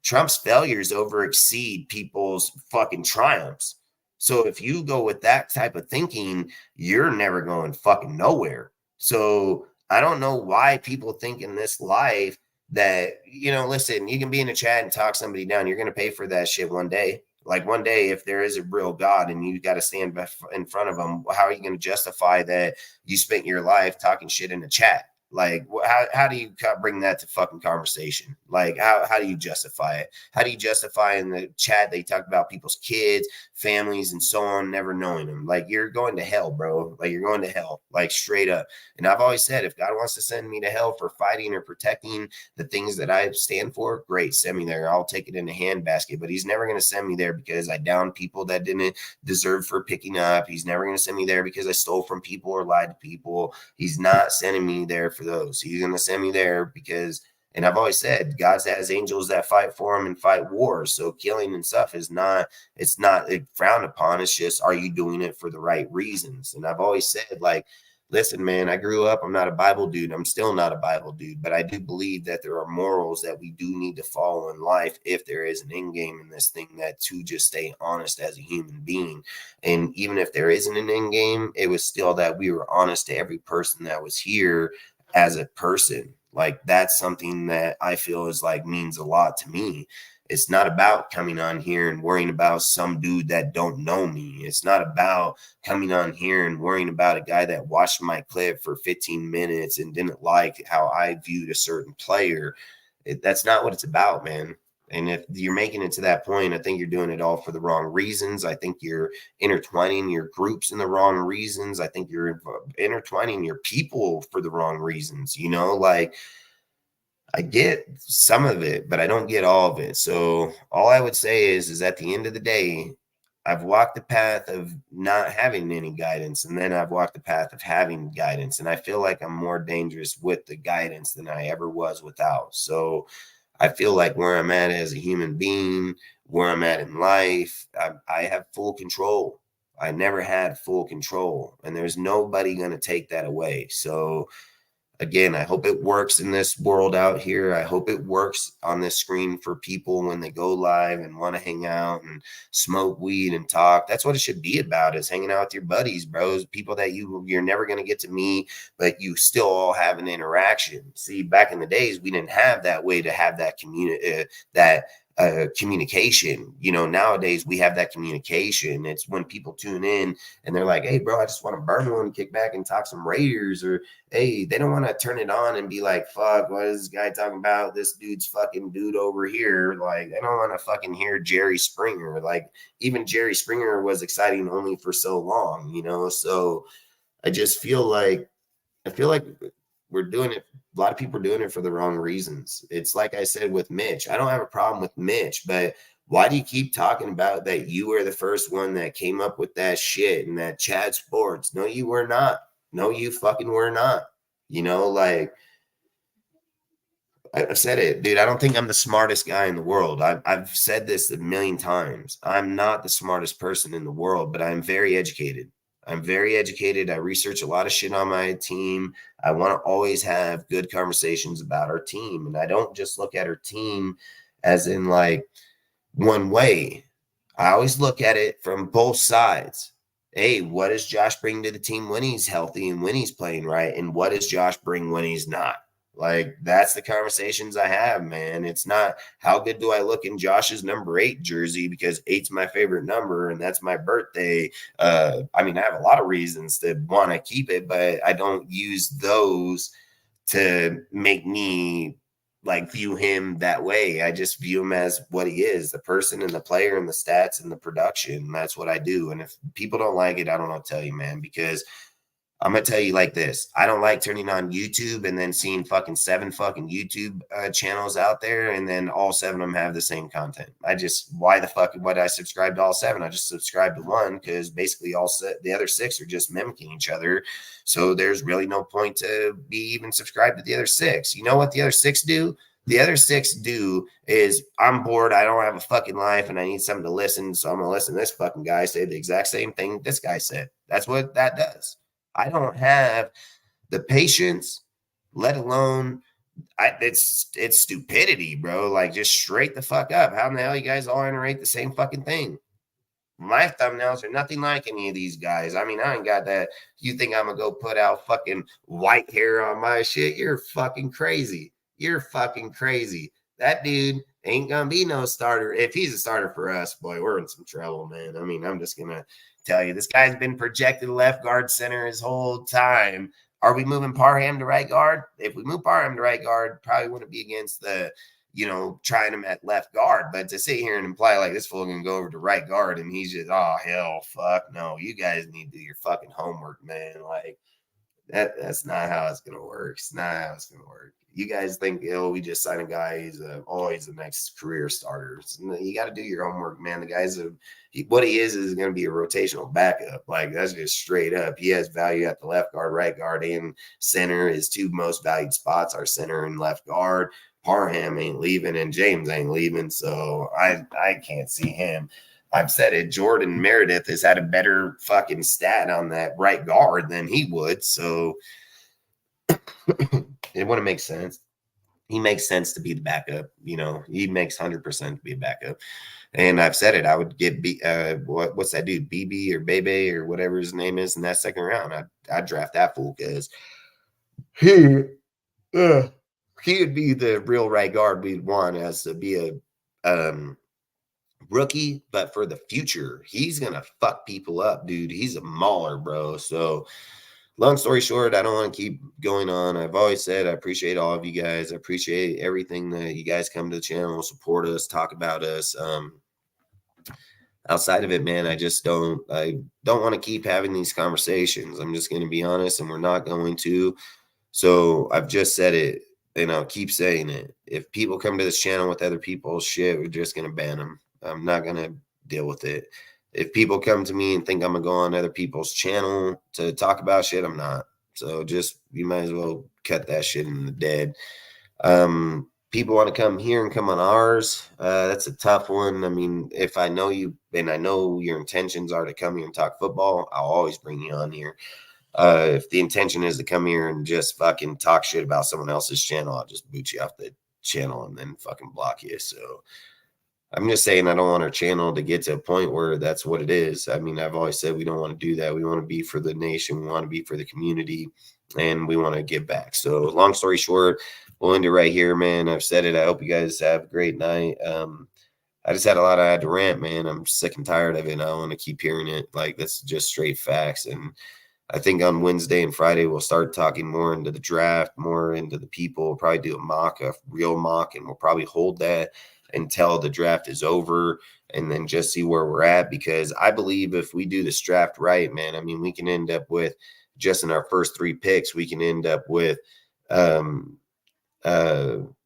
Trump's failures exceed people's fucking triumphs. So if you go with that type of thinking, you're never going fucking nowhere. So I don't know why people think in this life that, listen, you can be in a chat and talk somebody down. You're going to pay for that shit one day. Like, one day, if there is a real God and you got to stand in front of him, how are you going to justify that you spent your life talking shit in a chat? Like, how do you bring that to fucking conversation? Like, how do you justify it? How do you justify in the chat they talk about people's kids, families, and so on, never knowing them? Like, you're going to hell, bro. Like, you're going to hell, like, straight up. And I've always said, if God wants to send me to hell for fighting or protecting the things that I stand for, great, send me there. I'll take it in a handbasket. But he's never going to send me there because I downed people that didn't deserve for picking up. He's never going to send me there because I stole from people or lied to people. He's not sending me there for those. He's going to send me there because, and I've always said, God has angels that fight for him and fight wars. So killing and stuff is not, it's not frowned upon. It's just, are you doing it for the right reasons? And I've always said, like, listen, man, I grew up, I'm not a Bible dude. I'm still not a Bible dude, but I do believe that there are morals that we do need to follow in life if there is an end game in this thing, that to just stay honest as a human being. And even if there isn't an end game, it was still that we were honest to every person that was here as a person. Like, that's something that I feel is like means a lot to me. It's not about coming on here and worrying about some dude that don't know me. It's not about coming on here and worrying about a guy that watched my clip for 15 minutes and didn't like how I viewed a certain player. That's not what it's about, man. And if you're making it to that point, I think you're doing it all for the wrong reasons. I think you're intertwining your groups in the wrong reasons. I think you're intertwining your people for the wrong reasons. Like, I get some of it, but I don't get all of it. So all I would say is at the end of the day, I've walked the path of not having any guidance, and then I've walked the path of having guidance. And I feel like I'm more dangerous with the guidance than I ever was without. So I feel like where I'm at as a human being, where I'm at in life, I have full control. I never had full control, and there's nobody going to take that away. So again, I hope it works in this world out here. I hope it works on this screen for people when they go live and want to hang out and smoke weed and talk. That's what it should be about, is hanging out with your buddies, bros, people that you're never going to get to meet, but you still all have an interaction. See, back in the days, we didn't have that way to have that communication. Nowadays we have that communication. It's when people tune in and they're like, hey, bro, I just want to burn one, kick back and talk some Raiders, or hey, they don't want to turn it on and be like, fuck, what is this guy talking about? This dude's fucking dude over here. Like, they don't want to fucking hear Jerry Springer. Like, even Jerry Springer was exciting only for so long, so I just feel like we're doing it. A lot of people are doing it for the wrong reasons. It's like I said with Mitch. I don't have a problem with Mitch, but why do you keep talking about that you were the first one that came up with that shit and that Chad Sports? No, you were not. No, you fucking were not. Like, I've said it, dude. I don't think I'm the smartest guy in the world. I've said this a million times. I'm not the smartest person in the world, but I'm very educated. I'm very educated. I research a lot of shit on my team. I want to always have good conversations about our team. And I don't just look at our team as in like one way. I always look at it from both sides. Hey, what does Josh bring to the team when he's healthy and when he's playing right? And what does Josh bring when he's not? Like, that's the conversations I have, man. It's not how good do I look in Josh's number 8 jersey because 8's my favorite number and that's my birthday. I mean, I have a lot of reasons to want to keep it, but I don't use those to make me like view him that way. I just view him as what he is, the person and the player and the stats and the production. That's what I do. And if people don't like it, I don't know what to tell you, man, because I'm going to tell you like this. I don't like turning on YouTube and then seeing fucking 7 fucking YouTube channels out there and then all 7 of them have the same content. Why the fuck would I subscribe to all 7? I just subscribe to one because basically the other 6 are just mimicking each other. So there's really no point to be even subscribed to the other 6. You know what the other 6 do? The other 6 do is I'm bored. I don't have a fucking life and I need something to listen. So I'm going to listen to this fucking guy say the exact same thing this guy said. That's what that does. I don't have the patience, let alone it's stupidity, bro. Like, just straight the fuck up. How in the hell you guys all iterate the same fucking thing? My thumbnails are nothing like any of these guys. I mean, I ain't got that. You think I'm gonna go put out fucking white hair on my shit? You're fucking crazy. You're fucking crazy. That dude ain't gonna be no starter. If he's a starter for us, boy, we're in some trouble, man. I mean, I'm just gonna tell you, this guy's been projected left guard center his whole time. Are we moving Parham to right guard? If we move Parham to right guard, probably wouldn't be against the, trying him at left guard. But to sit here and imply like this fool can go over to right guard and he's just, oh, hell, fuck no. You guys need to do your fucking homework, man. Like, that's not how it's going to work. It's not how it's going to work. You guys think, we just signed a guy, he's always the next career starter. You got to do your homework, man. The guy's what he is going to be a rotational backup. Like, that's just straight up. He has value at the left guard, right guard, and center. His 2 most valued spots are center and left guard. Parham ain't leaving, and James ain't leaving, so I can't see him. I've said it. Jordan Meredith has had a better fucking stat on that right guard than he would, so it wouldn't make sense. He makes sense to be the backup. He makes 100% to be a backup. And I've said it. I would get what's that dude, BB or Bebe or whatever his name is in that second round. I'd draft that fool because he would be the real right guard we'd want as to be a rookie, but for the future, he's gonna fuck people up, dude. He's a mauler, bro. So long story short, I don't want to keep going on. I've always said I appreciate all of you guys. I appreciate everything that you guys come to the channel, support us, talk about us. Outside of it, man, I don't want to keep having these conversations. I'm just going to be honest, and we're not going to. So I've just said it, and I'll keep saying it. If people come to this channel with other people's shit, we're just going to ban them. I'm not going to deal with it. If people come to me and think I'm going to go on other people's channel to talk about shit, I'm not. So you might as well cut that shit in the dead. People want to come here and come on ours. That's a tough one. I mean, if I know you and I know your intentions are to come here and talk football, I'll always bring you on here. If the intention is to come here and just fucking talk shit about someone else's channel, I'll just boot you off the channel and then fucking block you. So I'm just saying I don't want our channel to get to a point where that's what it is. I mean, I've always said we don't want to do that. We want to be for the nation. We want to be for the community, and we want to give back. So long story short, we'll end it right here, man. I've said it. I hope you guys have a great night. I just had a lot I had to rant, man. I'm sick and tired of it. And I don't want to keep hearing it. Like, that's just straight facts. And I think on Wednesday and Friday, we'll start talking more into the draft, more into the people. We'll probably do a real mock, and we'll probably hold that until the draft is over and then just see where we're at. Because I believe if we do this draft right, man, I mean, we can end up with just in our first 3 picks, we can end up with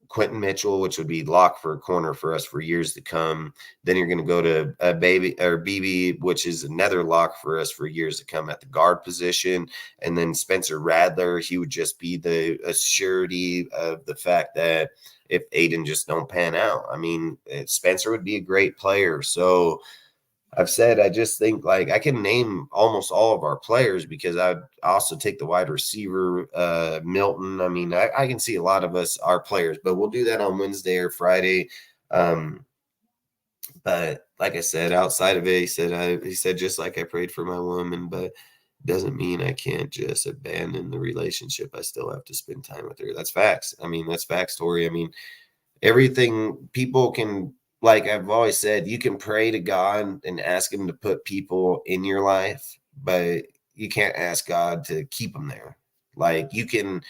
Quentin Mitchell, which would be locked for a corner for us for years to come. Then you're going to go to BB, which is another lock for us for years to come at the guard position. And then Spencer Radler, he would just be the surety of the fact that if Aiden just don't pan out, I mean, Spencer would be a great player. So I've said, I just think like I can name almost all of our players because I'd also take the wide receiver, Milton. I mean, I can see a lot of us, our players, but we'll do that on Wednesday or Friday. But like I said, outside of it, he said just like I prayed for my woman, but doesn't mean I can't just abandon the relationship. I still have to spend time with her. That's facts. I mean, that's facts, Tori. I mean, everything people can, like I've always said, you can pray to God and ask him to put people in your life, but you can't ask God to keep them there. Like you can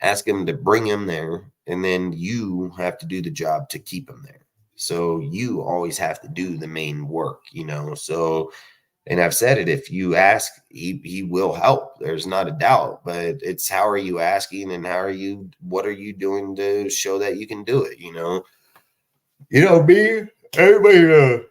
ask him to bring him there, and then you have to do the job to keep him there. So you always have to do the main work, So, and I've said it, if you ask, he will help. There's not a doubt, but it's how are you asking and what are you doing to show that you can do it, me, everybody,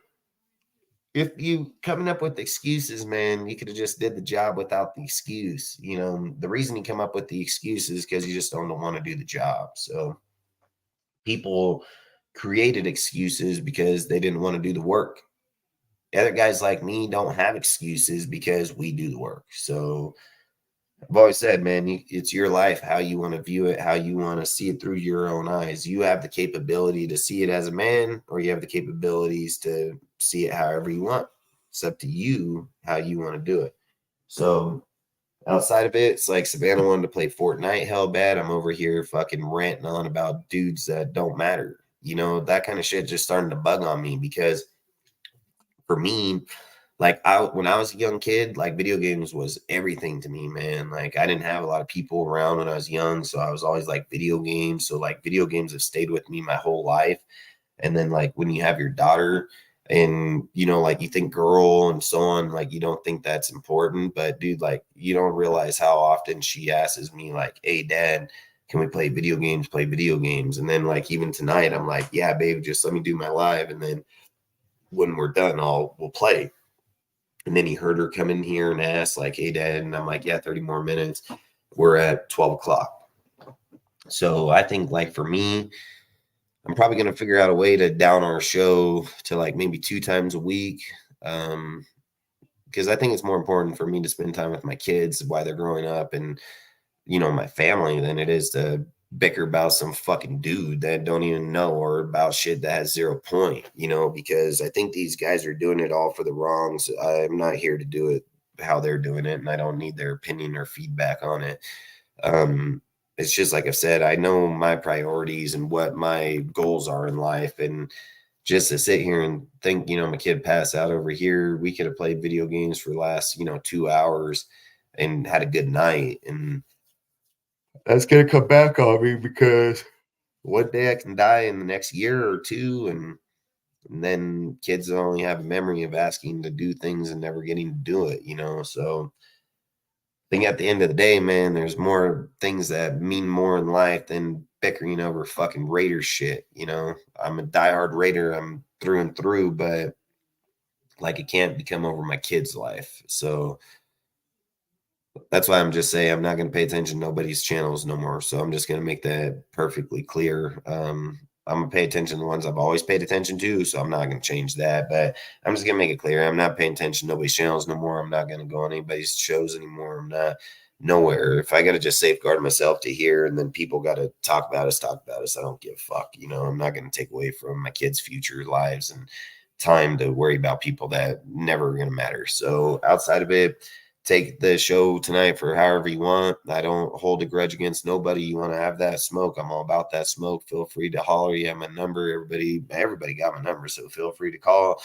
if you coming up with excuses, man, you could have just did the job without the excuse. The reason you come up with the excuse is because you just don't want to do the job. So people created excuses because they didn't want to do the work. Other guys like me don't have excuses because we do the work. So I've always said, man, it's your life, how you want to view it, how you want to see it through your own eyes. You have the capability to see it as a man, or you have the capabilities to see it however you want. It's up to you how you want to do it. So outside of it, it's like Savannah wanted to play Fortnite hell bad. I'm over here fucking ranting on about dudes that don't matter. That kind of shit just starting to bug on me because for me, like when I was a young kid, like video games was everything to me, man. Like I didn't have a lot of people around when I was young, so I was always like video games. So like video games have stayed with me my whole life. And then like when you have your daughter and like you think girl and so on, like you don't think that's important, but dude, like you don't realize how often she asks me like, "Hey dad, can we play video games?" And then like even tonight, I'm like, "Yeah, babe, just let me do my live." And then when we're done, we'll play. And then he heard her come in here and ask, like, "Hey, dad." And I'm like, "Yeah, 30 more minutes. We're at 12 o'clock. So I think, like, for me, I'm probably going to figure out a way to down our show to, like, maybe 2 times a week. Because I think it's more important for me to spend time with my kids while they're growing up and, my family than it is to bicker about some fucking dude that don't even know or about shit that has 0 point, because I think these guys are doing it all for the wrongs. I'm not here to do it how they're doing it, and I don't need their opinion or feedback on it. It's just like I've said, I know my priorities and what my goals are in life, and just to sit here and think, my kid passed out over here, we could have played video games for the last, 2 hours and had a good night, and that's going to come back on me because one day I can die in the next year or two. And then kids only have a memory of asking to do things and never getting to do it, So I think at the end of the day, man, there's more things that mean more in life than bickering over fucking Raider shit. I'm a diehard Raider. I'm through and through, but like it can't become over my kid's life. So that's why I'm just saying I'm not going to pay attention to nobody's channels no more. So I'm just going to make that perfectly clear. I'm going to pay attention to the ones I've always paid attention to. So I'm not going to change that. But I'm just going to make it clear. I'm not paying attention to nobody's channels no more. I'm not going to go on anybody's shows anymore. I'm not nowhere. If I got to just safeguard myself to here and then people got to talk about us, I don't give a fuck. I'm not going to take away from my kids' future lives and time to worry about people that never going to matter. So outside of it, take the show tonight for however you want. I don't hold a grudge against nobody. You want to have that smoke, I'm all about that smoke. Feel free to holler. You have my number. Everybody got my number, so feel free to call.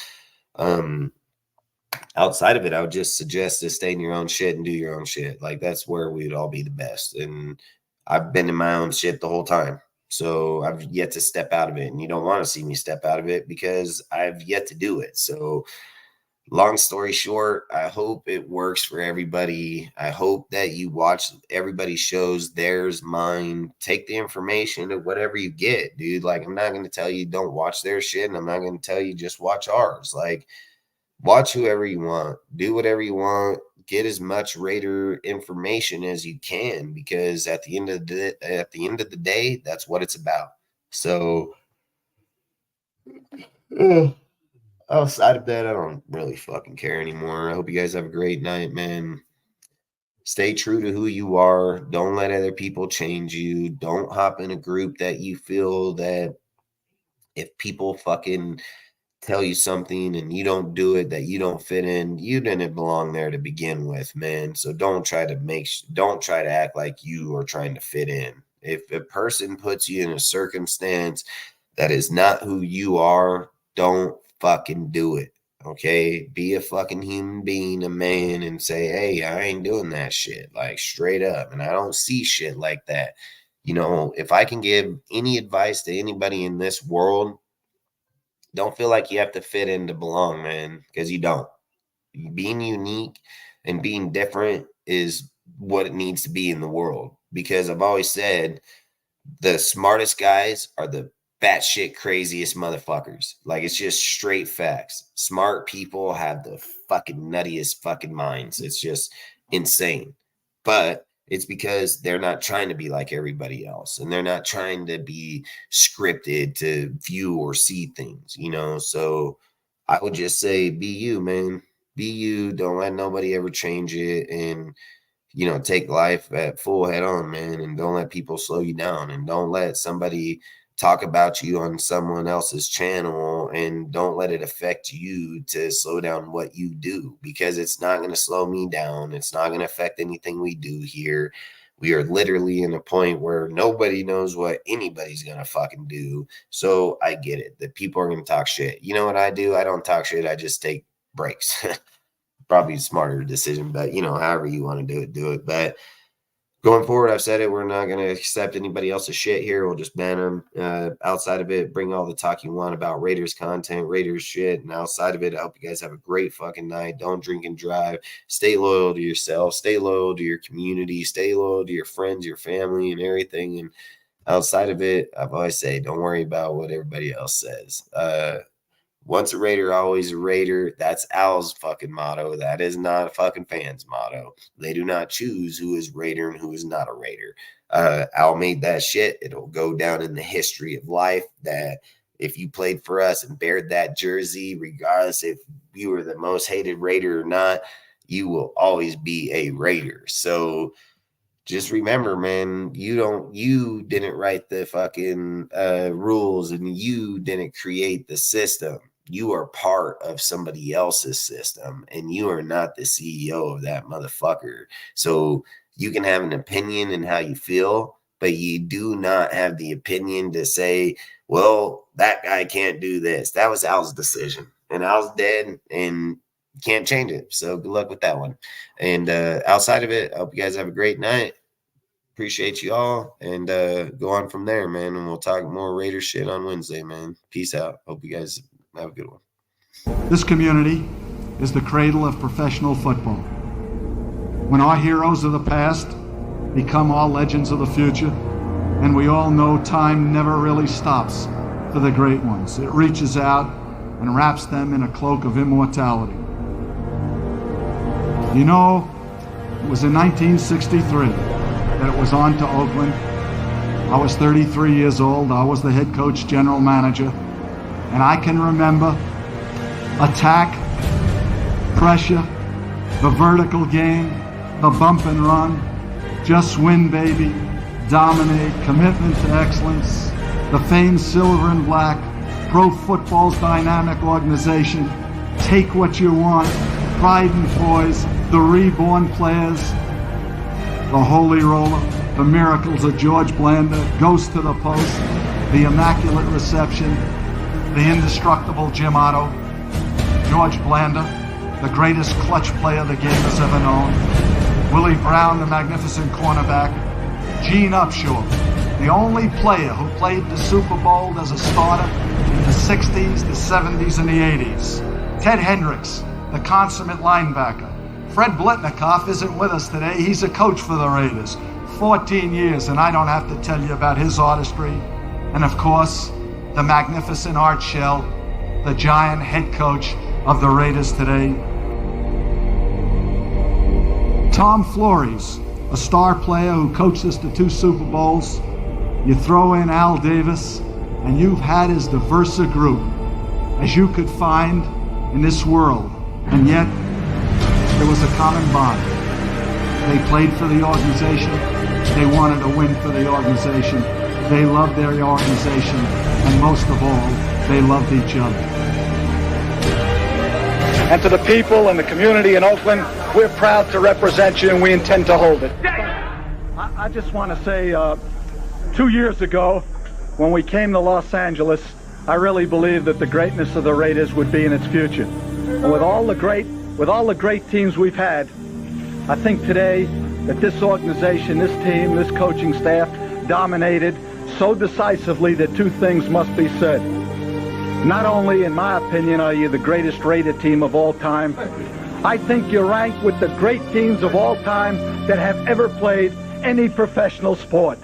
Outside of it, I would just suggest to stay in your own shit and do your own shit. Like that's where we'd all be the best. And I've been in my own shit the whole time. So I've yet to step out of it. And you don't want to see me step out of it because I've yet to do it. So long story short, I hope it works for everybody. I hope that you watch everybody's shows, theirs, mine. Take the information of whatever you get, dude. Like, I'm not going to tell you don't watch their shit, and I'm not going to tell you just watch ours. Like, watch whoever you want. Do whatever you want. Get as much Raider information as you can, because at the end of the day, that's what it's about. So, outside of that, I don't really fucking care anymore. I hope you guys have a great night, man. Stay true to who you are. Don't let other people change you. Don't hop in a group that you feel that if people fucking tell you something and you don't do it, that you don't fit in, you didn't belong there to begin with, man. So don't try to act like you are trying to fit in. If a person puts you in a circumstance that is not who you are, don't fucking do it. Okay, be a fucking human being, a man, and say, hey, I ain't doing that shit, like straight up. And I don't see shit like that. You know, if I can give any advice to anybody in this world, don't feel like you have to fit in to belong, man, because you don't. Being unique and being different is what it needs to be in the world. Because I've always said the smartest guys are the batshit craziest motherfuckers. Like, it's just straight facts. Smart people have the fucking nuttiest fucking minds. It's just insane. But it's because they're not trying to be like everybody else, and they're not trying to be scripted to view or see things, you know? So I would just say, be you, man. Be you. Don't let nobody ever change it. And, you know, take life at full head on, man. And don't let people slow you down. And don't let somebody talk about you on someone else's channel, and don't let it affect you to slow down what you do, because it's not going to slow me down. It's not going to affect anything we do here. We are literally in a point where nobody knows what anybody's going to fucking do. So I get it that people are going to talk shit. You know what I do? I don't talk shit. I just take breaks. Probably a smarter decision, but you know, however you want to do it. But going forward, I've said it, we're not going to accept anybody else's shit here. We'll just ban them. Outside of it, bring all the talk you want about Raiders content, Raiders shit. And outside of it, I hope you guys have a great fucking night. Don't drink and drive. Stay loyal to yourself. Stay loyal to your community. Stay loyal to your friends, your family, and everything. And outside of it, I've always said, don't worry about what everybody else says. Once a Raider, always a Raider. That's Al's fucking motto. That is not a fucking fan's motto. They do not choose who is Raider and who is not a Raider. Al made that shit. It'll go down in the history of life that if you played for us and bared that jersey, regardless if you were the most hated Raider or not, you will always be a Raider. So just remember, man, you didn't write the fucking rules, and you didn't create the system. You are part of somebody else's system, and you are not the CEO of that motherfucker. So you can have an opinion in how you feel, but you do not have the opinion to say, well, that guy can't do this. That was Al's decision, and Al's dead, and can't change it. So good luck with that one. And outside of it, I hope you guys have a great night. Appreciate you all, and go on from there, man. And we'll talk more Raider shit on Wednesday, man. Peace out. Hope you guys have a good one. This community is the cradle of professional football. When our heroes of the past become our legends of the future, and we all know time never really stops for the great ones. It reaches out and wraps them in a cloak of immortality. You know, it was in 1963 that it was on to Oakland. I was 33 years old. I was the head coach, general manager. And I can remember attack, pressure, the vertical game, the bump and run, just win, baby, dominate, commitment to excellence, the famed silver and black, pro football's dynamic organization, take what you want, pride and poise, the reborn players, the holy roller, the miracles of George Blanda, goes to the post, the immaculate reception, the indestructible Jim Otto, George Blanda, the greatest clutch player the game has ever known, Willie Brown, the magnificent cornerback, Gene Upshaw, the only player who played the Super Bowl as a starter in the 60s, the 70s, and the 80s, Ted Hendricks, the consummate linebacker. Fred Blitnikoff isn't with us today. He's a coach for the Raiders. 14 years, and I don't have to tell you about his artistry. And of course, the magnificent Art Shell, the giant head coach of the Raiders today. Tom Flores, a star player who coached us to 2 Super Bowls. You throw in Al Davis, and you've had as diverse a group as you could find in this world. And yet, there was a common bond. They played for the organization. They wanted to win for the organization. They loved their organization. And most of all, they loved each other. And to the people and the community in Oakland, we're proud to represent you and we intend to hold it. I just want to say, 2 years ago, when we came to Los Angeles, I really believed that the greatness of the Raiders would be in its future. And with all the great teams we've had, I think today that this organization, this team, this coaching staff dominated so decisively that two things must be said. Not only, in my opinion, are you the greatest Raider team of all time, I think you're ranked with the great teams of all time that have ever played any professional sport.